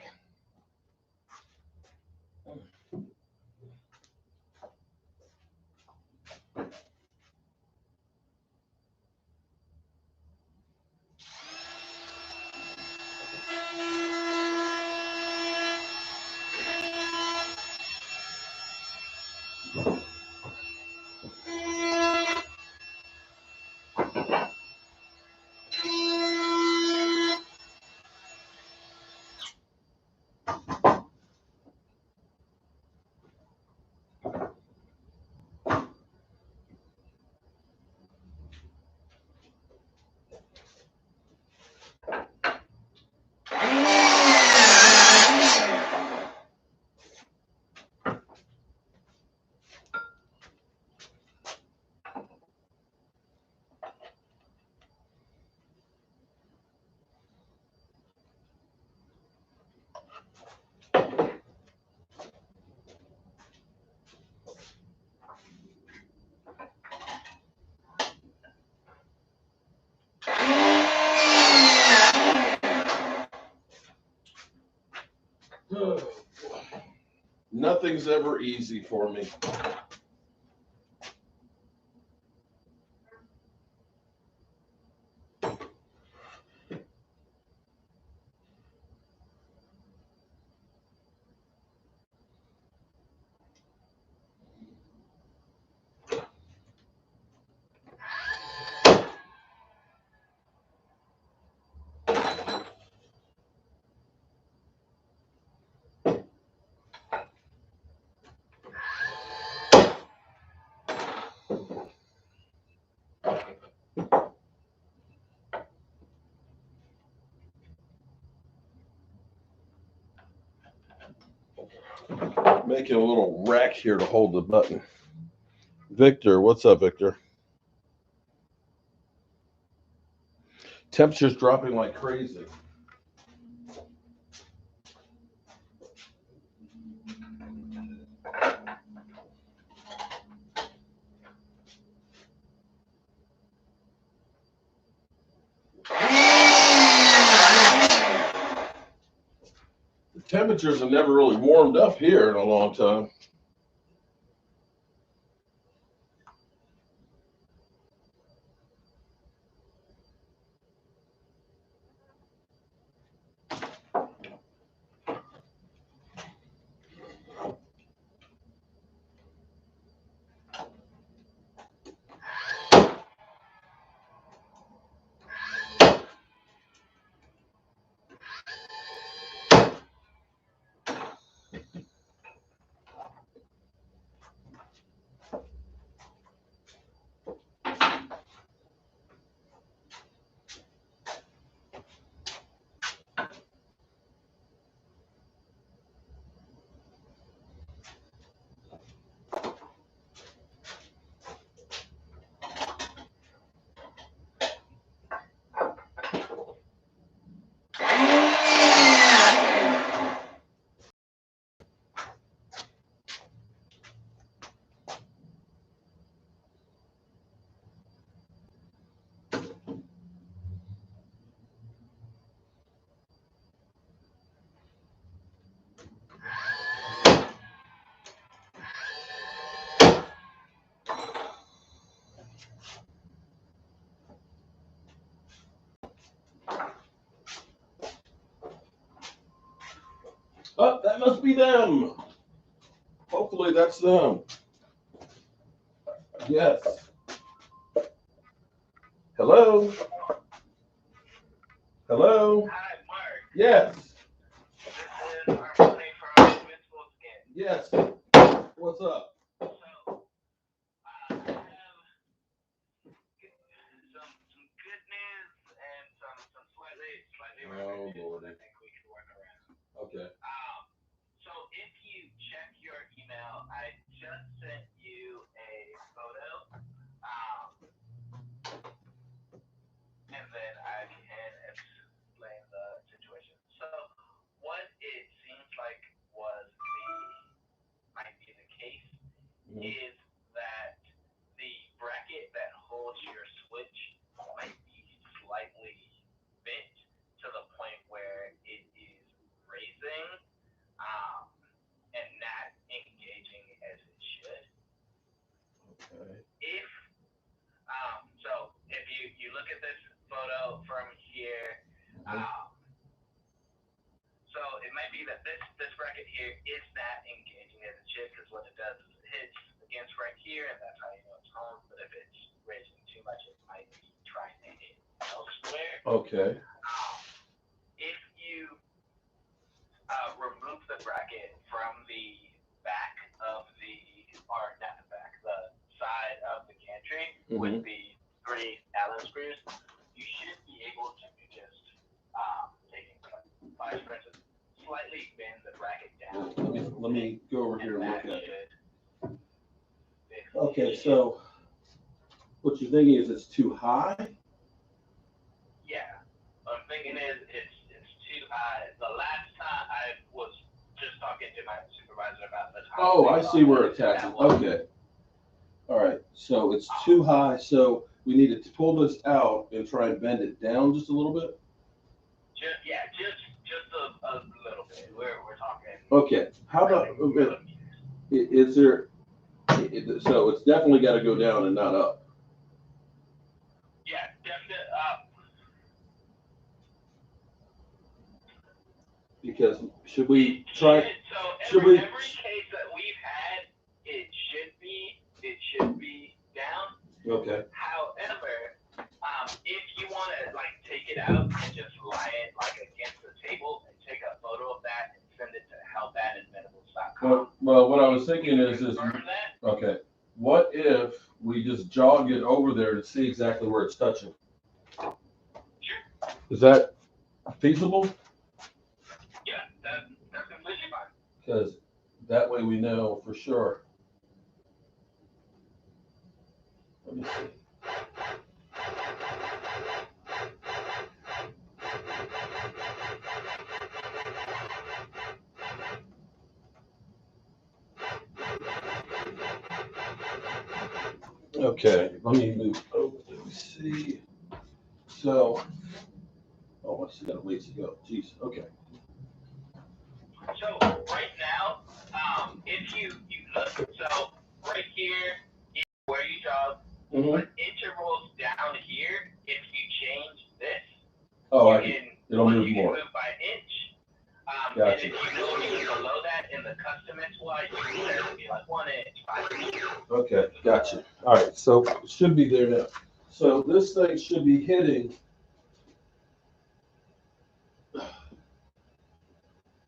Nothing's ever easy for me. Making a little rack here to hold the button. Victor, what's up, Victor? Temperature's dropping like crazy. The temperatures have never really warmed up here in a long time. That must be them. Hopefully that's them. Yes. Hello? Hello? Hi, Mark. Yes. This is our company from Inventables again. Yes. What's up? So, I have some good news and some slightly Oh, news Lordy. I think we can work around. Okay. So if you check your email, I just sent you a photo. And then I can explain the situation. So what it seems like might be the case is that the bracket that holds your switch might be slightly bent to the point where it is raising and not engaging as it should. Okay. If you look at this photo from here, so it might be that this bracket here is not engaging as it should, because what it does is it hits against right here, and that's how you know it's home. But if it's raising too much, it might be trying to hit elsewhere. Okay. If you remove the bracket from the back of or not the back, the side of the gantry with the 3 Allen screws, you should be able to just taking 5 screws, slightly bend the bracket down. Let me go over here and look at it. Fix Okay, so what you're thinking is it's too high? Yeah. What I'm thinking is it's too high. The last time I was just talking to my supervisor about the time. Oh, I see where it attaches. Okay. All right, so it's too high, so we need to pull this out and try and bend it down just a little bit? Just a little bit. We're talking. Okay, how about, is there, so it's definitely got to go down and not up? Yeah, definitely up. Because should we try? Every case that we've had, it should be down. Okay. However, if you want to take it out and just lie it against the table and take a photo of that and send it to help@inventables.com. Well, what I was thinking is okay. What if we just jog it over there to see exactly where it's touching? Sure. Is that feasible? Yeah, that's completely fine. Because that way we know for sure. Let me see. Okay, let me move over. Let me see. So, I still got a ways to go. Jeez. Okay. So right now, if you look, so right here is where you jog. But intervals down here, if you change this, it'll move more. Move by inch. Gotcha. And if you go even below that in the custom XY, you can set it to be 1 inch, 5 inches. Okay, gotcha. All right, so it should be there now. So this thing should be hitting.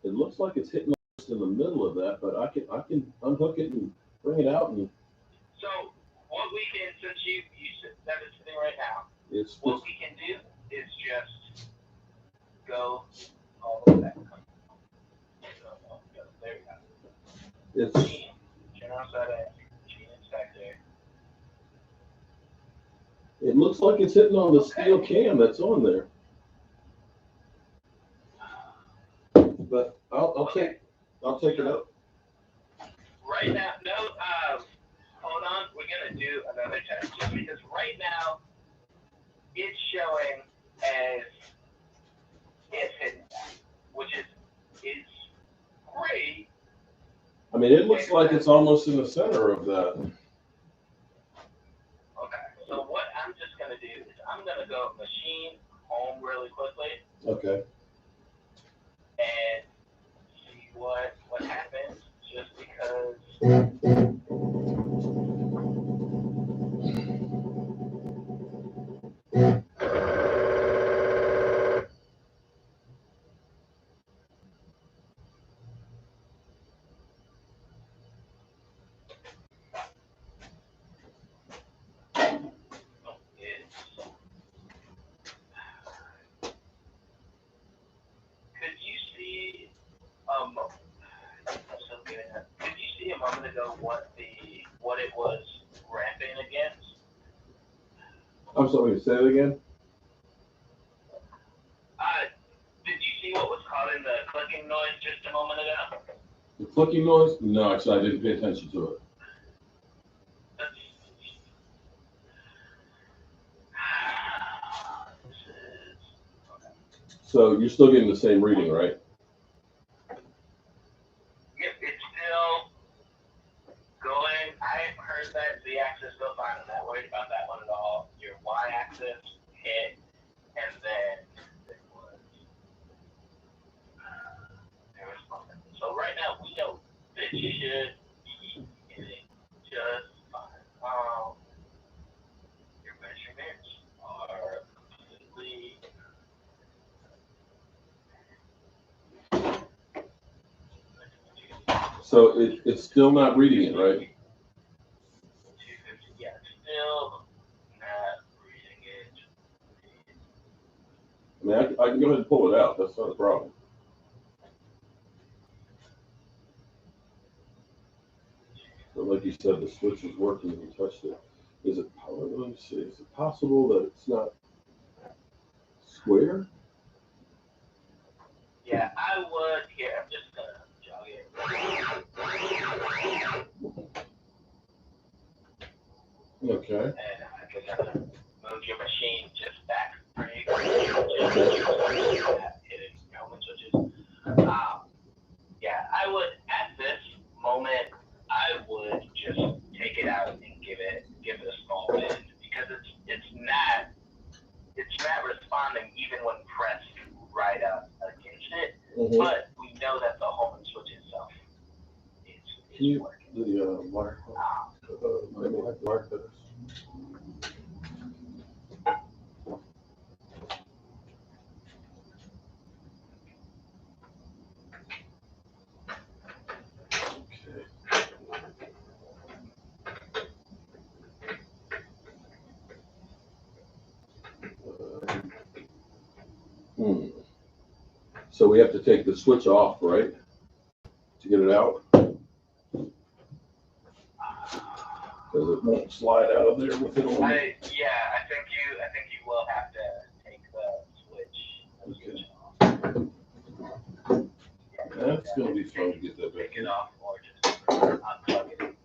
It looks like it's hitting almost in the middle of that, but I can unhook it and bring it out and. So what we can, since you that is sitting right now, what we can do is just go all the way back. There we go. It's. Turn outside in. It's back there. It looks like it's hitting on the steel cam that's on there. But I'll take it up. Right now, no, hold on, we're gonna do another test just because right now it's showing as it's hitting that, which is great. I mean, it looks like it's almost in the center of that. Okay, so what I'm just gonna do is I'm gonna go machine home really quickly. Okay. And see what happened, just because. Could you see a moment ago what it was ramping against? I'm sorry, say it again. Did you see what was causing the clicking noise just a moment ago? The clicking noise? No, actually, I didn't pay attention to it. So you're still getting the same reading, right? Yep, it's still going. I heard that the axis still fine. I'm not worried about that one at all. Your y-axis hit, and then there was something. So right now we know this should be hitting just fine. Your measurements are completely. So it's still not reading it, right? 250, yeah, still not reading it. I mean, I can go ahead and pull it out. That's not a problem. But like you said, the switch was working when you touched it. Is it, let me see, is it possible that it's not square? Yeah, I would. Here, I'm just gonna jog it. Okay. And I could move your machine just back pretty hitting helmet switches. Yeah, I would at this moment. I would just take it out and give it a small bend because it's not responding even when pressed right up against it. Mm-hmm. But we know that the Holman switch itself is working. The wire cutters. So we have to take the switch off, right? To get it out? Because it won't slide out of there with it on. I think you will have to take the switch off. That's going to be fun to get that back. Take it off or just unplug it.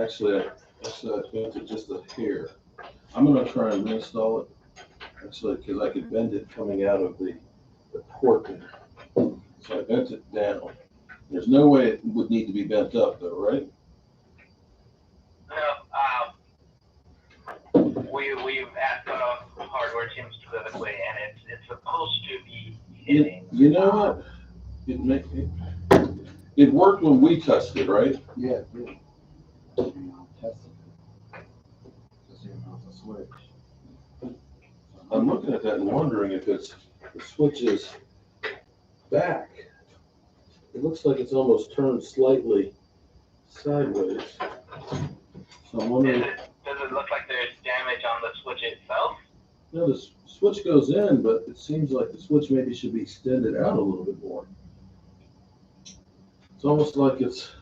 Actually, I bent it just a hair. I'm going to try and reinstall it. Actually, because I could bend it coming out of the port there. So I bent it down. There's no way it would need to be bent up, though, right? No. We've asked hardware teams specifically, and it's supposed to be hitting. You know what? It worked when we touched it, right? Yeah, yeah. Testing it. Just see if it's a switch. I'm looking at that and wondering if it's the switch is back. It looks like it's almost turned slightly sideways. So I'm wondering. Does it look like there's damage on the switch itself? No, the switch goes in, but it seems like the switch maybe should be extended out a little bit more. It's almost like it's,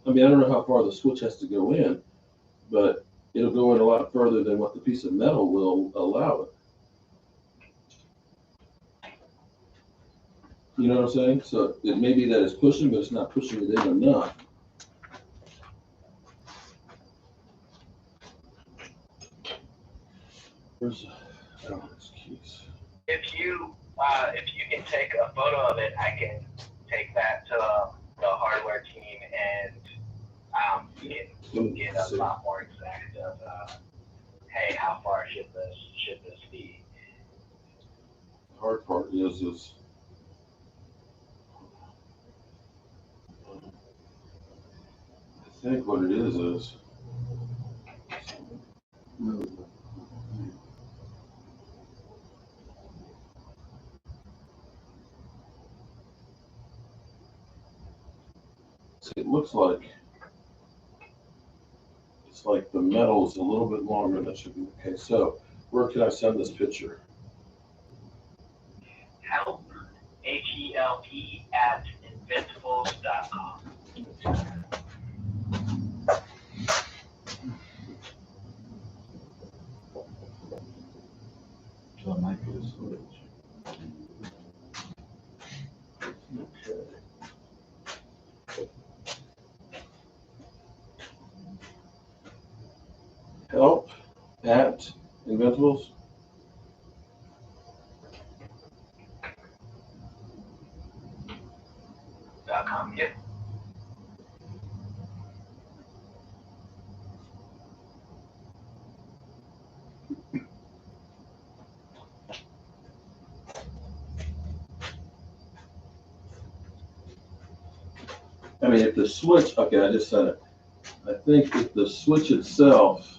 I mean, I don't know how far the switch has to go in, but it'll go in a lot further than what the piece of metal will allow it. You know what I'm saying? So it may be that it's pushing, but it's not pushing it in enough. Where's those keys? If you can take a photo of it, I can take that to the hardware team and get a lot more exact of hey, how far should this be? The hard part is I think what it is it looks like it's like the metal is a little bit longer than it should be. Okay, so where can I send this picture? Help, HELP at inventables.com. So it might be a switch. Okay. Help at Inventables. .com. Yep. I mean, if the switch, okay, I just said it. I think if the switch itself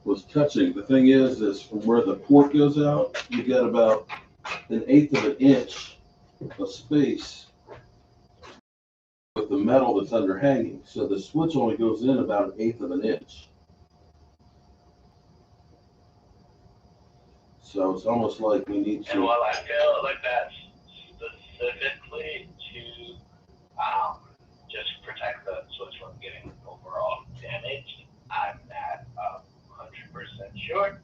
was touching, the thing is from where the port goes out, you got about 1/8 of an inch of space with the metal that's under hanging. So the switch only goes in about 1/8 of an inch. So it's almost like we need to. And while I feel like that's specifically to just protect the switch from getting overall damaged, I'm not 100% sure.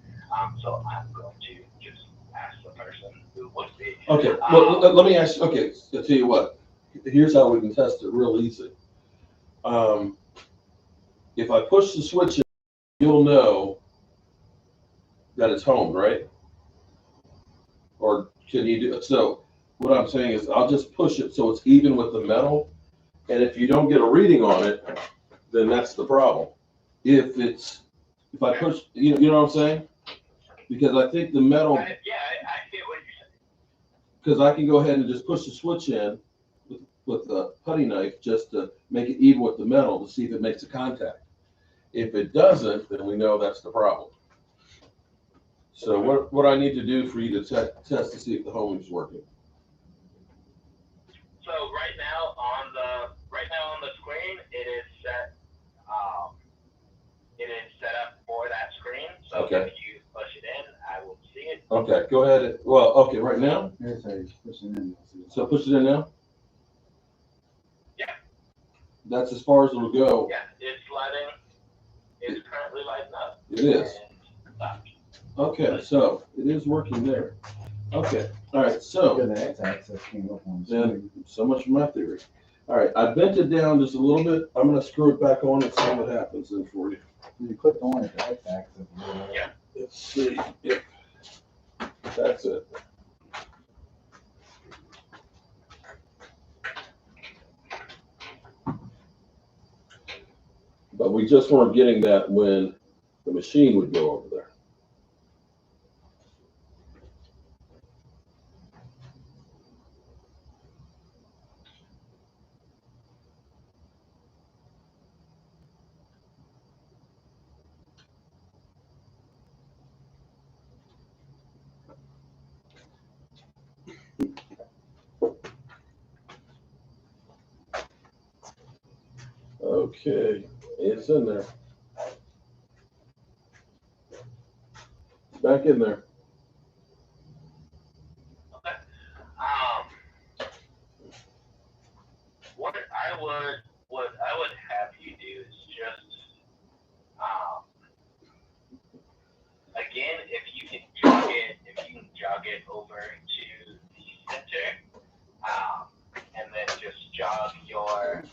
So I'm going to just ask the person who would be. Okay, well, let me ask you, okay, I'll tell you what. Here's how we can test it real easy. If I push the switch in, you'll know that it's home, right? Or can you do it? So what I'm saying is I'll just push it so it's even with the metal. And if you don't get a reading on it, then that's the problem. If I push, you know what I'm saying? Because I think the metal. I get what you're saying. Because I can go ahead and just push the switch in with the putty knife just to make it even with the metal to see if it makes a contact. If it doesn't, then we know that's the problem. So what I need to do for you to test to see if the homing is working? So right now on the screen, it is set up for that screen. So Okay. if you push it in, I will see it. Okay, go ahead. Well, okay, right now. Here's how you push it in. So push it in now. Yeah. That's as far as it'll go. Yeah, it's lighting. It's currently lighting up. It is. Okay, so it is working there. Okay, all right, so. The X-axis came up on the Then, screen. so much for my theory. All right, I bent it down just a little bit. I'm gonna screw it back on and see what happens then for you. You clicked on it, the X-axis. Yeah. Let's see if that's it. But we just weren't getting that when the machine would go over there. Okay, it's in there. It's back in there. Okay. What I would have you do is just again, if you can jog it over to the center, and then just jog your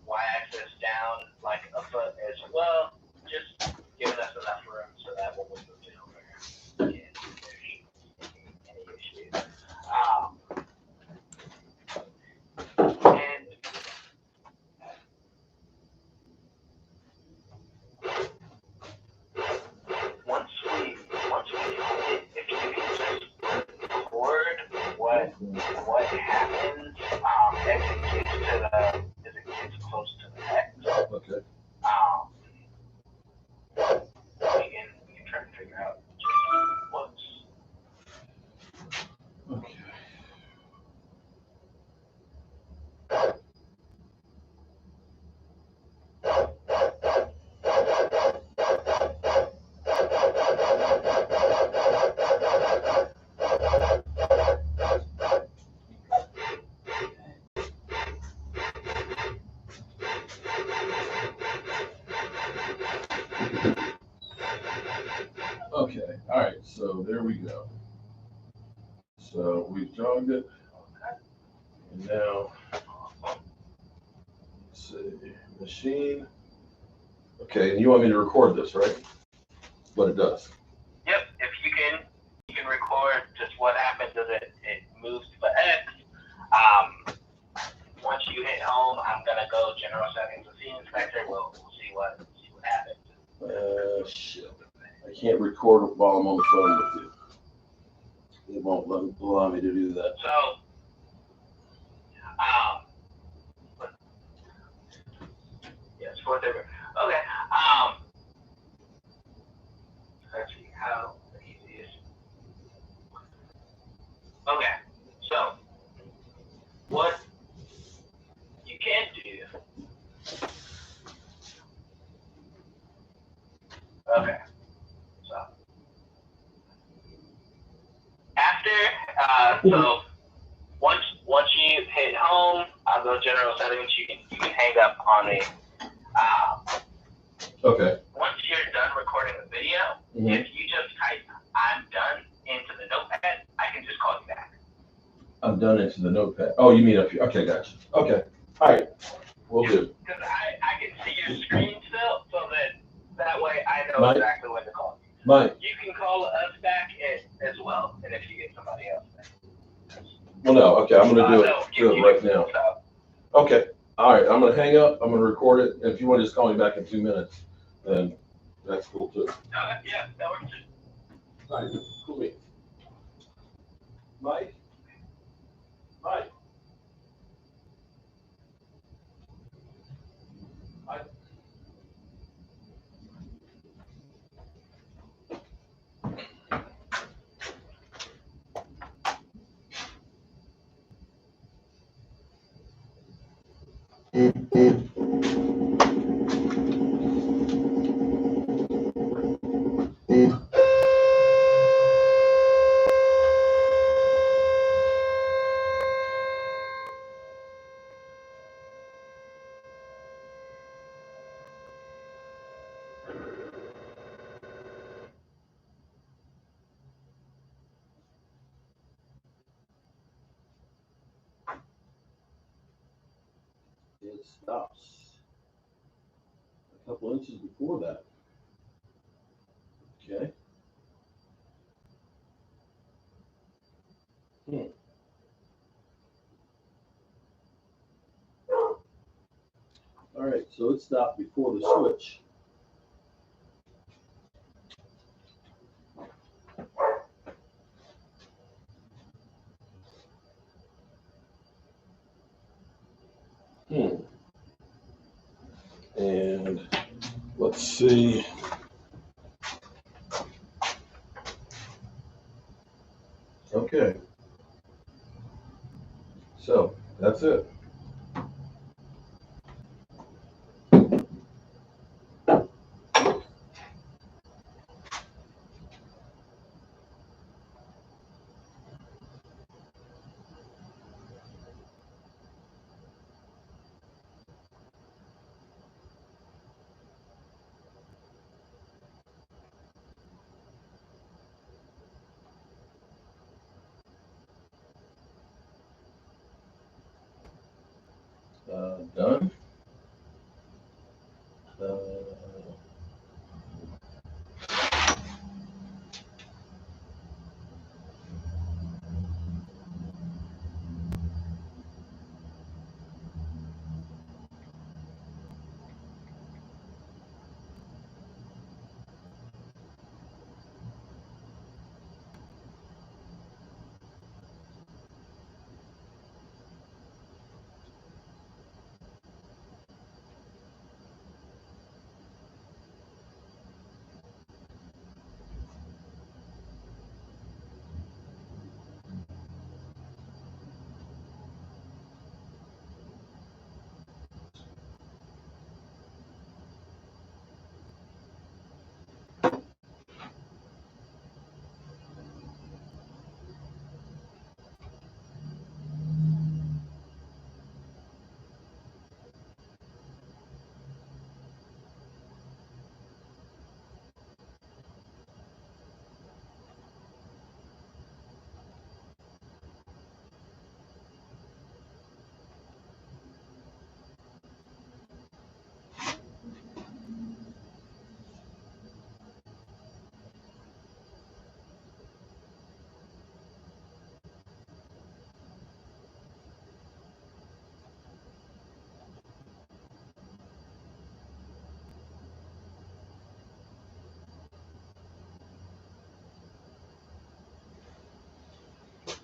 y-axis down like a foot as well, just giving us enough room so that when we move it over, there shouldn't be any issues. And once we hit, if you can what happens as it gets close to the X. Okay. We can try to figure out what's. Okay. Okay, all right, so there we go. So we've jogged it, and now, let's see, machine. Okay, and you want me to record this, right? What it does. Yep, if you can record just what happens as it moves to the X. Once you hit home, I'm gonna go general settings and scene inspector. We'll see what happens. Shit. I can't record while I'm on the phone with you. It won't allow me to do that. So, yes, fourth over. Okay. Let's see how the easiest. Okay. So, what you can do. Okay. So, after so once you hit home, I'll go general settings. You can hang up on me. Okay. Once you're done recording the video, if you just type "I'm done" into the notepad, I can just call you back. I'm done into the notepad. Oh, you mean up here? Okay, gotcha. Okay. All right. We'll do. Because I can see your screen still, so that way I know exactly when to call you. Mike. You can call us back as well, and if you get somebody else back. Well, no. Okay, I'm gonna do it right now. Okay. All right. I'm gonna hang up. I'm gonna record it. And if you want to just call me back in 2 minutes, then that's cool too. Yeah, that works. All right. Cool. Mike. Mike. It stops a couple inches before that. Okay. All right, so it stopped before the switch. And let's see. Okay. So that's it. Done.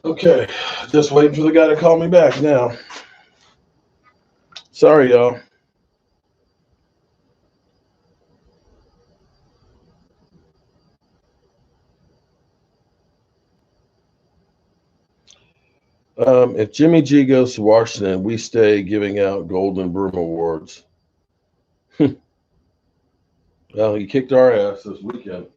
Okay, just waiting for the guy to call me back now. Sorry, y'all. If Jimmy G goes to Washington, we stay giving out Golden Broom Awards. Well, he kicked our ass this weekend.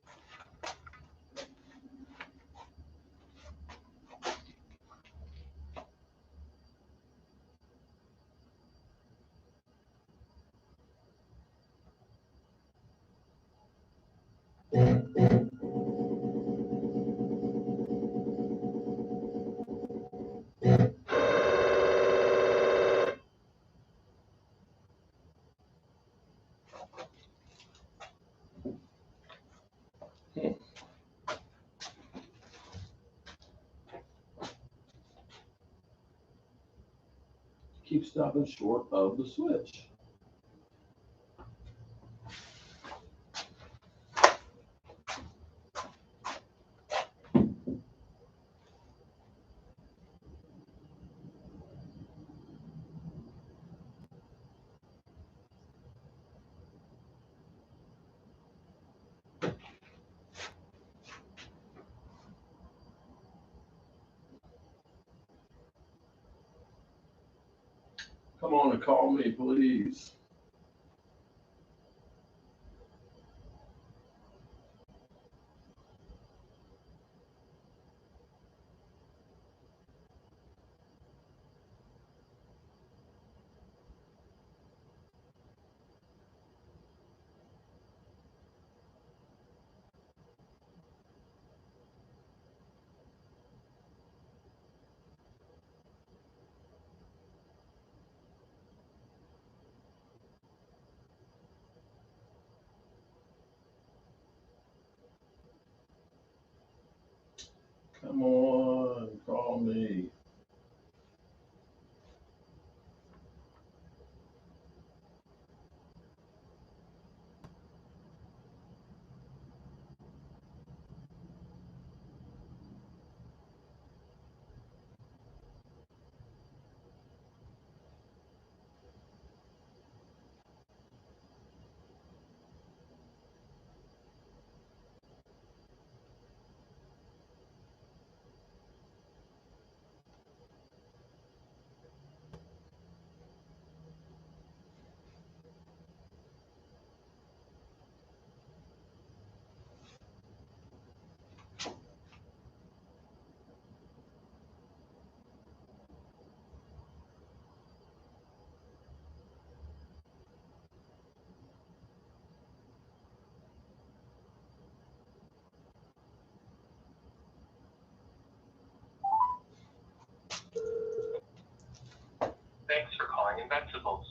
Keep stopping short of the switch. Come on and call me, please. Come on, call me. Thanks for calling Inventables.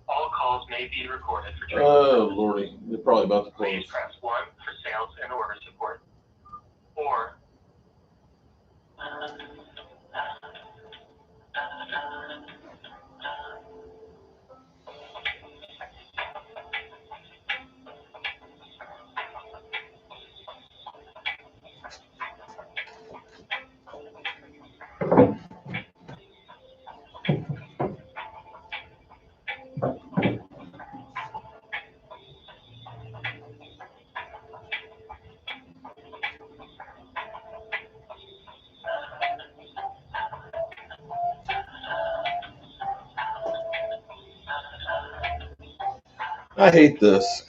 All calls may be recorded for training. Oh, Lordy. They're probably about to close. Please press 1 for sales and order support. Or I hate this.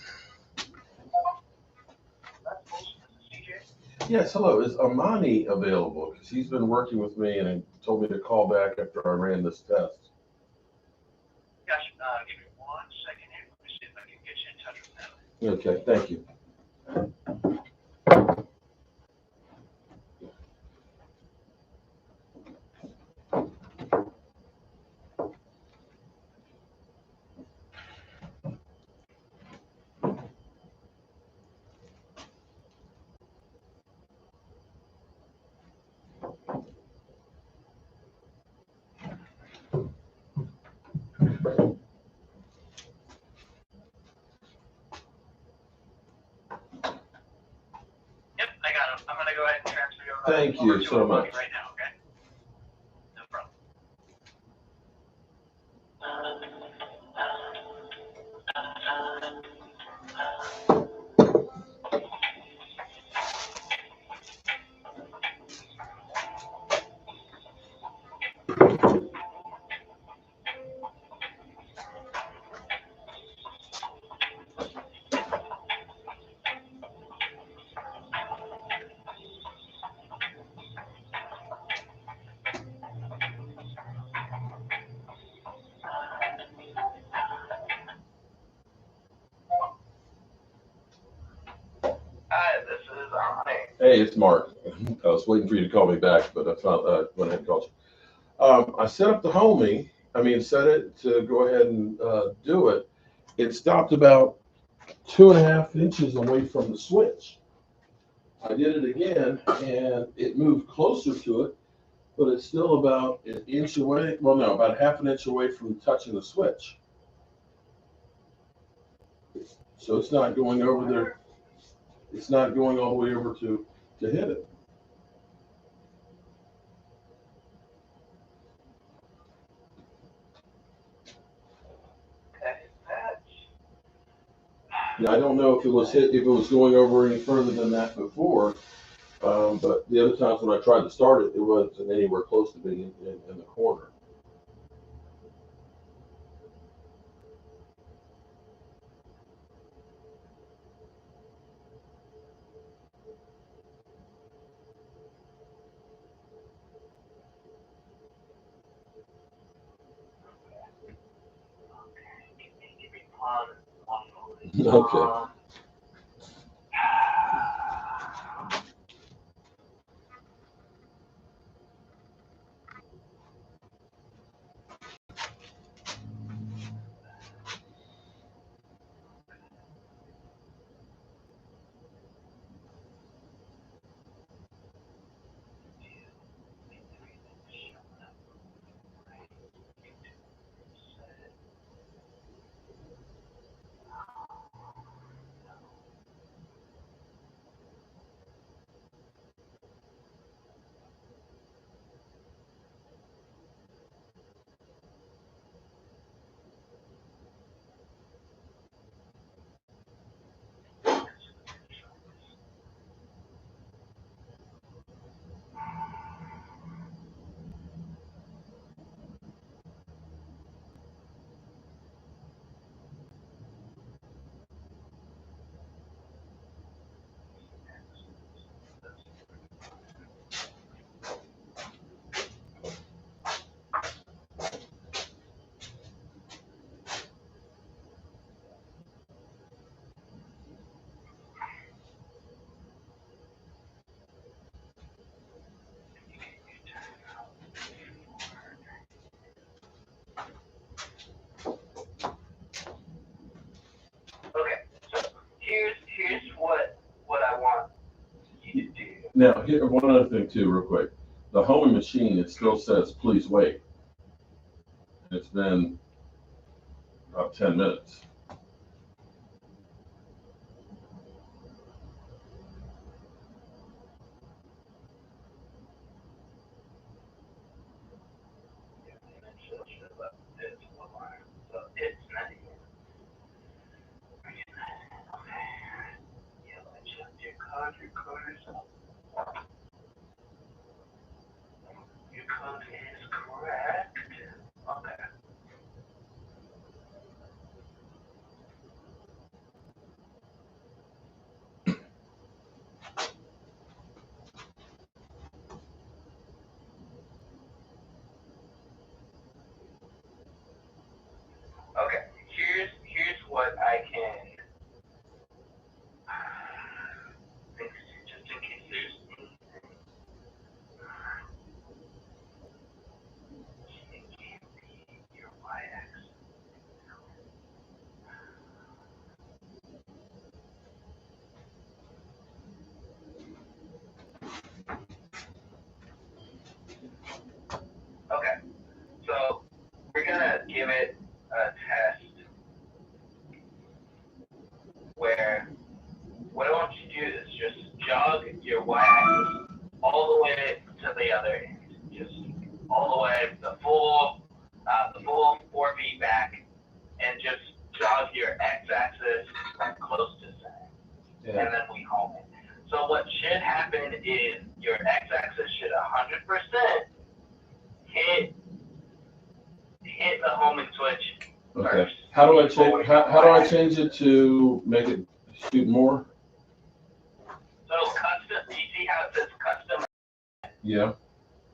Yes, hello. Is Amani available? Because he's been working with me and he told me to call back after I ran this test. Gosh, give me 1 second here. Let me see if I can get you in touch with them. Okay, thank you. Yep, I got him. I'm going to go ahead and transfer you over. Thank you so much. Right now, okay? Hey, it's Mark. I was waiting for you to call me back, but I found went ahead and called you. I set up the homie. Set it to go ahead and do it. It stopped about 2.5 inches away from the switch. I did it again, and it moved closer to it, but it's still about an inch away. Well, no, about 1/2 inch away from touching the switch. So it's not going over there. It's not going all the way over to hit it. Now, I don't know if it was going over any further than that before, but the other times when I tried to start it, it wasn't anywhere close to being in the corner. Okay. Here's what I want you to do. Now, here one other thing too, real quick. The homing machine, it still says please wait. It's been about 10 minutes. Your code is correct. Okay. Okay. Here's what I can fix just in case there's anything. Your y-axis. Okay. So we're gonna give it a test where what I want you to do is just jog your y-axis all the way to the other end. Just all the way, the full 4 feet back, and just jog your x-axis close to center. Yeah. And then we home it. So what should happen is your x-axis should 100% hit the homing switch first. How do I change it to make it shoot more? So custom, you see how it says custom? Yeah.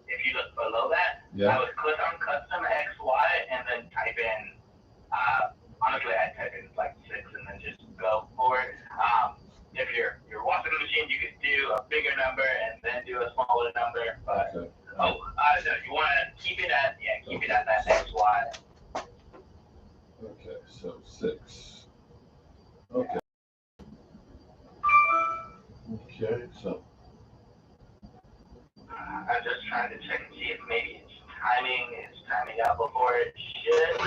If you look below that, yeah. I would click on custom XY and then type in, honestly I type in like 6 and then just go forward. If you're watching the machine, you could do timing out before it should.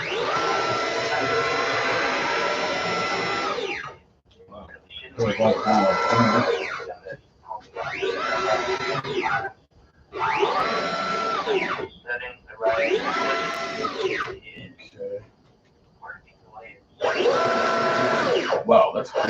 Setting the right. Wow, that's cool.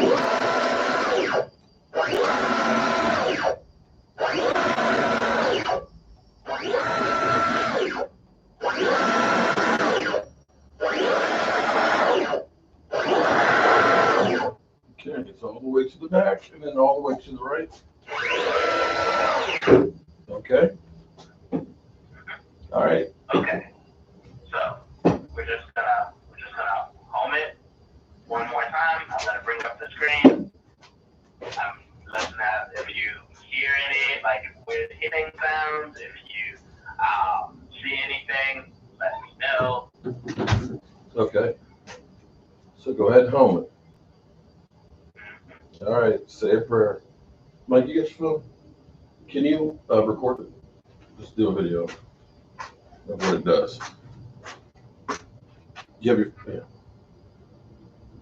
Okay, it's all the way to the back and then all the way to the right. Okay. All right. Okay. So we're just gonna home it one more time. I'm gonna bring up the screen. I'm letting out if you hear any like weird hitting sounds, if you see anything, let me know. Okay. So go ahead and home it. All right. Say a prayer. Mike, you get your phone? Can you record it? Just do a video of what it does. You have your, yeah.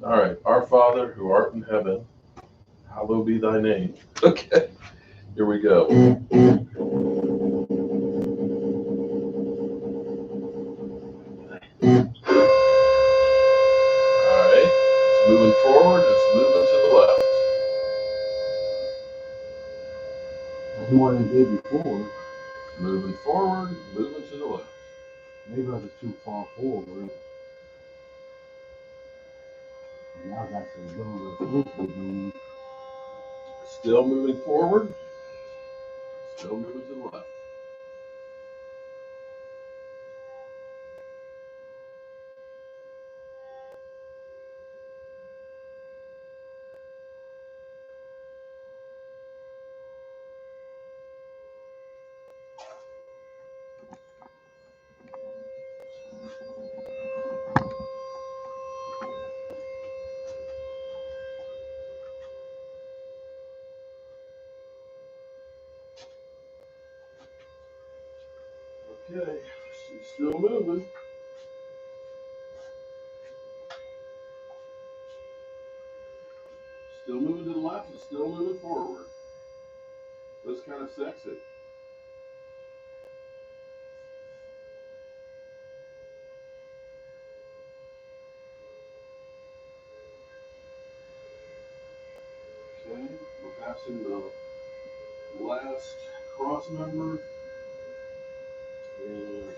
All right. Our Father who art in heaven, hallowed be thy name. Okay. Here we go. All right. It's moving forward. It's moving to the left. That's more than it did before. Moving forward. Moving to the left. Maybe I was too far forward. Now I got some little doing. Still moving forward. Still moving to the left. Okay, she's still moving. Still moving to the left and still moving forward. That's kind of sexy. Okay, we're passing the last cross member. And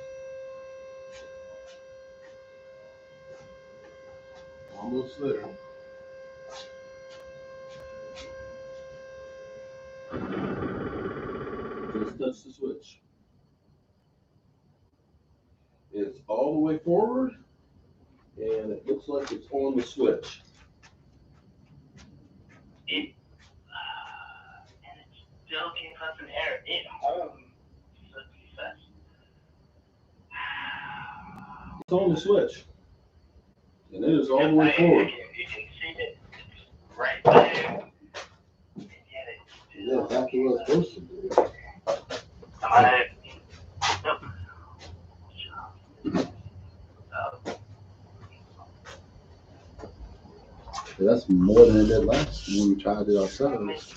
almost there. Just touch the switch. It's all the way forward, and it looks like it's on the switch. And it still gave us an error. It home success. It's on the switch, and it is all the way forward. You can see it right there. Yeah, that's what it's supposed to do. That's more than it did last when we tried it ourselves.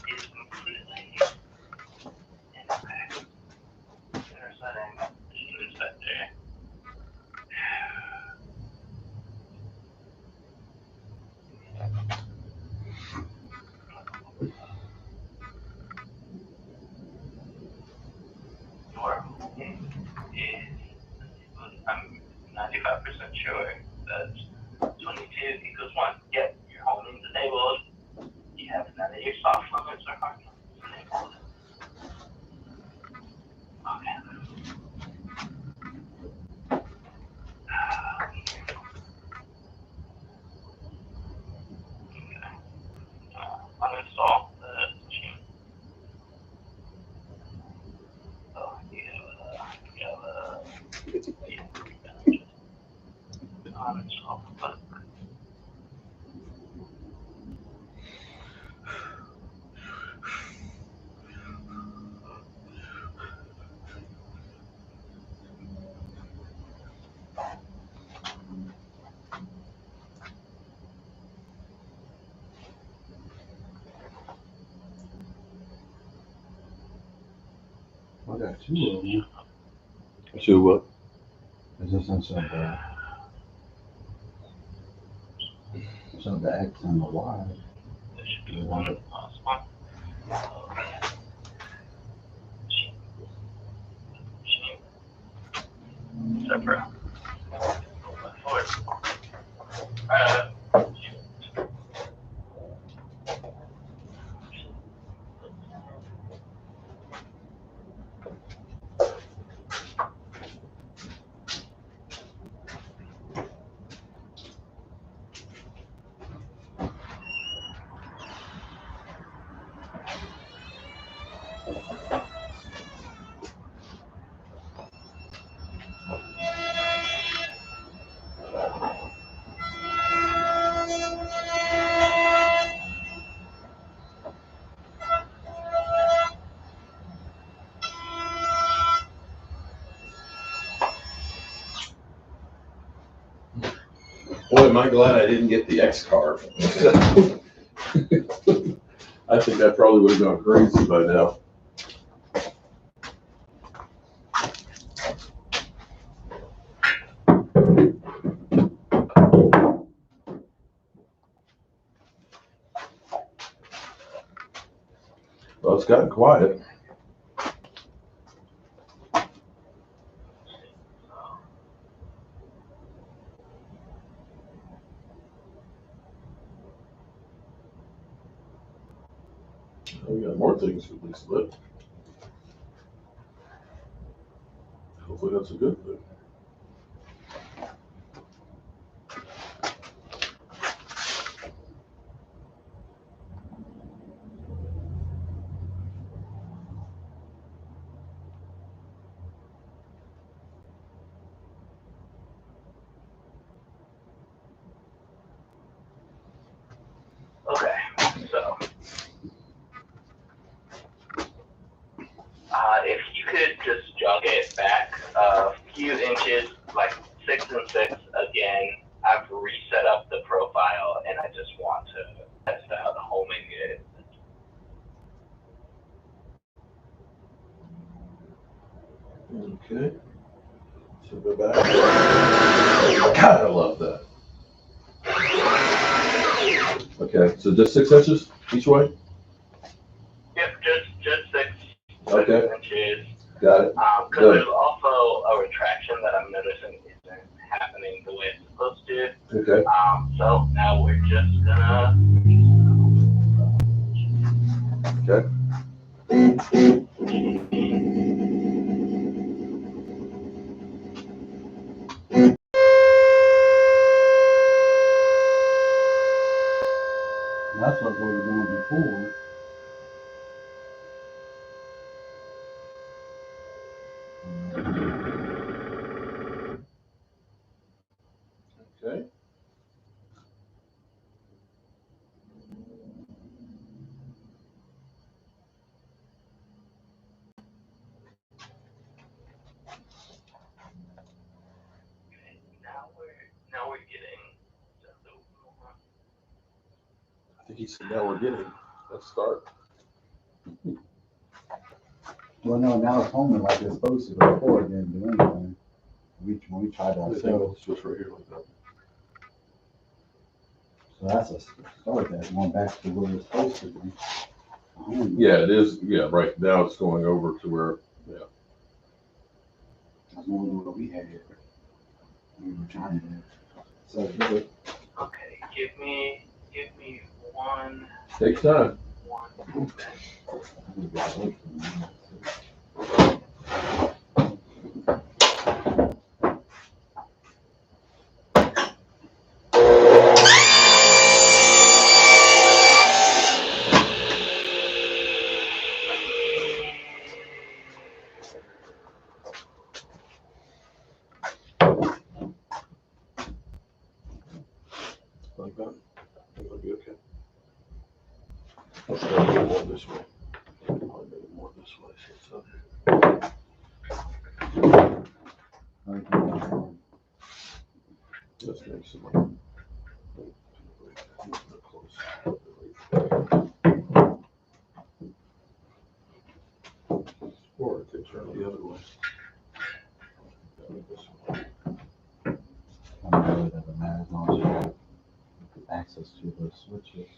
I'm 95% sure that's 22 equals 1. Yep, you're holding the table. You have none of your soft limits or hard limits enabled. Okay. Uninstall the machine. Oh, you have uninstall the button. got two of them. Two what? Is this one so bad? So the X and the Y. There should be one last one. Separate. Forward. Boy, am I glad I didn't get the X-Carve. I think I probably would have gone crazy by now. Well, it's gotten quiet. We got more things at least lit. Hopefully that's a good thing. Okay, so if you could just jog it back a few inches, like 6 and 6 again. I've reset up the profile and I just want to test out homing it. Okay. So go back. God, I love that. Okay, so just 6 inches each way? Yep, just 6 Okay. inches. Got it. Because there's also a retraction that I'm noticing isn't happening the way it's supposed to. Okay. So now we're just gonna. Okay. That's what we were doing before. Okay. Now we're getting. I think he said now we're getting. Let's start. Well, no, now it's homing like it's supposed to. Before it didn't do anything. When we tried that ourselves. Switch right here like that. So that's a start that's going back to where it's supposed to be. Yeah, it is. Yeah, right now it's going over to where. Yeah. That's more than what we had. We were trying to do. So good. Okay, give me one. Takes time. One. Like that. That'll be okay. Let's go a little more this way. I'll make it more this way. So let's make some more. Or it could turn a other way. I'm sure it doesn't matter as long as you have access to those switches.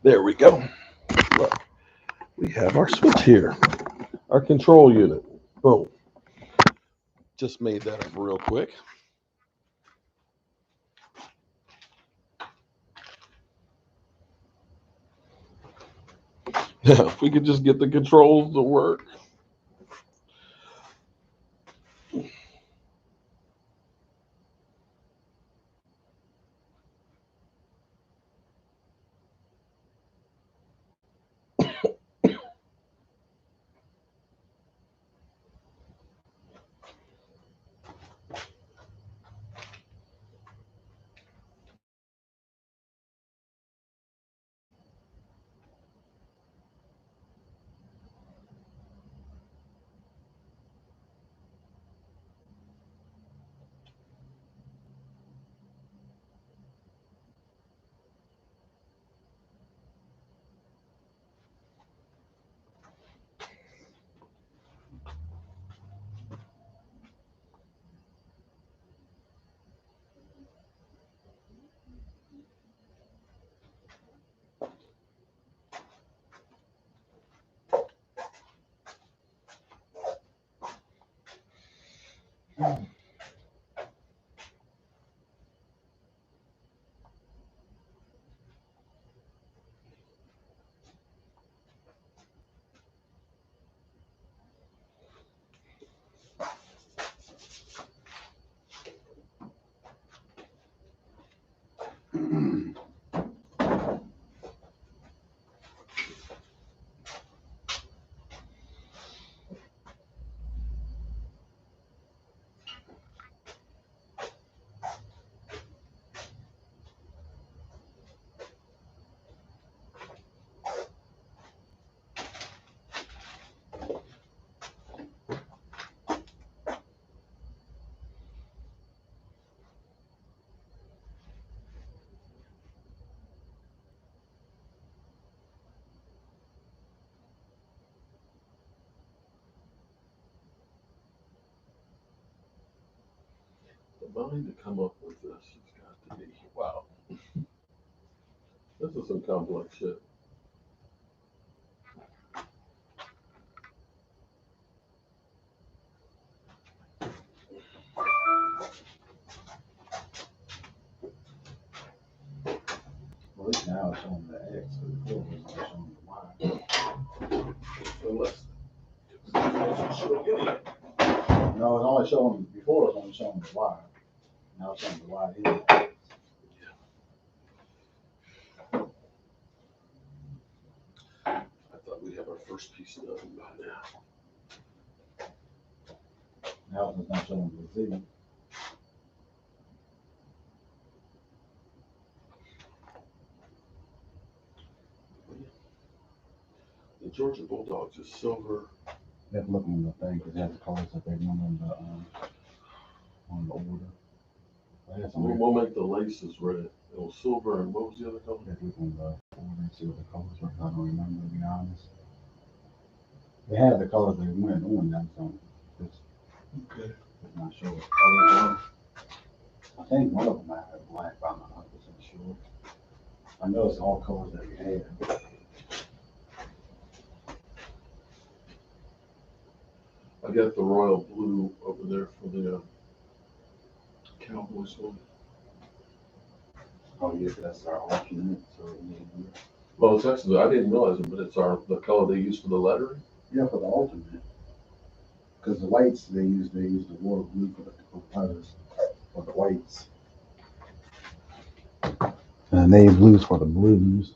There we go. Look, we have our switch here, our control unit. Boom. Just made that up real quick. Now, if we could just get the controls to work. The mind to come up with this has got to be, wow. This is some complex shit. Well, at least now it's showing the X, but before it was only showing the Y. No, it's only showing, before it was only showing the Y. Now it's showing the Y in the X. I thought we'd have our first piece done by now. Now it's not showing the Z. The Georgia Bulldogs is silver. You have to look on the thing, because it has the colors that they want on the order. We'll make the laces red. It was silver, and what was the other color? You have to look on the order and see what the colors were. I don't remember, to be honest. They had the colors they went on them, so it's not sure. I think one of them might have black, but I'm not 100% sure. I know it's all colors that we had. I got the royal blue over there for the Cowboys one. Oh yeah, that's our alternate. So Well, it's actually, I didn't realize it, but it's the color they use for the lettering. yeah, for the alternate. Because the whites they use the royal blue for the letters for the whites. And navy blues for the blues.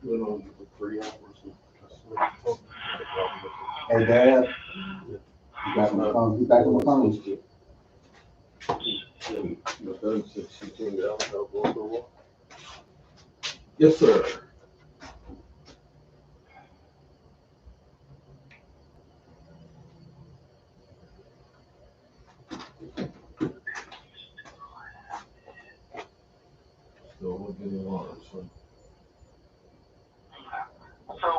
Went on for 3 hours. Hey Dad, you back on the phone? You back on the phone? Yes, sir. Still looking at alarms. So,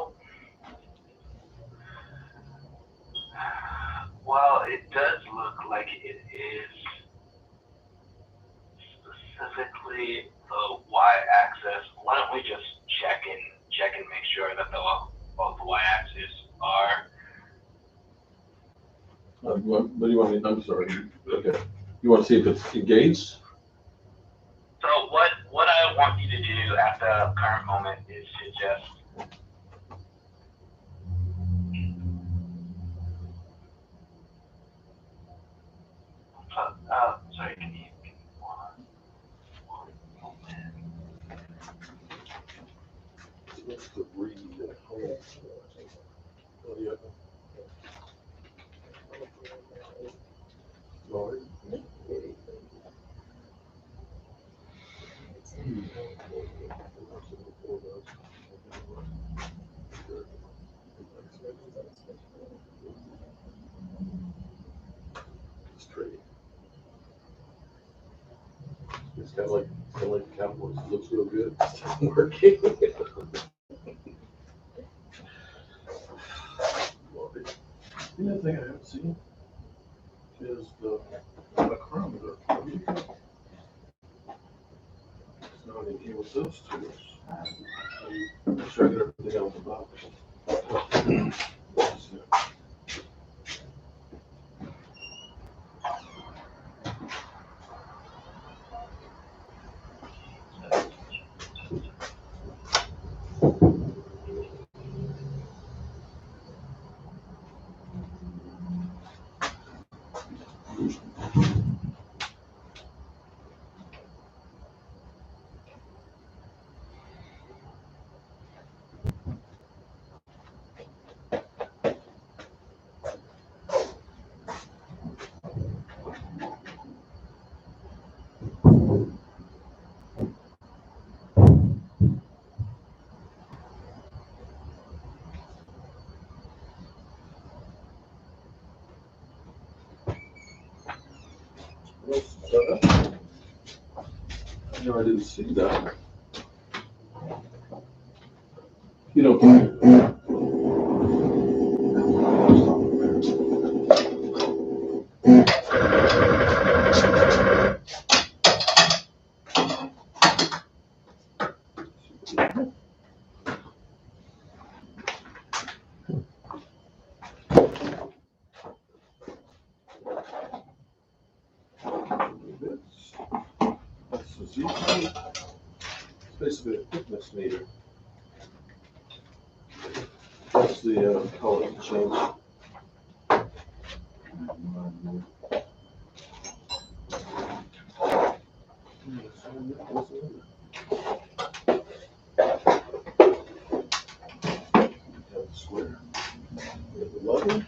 while it does look like it is specifically the y-axis, why don't we just check and make sure that both y-axes are. What do you want me? I'm sorry. Okay. You want to see if it's engaged? So what I want you to do at the current moment is to just sorry, can you one moment? It's to read at home. Oh, yeah. Sorry. It's trading. It's kind of like the Cowboys. It looks real good. It's not working. The other thing I haven't seen is the chronometer. It's not in here with those tools. I'm sure I got everything else about it. No, I didn't see that. You know. That's the Z. It's basically a thickness meter. That's the color change. Square. The level.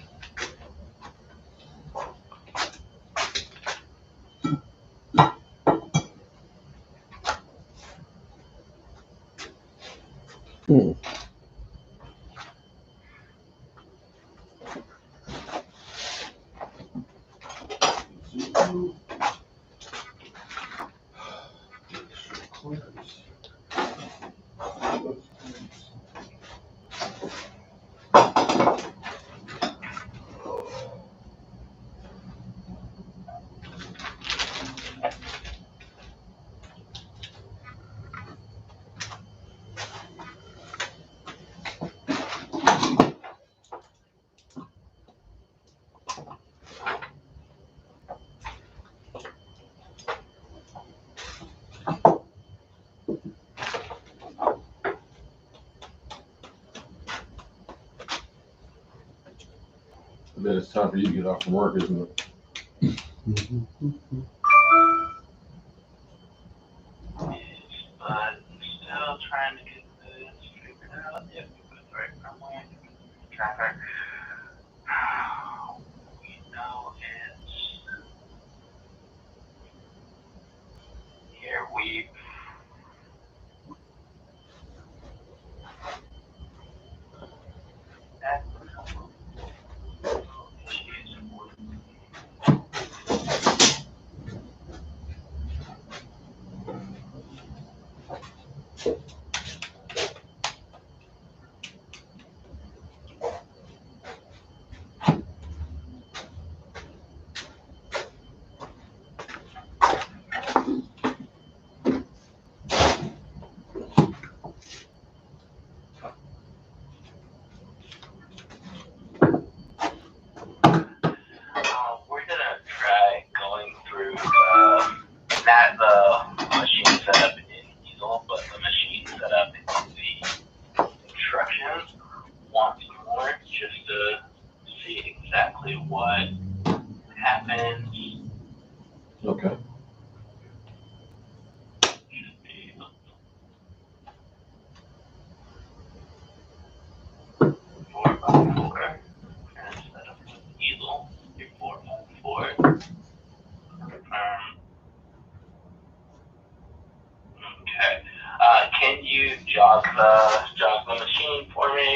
I bet it's time for you to get off from work, isn't it? But still trying to get this figured out. Yep, that's right. Somewhere. Tracker. We know it's here. We we're gonna try going through not the machine setup in Easel, but the machine setup in the instructions once more, just to see exactly what happens. Okay. Instead of Easel, your 4x4. Okay. Can you jog the machine for me?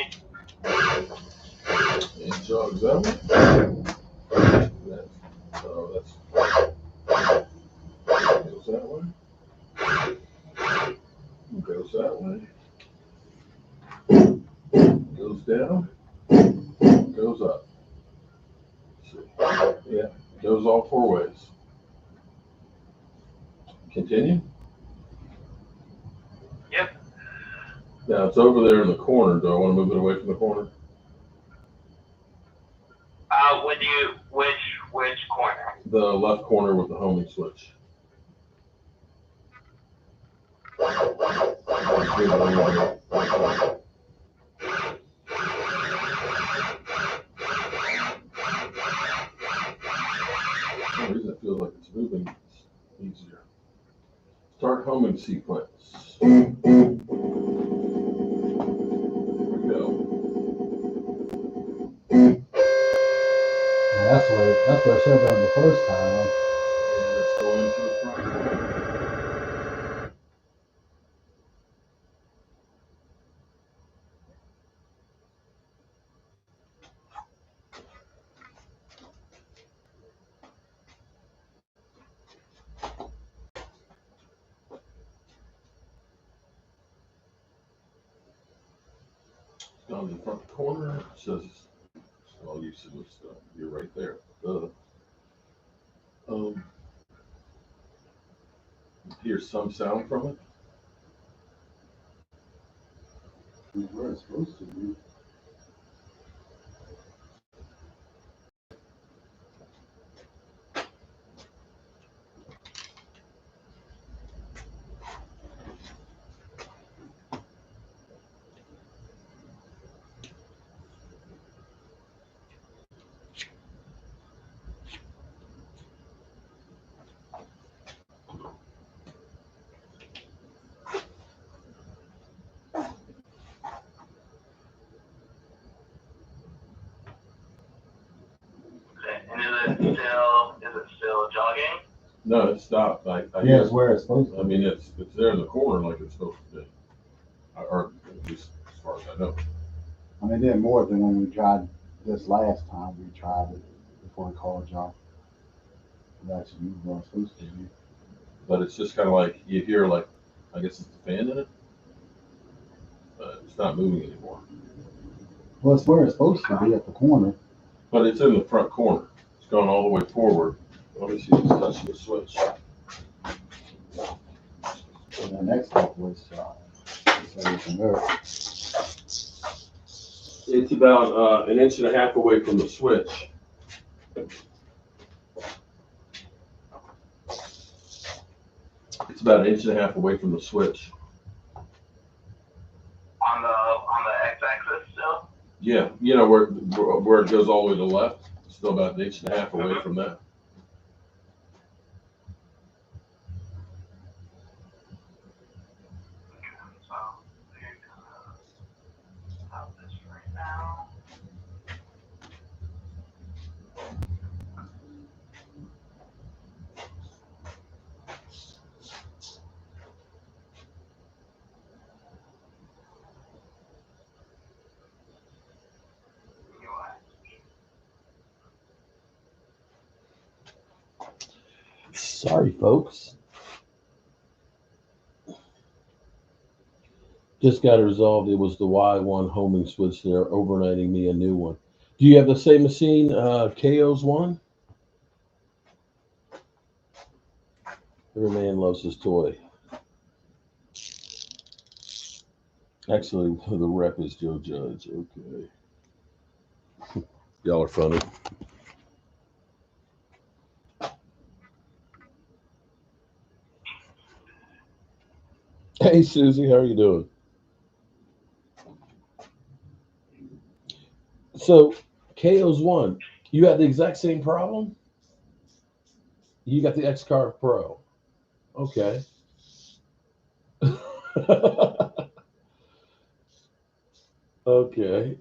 And jogs that way. That's goes that way. Goes that way. Goes down. Goes up. Yeah, goes all four ways. Continue. Yep. Now it's over there in the corner. Do I want to move it away from the corner? Which corner? The left corner with the homing switch. For some reason it feels like it's moving easier. Start homing sequence. Here we go. That's what I said that the first time. And let's go into the front. Down in the front corner, it says, all you see was stuff. You're right there. Hear some sound from it. Where it's supposed to be. And is it still jogging? No, it stopped. I Yeah, guess it's where it's supposed to I be. mean, it's there in the corner like it's supposed to be, or at least as far as I know. I mean, then more than when we tried this last time. We tried it before we called y'all. It actually moved where it's supposed to be. But it's just kind of like you hear, like, I guess it's the fan in it, but it's not moving anymore. Well, it's where it's supposed to be at the corner. But it's in the front corner. It's going all the way forward. Let me see. It's touching the switch. And the next step was everything there. It's about an inch and a half away from the switch. It's about an inch and a half away from the switch. On the x-axis still? Yeah, you know where it goes all the way to the left. It's still about an inch and a half away from that. So we're gonna stop this right now. Sorry, folks. Just got it resolved. It was the Y1 homing switch there, overnighting me a new one. Do you have the same machine, KO's one? Every man loves his toy. Actually, the rep is Joe Judge. Okay. Y'all are funny. Hey, Susie, how are you doing? So, KO's one. You have the exact same problem? You got the X-Carve Pro. Okay. Okay.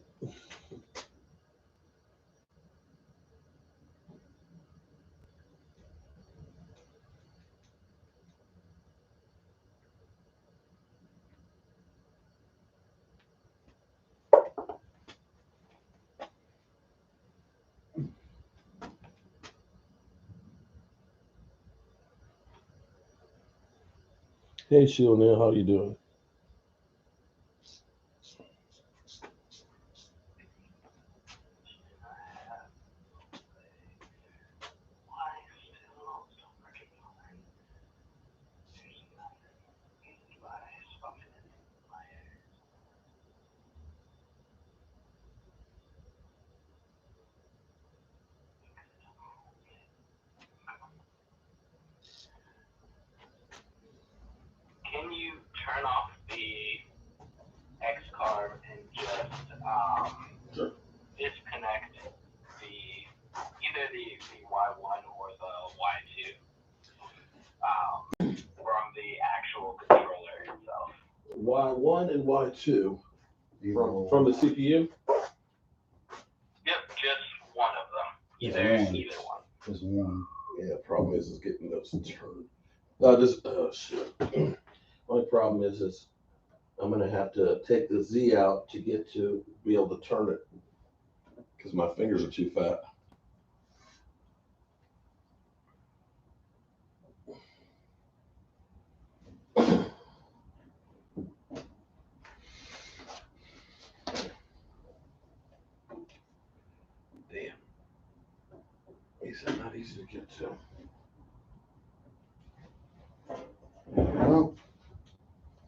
Hey, Sheila, how you doing? Can you turn off the X-Carve and just disconnect either the Y1 or the Y2 from the actual controller itself? Y1 and Y2 from the CPU? Yep, just one of them. Either one. Just one. Yeah, problem is getting those turned. Shit. Only problem is I'm gonna have to take the Z out to get to be able to turn it because my fingers are too fat. easy to get to.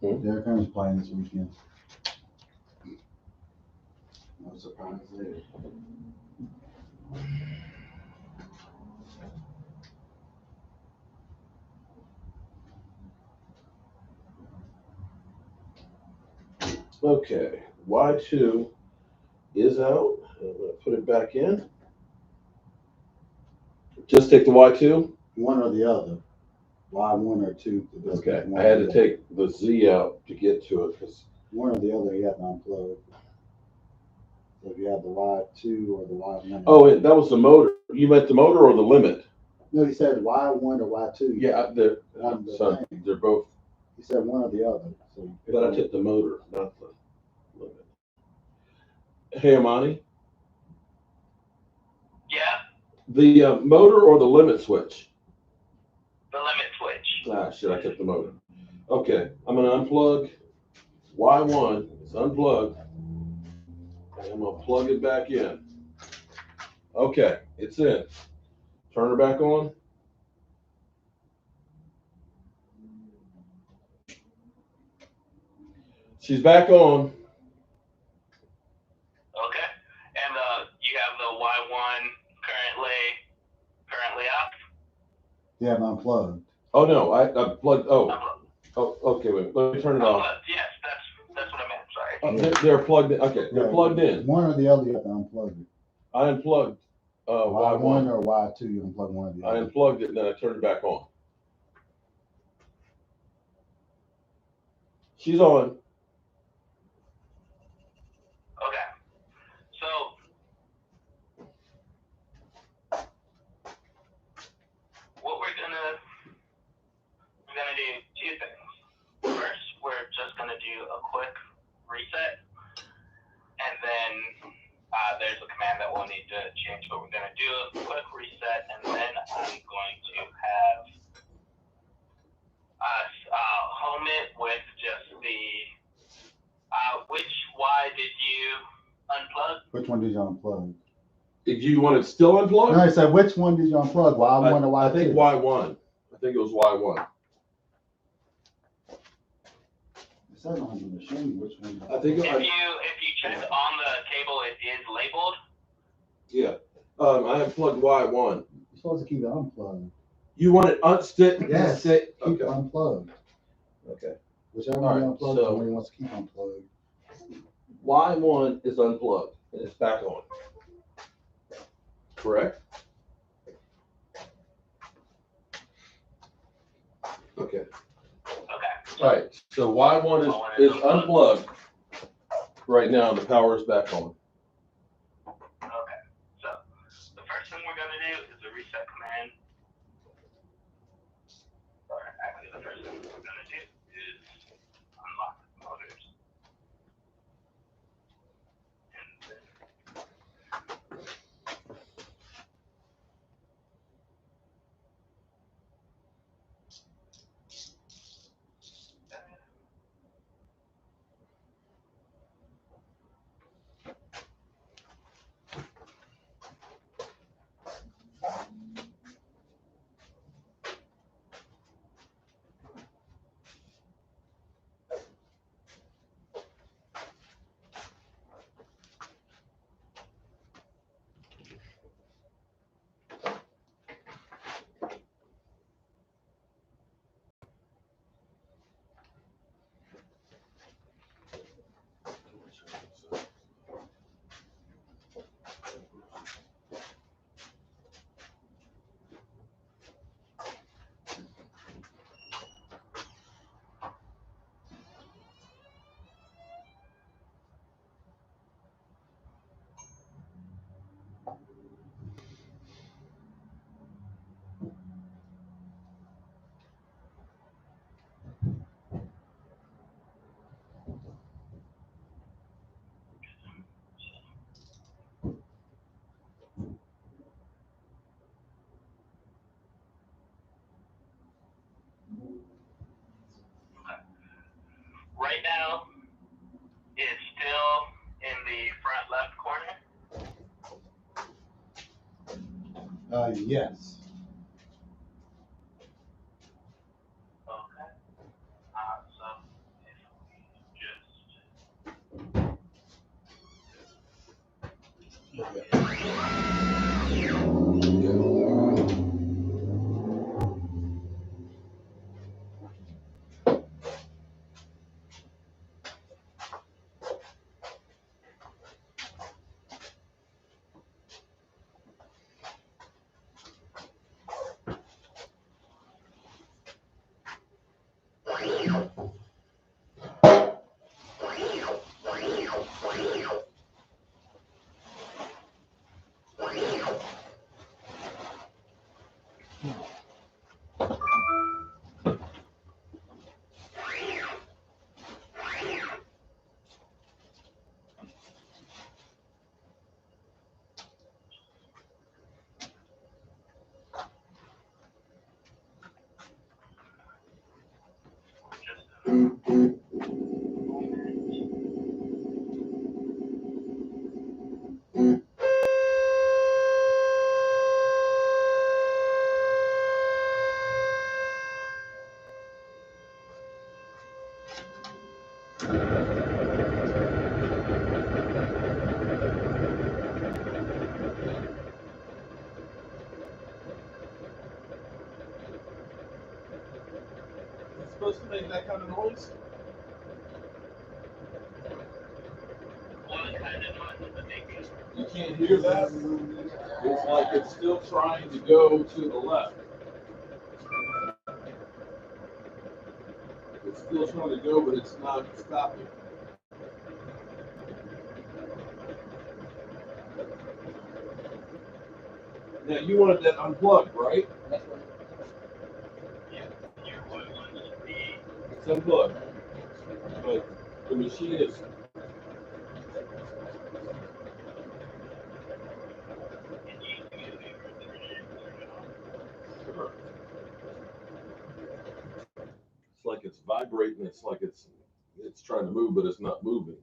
Well, Derrick Henry's playing this weekend. No surprise there. Okay, Y2 is out. I'm going to put it back in. Just take the Y2? One or the other. Y1 or 2. Okay, I had to take the Z out to get to it because one or the other you have to unplug. So if you have the Y2 or the Y1. Oh, that was the motor. You meant the motor or the limit? No, he said Y1 or Y2. Yeah, they're both. He said one or the other. So But I took the motor, not the limit. Hey, Amani? Yeah, The motor or the limit switch? the limit switch. Ah, shit, I took the motor. Okay, I'm going to unplug Y1. It's unplugged. And I'm going to plug it back in. Okay, it's in. Turn her back on. She's back on. Okay, and you have the Y1 currently up. you have unplugged. Oh no, I plugged. Oh, okay. Wait. Let me turn it off. Yes, that's what I meant. Sorry. They're plugged in. Okay, they're plugged in. One or the other, you have to unplug it. I unplugged Y1 or Y2, you unplug one or the other. I unplugged it and then I turned it back on. She's on. Okay. So what we're gonna do two things. First, we're just gonna do a quick reset, and then there's a command that we'll need to change. But we're gonna do a quick reset, and then I'm going to have us home it with just the which Y did you unplug? Which one did you unplug? Did you want it still unplugged? No, I said which one did you unplug? Y1 or Y2? I think Y1. I think it was Y1. It says on the machine which one. I think If you check on the cable, it is labeled. Yeah. I unplugged Y1. You're supposed to keep it unplugged. You want it unstick? Yes. Keep Keep it unplugged. Okay. Whichever All one you right, unplug, so- the one you wants to keep unplugged. Y1 is unplugged and it's back on. Correct? Okay. Okay. All right. So Y1 is unplugged right now. The power is back on. Okay. So the first thing we're gonna do is a reset command. Or actually, the first thing we're gonna do is unlock the motors. And then right now, it's still in the front left corner. Yes. It's supposed to make that kind of noise? You can't hear that? It's like it's still trying to go to the left. It's still trying to go, but it's not stopping. Now you wanted that unplugged, right? It's unplugged. But the machine is. Sure. It's like it's vibrating. It's like it's trying to move, but it's not moving.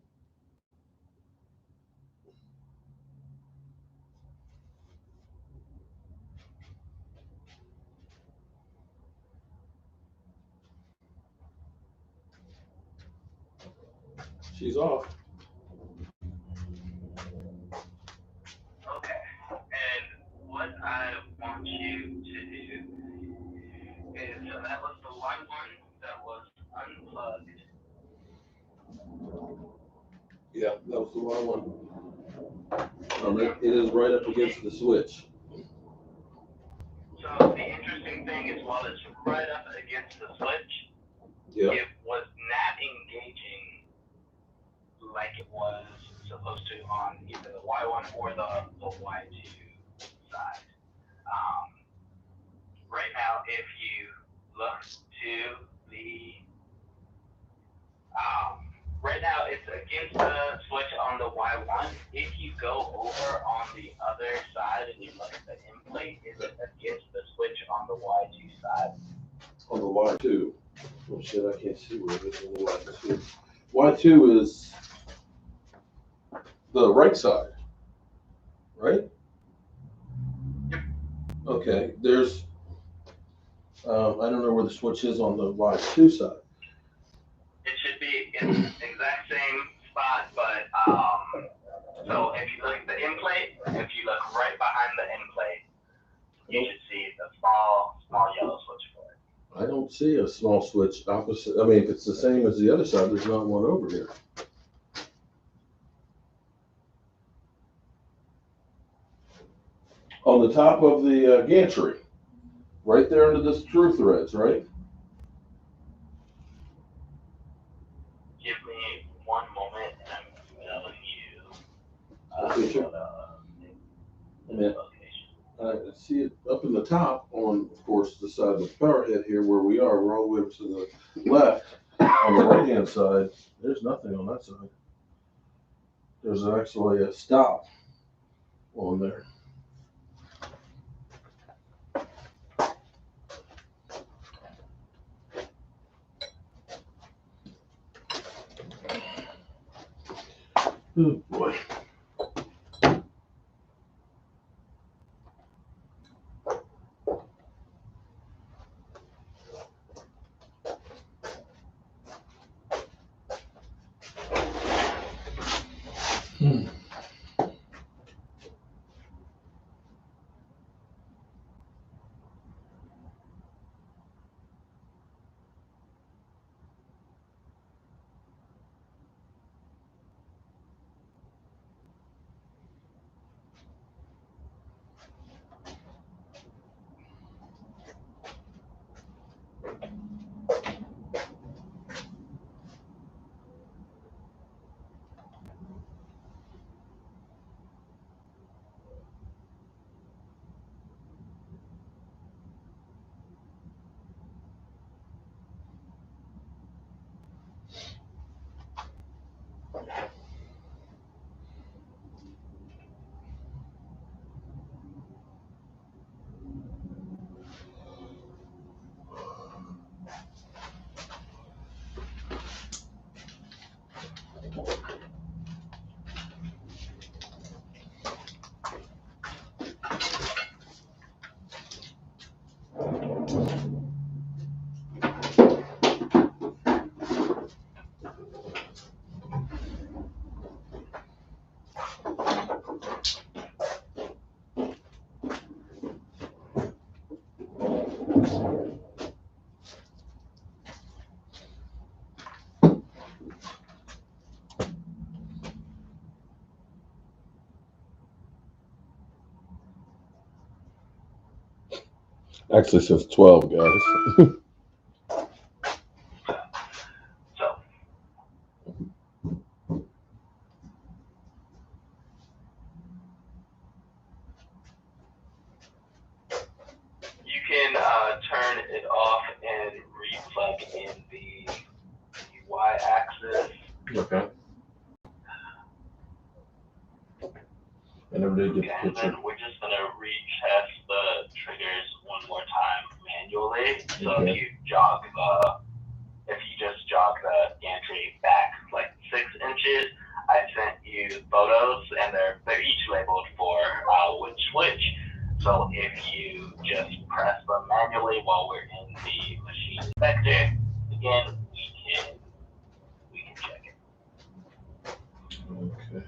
She's off. Okay. And what I want you to do is, so that was the one that was unplugged. Yeah, that was the wrong one. It is right up against the switch. So the interesting thing is, while it's right up against the switch, it was not engaging like it was supposed to on either the Y1 or the Y2 side. Right now, if you look to the, right now it's against the switch on the Y1. If you go over on the other side and you look at the end plate, it's against the switch on the Y2 side. On the Y2. Oh shit, I can't see where it is on the Y2. Y2 is the right side, right? Okay, there's, I don't know where the switch is on the Y2 side. It should be in the exact same spot, but, so if you look at the end plate, if you look right behind the end plate, you should see the small yellow switch for it. I don't see a small switch opposite. I mean, if it's the same as the other side, there's not one over here. On the top of the gantry, right there under the screw threads, right? Give me one moment and I'm telling you. I see it up in the top on, of course, the side of the power head here where we are. We're all the way to the left. On the right-hand side, there's nothing on that side. There's actually a stop on there. Oh boy. Actually, since 12, guys. So, you can turn it off and re-plug in the Y-axis. Okay. I never did get the And picture. then we're just gonna retest the triggers one more time manually. So Okay. if you just jog the gantry back like 6 inches, I sent you photos and they're each labeled for which switch. So if you just press them manually while we're in the machine inspector, again, we can check it. Okay.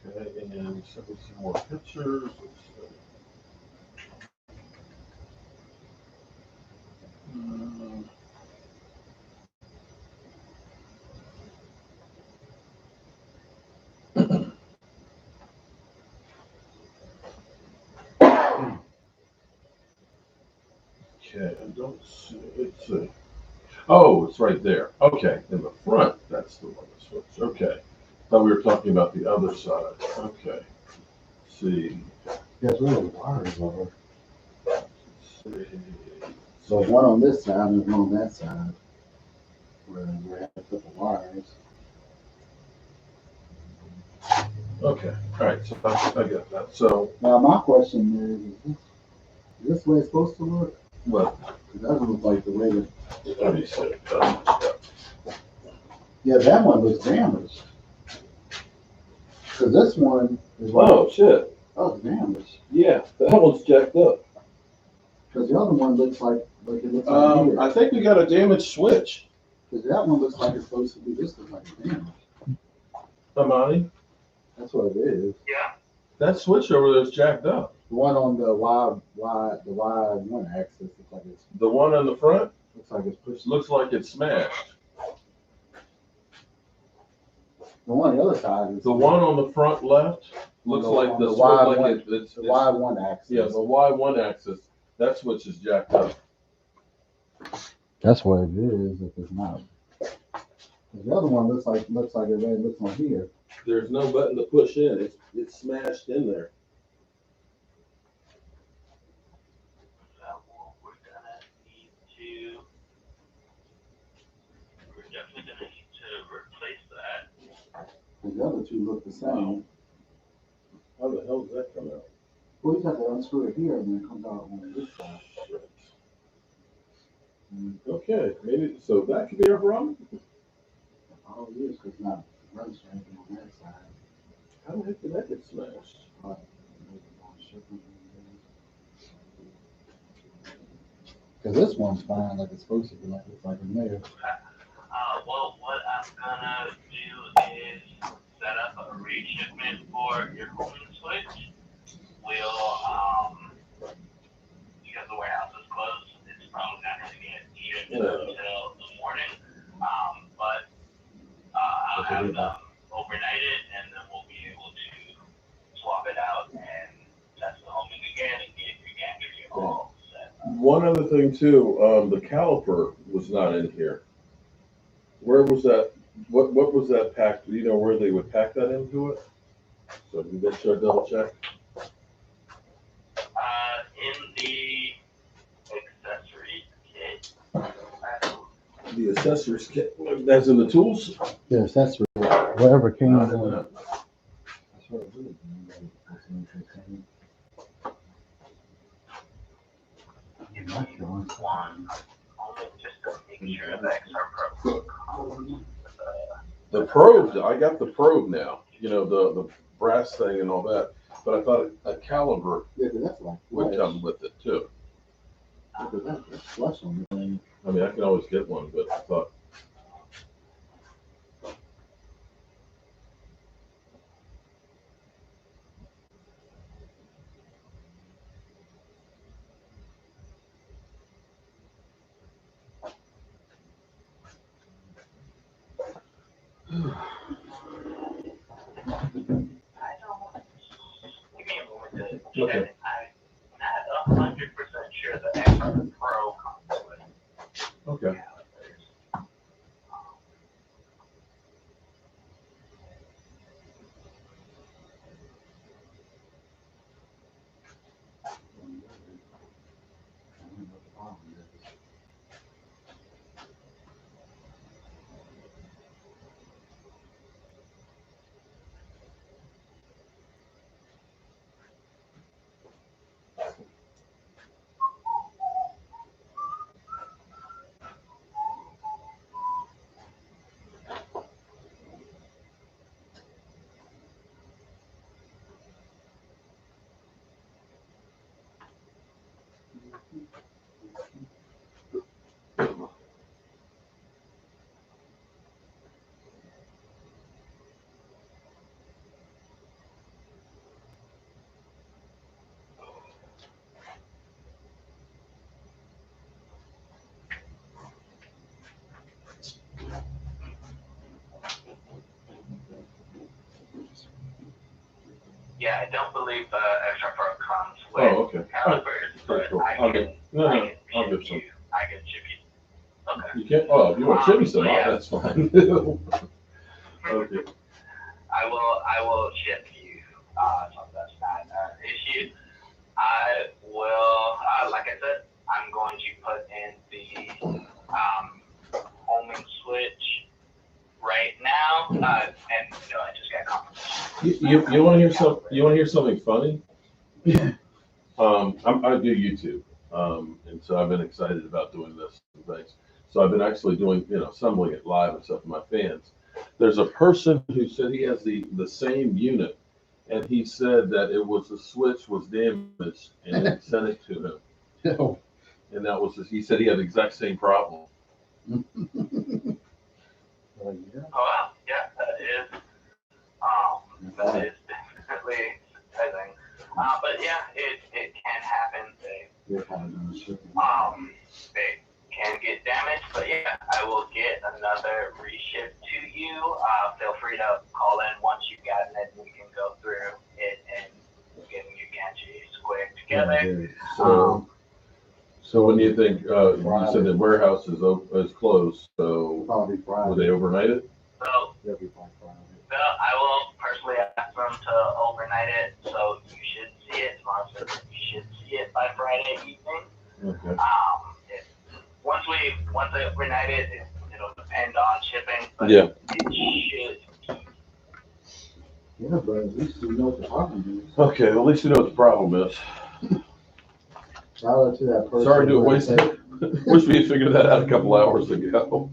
Okay, and send me some more pictures. Okay, I don't see it. Oh, it's right there. Okay, in the front, that's the one to switch. Okay. Thought we were talking about the other side. Okay. Let's see. There's really wires over. Let's see. So one on this side and one on that side. Where we have to put the wires. Okay. All right. So I got that. So Now my question is this the way it's supposed to look? what? It doesn't look like the way that. Let me see. Yeah, that one looks damaged. Cause this one is like, Oh shit. oh, it's damaged. Yeah, that one's jacked up. Cause the other one looks like it looks like here. I think we got a damaged switch. Cause that one looks like it's supposed to be. This looks like it's damaged. Amani, That's what it is. Yeah. that switch over there is jacked up. The one on the Y1 axis looks like it's The one on the front pushed. looks like it's smashed. The one on the other side is The one on the front left looks like the Y1, it's the Y1 axis. yeah, the Y1 axis. That switch is jacked up. That's what it is. If it's not, the other one looks like it looks on here. There's no button to push in. It's smashed in there. We're definitely gonna need to replace that. The other two look the same. How the hell does that come out? Well, you have to unscrew it here and then it comes out on this side. Okay, maybe so that could be our problem. Oh, it is, because not run straight on that side. How the heck did that get smashed? Because this one's fine, like it's supposed to be, like it's like in there. Well, what I'm gonna do is set up a reshipment for your home switch. We'll, because the warehouse is closed, it's probably not gonna get shipped until the morning. But I'll have them overnight it, and then we'll be able to swap it out and test the homing again and get your gantry all set. One other thing too, the caliper was not in here. Where was that? What was that packed? Do you know where they would pack that into it? So you make sure I double check. In the accessory kit. The accessories kit. That's in the tools. The accessory, whatever came with it. That. That's what it is. One, only just to make sure the X-Carve Pro. The probe, I got the probe now. You know, the brass thing and all that. But I thought a caliber that's like would come with it too. That's flush on the thing. I mean, I can always get one, but I thought. Give me a moment to check. Okay. I'm not 100% sure the X-Carve Pro comes with Okay. calipers. Yeah, I don't believe the X-Carve Pro comes with Okay. calipers, but Cool. I I'll can, get, no, I no, can I'll ship give you. some. I can ship you. Okay. You can't, oh, if you want to ship me some, Yeah. that's fine. Okay. I will ship you. So that's not an issue. I will, like I said, I'm going to put in the homing switch right now. And I just got confirmation. You want to hear some? You want to hear something funny? I do YouTube, and so I've been excited about doing this and things. So I've been actually doing, assembling it live and stuff for my fans. There's a person who said he has the same unit, and he said that it was the switch was damaged, and he sent it to him. Oh. And that was he said he had the exact same problem. Yeah. Oh, wow. Yeah, that is definitely surprising. But yeah, it can happen. They can get damaged, but yeah, I will get another reship to you. Feel free to call in once you've gotten it, and we can go through it and getting your gantry squared together. So when do you think, you said the warehouse is closed, so Probably Friday. will they overnight it? So, They'll be by Friday. I will personally ask them to overnight it, so you should see it. Tomorrow says you should see it by Friday evening. Okay. Once they overnight it, it'll depend on shipping, but Yeah. it should. Yeah, but at least we know what the problem is. Okay, well, at least you know what the problem is. Shout out to that person. Sorry to waste it. Wish we had figured that out a couple hours ago.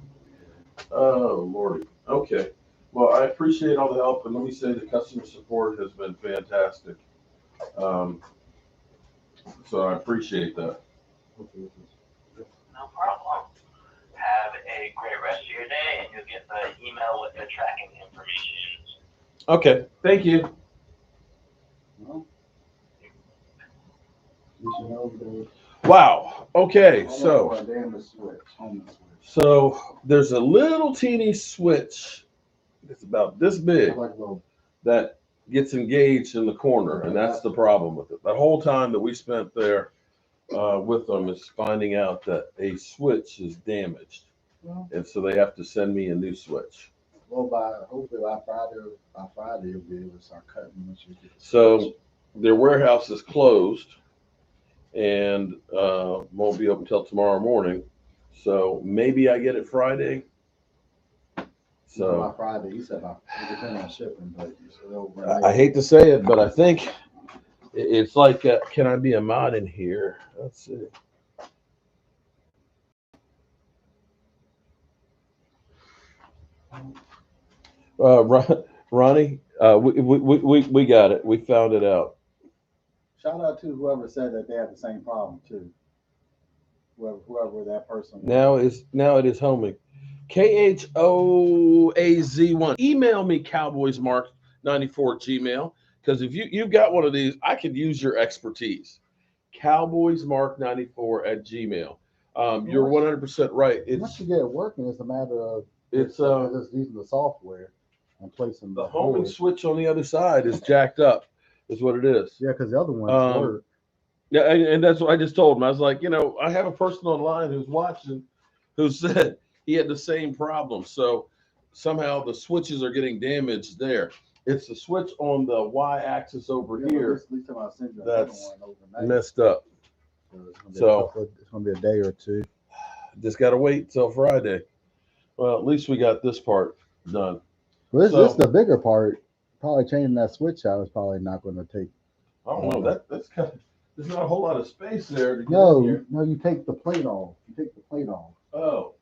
Oh, Lordy. Okay. Well, I appreciate all the help, and let me say the customer support has been fantastic. So I appreciate that. No problem. Have a great rest of your day, and you'll get the email with the tracking information. Okay, thank you. Well, you should know the. Wow. Okay, so Home switch. so there's a little teeny switch. It's about this big that gets engaged in the corner, and that's the problem with it. The whole time that we spent there with them is finding out that a switch is damaged, and so they have to send me a new switch. Well, hopefully by Friday you'll be able to start cutting once you get the So switch. their warehouse is closed and won't be open until tomorrow morning. So maybe I get it Friday. So by Friday, he said it depends on shipping, but I hate to say it, but I think it's like, can I be a mod in here? Let's see. Ronnie, we got it. We found it out. Shout out to whoever said that they had the same problem too. Whoever that person was. Now it is homing. KHOAZ1. Email me cowboysmark94@gmail, because if you've got one of these, I could use your expertise. Cowboysmark94@gmail. You're 100% right. Once you get it working, it's a matter of it's just using the software and placing the homing board. switch on the other side is jacked up, is what it is. Yeah, because the other ones work. Yeah, and that's what I just told him. I was like, I have a person online who's watching who said he had the same problem. So somehow the switches are getting damaged there. It's the switch on the y-axis over here that's messed up. So it's gonna be a day or two. Just gotta wait till Friday. Well, at least we got this part done. Well, this is the bigger part. Probably changing that switch out is probably not going to take. I don't know. That's kind of. There's not a whole lot of space there to get no, in here. No, you take the plate off. You take the plate off. Oh,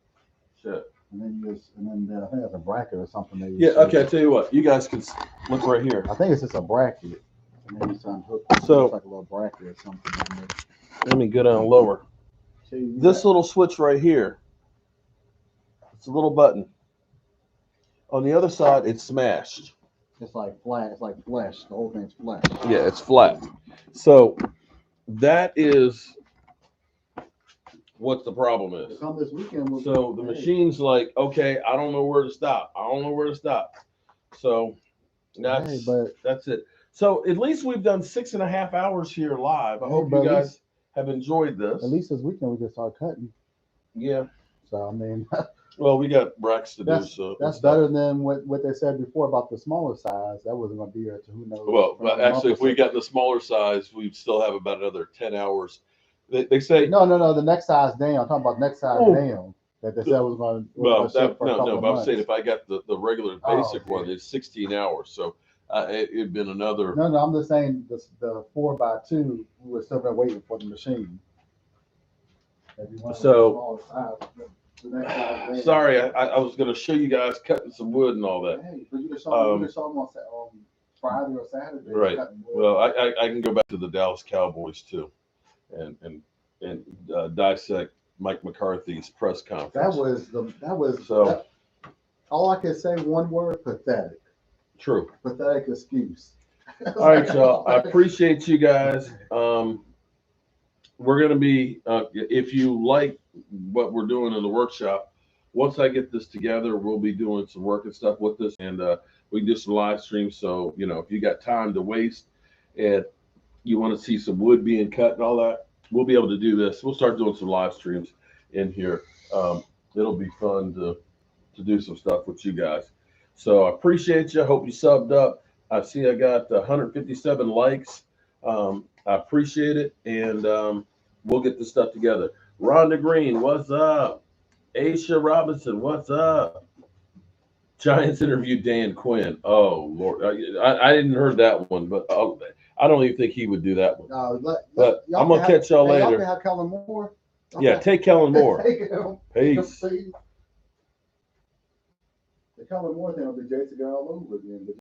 shit. And then I think that's a bracket or something. Yeah. Okay. I tell you what. You guys can look right here. I think it's just a bracket. And then it's unhooked. So it's like a little bracket or something. Let me go down lower. This little switch right here. It's a little button. On the other side, it's smashed. It's like flat. It's like flesh. The whole thing's flat. Yeah, it's flat. So that is what the problem is. Come this weekend. So the machine's like, okay, I don't know where to stop. I don't know where to stop. So that's it. So at least we've done 6.5 hours here live. I hope you guys have enjoyed this. At least this weekend we can start cutting. Yeah. So I mean, well, we got racks to do. So that's better than what they said before about the smaller size. That wasn't going to be here to who knows. Well, but actually, if we got the smaller size, we'd still have about another 10 hours. They say no. The next size down. I'm talking about next size down. That they said was going to. Well, but I'm saying if I got the regular basic one, it's 16 hours. So it'd been another. No, I'm just saying the 4x2. We were still been waiting for the machine. So. Sorry, I was going to show you guys cutting some wood and all that. Hey, but you can show them on Friday or Saturday. Right. Well, I can go back to the Dallas Cowboys too, and dissect Mike McCarthy's press conference. All I can say one word: pathetic. True. Pathetic excuse. All right, y'all. I appreciate you guys. We're going to be, if you like what we're doing in the workshop, once I get this together, we'll be doing some work and stuff with this, and we can do some live streams. So, if you got time to waste and you want to see some wood being cut and all that, we'll be able to do this. We'll start doing some live streams in here. It'll be fun to do some stuff with you guys. So I appreciate you. I hope you subbed up. I see I got 157 likes. I appreciate it, and we'll get this stuff together. Rhonda Green, what's up? Aisha Robinson, what's up? Giants interviewed Dan Quinn. Oh, Lord. I didn't heard that one, but I don't even think he would do that one. But I'm going to catch y'all later. Y'all can have Kellen Moore. Yeah, take Kellen Moore. Take him. Peace. The Kellen Moore thing will be Jason all over again.